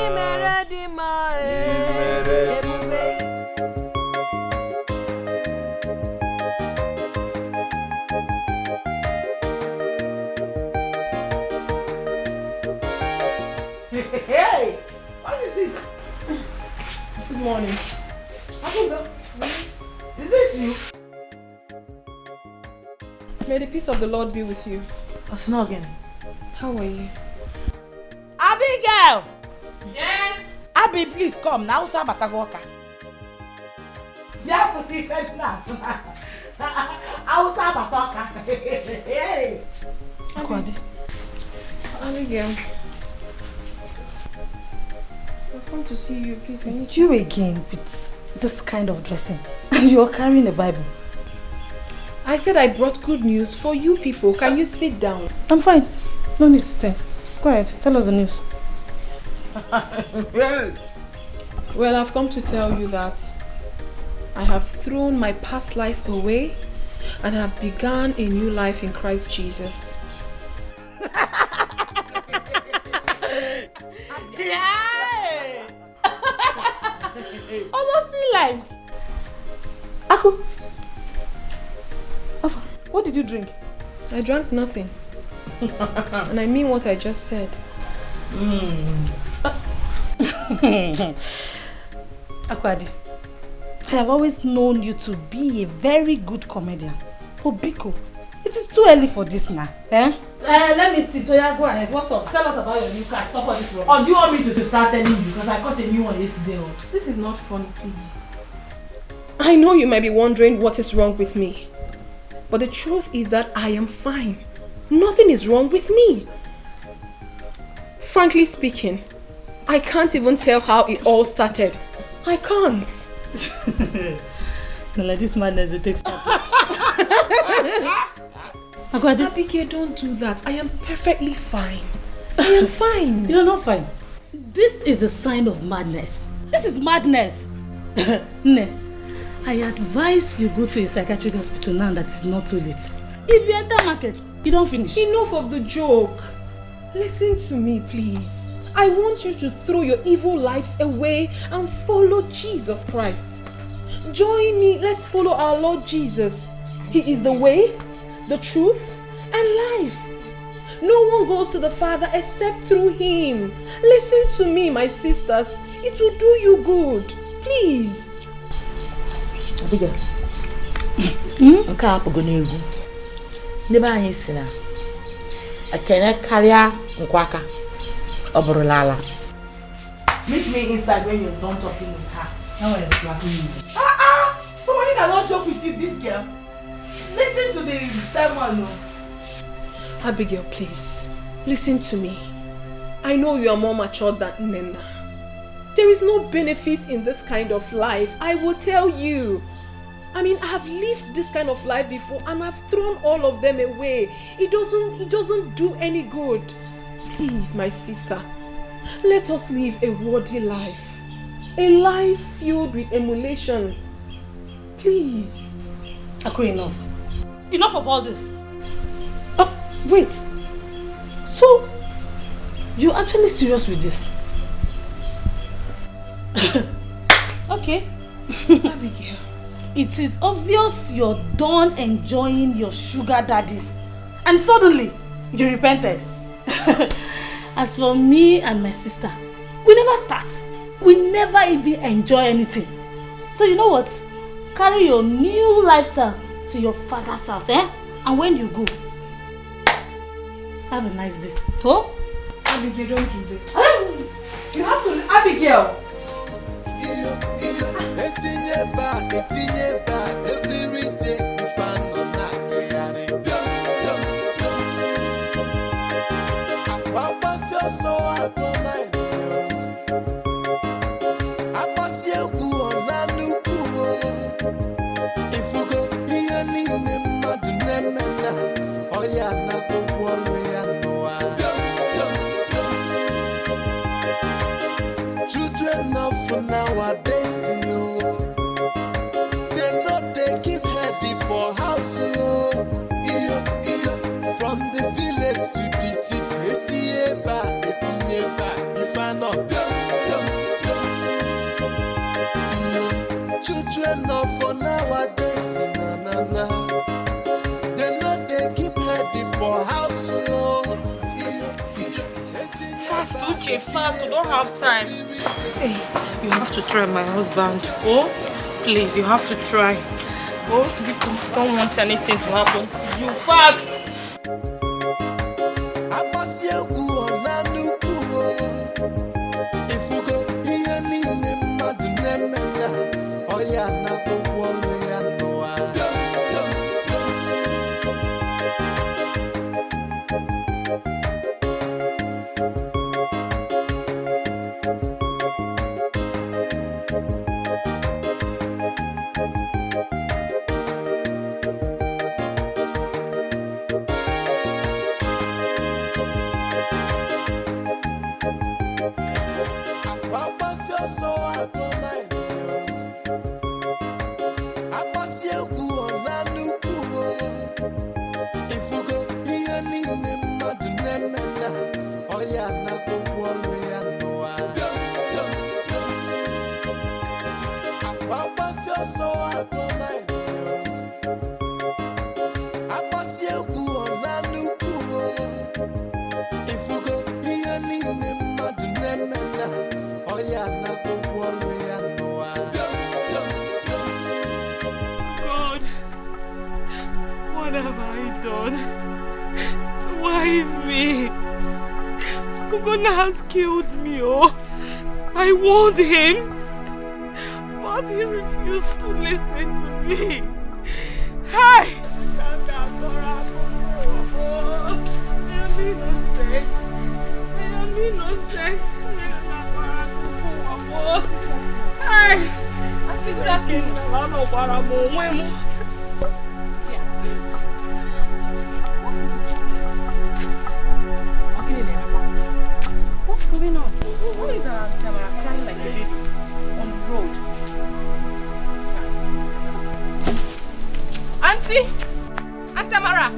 meredi mao, ebube. Hey! What is this? Good morning. Is this you? May the peace of the Lord be with you. What's not again? How are you? Abigail! Yes? Abi, please come. Now, Sabatagoka. Yeah, put it like that. I'll Sabatagoka. Hey! Abigail. I've come to see you. Please, can you see you again with this kind of dressing? And you're carrying a Bible. I said I brought good news for you people. Can you sit down? I'm fine. No need to stay. Go ahead. Tell us the news. Well, I've come to tell you that I have thrown my past life away and have begun a new life in Christ Jesus. Yeah! Almost in life. Aku, what did you drink? I drank nothing. And I mean what I just said. Akwadi, I have always known you to be a very good comedian. But Biko, it is too early for this now. Let me see. So yeah, go ahead. What's up? Tell us about your new car. Stop all this rubbish. Or do you want me to start telling you? Because I got a new one yesterday. This is not funny, please. I know you might be wondering what is wrong with me. But the truth is that I am fine. Nothing is wrong with me. Frankly speaking, I can't even tell how it all started. I can't. No, like this madness, it takes time. Abike, don't do that. I am perfectly fine. I am fine. You're not fine. This is a sign of madness. This is madness. Ne, I advise you go to a psychiatric hospital now that it's not too late. If you enter market, you don't finish. Enough of the joke. Listen to me, please. I want you to throw your evil lives away and follow Jesus Christ. Join me. Let's follow our Lord Jesus. He is the way, the truth, and life. No one goes to the Father except through Him. Listen to me, my sisters. It will do you good. Please. Abigail. Nke a apụgo n'egwu. N'ebe anyị si na ekene karịa nkwaka ọ bụrụla ala. Meet me inside when you're done talking with her. Now we're flapping you. Somebody cannot joke with you, this girl. Listen to the sermon. Abigail, please, listen to me. I know you are more mature than Nena. There is no benefit in this kind of life, I will tell you. I mean, I have lived this kind of life before and I've thrown all of them away. It doesn't do any good. Please, my sister, let us live a worthy life. A life filled with emulation. Please. Aku, enough. Enough of all this. Oh, wait. So, you're actually serious with this? Okay. Abigail. It is obvious you're done enjoying your sugar daddies. And suddenly, you repented. As for me and my sister, we never start. We never even enjoy anything. So you know what? Carry your new lifestyle to your father's house, eh? And when you go, have a nice day. Oh? Abigail, don't do this. You have to... Abigail! Children of nowadays, they know they keep heady for house. From the village to the city, if I know. Children of nowadays, they know they keep heady for house. Fast, Uche, fast. We don't have time. Hey, you have to try, my husband. Oh, please, you have to try. Oh, you don't want anything to happen to you. Fast. God, what have I done? Why me? Ugonna has killed me, oh. I warned him, but he refused to listen to me. Hi! I am innocent. I am innocent. Hi! I think that's it. What's going on? Who is Auntie Amara crying like a baby on the road? Auntie Amara!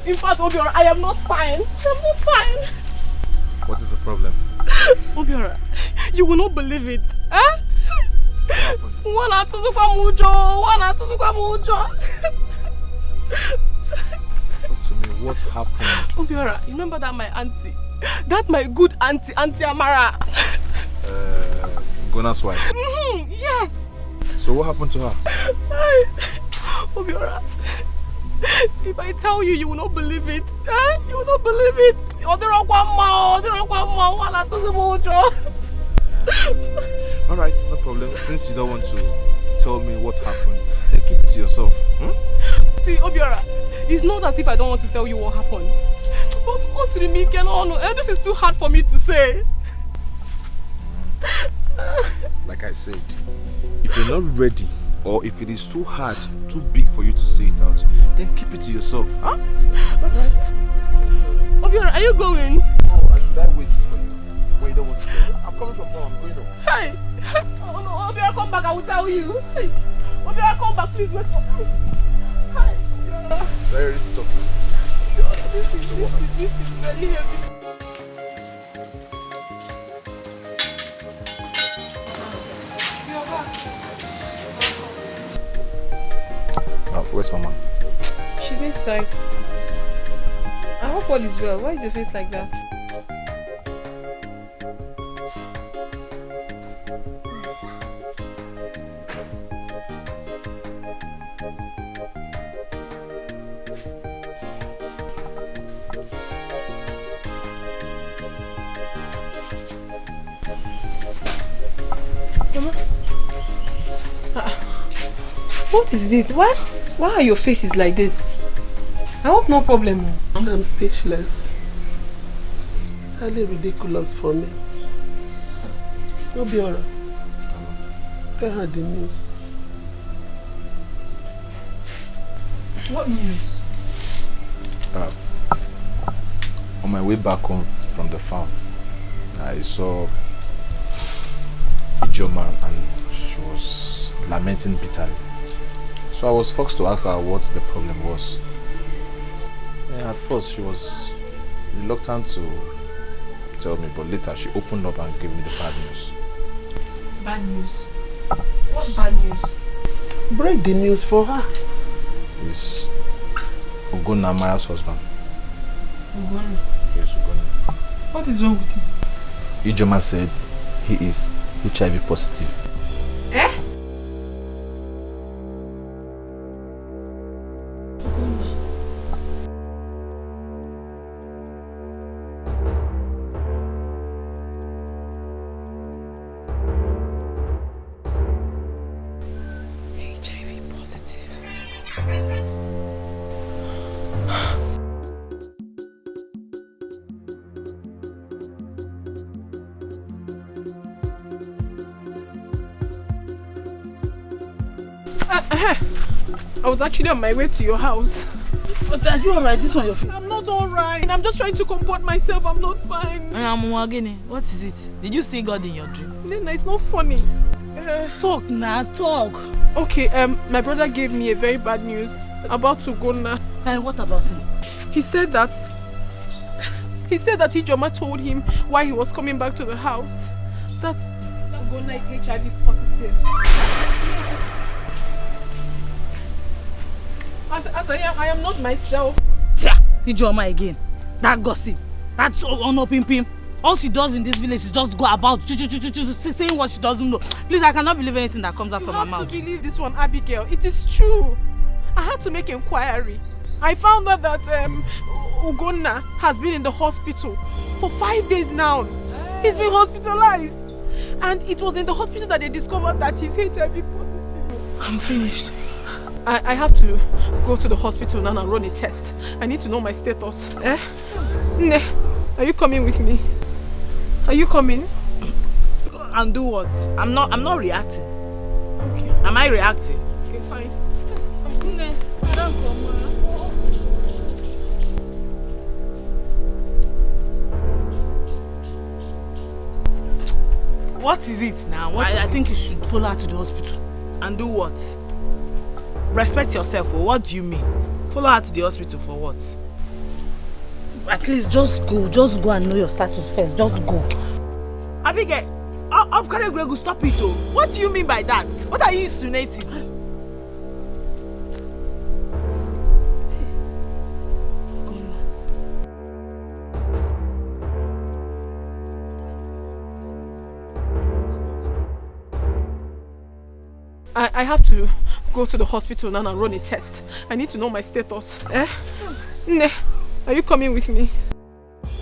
In fact, Obiora, I am not fine. I'm not fine. What is the problem? Obiora, you will not believe it. Huh? What happened? Talk to me, what happened? Obiora, remember that my auntie? That my good auntie, Auntie Amara. Gona's wife? Yes. So what happened to her? Obiora, if I tell you, you will not believe it. You will not believe it. Alright, no problem. Since you don't want to tell me what happened, then keep it to yourself. See, Obiora, it's not as if I don't want to tell you what happened. But this is too hard for me to say. Like I said, if you're not ready, or if it is too hard, too big for you to say it out, then keep it to yourself. Huh? Alright. Obiora, are you going? Oh, should I wait for you? When you don't want to tell me? I'm coming from home, I'm going home. Hey! Oh no, Obiora, come back, I will tell you. Hey. Obiora, come back, please wait for me. Hi, Obiora. So are you ready to talk to me? Obiora, this is very heavy. Where's Mama? She's inside. I hope all is well. Why is your face like that? Mama? What is it? Why are your faces like this? I hope no problem. I'm speechless. It's highly ridiculous for me. Obiora, tell her the news. What news? On my way back home from the farm, I saw Ijoma and she was lamenting bitterly. So I was forced to ask her what the problem was. And at first she was reluctant to tell me, but later she opened up and gave me the bad news. Bad news? What bad news? Break the news for her. It's Ugonna Maya's husband. Ugonna? Yes, Ugonna. What is wrong with him? Ijoma said he is HIV positive. Eh? I was actually on my way to your house. But are you alright? This one your face? I'm not alright. I'm just trying to comport myself. I'm not fine. What is it? Did you see God in your dream? Nena, it's not funny. Talk now, talk. Okay, my brother gave me a very bad news about Ugonna. And what about him? He said that Ijoma told him why he was coming back to the house. That Ugonna is HIV positive. Yes. As I am not myself. Ijoma again. That gossip. That's pim. All she does in this village is just go about saying what she doesn't know. Please, I cannot believe anything that comes out from her mouth. You have to believe this one, Abigail. It is true. I had to make inquiry. I found out that Ugonna has been in the hospital for 5 days now. He's been hospitalized. And it was in the hospital that they discovered that he's HIV positive. I'm finished. I have to go to the hospital now and run a test. I need to know my status. Ne, are you coming with me? Are you coming? And do what? I'm not reacting. Okay. Am I reacting? Okay, fine. What is it now? I think you should follow her to the hospital. And do what? Respect yourself, or what do you mean? Follow her to the hospital for what? At least just go and know your status first. Just go. Abigail, Gregu, stop it. Oh. What do you mean by that? What are you insinuating? I have to go to the hospital now and run a test. I need to know my status. Ne, are you coming with me?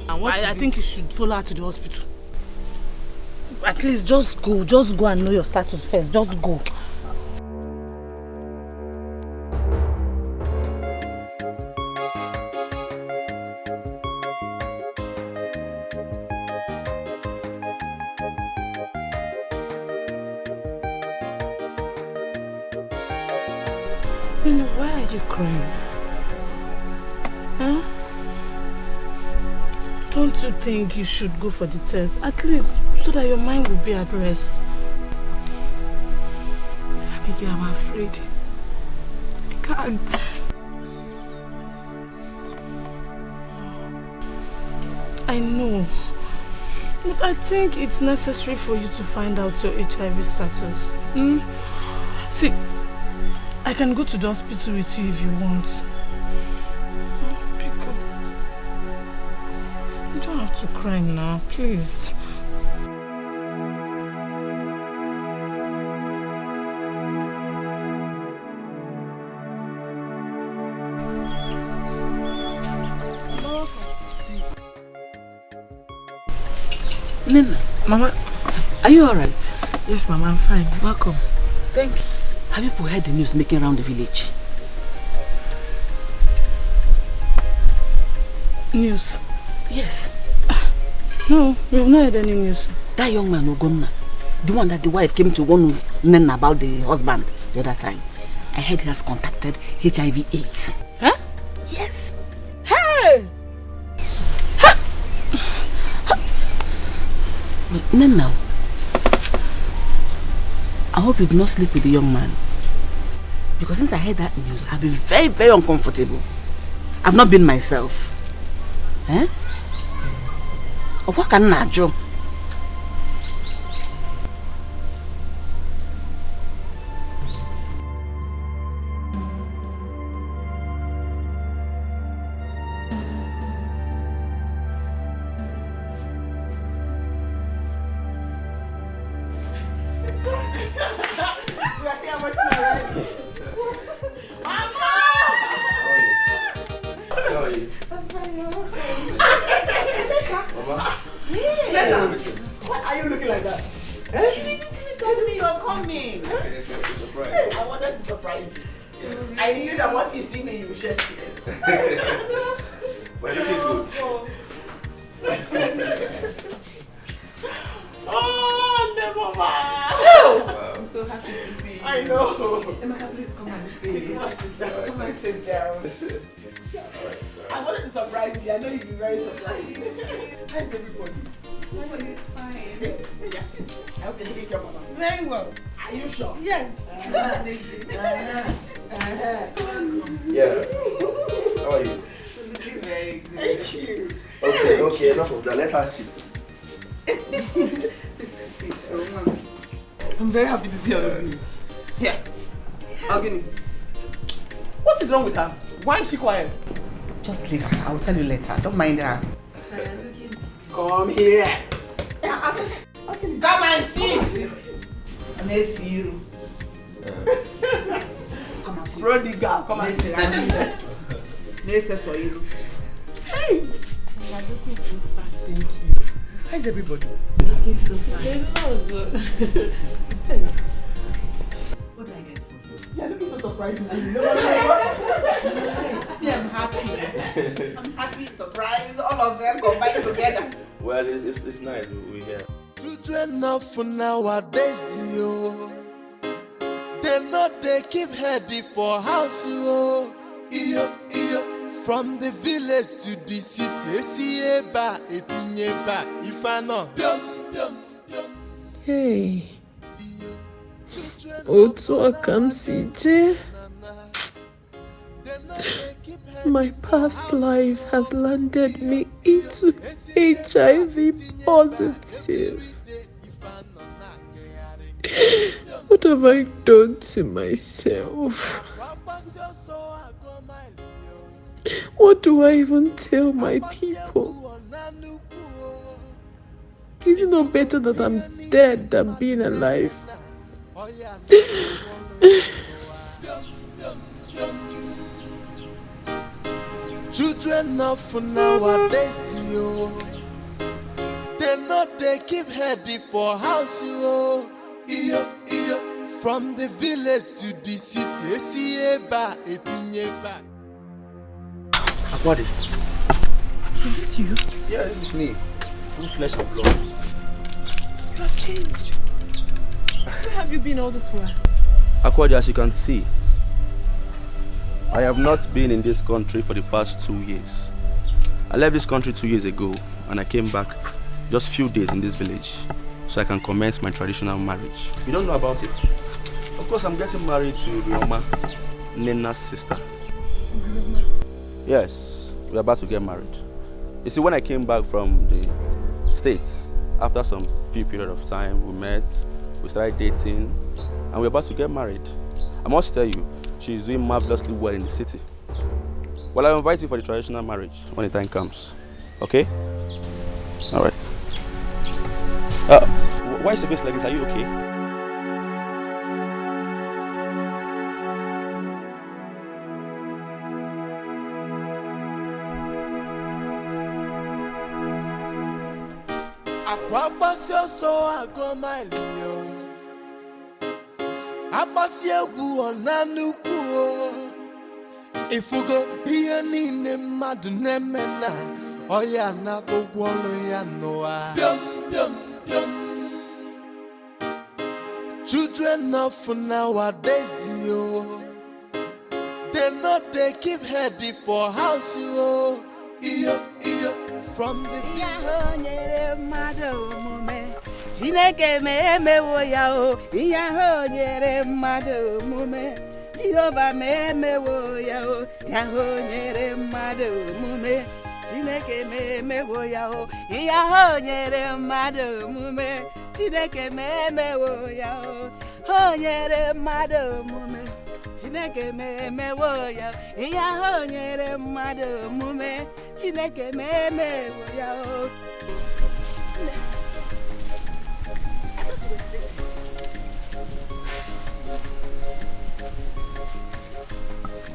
And I think you should follow her to the hospital. At least just go and know your status first. Just go. Why are you crying? Huh? Don't you think you should go for the test? At least so that your mind will be at rest. Abigail, I'm afraid. I can't. I know. But I think it's necessary for you to find out your HIV status. See, I can go to the hospital with you if you want. Pick up. You don't have to cry now, please. Nina, Mama, are you alright? Yes, Mama, I'm fine. Welcome. Thank you. Have you heard the news making around the village? News? Yes. No, we have not heard any news. That young man, Ogonna, the one that the wife came to warn Nena about the husband the other time, I heard he has contacted HIV/AIDS. Huh? Yes. Hey! But Nena, I hope you do not sleep with the young man. Because since I heard that news, I've been very, very uncomfortable. I've not been myself. Eh? Or what can I do? Why are you looking like that? You didn't even tell me you're coming. I wanted to surprise you. I knew that once you see me, you will shed tears. But you feel good. Oh, never mind. Wow. I'm so happy to see you. I know. Emeka, please come and sit. Come and sit down. I wanted to surprise you. I know you'll be very surprised. How's everybody? Everybody is fine. Yeah. I hope you're taking care of Mama. Very well. Are you sure? Yes. Yeah. How are you? Looking very good. Thank you. Okay, enough of that. Let her sit. I'm very happy to see all of you. Here, Agini. What is wrong with her? Why is she quiet? Just leave her. I'll tell you later. Don't mind her. Come here. Come and sit. And I see you. Come and sit. Prodigal, come and sit. Hey. Thank you. How's everybody? Looking so fine. What do I get for you? You're looking so surprising. Yeah, I'm happy. I'm happy, surprised, all of them combined together. Well, it's nice. We're here. Children of nowadays, yo. They know they keep heady for house, yo. From the village to the city, Sieba, Etinyeba, if I know. Hey. Otu Akamsije. My past life has landed me to HIV positive. What have I done to myself? What do I even tell my people? Is it not better that I'm dead than being alive? Children of nowadays, yo, they keep heading for house, yo. From the village to the city, Akwadi. Is this you? Yeah, this is me. Full flesh and blood. You have changed. Where have you been all this while? Akwadi, as you can see, I have not been in this country for the past 2 years. I left this country 2 years ago and I came back just few days in this village so I can commence my traditional marriage. You don't know about it? Of course, I'm getting married to Rioma, Nena's sister. Yes, we're about to get married. You see, when I came back from the States, after some few period of time, we met, we started dating, and we're about to get married. I must tell you, she's doing marvelously well in the city. Well, I'll invite you for the traditional marriage when the time comes. Okay? All right. Why is your face like this? Are you okay? If you go here, ni madu nemena, oya na go gwolo ya noa. Children of nowadays, yo, they keep heading for house, yo. From the Chineke me wo ya o, iya ho nyere mmadụ omume. Jehovah me wo ya o, ya ho nyere mmadụ omume. Chineke me wo ya o, iya ho nyere mmadụ omume. Chineke me wo ya o, ho nyere mmadụ omume. Chineke me wo ya o, iya ho nyere mmadụ omume. Chineke me wo ya o.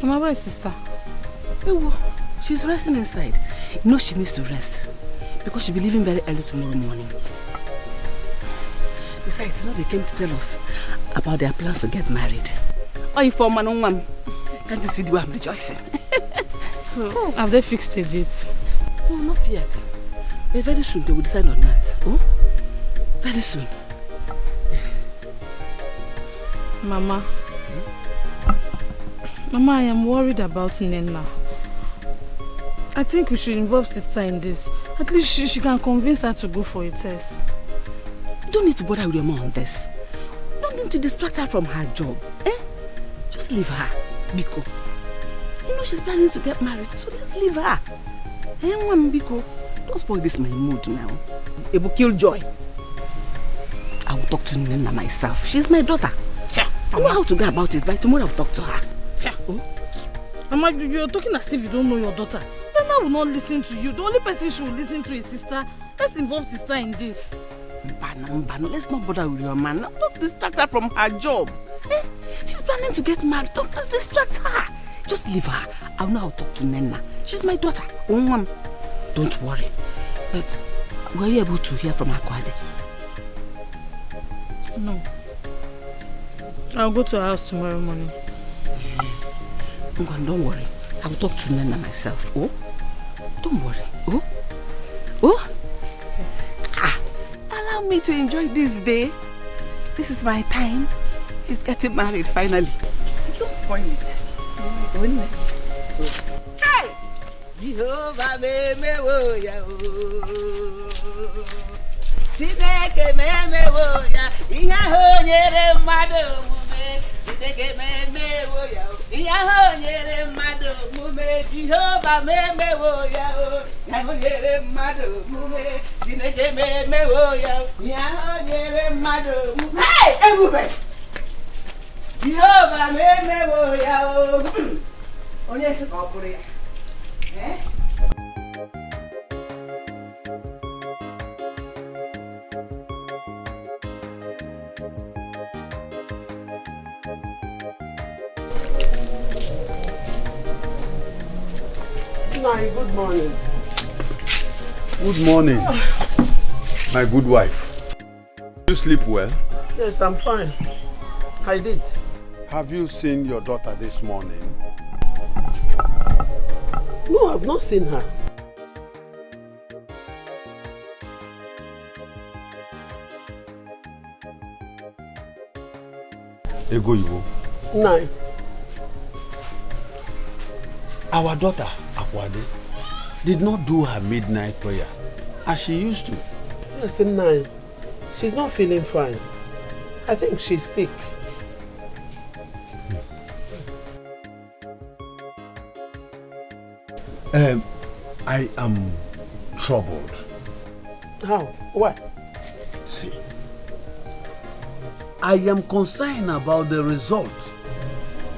Mama, where is sister? Oh, she's resting inside. You know she needs to rest because she'll be leaving very early tomorrow morning. Besides, you know they came to tell us about their plans to get married. Oh, you for man on one. Can't you see the way I'm rejoicing? So, have they fixed a date? No, not yet. But very soon they will decide on that. Oh, very soon. Mama. Mama, I am worried about Nena. I think we should involve sister in this. At least she can convince her to go for a test. You don't need to bother with your mom on this. You don't need to distract her from her job. Just leave her, Biko. You know she's planning to get married, so let's leave her. Biko, don't spoil this my mood now. It will kill joy. I will talk to Nena myself. She's my daughter. I know how to go about it. By tomorrow I will talk to her. Oh. Mama, you're talking as if you don't know your daughter. Nana will not listen to you. The only person she will listen to is sister. Let's involve sister in this. Mbana, let's not bother with your man. Don't distract her from her job. She's planning to get married. Don't distract her. Just leave her. I know how to talk to Nena. She's my daughter. Don't worry. But were you able to hear from Akwadi? No. I'll go to her house tomorrow morning. Don't worry. I will talk to Nena myself. Oh? Don't worry. Oh? Allow me to enjoy this day. This is my time. She's getting married finally. Don't spoil it. Hey! Jehovah me wo ya o. Chineke me wo ya. Iya ho nyere mmadụ omume. Chineke me wo ya o. Iya ho nyere mmadụ omume. Jehovah me wo ya o. Hey, everybody! Jehovah memewo ya o. Onye si ka ọ bụrụ ya. Nai, good morning. Good morning, my good wife. You sleep well? Yes, I'm fine. I did. Have you seen your daughter this morning? No, I've not seen her. Ego Iwo. Nai. Our daughter, Akwade, did not do her midnight prayer as she used to. Yes, Nai. She's not feeling fine. I think she's sick. I am troubled. How? Why? See, I am concerned about the result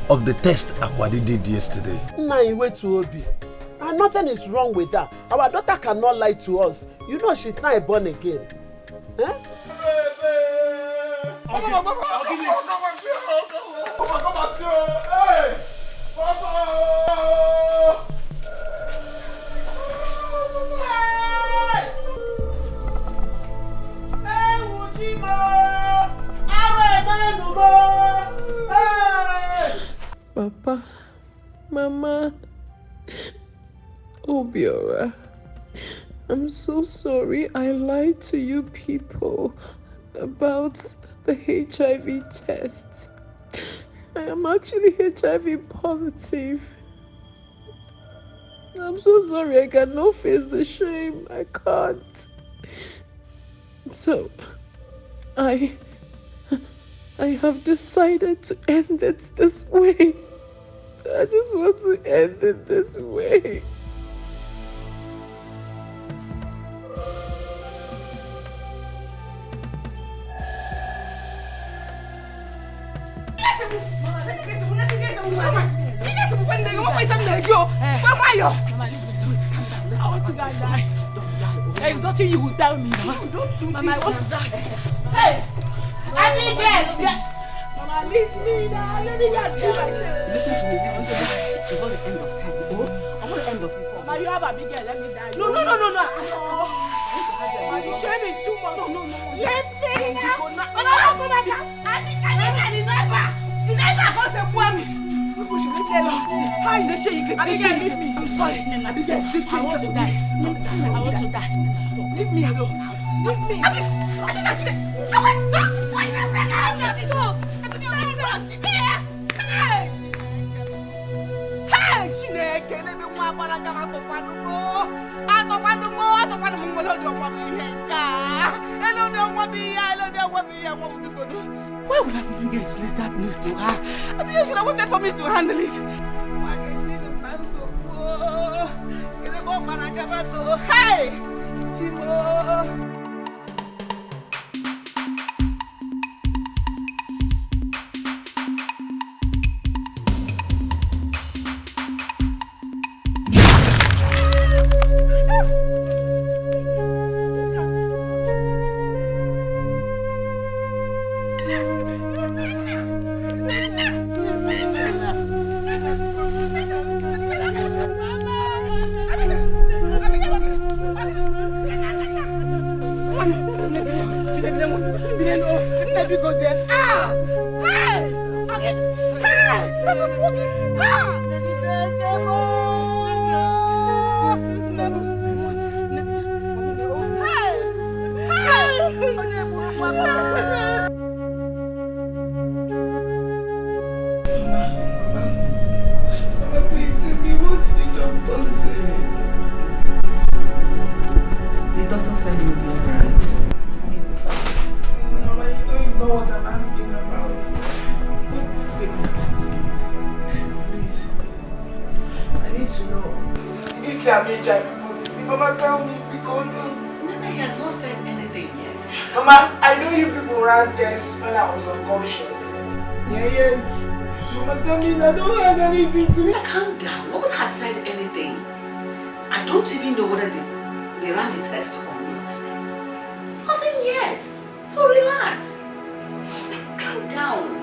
of the test Akwade did yesterday. Nai, wait to Obi. And nothing is wrong with her. Our daughter cannot lie to us. You know she's not born again. Eh? Papa, Mama, Obiora, I'm so sorry I lied to you people about the HIV test. I am actually HIV positive. I'm so sorry, I cannot face the shame. I can't. So, I have decided to end it this way. I just want to end it this way. There is nothing you will tell me. Don't do Mama, I want to die. Hey! Abigail! Mama, leave me now. Let me just kill myself. Listen to me. It's not the end of time. I want to end of it. Mama, you have Abigail. Let me die. No. Mama, the shame is too much. No. Leave me now. Abigail, never goes a woman. How in the shame you can leave me? I'm sorry. Abigail, I want to die. I want to die. Leave me alone. Leave me. Why would I even get to release that news to her? I mean, you should have waited for me to handle it. Hey! Chimo! I'm HIV positive. Mama, tell me, because Nana has not said anything yet. Mama, I know you people ran tests when I was unconscious. Yes. Mama, tell me, I don't have anything to me. Calm down. No one has said anything. I don't even know whether they ran the test or not. Nothing yet. So relax. Calm down.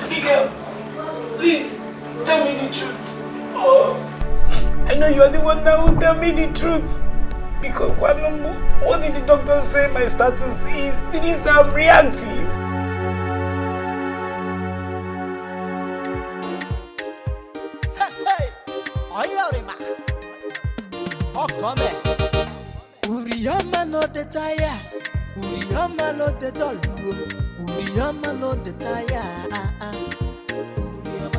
Dikeh, please, tell me the truth. Oh, I know you're the one that will tell me the truth. Because what did the doctor say my status is? Did he say I'm reactive? Uriyama no the tire, Uriyama no the doll, Uriyama no the tire.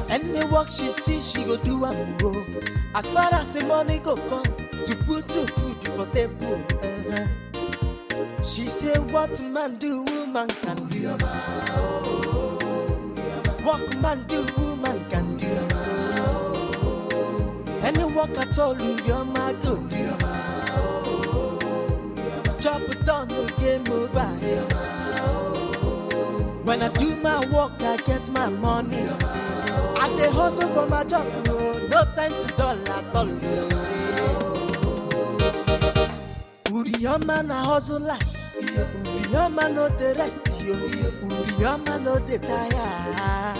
Any work she see, she go do am go. As far as the money go come, to put to food for table. She say what man do, woman can do. What man do, woman can do. Any work at all, you're my good. Chop it down, no game over. When I do my work, I get my money. I dey hustle for my job, no time to dull at all. Uriyama na hustle life, Uriyama no the rest, Uriyama no the tire.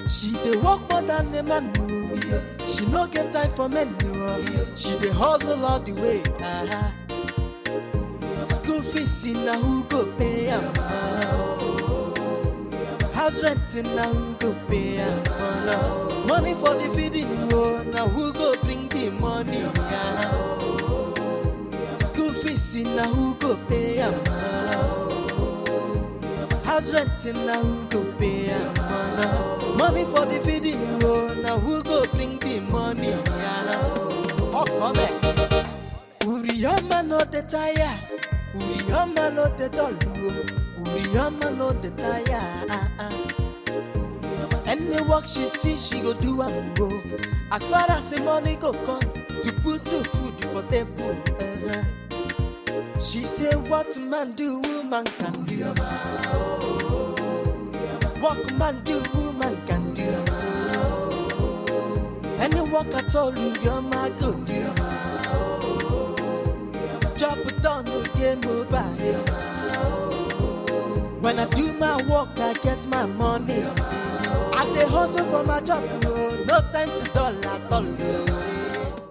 She dey work more than the man, she no get time for men, she dey hustle all the way. School fees in na who go pay am? House rent in na who go pay am? Money for the feeding, na who go bring the money? School fees in na who go pay am? House rent in na who go pay am? Money for the feeding, na who go bring the money? Oh, come back. Uriyama no the tire, Uriyama no the doll, Uriyama no the tire. Any work she see, she go do am go. As far as the money go come, to put to food for table. She say what man do, woman can do. What man do, woman can do. Any work at all, you're my good. Chop it down, no game over. When I do my work, I get my money. I dey hustle for my job, no time to dull at all.